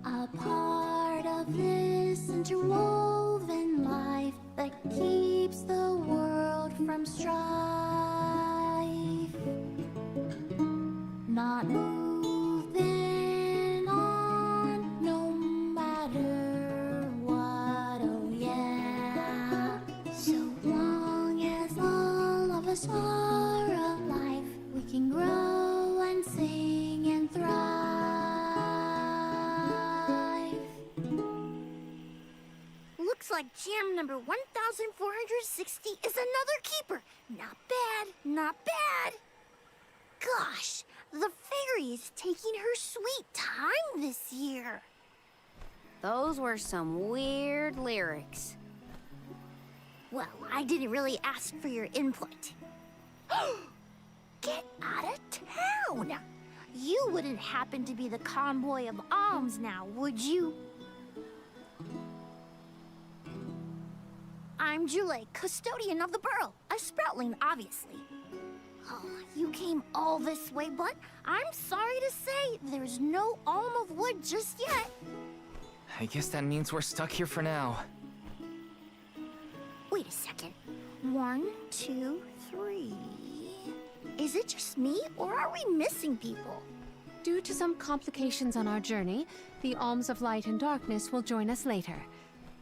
A part of this interwoven life that keeps the world from strife. Not moving on, no matter what, oh yeah. So long as all of us are alive, we can grow and sing and thrive. Looks like jam number 1460 is another keeper. Not bad, not bad. Gosh, the fairy is taking her sweet time this year. Those were some weird lyrics. Well, I didn't really ask for your input. Get out of town! You wouldn't happen to be the convoy of alms now, would you? I'm Jule, custodian of the burrow. A sproutling, obviously. Oh, you came all this way, but I'm sorry to say there's no alm of wood just yet. I guess that means we're stuck here for now. Wait a second. 1, 2, 3. Is it just me, or are we missing people? Due to some complications on our journey, the Alms of Light and Darkness will join us later.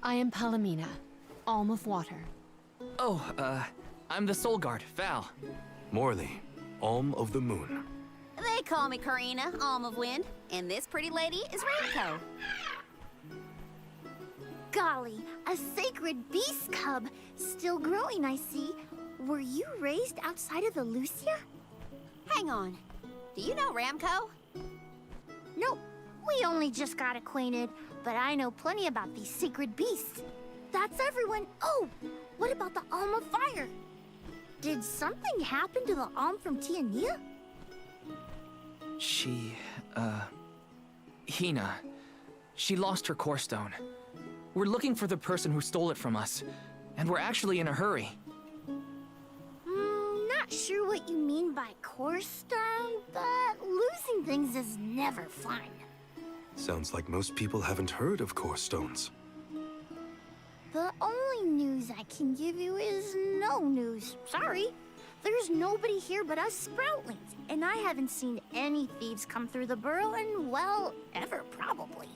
I am Palomina, Alm of Water. Oh, I'm the Soul Guard, Val. Morley, Alm of the Moon. They call me Karina, Alm of Wind, and this pretty lady is Ramco. Golly, a sacred beast cub. Still growing, I see. Were you raised outside of the Lucia? Hang on. Do you know Ramco? Nope. We only just got acquainted, but I know plenty about these sacred beasts. That's everyone. Oh, what about the Alm of Fire? Did something happen to the Alm from Tiania? She Hina. She lost her core stone. We're looking for the person who stole it from us, and we're actually in a hurry. Not sure what you mean by core stone, but losing things is never fun. Sounds like most people haven't heard of core stones. The only news I can give you is no news. Sorry. There's nobody here but us Sproutlings, and I haven't seen any thieves come through the burrow in, well, ever probably.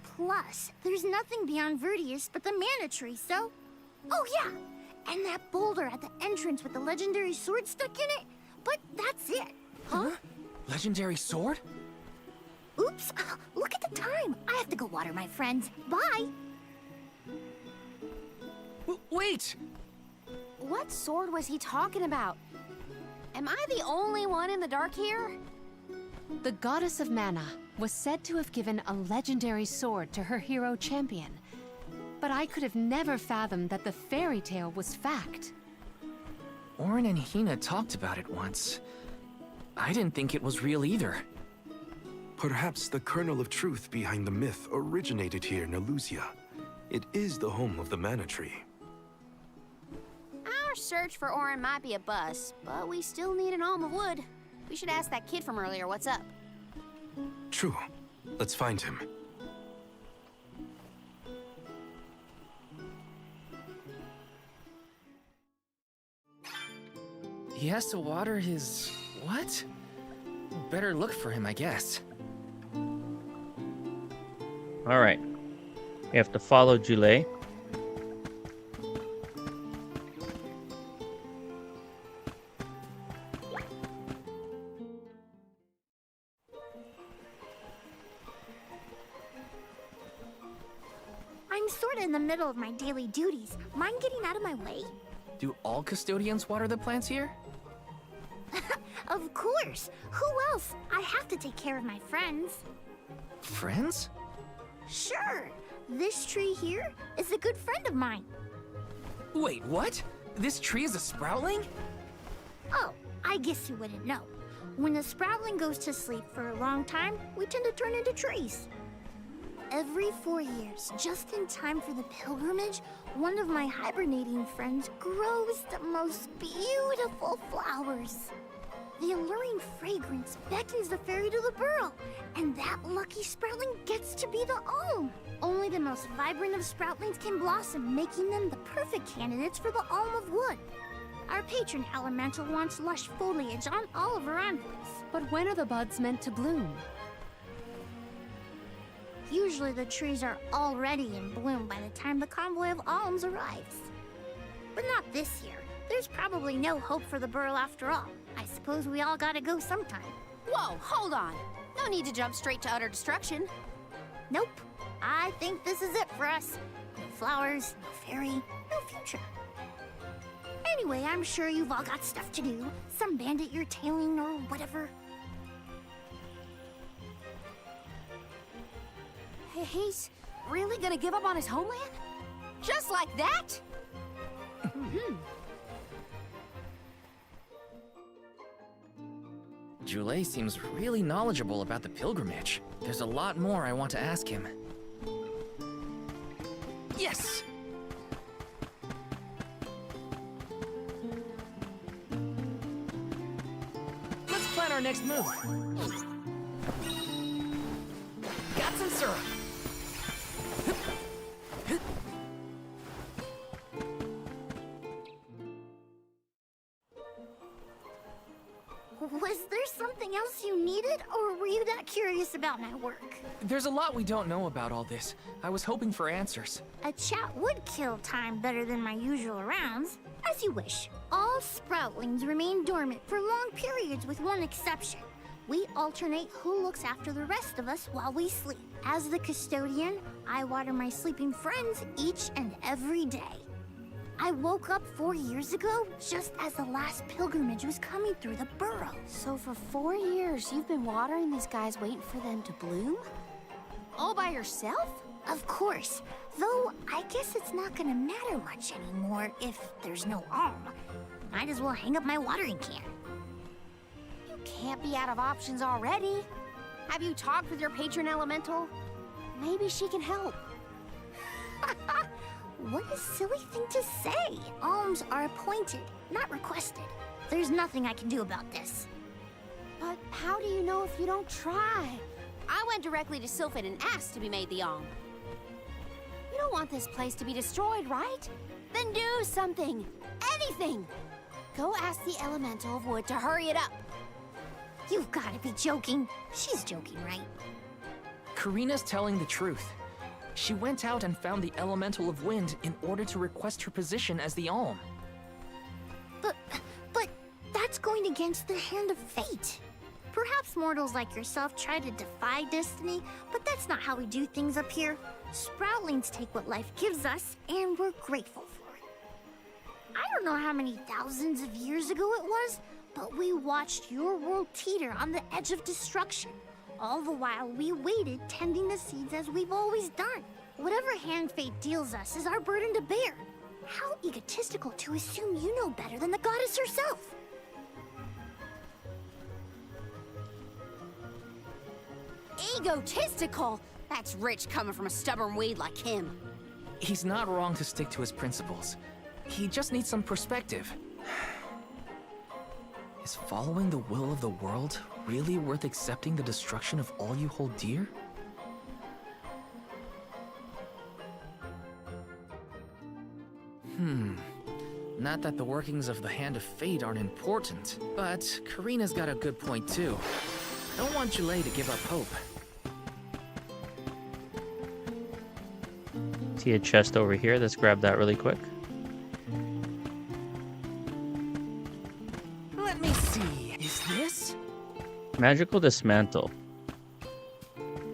Plus, there's nothing beyond Vertius but the mana tree, so... Oh yeah! And that boulder at the entrance with the legendary sword stuck in it, but that's it. Huh? Legendary sword? Oops, look at the time. I have to go water my friends. Bye! Wait! What sword was he talking about? Am I the only one in the dark here? The goddess of mana was said to have given a legendary sword to her hero champion. But I could have never fathomed that the fairy tale was fact. Orin and Hina talked about it once. I didn't think it was real either. Perhaps the kernel of truth behind the myth originated here in Elusia. It is the home of the mana tree. Our search for Orin might be a bust, but we still need an alm of wood. We should ask that kid from earlier what's up. True. Let's find him. He has to water his... what? Better look for him, I guess. Alright. We have to follow Jule. I'm sorta in the middle of my daily duties. Mind getting out of my way? Do all custodians water the plants here? Of course! Who else? I have to take care of my friends. Friends? Sure! This tree here is a good friend of mine. Wait, what? This tree is a sproutling? Oh, I guess you wouldn't know. When a sproutling goes to sleep for a long time, we tend to turn into trees. Every 4 years, just in time for the pilgrimage, one of my hibernating friends grows the most beautiful flowers. The alluring fragrance beckons the fairy to the burrow, and that lucky sproutling gets to be the alm. Only the most vibrant of sproutlings can blossom, making them the perfect candidates for the alm of wood. Our patron elemental wants lush foliage on all of her envelopes. But when are the buds meant to bloom? Usually the trees are already in bloom by the time the convoy of alms arrives. But not this year. There's probably no hope for the burrow after all. I suppose we all gotta go sometime. Whoa, hold on. No need to jump straight to utter destruction. Nope. I think this is it for us. No flowers, no fairy, no future. Anyway, I'm sure you've all got stuff to do. Some bandit you're tailing or whatever. He's really gonna give up on his homeland? Just like that? Jule seems really knowledgeable about the pilgrimage. There's a lot more I want to ask him. Yes! Let's plan our next move. Got some syrup. Was there something else you needed, or were you that curious about my work? There's a lot we don't know about all this. I was hoping for answers. A chat would kill time better than my usual rounds. As you wish. All sproutlings remain dormant for long periods with one exception. We alternate who looks after the rest of us while we sleep. As the custodian, I water my sleeping friends each and every day. I woke up 4 years ago, just as the last pilgrimage was coming through the burrow. So for 4 years, you've been watering these guys waiting for them to bloom? All by yourself? Of course. Though, I guess it's not gonna matter much anymore if there's no alm. Might as well hang up my watering can. You can't be out of options already. Have you talked with your patron elemental? Maybe she can help. What a silly thing to say. Alms are appointed, not requested. There's nothing I can do about this. But how do you know if you don't try? I went directly to Sylphin and asked to be made the alm. You don't want this place to be destroyed, right? Then do something. Anything. Go ask the Elemental of Wood to hurry it up. You've got to be joking. She's joking, right? Karina's telling the truth. She went out and found the Elemental of Wind in order to request her position as the Alm. But that's going against the hand of fate. Perhaps mortals like yourself try to defy destiny, but that's not how we do things up here. Sproutlings take what life gives us, and we're grateful for it. I don't know how many thousands of years ago it was, but we watched your world teeter on the edge of destruction. All the while we waited, tending the seeds as we've always done. Whatever hand fate deals us is our burden to bear. How egotistical to assume you know better than the goddess herself. Egotistical? That's rich coming from a stubborn weed like him. He's not wrong to stick to his principles. He just needs some perspective. Is following the will of the world really worth accepting the destruction of all you hold dear? Not that the workings of the Hand of Fate aren't important, but Karina's got a good point too. Don't want Julay to give up hope. See a chest over here. Let's grab that really quick. Let me see. Is this? Magical dismantle.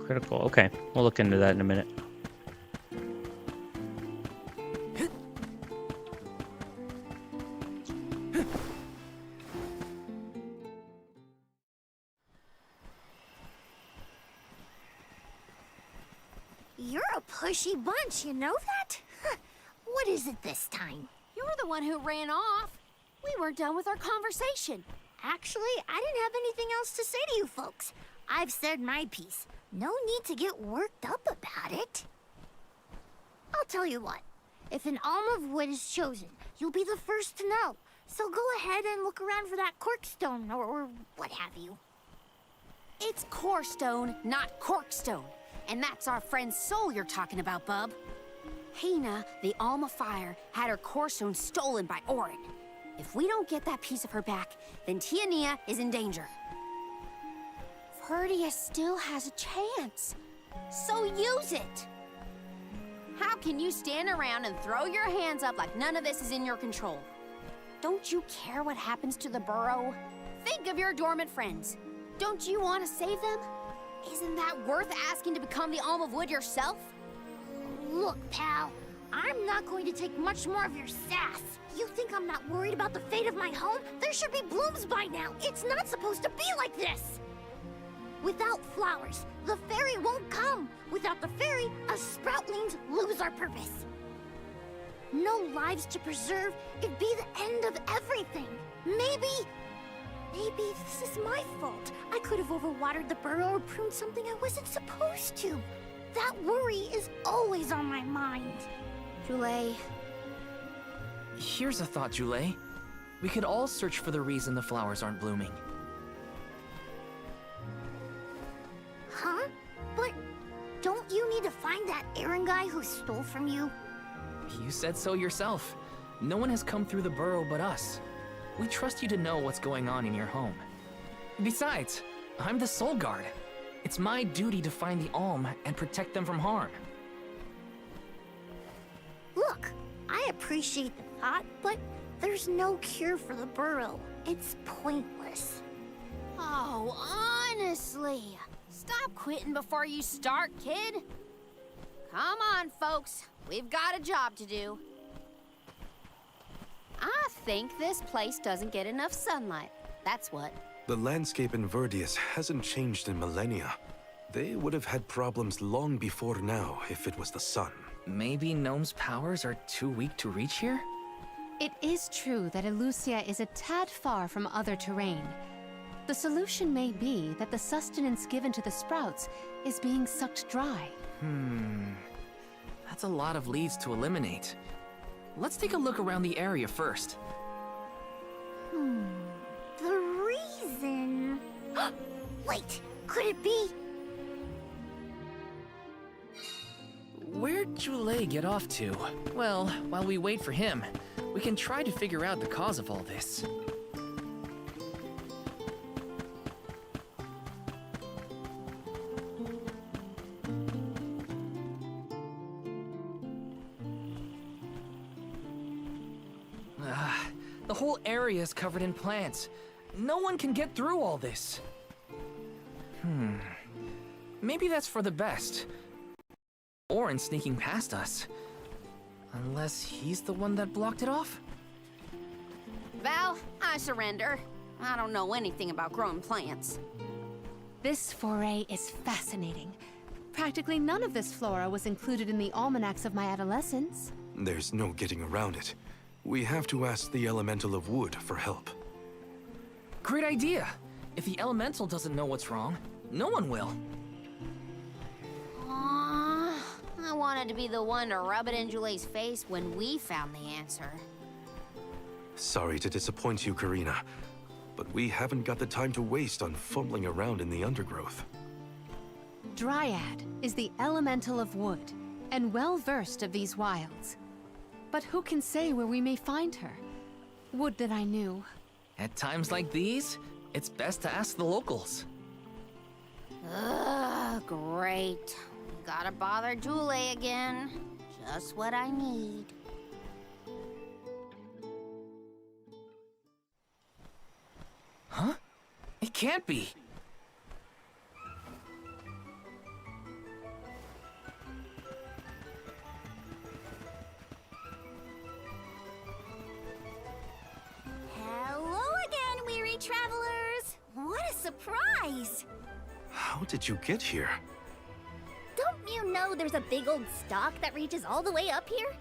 Critical. Okay, we'll look into that in a minute. You're a pushy bunch, you know that? What is it this time? You're the one who ran off. We weren't done with our conversation. Actually, I didn't have anything else to say to you folks. I've said my piece. No need to get worked up about it. I'll tell you what. If an alm of wood is chosen, you'll be the first to know. So go ahead and look around for that corkstone or what have you. It's corestone, not corkstone. And that's our friend's soul you're talking about, bub. Hina, the Alm of Fire, had her corestone stolen by Orin. If we don't get that piece of her back, then Tiania is in danger. Verdia still has a chance, so use it. How can you stand around and throw your hands up like none of this is in your control? Don't you care what happens to the burrow? Think of your dormant friends. Don't you want to save them? Isn't that worth asking to become the Alm of Wood yourself? Look, pal, I'm not going to take much more of your sass. You think I'm not worried about the fate of my home? There should be blooms by now. It's not supposed to be like this. Without flowers, the fairy won't come. Without the fairy, us sproutlings lose our purpose. No lives to preserve, it'd be the end of everything. Maybe this is my fault. I could have overwatered the burrow or pruned something I wasn't supposed to. That worry is always on my mind. Julay. Here's a thought, Julay. We could all search for the reason the flowers aren't blooming. Huh? But don't you need to find that Aaron guy who stole from you? You said so yourself. No one has come through the burrow but us. We trust you to know what's going on in your home. Besides, I'm the Soul Guard. It's my duty to find the Alm and protect them from harm. Look, I appreciate the thought, but there's no cure for the burrow. It's pointless. Oh, honestly. Stop quitting before you start, kid. Come on, folks. We've got a job to do. I think this place doesn't get enough sunlight. That's what. The landscape in Verdius hasn't changed in millennia. They would have had problems long before now if it was the sun. Maybe Gnome's powers are too weak to reach here? It is true that Elucia is a tad far from other terrain. The solution may be that the sustenance given to the sprouts is being sucked dry. That's a lot of leads to eliminate. Let's take a look around the area first. The reason... Wait, could it be? Where'd Jule get off to? Well, while we wait for him, we can try to figure out the cause of all this. The whole area is covered in plants. No one can get through all this. Maybe that's for the best. Orin sneaking past us. Unless he's the one that blocked it off? Val, I surrender. I don't know anything about growing plants. This foray is fascinating. Practically none of this flora was included in the almanacs of my adolescence. There's no getting around it. We have to ask the Elemental of Wood for help. Great idea! If the Elemental doesn't know what's wrong, no one will. I wanted to be the one to rub it in Jule's face when we found the answer. Sorry to disappoint you, Karina, but we haven't got the time to waste on fumbling around in the undergrowth. Dryad is the Elemental of Wood, and well-versed of these wilds. But who can say where we may find her? Would that I knew. At times like these, it's best to ask the locals. Ugh, great. Gotta bother Jule again. Just what I need. Huh? It can't be. Hello again, weary travelers! What a surprise! How did you get here? Don't you know there's a big old stalk that reaches all the way up here?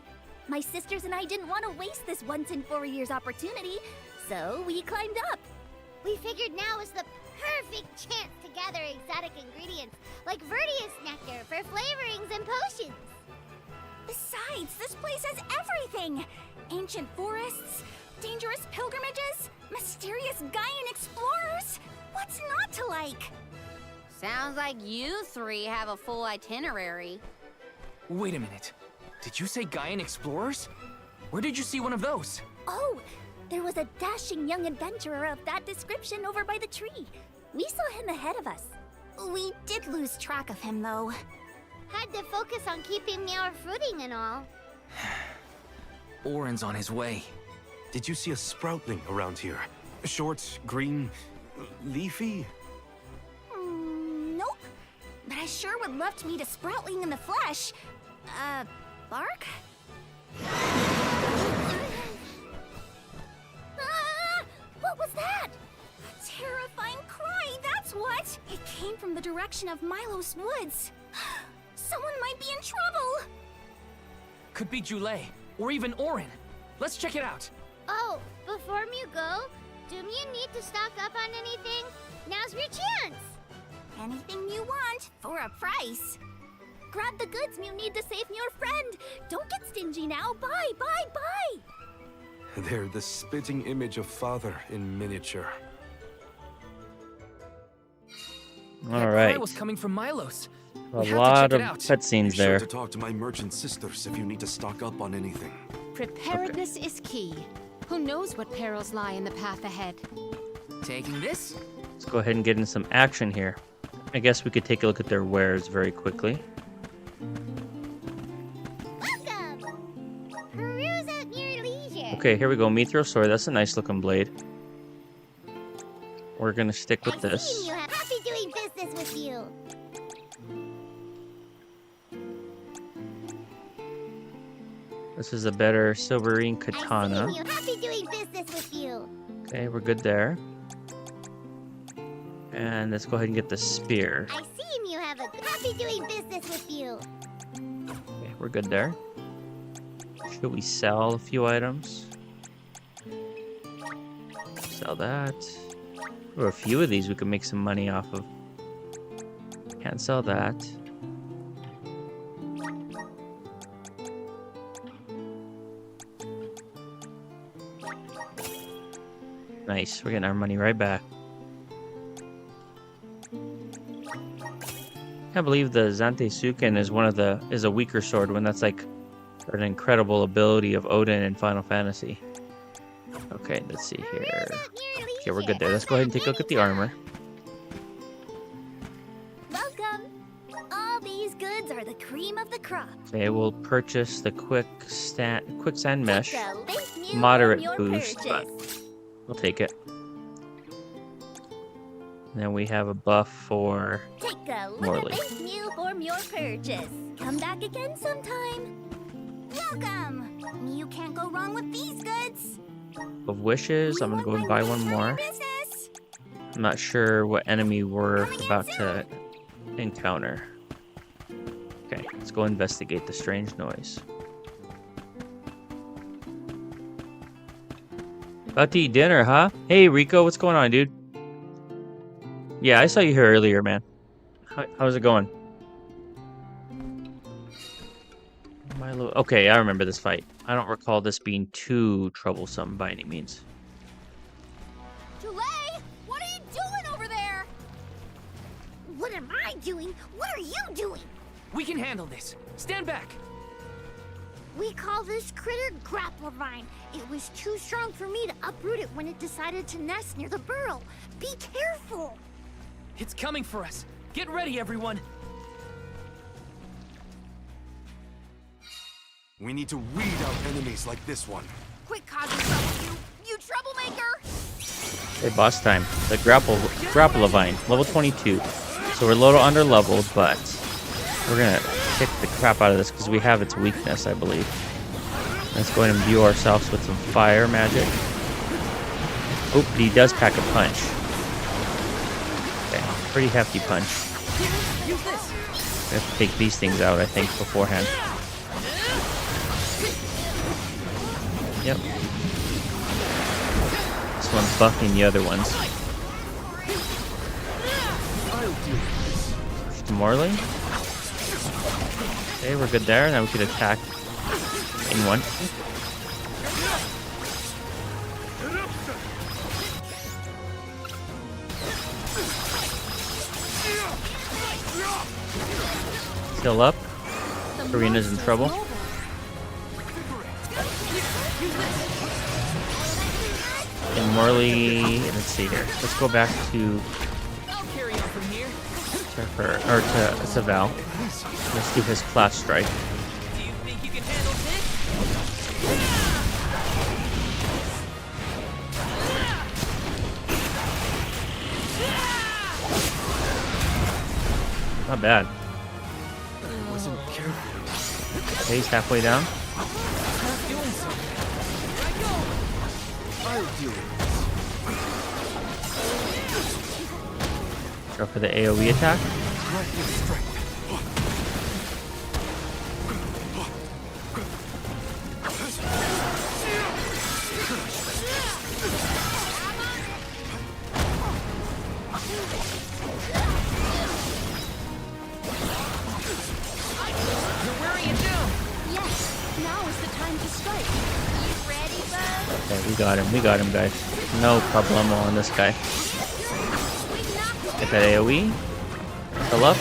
My sisters and I didn't want to waste this once in 4 years opportunity, so we climbed up. We figured now is the perfect chance to gather exotic ingredients like Verdius nectar for flavorings and potions. Besides, this place has everything! Ancient forests, dangerous pilgrimages, mysterious Gaian explorers. What's not to like? Sounds like you three have a full itinerary. Wait a minute. Did you say Gaian explorers? Where did you see one of those? Oh, there was a dashing young adventurer of that description over by the tree. We saw him ahead of us. We did lose track of him, though. Had to focus on keeping our footing and all. Orin's on his way. Did you see a sproutling around here? Short, green, leafy? Nope. But I sure would love to meet a sproutling in the flesh. Bark? What was that? A terrifying cry, that's what! It came from the direction of Milos Woods. Someone might be in trouble! Could be Jule, or even Orin. Let's check it out. Oh, before you go, do you need to stock up on anything? Now's your chance! Anything you want, for a price. Grab the goods you need to save your friend. Don't get stingy now. Buy, buy, buy! They're the spitting image of Father in miniature. All right. Cry was coming from Milos. A lot of cutscenes there. Be sure to talk to my merchant sisters if you need to stock up on anything. Preparedness is key. Who knows what perils lie in the path ahead? Taking this? Let's go ahead and get into some action here. I guess we could take a look at their wares very quickly. Welcome! Peruse at your leisure. Okay, here we go. Mithril sword. That's a nice looking blade. We're gonna stick with this. Happy doing business with you. This is a better silverine katana. Happy doing business with you. Okay, we're good there. And let's go ahead and get the spear. I see you have a happy doing business with you. Okay, we're good there. Should we sell a few items? Sell that. Or a few of these we could make some money off of. Can't sell that. Nice, we're getting our money right back. Can't believe the Zante Suken is a weaker sword when that's like an incredible ability of Odin in Final Fantasy. Okay, let's see here. Okay, we're good there. Let's go ahead and take a look at the armor. Welcome. All these goods are the cream of the crop. Okay, we'll purchase the quicksand mesh. Thank you Moderate for your boost, but purchase. we'll take it. And then we have a buff for Take a look Morley. at this meal for your purchase. Come back again sometime. Welcome. You can't go wrong with these goods. of wishes. I'm gonna go and buy one more. I'm not sure what enemy we're about to encounter. Okay, let's go investigate the strange noise. About to eat dinner, huh? Hey, Rico, what's going on, dude? Yeah, I saw you here earlier, man. How's it going? Milo. Okay, I remember this fight. I don't recall this being too troublesome by any means. Tulay, what are you doing over there? What am I doing? What are you doing? We can handle this. Stand back. We call this critter grappler vine. It was too strong for me to uproot it when it decided to nest near the burrow. Be careful. It's coming for us. Get ready, everyone. We need to weed out enemies like this one. Quit causing trouble, you troublemaker! Okay, boss time. The grapple vine, level 22. So we're a little under leveled, but we're gonna kick the crap out of this because we have its weakness, I believe. Let's go ahead and imbue ourselves with some fire magic. Oh, he does pack a punch. Okay, pretty hefty punch. We have to take these things out, I think, beforehand. Yep. This one's buffing the other ones. Push to Morley. Okay, we're good there. Now we could attack in one. Still up. Karina's in trouble. And Morley, let's see here. Let's go back to to Val. Let's do his class strike. Not bad. I wasn't careful. Okay, he's halfway down. Go for the AoE attack. Okay, we got him, guys. No problemo on this guy. Get that AoE. Fill up.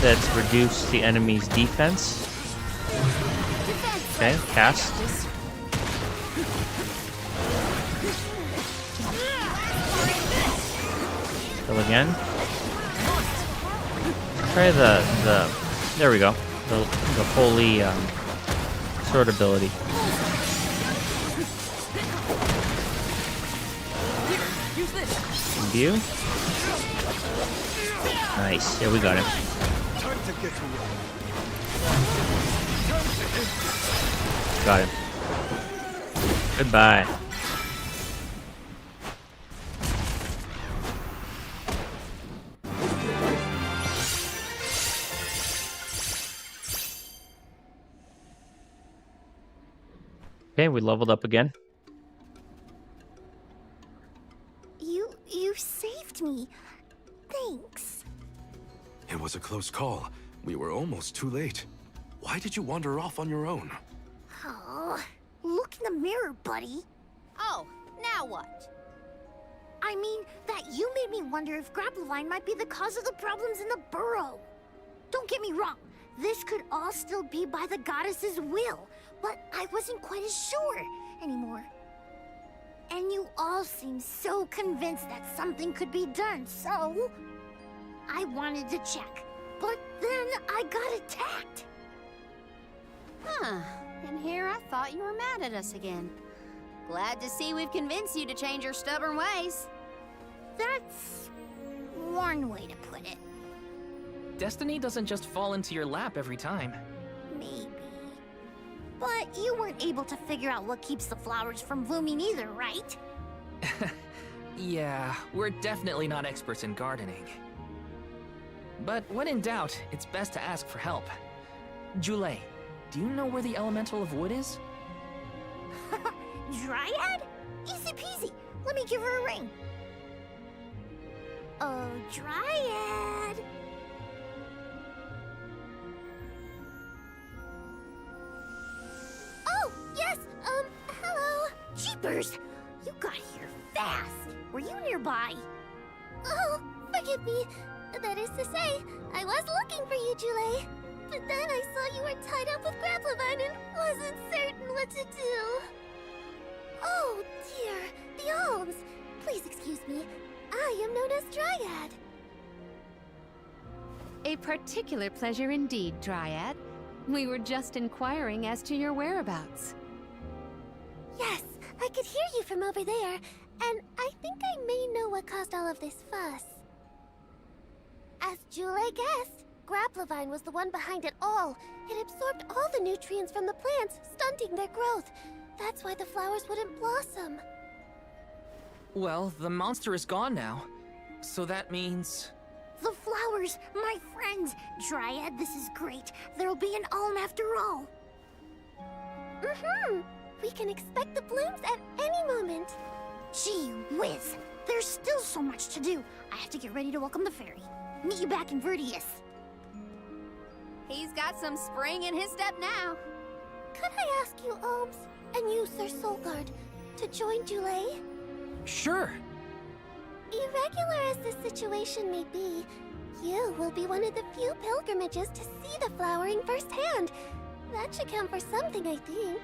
That's reduced the enemy's defense. Okay, cast. Fill again. Try the there we go. The holy sword ability. Imbue. Nice. Yeah, we got him. Got him. Goodbye. Okay, we leveled up again. You saved me. Thanks. It was a close call. We were almost too late. Why did you wander off on your own? Oh, look in the mirror, buddy. Oh, now what? I mean, that you made me wonder if Grapplevine might be the cause of the problems in the burrow. Don't get me wrong, this could all still be by the goddess's will, but I wasn't quite as sure anymore. And you all seem so convinced that something could be done, so I wanted to check. But then I got attacked. Huh. And here I thought you were mad at us again. Glad to see we've convinced you to change your stubborn ways. That's one way to put it. Destiny doesn't just fall into your lap every time. Maybe. But you weren't able to figure out what keeps the flowers from blooming either, right? Yeah, we're definitely not experts in gardening. But when in doubt, it's best to ask for help. Jule, do you know where the elemental of wood is? Dryad? Easy peasy. Let me give her a ring. Oh, Dryad. Oh, yes, hello. Jeepers, you got here fast. Were you nearby? Oh, forgive me. That is to say, I was looking for you, Jule. But then I saw you were tied up with Grapplevine and wasn't certain what to do. Oh, dear. The alms. Please excuse me. I am known as Dryad. A particular pleasure indeed, Dryad. We were just inquiring as to your whereabouts. Yes, I could hear you from over there, and I think I may know what caused all of this fuss. As Jule guessed, Grapplevine was the one behind it all. It absorbed all the nutrients from the plants, stunting their growth. That's why the flowers wouldn't blossom. Well, the monster is gone now. So that means... The flowers, my friends. Dryad, this is great. There'll be an alm after all. We can expect the blooms at any moment. Gee whiz. There's still so much to do. I have to get ready to welcome the fairy. Meet you back in Verdius. He's got some spring in his step now. Could I ask you, Alms, and you, Sir Soulguard, to join Jule? Sure. Irregular as this situation may be, you will be one of the few pilgrimages to see the flowering firsthand. That should count for something, I think.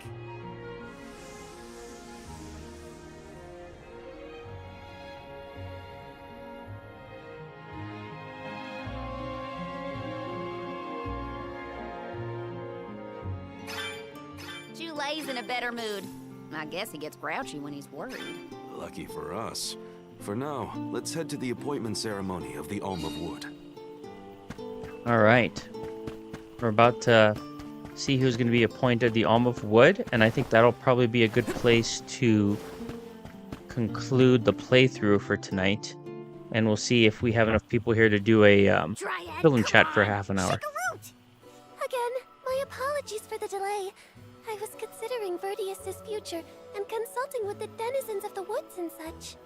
Jule's in a better mood. I guess he gets grouchy when he's worried. Lucky for us. For now, let's head to the appointment ceremony of the Alm of Wood. All right. We're about to see who's going to be appointed the Alm of Wood, and I think that'll probably be a good place to conclude the playthrough for tonight. And we'll see if we have enough people here to do a film chat for half an hour. Again, my apologies for the delay. I was considering Verdius' future and consulting with the denizens of the woods and such.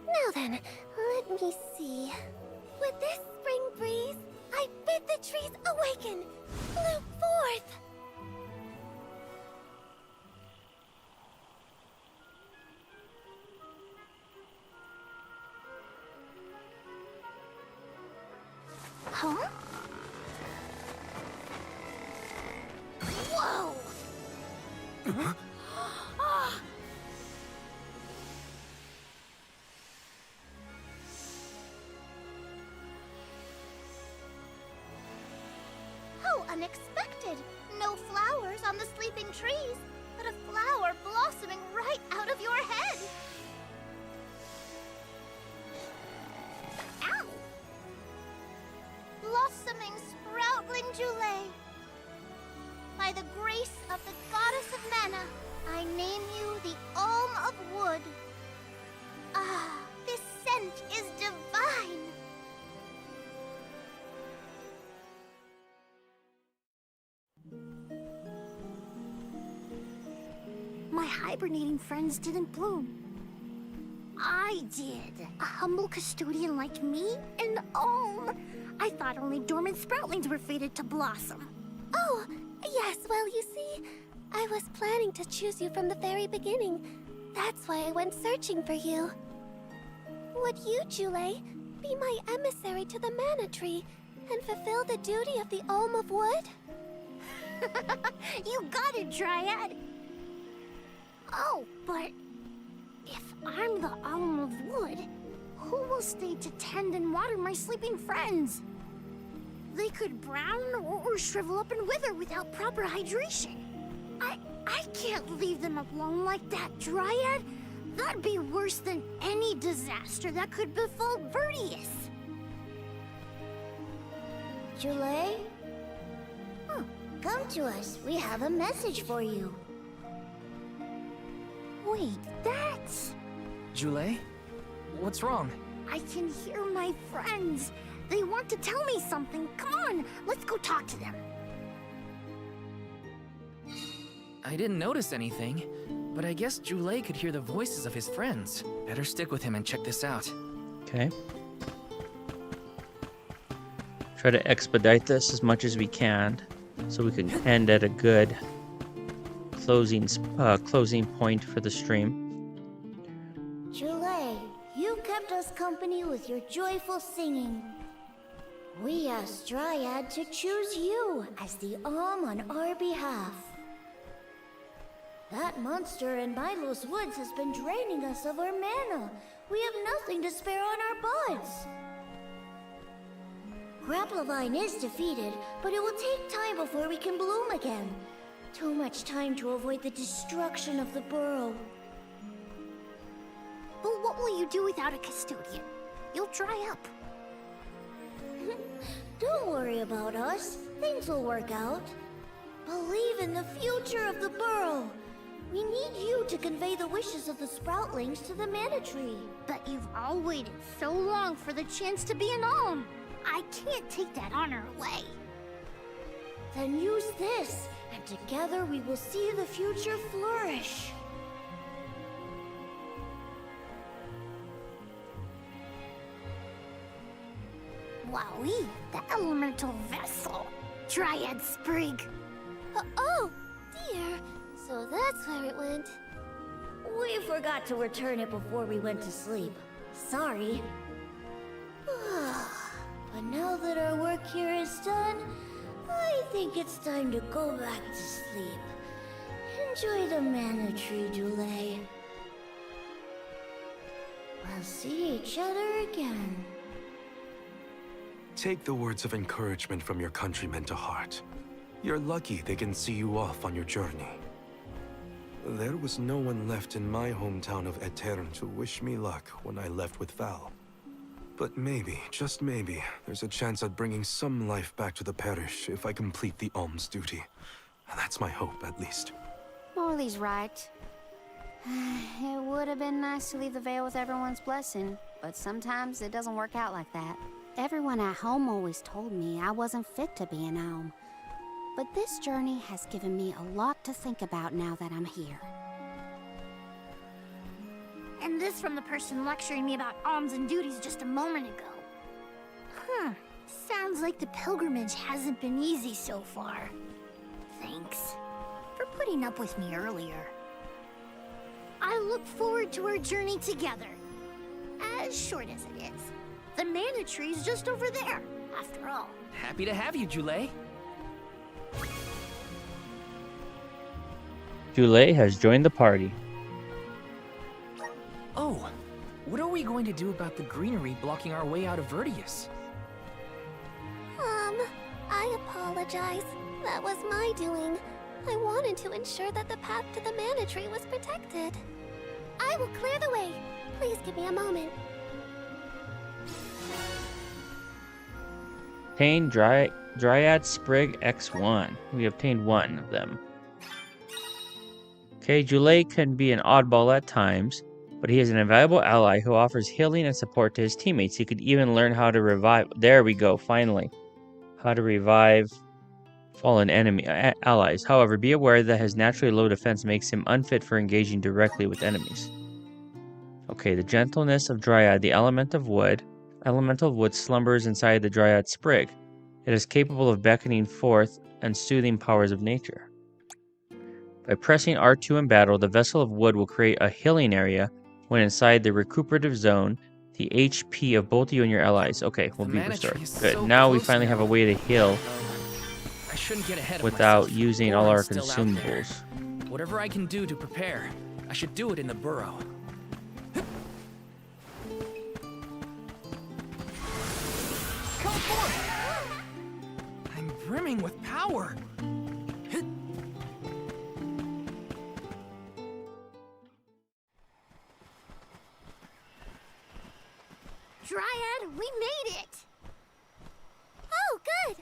Now then, let me see. With this spring breeze, I bid the trees awaken, bloom forth. Huh? Whoa! How unexpected! No flowers on the sleeping trees, but a flower blossoming right out of your head! Ow! Blossoming sproutling Jule! By the grace of the goddess of mana, I name you the Alm of Wood. Ah, this scent is divine! My hibernating friends didn't bloom. I did. A humble custodian like me? And I thought only dormant sproutlings were fated to blossom. Oh, yes, well, you see, I was planning to choose you from the very beginning. That's why I went searching for you. Would you, Jule, be my emissary to the Mana Tree and fulfill the duty of the Alm of Wood? You got it, Dryad! Oh, but if I'm the Alm of Wood, who will stay to tend and water my sleeping friends? They could brown or shrivel up and wither without proper hydration. I can't leave them alone like that, Dryad. That'd be worse than any disaster that could befall Vertius. Jule? Come to us. We have a message for you. Wait, that's... Jule? What's wrong? I can hear my friends. They want to tell me something. Come on, let's go talk to them. I didn't notice anything, but I guess Jule could hear the voices of his friends. Better stick with him and check this out. Okay. Try to expedite this as much as we can, so we can end at a good closing point for the stream. Jule, you kept us company with your joyful singing. We asked Dryad to choose you as the Alm on our behalf. That monster in Milo's woods has been draining us of our mana. We have nothing to spare on our buds. Grapplovine is defeated, but it will take time before we can bloom again. Too much time to avoid the destruction of the burrow. But what will you do without a custodian? You'll dry up. Don't worry about us. Things will work out. Believe in the future of the burrow. We need you to convey the wishes of the sproutlings to the Mana Tree. But you've all waited so long for the chance to be an Alm. I can't take that honor away. Then use this, and together we will see the future flourish. Wowee, the elemental vessel. Dryad Sprig. Oh, dear. So that's where it went. We forgot to return it before we went to sleep. Sorry. But now that our work here is done, I think it's time to go back to sleep. Enjoy the Mana Tree, Jule. We'll see each other again. Take the words of encouragement from your countrymen to heart. You're lucky they can see you off on your journey. There was no one left in my hometown of Etern to wish me luck when I left with Val. But maybe, just maybe, there's a chance at bringing some life back to the parish if I complete the alms duty. That's my hope, at least. Morley's right. It would have been nice to leave the veil with everyone's blessing, but sometimes it doesn't work out like that. Everyone at home always told me I wasn't fit to be an alm. But this journey has given me a lot to think about now that I'm here. And this from the person lecturing me about alms and duties just a moment ago. Sounds like the pilgrimage hasn't been easy so far. Thanks for putting up with me earlier. I look forward to our journey together. As short as it is. The Mana Tree's just over there, after all. Happy to have you, Jule. Jule has joined the party. Oh, what are we going to do about the greenery blocking our way out of Vertius? I apologize. That was my doing. I wanted to ensure that the path to the Mana Tree was protected. I will clear the way. Please give me a moment. Obtain Dryad Sprig X1. We obtained one of them. Okay, Jule can be an oddball at times, but he is an invaluable ally who offers healing and support to his teammates. He could even learn how to revive. There we go, finally. How to revive fallen enemy allies. However, be aware that his naturally low defense makes him unfit for engaging directly with enemies. Okay, the gentleness of Dryad, the elemental of wood slumbers inside the Dryad sprig. It is capable of beckoning forth and soothing powers of nature. By pressing R2 in battle, the vessel of wood will create a healing area when inside the recuperative zone. The HP of both you and your allies. Okay, will be restored. Good. Now we finally have a way to heal I shouldn't get ahead of without myself. using all our Orin's still out there. consumables. Whatever I can do to prepare, I should do it in the burrow. Come forth! I'm brimming with power. Dryad, we made it! Oh, good!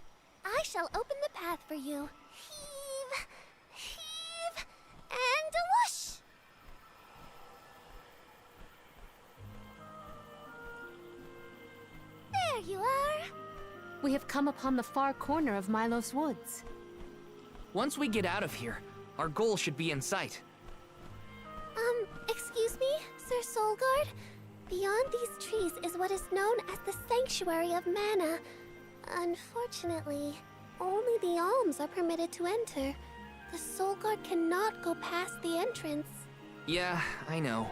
I shall open the path for you. Heave, heave, and a whoosh! There you are! We have come upon the far corner of Milos Woods. Once we get out of here, our goal should be in sight. Excuse me, Sir Soulguard? Beyond these trees is what is known as the Sanctuary of Mana. Unfortunately, only the alms are permitted to enter. The Soulguard cannot go past the entrance. Yeah, I know.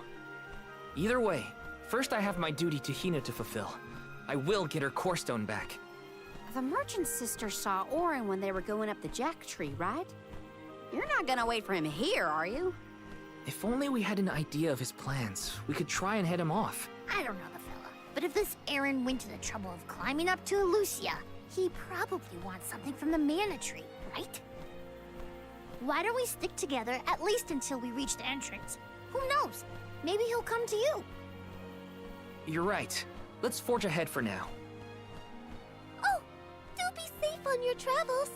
Either way, first I have my duty to Hina to fulfill. I will get her core stone back. The merchant's sister saw Orin when they were going up the jack tree, right? You're not gonna wait for him here, are you? If only we had an idea of his plans, we could try and head him off. I don't know the fella, but if this Aaron went to the trouble of climbing up to Lucia, he probably wants something from the mana tree, right? Why don't we stick together at least until we reach the entrance? Who knows? Maybe he'll come to you. You're right. Let's forge ahead for now. Oh, do be safe on your travels.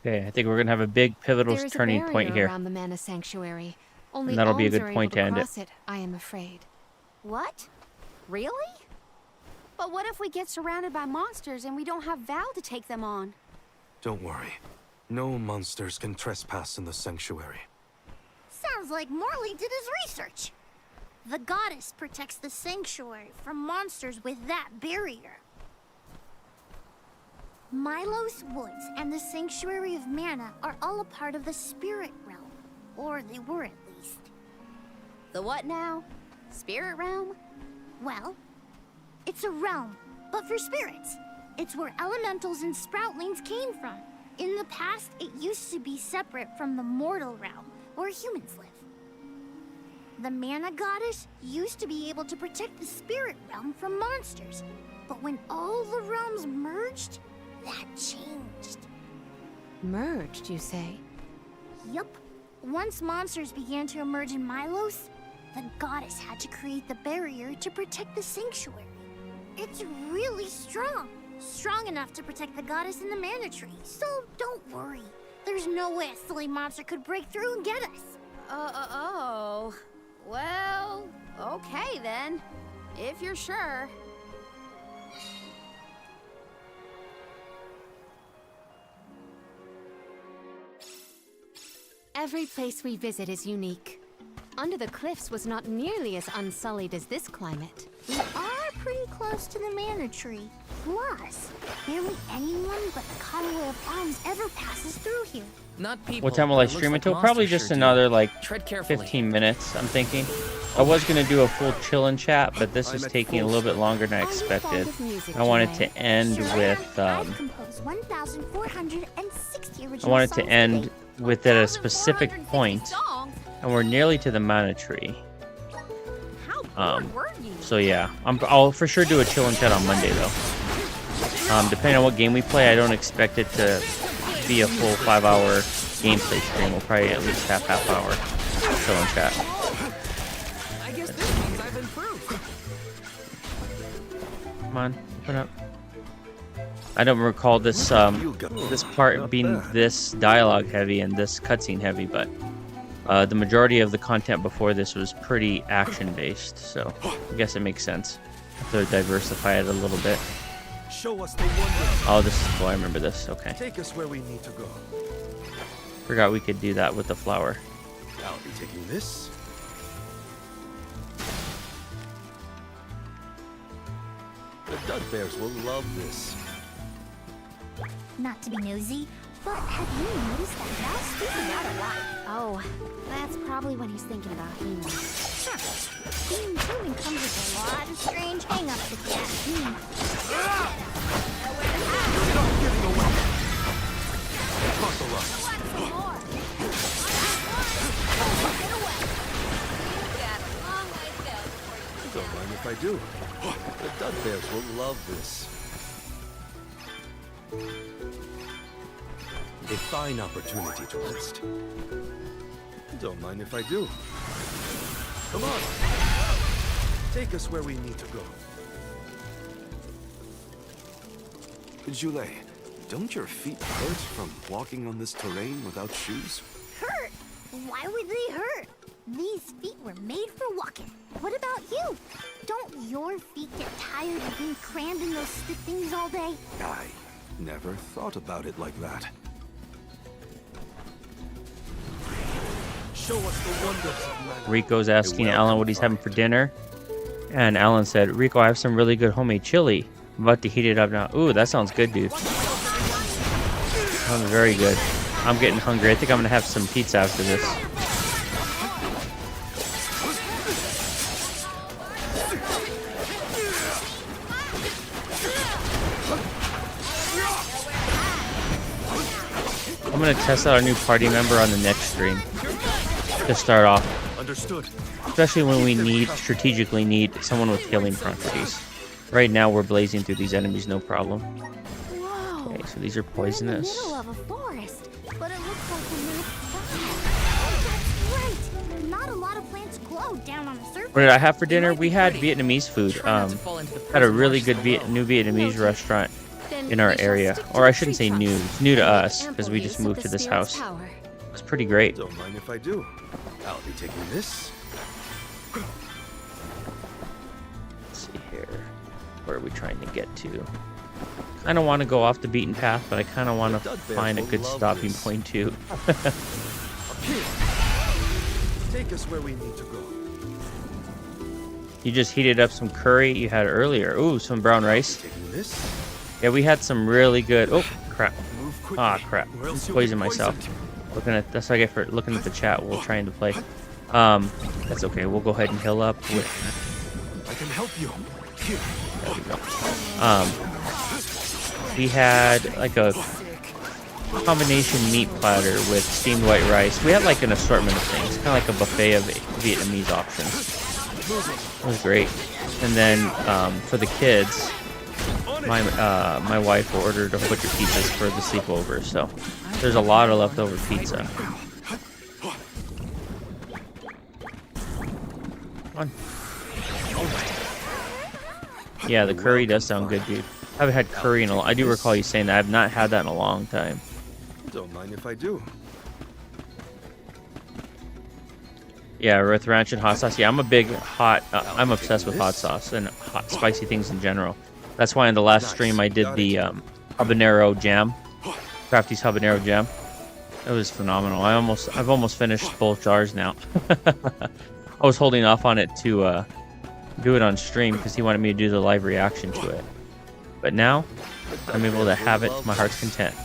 Okay, I think we're gonna have a big pivotal There is turning a point barrier here. around the Mana Sanctuary. Only And that'll be a alms good are point to able end it. cross it, I am afraid. What? Really? But what if we get surrounded by monsters and we don't have Val to take them on? Don't worry. No monsters can trespass in the sanctuary. Sounds like Morley did his research. The goddess protects the sanctuary from monsters with that barrier. Milos Woods and the Sanctuary of Mana are all a part of the spirit realm. Or they were at least. The what now? Spirit realm? Well, it's a realm, but for spirits. It's where elementals and sproutlings came from. In the past, it used to be separate from the mortal realm, where humans live. The Mana Goddess used to be able to protect the spirit realm from monsters. But when all the realms merged, that changed. Merged, you say? Yup. Once monsters began to emerge in Milos, the goddess had to create the barrier to protect the sanctuary. It's really strong. Strong enough to protect the goddess in the mana tree. So don't worry. There's no way a silly monster could break through and get us. Oh. Well, okay then. If you're sure. Every place we visit is unique. Under the cliffs was not nearly as unsullied as this climate. We are pretty close to the mana tree. Plus, barely anyone but the Convoy of Arms ever passes through here. Not people. What time will I but it stream looks until? like Probably monsters just sure do. another like Tread carefully. 15 minutes, I'm thinking. I was gonna do a full chill and chat, but this is taking a little bit longer than I expected. I wanted to end with I've composed 1,460 original I wanted to songs end today. with at a specific point, and we're nearly to the mana tree. So yeah, I'll for sure do a chill and chat on Monday though. Depending on what game we play, I don't expect it to be a full 5-hour gameplay stream. We'll probably at least have half hour chill and chat. I guess this means I've improved. Come on, open up. I don't recall this this part being this dialogue heavy and this cutscene heavy, but The majority of the content before this was pretty action-based, so I guess it makes sense to diversify it a little bit. Show us the wonders. Oh, this is cool. I remember this. Okay. Take us where we need to go. Forgot we could do that with the flower. I'll be taking this. The dud bears will love this. Not to be nosy, but have you noticed that Val's speaking out a lot? Oh, that's probably when he's thinking about Hina. Huh. Being human comes with a lot of strange hang-ups if you ask me. Stop giving away. Cross the line. Don't mind if I do. The dud bears will love this. A fine opportunity to rest. Don't mind if I do. Come on. Take us where we need to go. Jule, don't your feet hurt from walking on this terrain without shoes? Hurt? Why would they hurt? These feet were made for walking. What about you? Don't your feet get tired of being crammed in those stiff things all day? I never thought about it like that. Show us the wonders of man. Rico's asking Alan what he's having for dinner. And Alan said, Rico, I have some really good homemade chili. I'm about to heat it up now. Ooh, that sounds good, dude. Sounds very good. I'm getting hungry. I think I'm going to have some pizza after this. I'm going to test out a new party member on the next stream to start off. Understood. Especially when we strategically need someone with healing properties. Right now we're blazing through these enemies no problem. Whoa. Okay, so these are poisonous. We're in the middle of a forest, but it looks like the night sky. Oh, that's right. Not a lot of plants glow down on the surface. What did I have for dinner? We had Vietnamese food. Had a really good new Vietnamese restaurant in our area. Or I shouldn't say new. It's new to us because we just moved to this house. It was pretty great. Don't mind if I do. I'll be taking this. Let's see here. Where are we trying to get to? I don't want to go off the beaten path, but I kind of want to find a good stopping point too. Up here. Take us where we need to go. You just heated up some curry you had earlier. Ooh, some brown rice. Taking this. Yeah, we had some really good. Oh crap! Ah crap! Poisoned myself. That's what I get for looking at the chat while trying to play. That's okay. We'll go ahead and heal up with. I can help you. Here. There we go. We had like a combination meat platter with steamed white rice. We had like an assortment of things, kind of like a buffet of Vietnamese options. It was great. And then for the kids, my wife ordered a whole bunch of pizzas for the sleepover. So there's a lot of leftover pizza. Come on. Yeah, the curry does sound good, dude. I haven't had curry in I do recall you saying that. I have not had that in a long time. Don't mind if I do. Yeah, with ranch and hot sauce. Yeah, I'm a big I'm obsessed with hot sauce and hot, spicy things in general. That's why in the last stream I did the habanero jam, Crafty's habanero jam. It was phenomenal. I've almost finished both jars now. I was holding off on it to do it on stream because he wanted me to do the live reaction to it. But now I'm able to have it to my heart's content.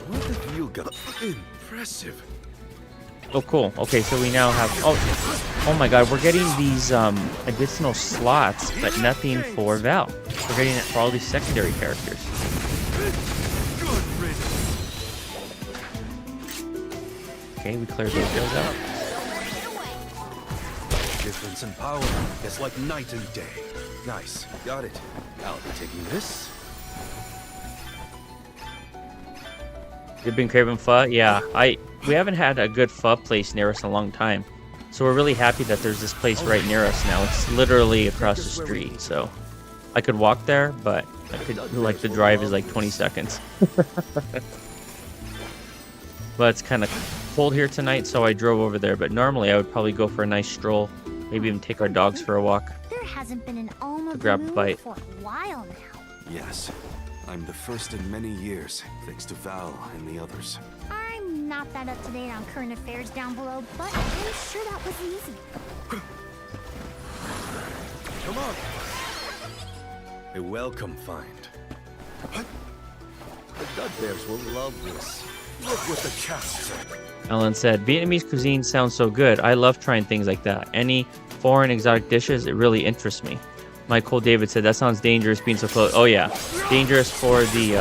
What have you got? Impressive. Oh, cool. Okay, so we now have... Oh my god, we're getting these additional slots, but nothing for Val. We're getting it for all these secondary characters. Okay, we cleared those guys out. Difference in power is like night and day. Nice. Got it. I'll be taking this. You've been craving pho? Yeah, we haven't had a good pho place near us in a long time. So we're really happy that there's this place right near us now. It's literally across the street, so I could walk there, but I could, like, the drive is like 20 seconds. But it's kind of cold here tonight, so I drove over there. But normally I would probably go for a nice stroll, maybe even take our dogs for a walk. There hasn't been an Alma To grab a Blue bite. for a while now. Yes. I'm the first in many years, thanks to Val and the others. I'm not that up to date on current affairs down below, but I'm sure that was easy. Come on. A welcome find. What? The Dud Bears will love this. Look what the cats said. Ellen said, Vietnamese cuisine sounds so good. I love trying things like that. Any foreign exotic dishes, it really interests me. Michael David said, that sounds dangerous being so close. Oh yeah, dangerous for the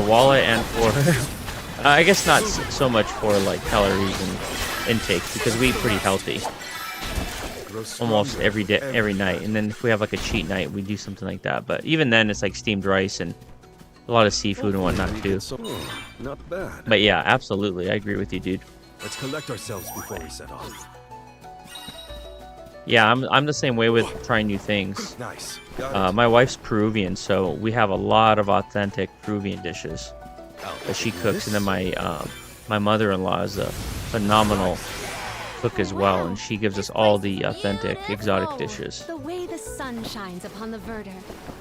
wallet and for, I guess not so much for like calories and intake, because we eat pretty healthy. Almost every day, every night. And then if we have like a cheat night, we do something like that. But even then, it's like steamed rice and a lot of seafood and whatnot too. Not bad. But yeah, absolutely. I agree with you, dude. Let's collect ourselves before we set off. Yeah, I'm the same way with trying new things. Nice. My wife's Peruvian, so we have a lot of authentic Peruvian dishes that she cooks. And then my mother-in-law is a phenomenal cook as well, and she gives us all the authentic exotic dishes. The way the sun shines upon the verdure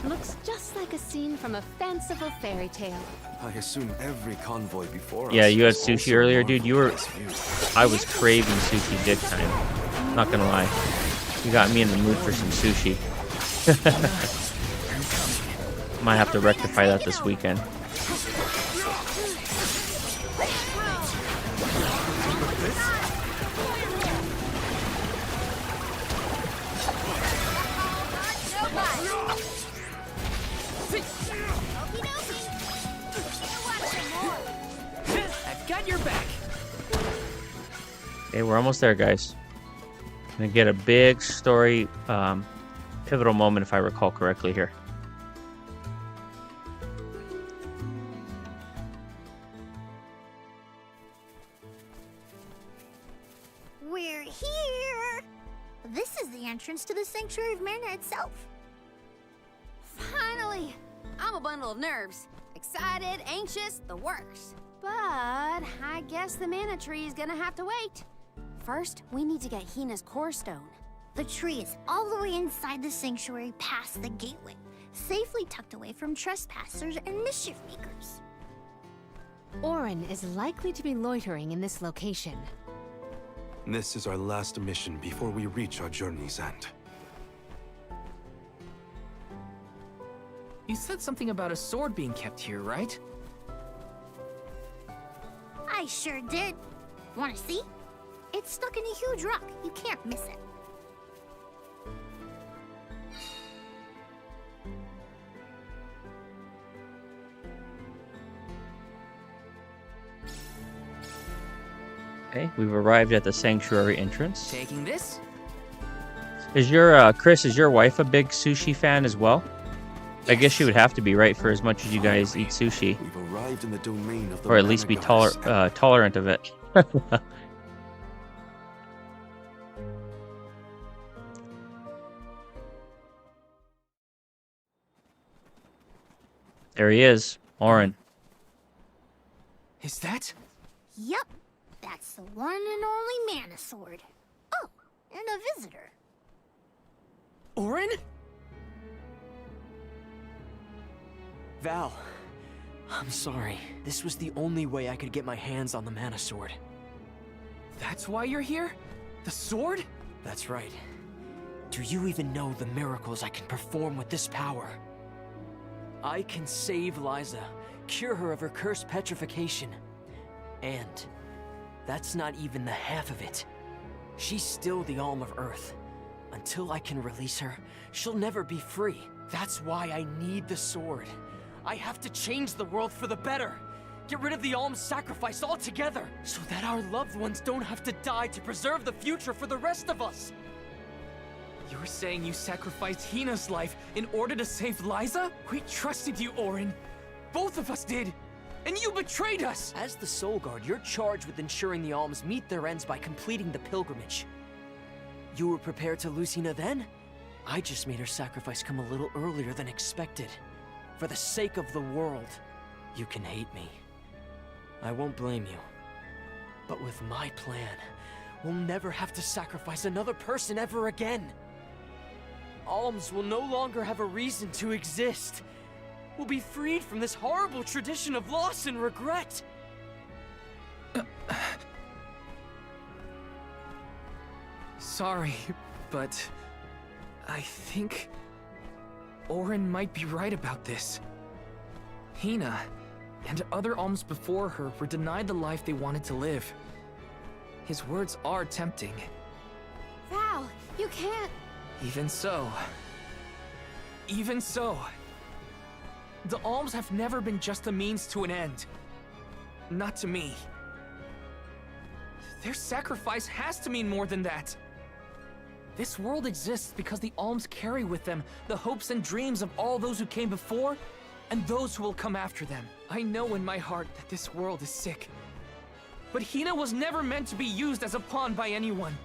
looks just like a scene from a fanciful fairy tale. I assume every convoy before us. Yeah, you had was sushi also earlier, marked dude. with I was craving sushi big time. Not gonna lie. You got me in the mood for some sushi. Might have to rectify that this weekend. I've got your back. Okay, we're almost there, guys. Gonna get a big story, pivotal moment, if I recall correctly here. We're here! This is the entrance to the Sanctuary of Mana itself. Finally! I'm a bundle of nerves. Excited, anxious, the works. But I guess the mana tree is gonna have to wait. First, we need to get Hina's core stone. The tree is all the way inside the sanctuary past the gateway, safely tucked away from trespassers and mischief makers. Orin is likely to be loitering in this location. This is our last mission before we reach our journey's end. You said something about a sword being kept here, right? I sure did. Wanna see? It's stuck in a huge rock. You can't miss it. Okay, we've arrived at the sanctuary entrance. Taking this? Is your Chris? Is your wife a big sushi fan as well? I guess she would have to be, right? For as much as you guys eat sushi, We've arrived in the domain of the or at least be Mana Goddess. tolerant of it. There he is, Orin. Is that? Yup. That's the one and only mana sword. Oh, and a visitor. Orin? Val, I'm sorry. This was the only way I could get my hands on the mana sword. That's why you're here? The sword? That's right. Do you even know the miracles I can perform with this power? I can save Liza, cure her of her cursed petrification. And that's not even the half of it. She's still the Alm of Earth. Until I can release her, she'll never be free. That's why I need the sword. I have to change the world for the better. Get rid of the Alm's sacrifice altogether, so that our loved ones don't have to die to preserve the future for the rest of us. You're saying you sacrificed Hina's life in order to save Liza? We trusted you, Orin. Both of us did. And you betrayed us! As the Soul Guard, you're charged with ensuring the Alms meet their ends by completing the pilgrimage. You were prepared to lose Hina then? I just made her sacrifice come a little earlier than expected. For the sake of the world, you can hate me. I won't blame you. But with my plan, we'll never have to sacrifice another person ever again. Alms will no longer have a reason to exist. We'll be freed from this horrible tradition of loss and regret. Sorry, but I think Orin might be right about this. Hina and other alms before her were denied the life they wanted to live. His words are tempting. Val, you can't... Even so, the alms have never been just a means to an end. Not to me. Their sacrifice has to mean more than that. This world exists because the alms carry with them the hopes and dreams of all those who came before and those who will come after them. I know in my heart that this world is sick. But Hina was never meant to be used as a pawn by anyone.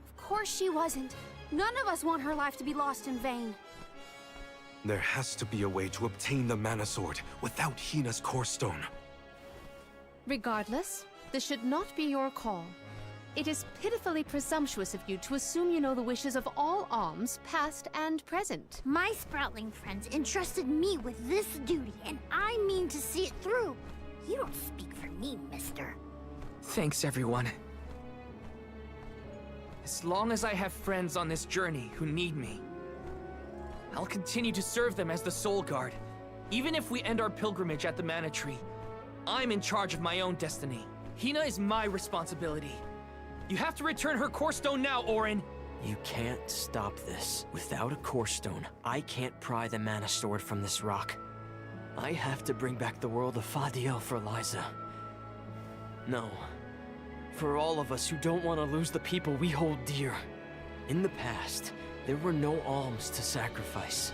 Of course she wasn't. None of us want her life to be lost in vain. There has to be a way to obtain the Mana Sword without Hina's Core Stone. Regardless, this should not be your call. It is pitifully presumptuous of you to assume you know the wishes of all alms, past and present. My Sproutling friends entrusted me with this duty, and I mean to see it through. You don't speak for me, mister. Thanks, everyone. As long as I have friends on this journey who need me, I'll continue to serve them as the Soul Guard. Even if we end our pilgrimage at the Mana Tree, I'm in charge of my own destiny. Hina is my responsibility. You have to return her Core Stone now, Orin! You can't stop this. Without a Core Stone, I can't pry the Mana Sword from this rock. I have to bring back the world of Fadiel for Liza. No. For all of us who don't want to lose the people we hold dear. In the past, there were no alms to sacrifice.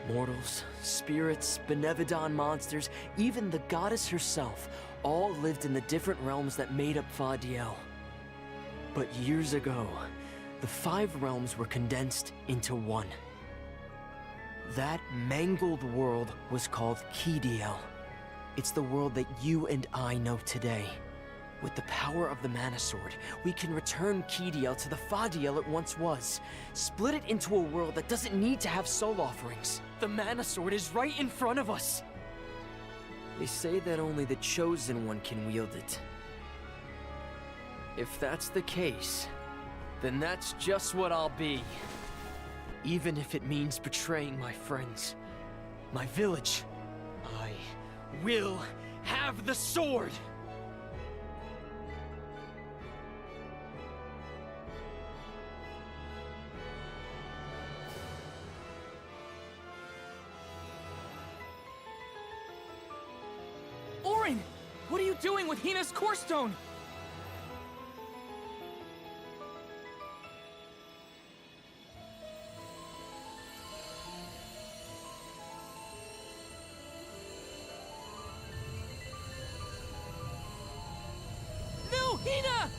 Mortals, spirits, Benevodon monsters, even the goddess herself, all lived in the different realms that made up Fadiel. But years ago, the 5 realms were condensed into one. That mangled world was called Kidiel. It's the world that you and I know today. With the power of the Mana Sword, we can return Kidiel to the Fadiel it once was. Split it into a world that doesn't need to have soul offerings. The Mana Sword is right in front of us. They say that only the Chosen One can wield it. If that's the case, then that's just what I'll be. Even if it means betraying my friends, my village, I will have the sword! Orin! What are you doing with Hina's Core Stone? No, Hina!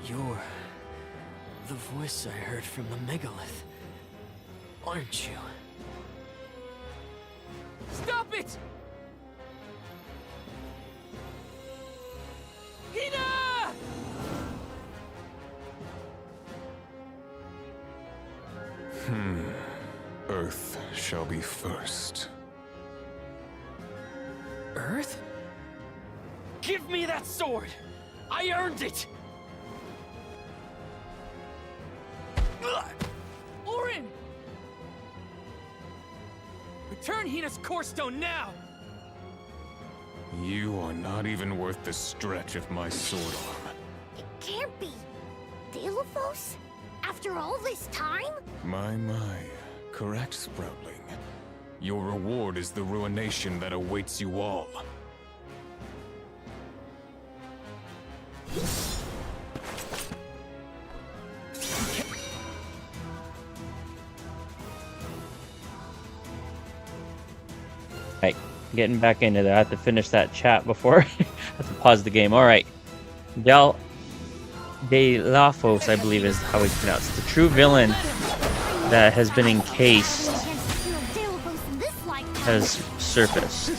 You're the voice I heard from the megalith, aren't you? Stop it! Hina! Earth shall be first. Earth? Give me that sword! I earned it! Orin! Return Hina's Core Stone now! You are not even worth the stretch of my sword arm. It can't be. Delophos? After all this time? My. Correct, Sproutling. Your reward is the ruination that awaits you all. Right, getting back into that. I have to finish that chat before I have to pause the game. All right, Del De Lafos, I believe is how it's pronounced. The true villain that has been encased has surfaced.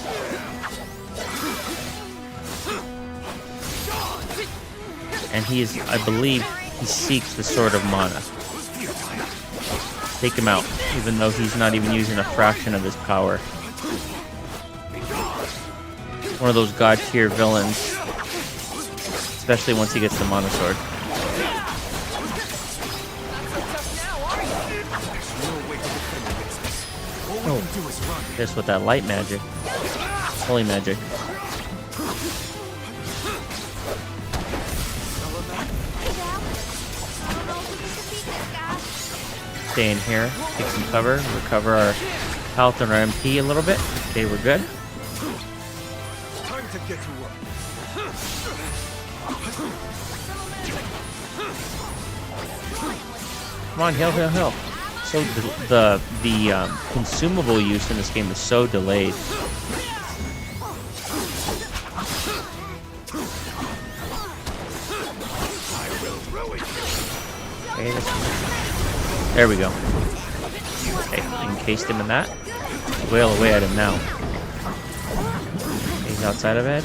And he is, I believe, he seeks the Sword of Mana. Take him out, even though he's not even using a fraction of his power. One of those god tier villains, especially once he gets the Mana Sword. Oh, this with that light magic, holy magic. Stay in here, take some cover, recover our health and our MP a little bit. Okay, we're good. Time to get to work. Come on, heal, heal, heal. So the consumable use in this game is so delayed. Okay, there we go. Okay, encased him in that. Wail away at him now. He's outside of it.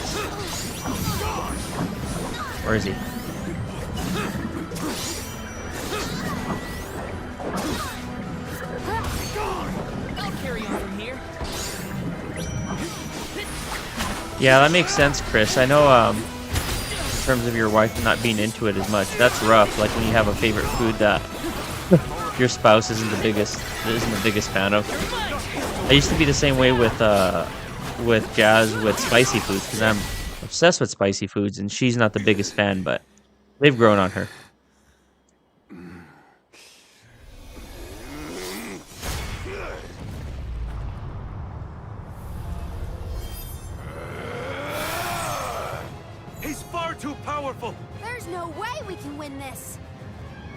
Where is he? Yeah, that makes sense, Chris. I know, in terms of your wife not being into it as much, that's rough. Like when you have a favorite food that your spouse isn't the biggest fan of. I used to be the same way with Jazz with spicy foods because I'm obsessed with spicy foods, and she's not the biggest fan, but they've grown on her. He's far too powerful. There's no way we can win this.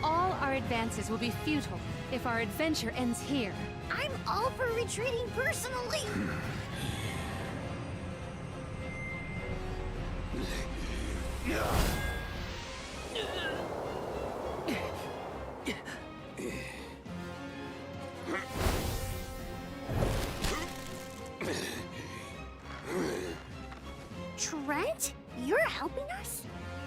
All our advances will be futile if our adventure ends here. I'm all for retreating personally. Trent, you're helping us?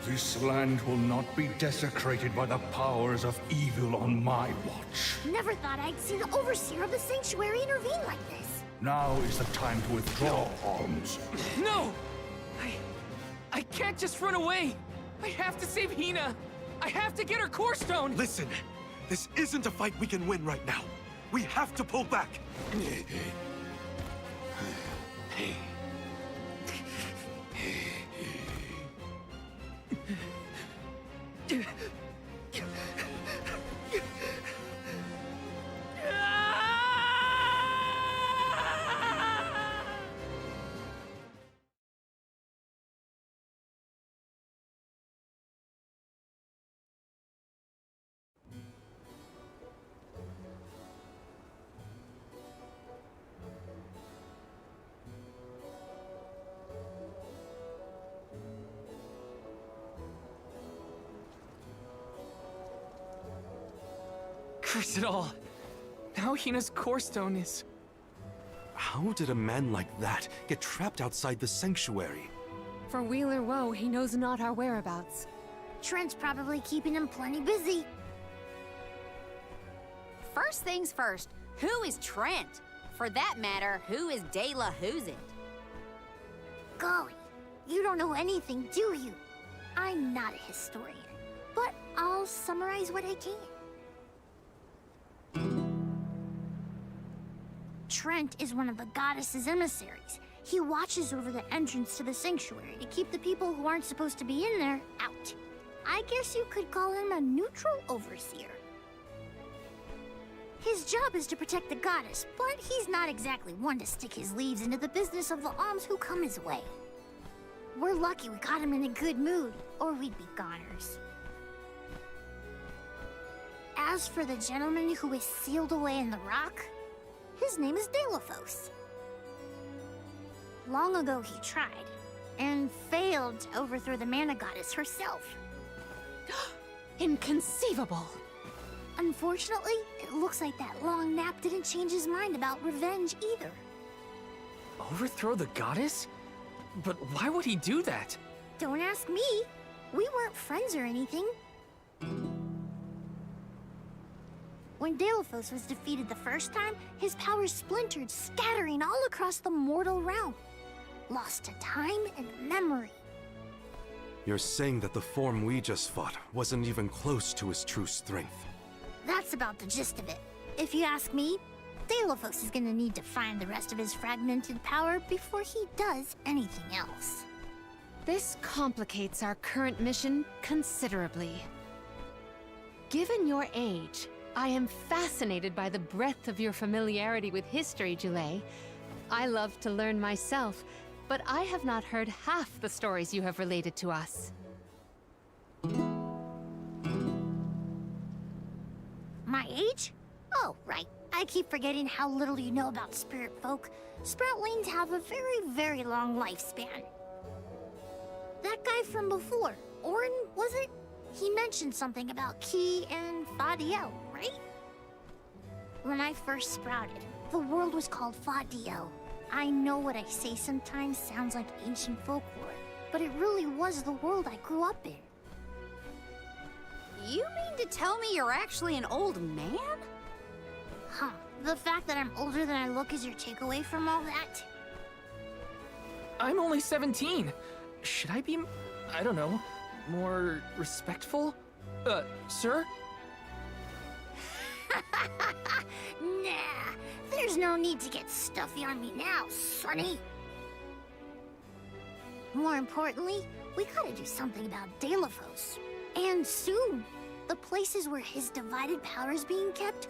This land will not be desecrated by the powers of evil on my watch. Never thought I'd see the overseer of the sanctuary intervene like this. Now is the time to withdraw arms. No! I can't just run away! I have to save Hina! I have to get her core stone! Listen, this isn't a fight we can win right now. We have to pull back. Curse it all. Now Hina's core stone is... How did a man like that get trapped outside the sanctuary? For Wheeler Woe, he knows not our whereabouts. Trent's probably keeping him plenty busy. First things first, who is Trent? For that matter, who is De La Who's It? Golly, you don't know anything, do you? I'm not a historian, but I'll summarize what I can. Trent is one of the goddess's emissaries. He watches over the entrance to the sanctuary to keep the people who aren't supposed to be in there out. I guess you could call him a neutral overseer. His job is to protect the goddess, but he's not exactly one to stick his leaves into the business of the alms who come his way. We're lucky we caught him in a good mood, or we'd be goners. As for the gentleman who is sealed away in the rock, his name is Delaphos. Long ago he tried, and failed to overthrow the mana goddess herself. Inconceivable! Unfortunately, it looks like that long nap didn't change his mind about revenge either. Overthrow the goddess? But why would he do that? Don't ask me. We weren't friends or anything. When Delaphos was defeated the first time, his powers splintered, scattering all across the mortal realm. Lost to time and memory. You're saying that the form we just fought wasn't even close to his true strength. That's about the gist of it. If you ask me, Delaphos is gonna need to find the rest of his fragmented power before he does anything else. This complicates our current mission considerably. Given your age, I am fascinated by the breadth of your familiarity with history, Jule. I love to learn myself, but I have not heard half the stories you have related to us. My age? Oh, right. I keep forgetting how little you know about spirit folk. Sproutlings have a very, very long lifespan. That guy from before, Orin, was it? He mentioned something about Ki and Fadiel, right? When I first sprouted, the world was called Fadiel. I know what I say sometimes sounds like ancient folklore, but it really was the world I grew up in. You mean to tell me you're actually an old man? Huh. The fact that I'm older than I look is your takeaway from all that? I'm only 17. Should I be, I don't know, more respectful? Sir? Nah, there's no need to get stuffy on me now, Sonny. More importantly, we gotta do something about Delaphos. And soon. The places where his divided power is being kept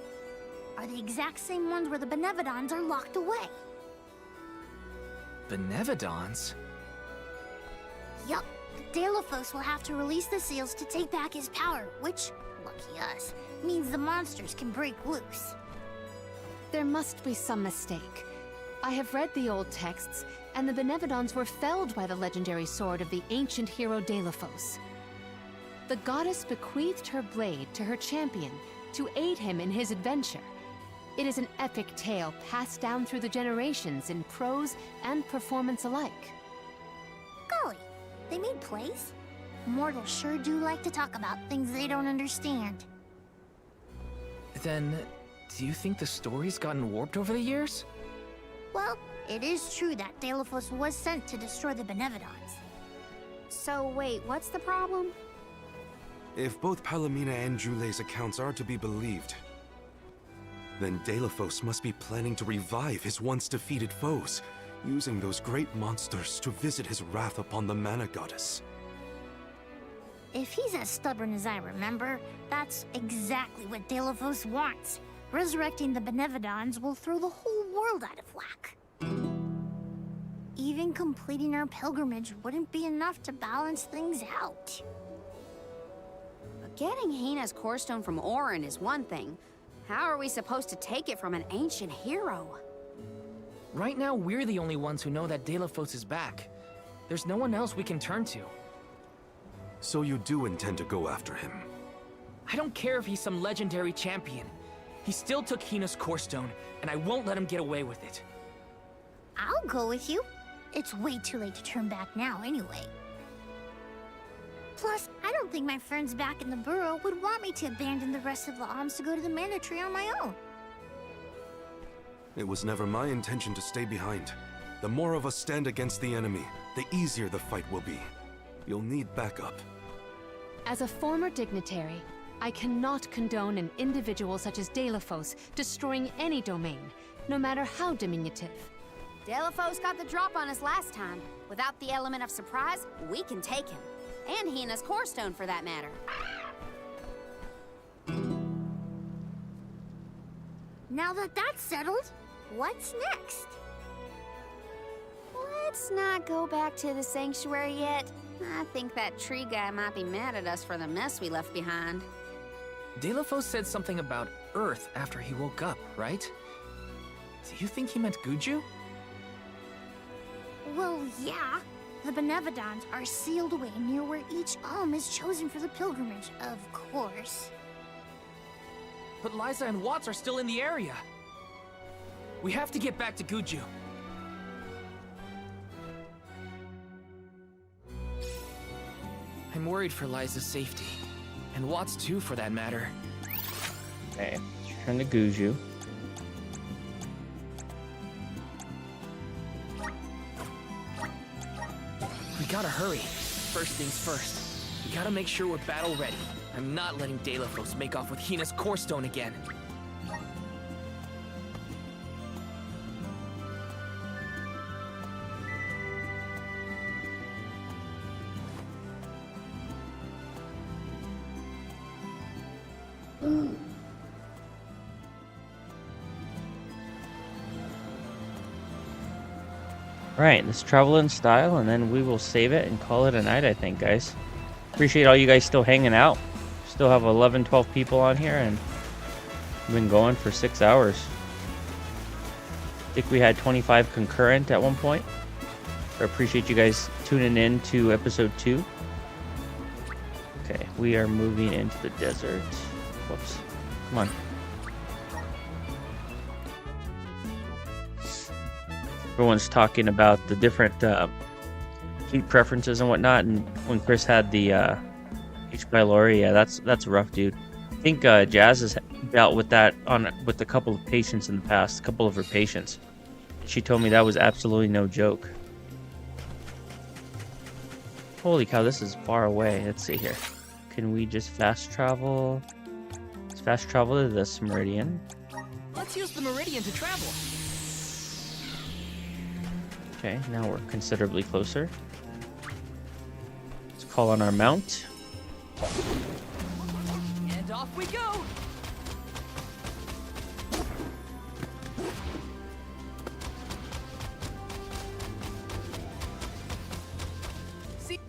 are the exact same ones where the Benevodons are locked away. Benevodons? Yup. Delaphos will have to release the seals to take back his power, which, lucky us, means the monsters can break loose. There must be some mistake. I have read the old texts, and the Benevodons were felled by the legendary sword of the ancient hero Delaphos. The goddess bequeathed her blade to her champion to aid him in his adventure. It is an epic tale passed down through the generations in prose and performance alike. Golly, they made plays? Mortals sure do like to talk about things they don't understand. Then, do you think the story's gotten warped over the years? Well, it is true that Delaphos was sent to destroy the Benevodons. So wait, what's the problem? If both Palomina and Jule's accounts are to be believed, then Delaphos must be planning to revive his once defeated foes, using those great monsters to visit his wrath upon the Mana Goddess. If he's as stubborn as I remember, that's exactly what Delaphos wants. Resurrecting the Benevodons will throw the whole world out of whack. Even completing our pilgrimage wouldn't be enough to balance things out. But getting Hina's core stone from Orin is one thing. How are we supposed to take it from an ancient hero? Right now, we're the only ones who know that Delaphos is back. There's no one else we can turn to. So you do intend to go after him? I don't care if he's some legendary champion. He still took Hina's core stone, and I won't let him get away with it. I'll go with you. It's way too late to turn back now anyway. Plus, I don't think my friends back in the burrow would want me to abandon the rest of the alms to go to the Mana Tree on my own. It was never my intention to stay behind. The more of us stand against the enemy, the easier the fight will be. You'll need backup. As a former dignitary, I cannot condone an individual such as Delaphos destroying any domain, no matter how diminutive. Delaphos got the drop on us last time. Without the element of surprise, we can take him. And Hina's core stone, for that matter. Now that that's settled, what's next? Let's not go back to the sanctuary yet. I think that tree guy might be mad at us for the mess we left behind. Delafos said something about Earth after he woke up, right? Do you think he meant Guju? Well, yeah. The Benevodons are sealed away near where each alm is chosen for the pilgrimage, of course. But Liza and Watts are still in the area. We have to get back to Guju. I'm worried for Liza's safety. And Watts too, for that matter. Okay, turn to Guju. We gotta hurry. First things first. We gotta make sure we're battle ready. I'm not letting Delafos make off with Hina's core stone again. Alright, let's travel in style, and then we will save it and call it a night, I think, guys. Appreciate all you guys still hanging out. Still have 11, 12 people on here, and we've been going for 6 hours. I think we had 25 concurrent at one point. I appreciate you guys tuning in to episode 2. Okay, we are moving into the desert. Whoops. Come on. Everyone's talking about the different heat preferences and whatnot, and when Chris had the H. pylori, yeah, that's rough, dude. I think Jazz has dealt with that with a couple of patients in the past, a couple of her patients. She told me that was absolutely no joke. Holy cow, this is far away. Let's see here. Can we just fast travel? Let's fast travel to this meridian. Let's use the meridian to travel. Okay, now we're considerably closer. Let's call on our mount. And off we go! See?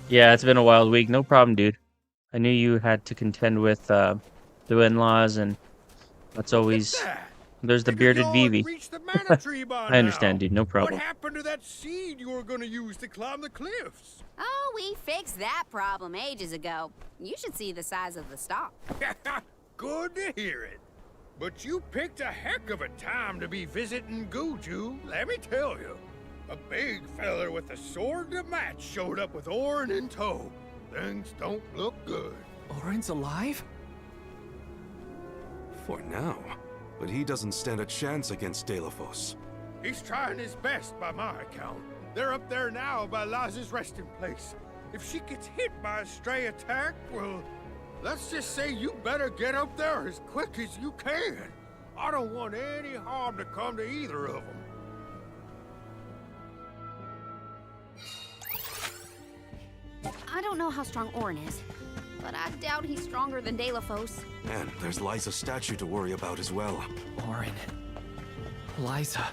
Yeah, it's been a wild week. No problem, dude. I knew you had to contend with the in-laws, and that's always... There's the bearded Vivi. I understand, dude. No problem. What happened to that seed you were going to use to climb the cliffs? Oh, we fixed that problem ages ago. You should see the size of the stalk. Good to hear it. But you picked a heck of a time to be visiting Guju, let me tell you. A big feller with a sword to match showed up with Orin in tow. Things don't look good. Orin's alive? For now. But he doesn't stand a chance against Delafos. He's trying his best by my account. They're up there now by Liza's resting place. If she gets hit by a stray attack, well, let's just say you better get up there as quick as you can. I don't want any harm to come to either of them. I don't know how strong Orin is, but I doubt he's stronger than Delafos. And there's Liza's statue to worry about as well. Orin. Liza.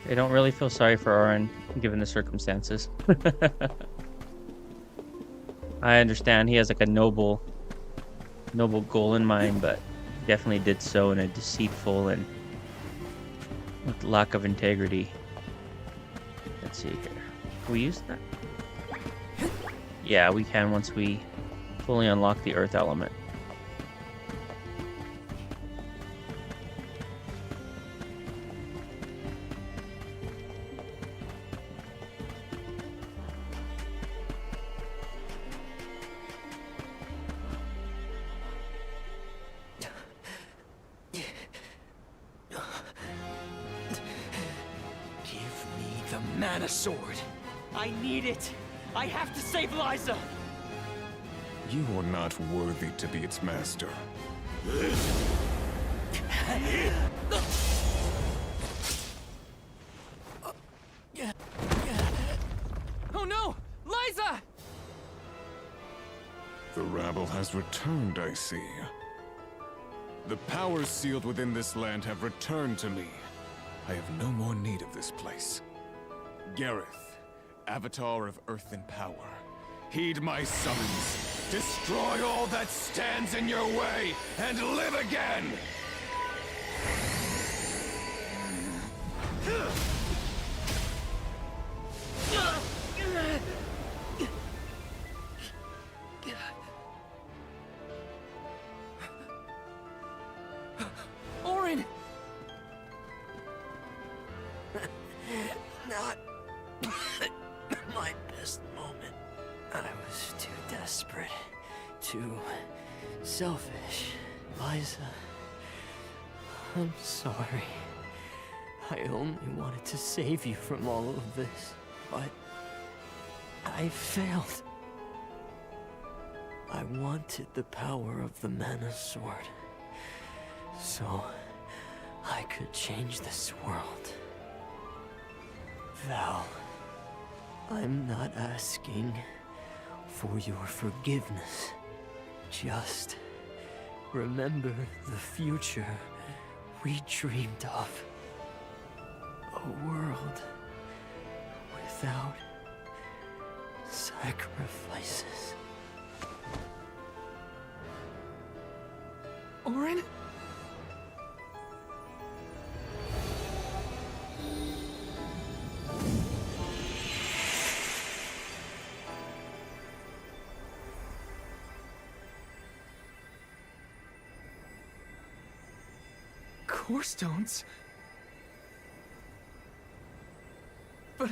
I don't really feel sorry for Orin, given the circumstances. I understand he has like a noble goal in mind, but definitely did so in a deceitful and with lack of integrity. Let's see here. Can we use that? Yeah, we can once we fully unlock the earth element. Mana sword. I need it. I have to save Liza. You are not worthy to be its master. Oh no! Liza! The rabble has returned, I see. The powers sealed within this land have returned to me. I have no more need of this place. Gareth, Avatar of Earth and Power, heed my summons. Destroy all that stands in your way, and live again! Orin! Not my best moment. I was too desperate, too selfish. Liza, I'm sorry. I only wanted to save you from all of this, but I failed. I wanted the power of the Mana Sword, so I could change this world. Val, I'm not asking for your forgiveness. Just remember the future we dreamed of. A world without sacrifices. Orin? Core stones? But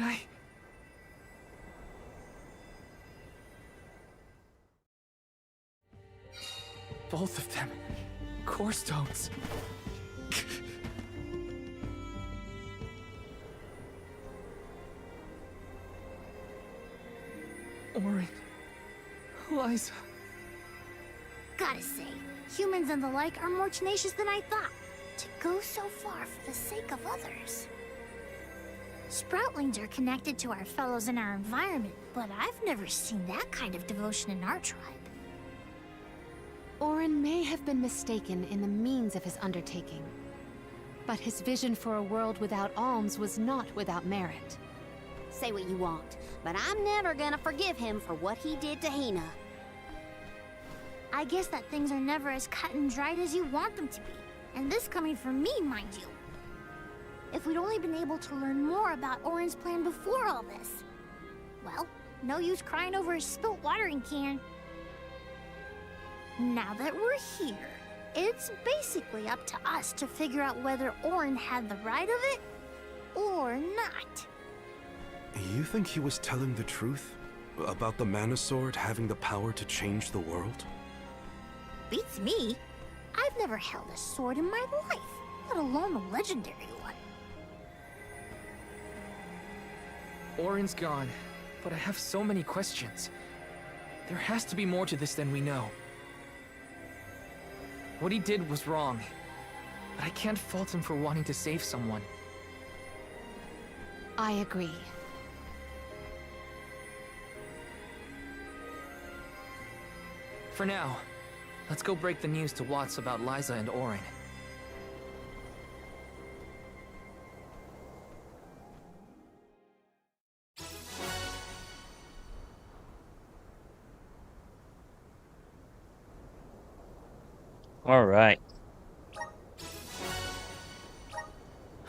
both of them. Core stones. Orin. Liza. Gotta say, humans and the like are more tenacious than I thought. To go so far for the sake of others. Sproutlings are connected to our fellows in our environment, but I've never seen that kind of devotion in our tribe. Orin may have been mistaken in the means of his undertaking, but his vision for a world without alms was not without merit. Say what you want, but I'm never gonna forgive him for what he did to Hina. I guess that things are never as cut and dried as you want them to be. And this coming from me, mind you. If we'd only been able to learn more about Orin's plan before all this. Well, no use crying over a spilt watering can. Now that we're here, it's basically up to us to figure out whether Orin had the right of it, or not. You think he was telling the truth? About the Mana Sword having the power to change the world? Beats me. I've never held a sword in my life, let alone a legendary one. Orin's gone, but I have so many questions. There has to be more to this than we know. What he did was wrong, but I can't fault him for wanting to save someone. I agree. For now, let's go break the news to Watts about Liza and Orin. All right.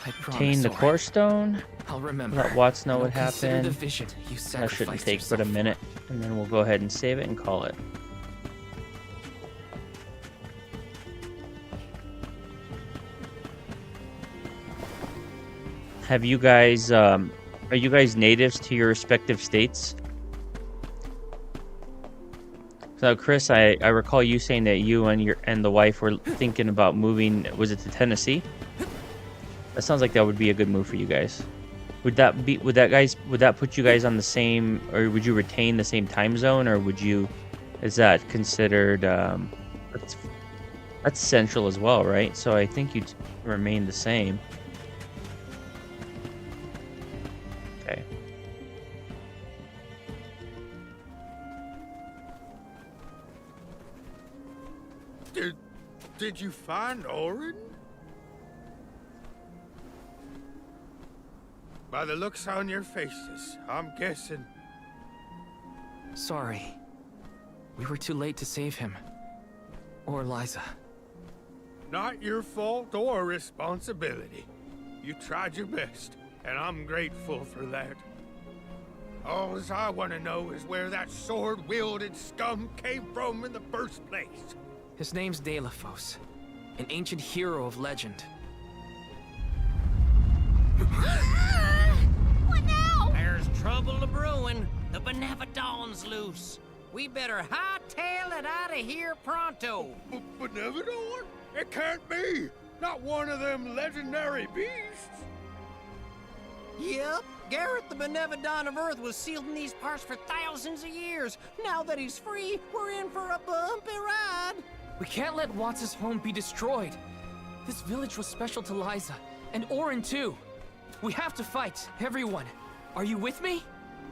Obtain the core stone. I'll remember. Let Watts know I'll what consider happened. the vision you That shouldn't sacrificed take but a yourself. minute, and then we'll go ahead and save it and call it. Have you guys, are you guys natives to your respective states? So Chris, I recall you saying that you and the wife were thinking about moving, was it to Tennessee? That sounds like that would be a good move for you guys. Would that put you guys on the same, or would you retain the same time zone, or is that considered, that's central as well, right? So I think you'd remain the same. Okay. Did you find Orin? By the looks on your faces, I'm guessing. Sorry. We were too late to save him. Or Liza. Not your fault or responsibility. You tried your best, and I'm grateful for that. All I want to know is where that sword-wielded scum came from in the first place. His name's Delafos, an ancient hero of legend. What now? There's trouble a-brewing. The Benevodon's loose. We better hightail it out of here pronto. Benevodon? It can't be! Not one of them legendary beasts! Yep, Gareth the Benevodon of Earth was sealed in these parts for thousands of years. Now that he's free, we're in for a bumpy ride. We can't let Watts' home be destroyed. This village was special to Liza, and Orin too. We have to fight, everyone. Are you with me?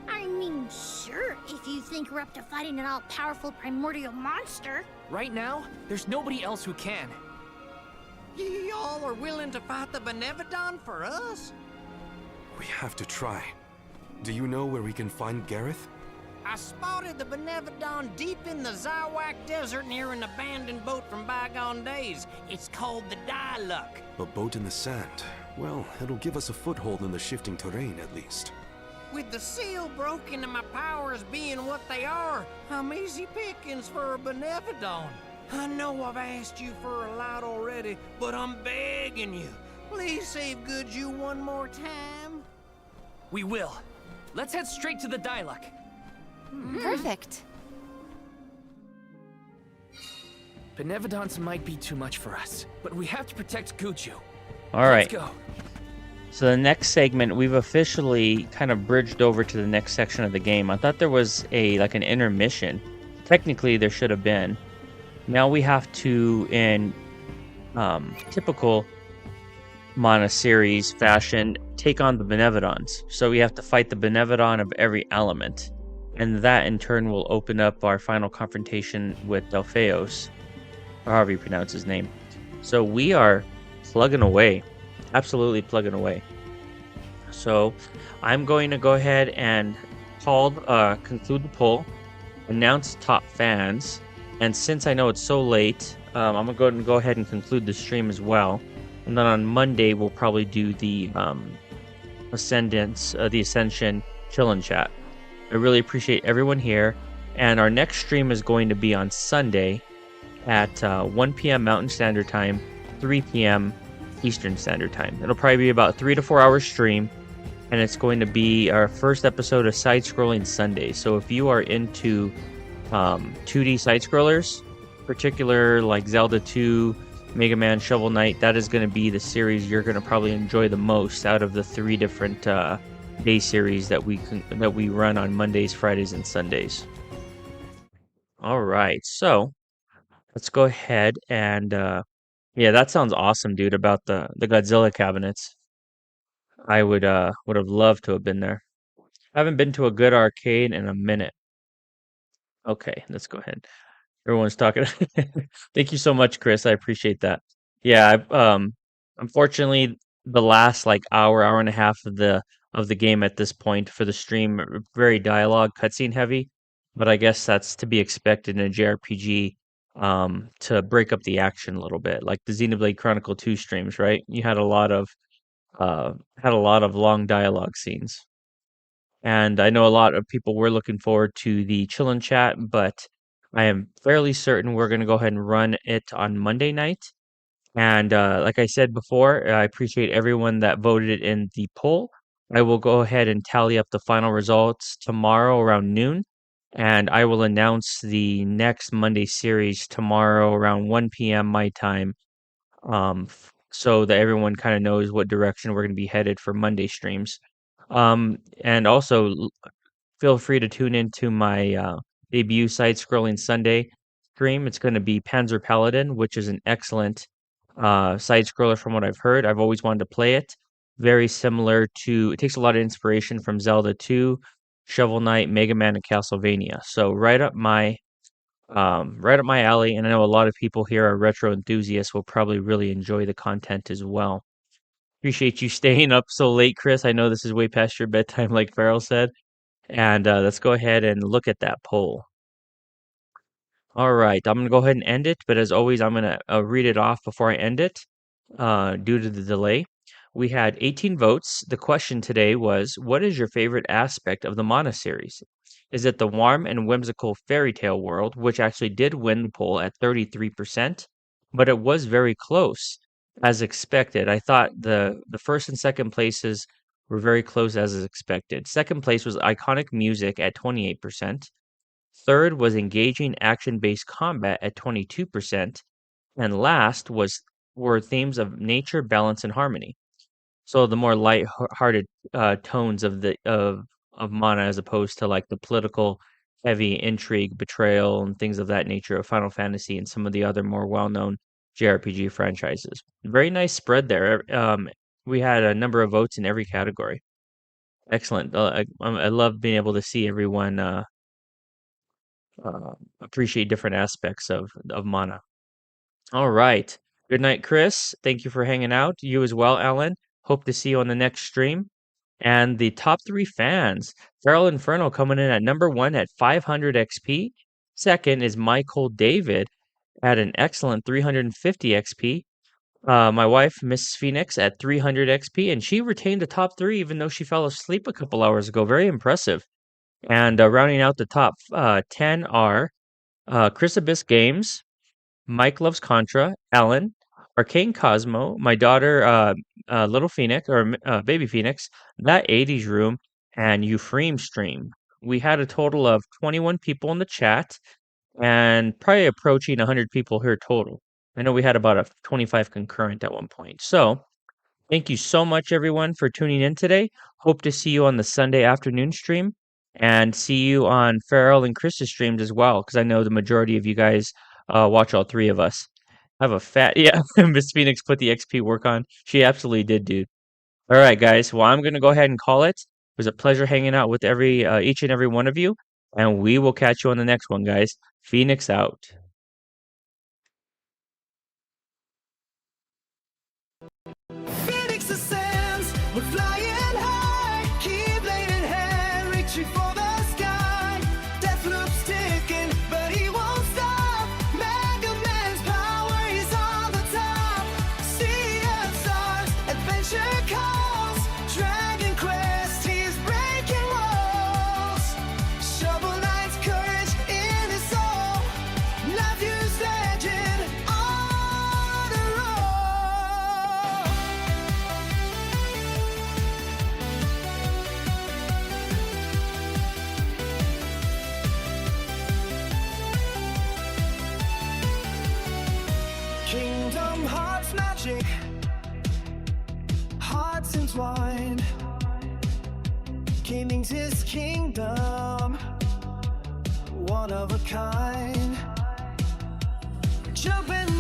I mean, sure, if you think we're up to fighting an all-powerful primordial monster. Right now, there's nobody else who can. Y'all are willing to fight the Benevodon for us? We have to try. Do you know where we can find Gareth? I spotted the Benevodon deep in the Zawak Desert near an abandoned boat from bygone days. It's called the Diluc. A boat in the sand. Well, it'll give us a foothold in the shifting terrain at least. With the seal broken and my powers being what they are, I'm easy pickings for a Benevodon. I know I've asked you for a lot already, but I'm begging you. Please save goods you one more time. We will. Let's head straight to the Diluc. Perfect. Benevodons might be too much for us, but we have to protect Guju. All right. Let's go. So the next segment, we've officially kind of bridged over to the next section of the game. I thought there was an intermission. Technically, there should have been. Now we have to, in typical Mana series fashion, take on the Benevodons. So we have to fight the Benevodon of every element. And that, in turn, will open up our final confrontation with Delpheos, or however you pronounce his name. So we are plugging away. Absolutely plugging away. So I'm going to go ahead and conclude the poll, announce top fans, and since I know it's so late, I'm going to go ahead and conclude the stream as well. And then on Monday we'll probably do the Ascension chill and chat. I really appreciate everyone here, and our next stream is going to be on Sunday at 1 p.m. Mountain Standard Time, 3 p.m. Eastern Standard Time. It'll probably be about 3 to 4 hour stream, and it's going to be our first episode of Side-Scrolling Sunday. So if you are into 2D side-scrollers, particular like Zelda 2, Mega Man, Shovel Knight, that is going to be the series you're going to probably enjoy the most out of the 3 different day series that we run on Mondays, Fridays, and Sundays. All right, so let's go ahead and yeah, that sounds awesome, dude, about the Godzilla cabinets. I would have loved to have been there. I haven't been to a good arcade in a minute. Okay, let's go ahead. Everyone's talking. Thank you so much, Chris. I appreciate that. Yeah, unfortunately the last like hour and a half of the game at this point for the stream very dialogue cutscene heavy, but I guess that's to be expected in a JRPG. To break up the action a little bit, like the Xenoblade Chronicle 2 streams, right? You had a lot of long dialogue scenes, and I know a lot of people were looking forward to the chill and chat, but I am fairly certain we're going to go ahead and run it on Monday night. And like I said before, I appreciate everyone that voted it in the poll. I will go ahead and tally up the final results tomorrow around noon. And I will announce the next Monday series tomorrow around 1 p.m. my time, so that everyone kind of knows what direction we're going to be headed for Monday streams. And also, feel free to tune into my debut side-scrolling Sunday stream. It's going to be Panzer Paladin, which is an excellent side-scroller from what I've heard. I've always wanted to play it. Very similar to, it takes a lot of inspiration from Zelda 2, Shovel Knight, Mega Man, and Castlevania. So right up my alley, and I know a lot of people here are retro enthusiasts will probably really enjoy the content as well. Appreciate you staying up so late, Chris. I know this is way past your bedtime, like Farrell said. And let's go ahead and look at that poll. All right, I'm going to go ahead and end it. But as always, I'm going to read it off before I end it due to the delay. We had 18 votes. The question today was, what is your favorite aspect of the Mana series? Is it the warm and whimsical fairy tale world, which actually did win the poll at 33%, but it was very close, as expected. I thought the first and second places were very close as expected. Second place was iconic music at 28%. Third was engaging action-based combat at 22%, and last were themes of nature, balance, and harmony. So the more light-hearted tones of Mana, as opposed to like the political, heavy intrigue, betrayal, and things of that nature of Final Fantasy and some of the other more well-known JRPG franchises. Very nice spread there. We had a number of votes in every category. Excellent. I love being able to see everyone appreciate different aspects of Mana. All right. Good night, Chris. Thank you for hanging out. You as well, Alan. Hope to see you on the next stream. And the top 3 fans, Feral Inferno coming in at number 1 at 500 XP. Second is Michael David at an excellent 350 XP. My wife, Miss Phoenix, at 300 XP, and she retained the top 3 even though she fell asleep a couple hours ago. Very impressive. And rounding out the top 10 are Chris Abyss Games, Mike Loves Contra, Ellen, Arcane Cosmo, my daughter, Little Phoenix, or Baby Phoenix, That 80s Room, and Euphreme Stream. We had a total of 21 people in the chat, and probably approaching 100 people here total. I know we had about a 25 concurrent at one point. So, thank you so much, everyone, for tuning in today. Hope to see you on the Sunday afternoon stream, and see you on Farrell and Chris's streams as well, because I know the majority of you guys watch all 3 of us. I have a fat, yeah, Miss Phoenix put the XP work on. She absolutely did, dude. All right, guys. Well, I'm going to go ahead and call it. It was a pleasure hanging out with each and every one of you, and we will catch you on the next one, guys. Phoenix out. Phoenix ascends, we're flying high, keep laying hand, reaching for the sky. Deathloop's ticking, but he won't stop. Mega Man's power, he's on the top. Sea of stars, adventure calls. Dragon Quest, he's breaking walls. Shovel Knight's courage in his soul. Nephews legend on a roll. Kingdom Hearts magic, hearts entwined. Gaming's his kingdom, one of a kind. Jumping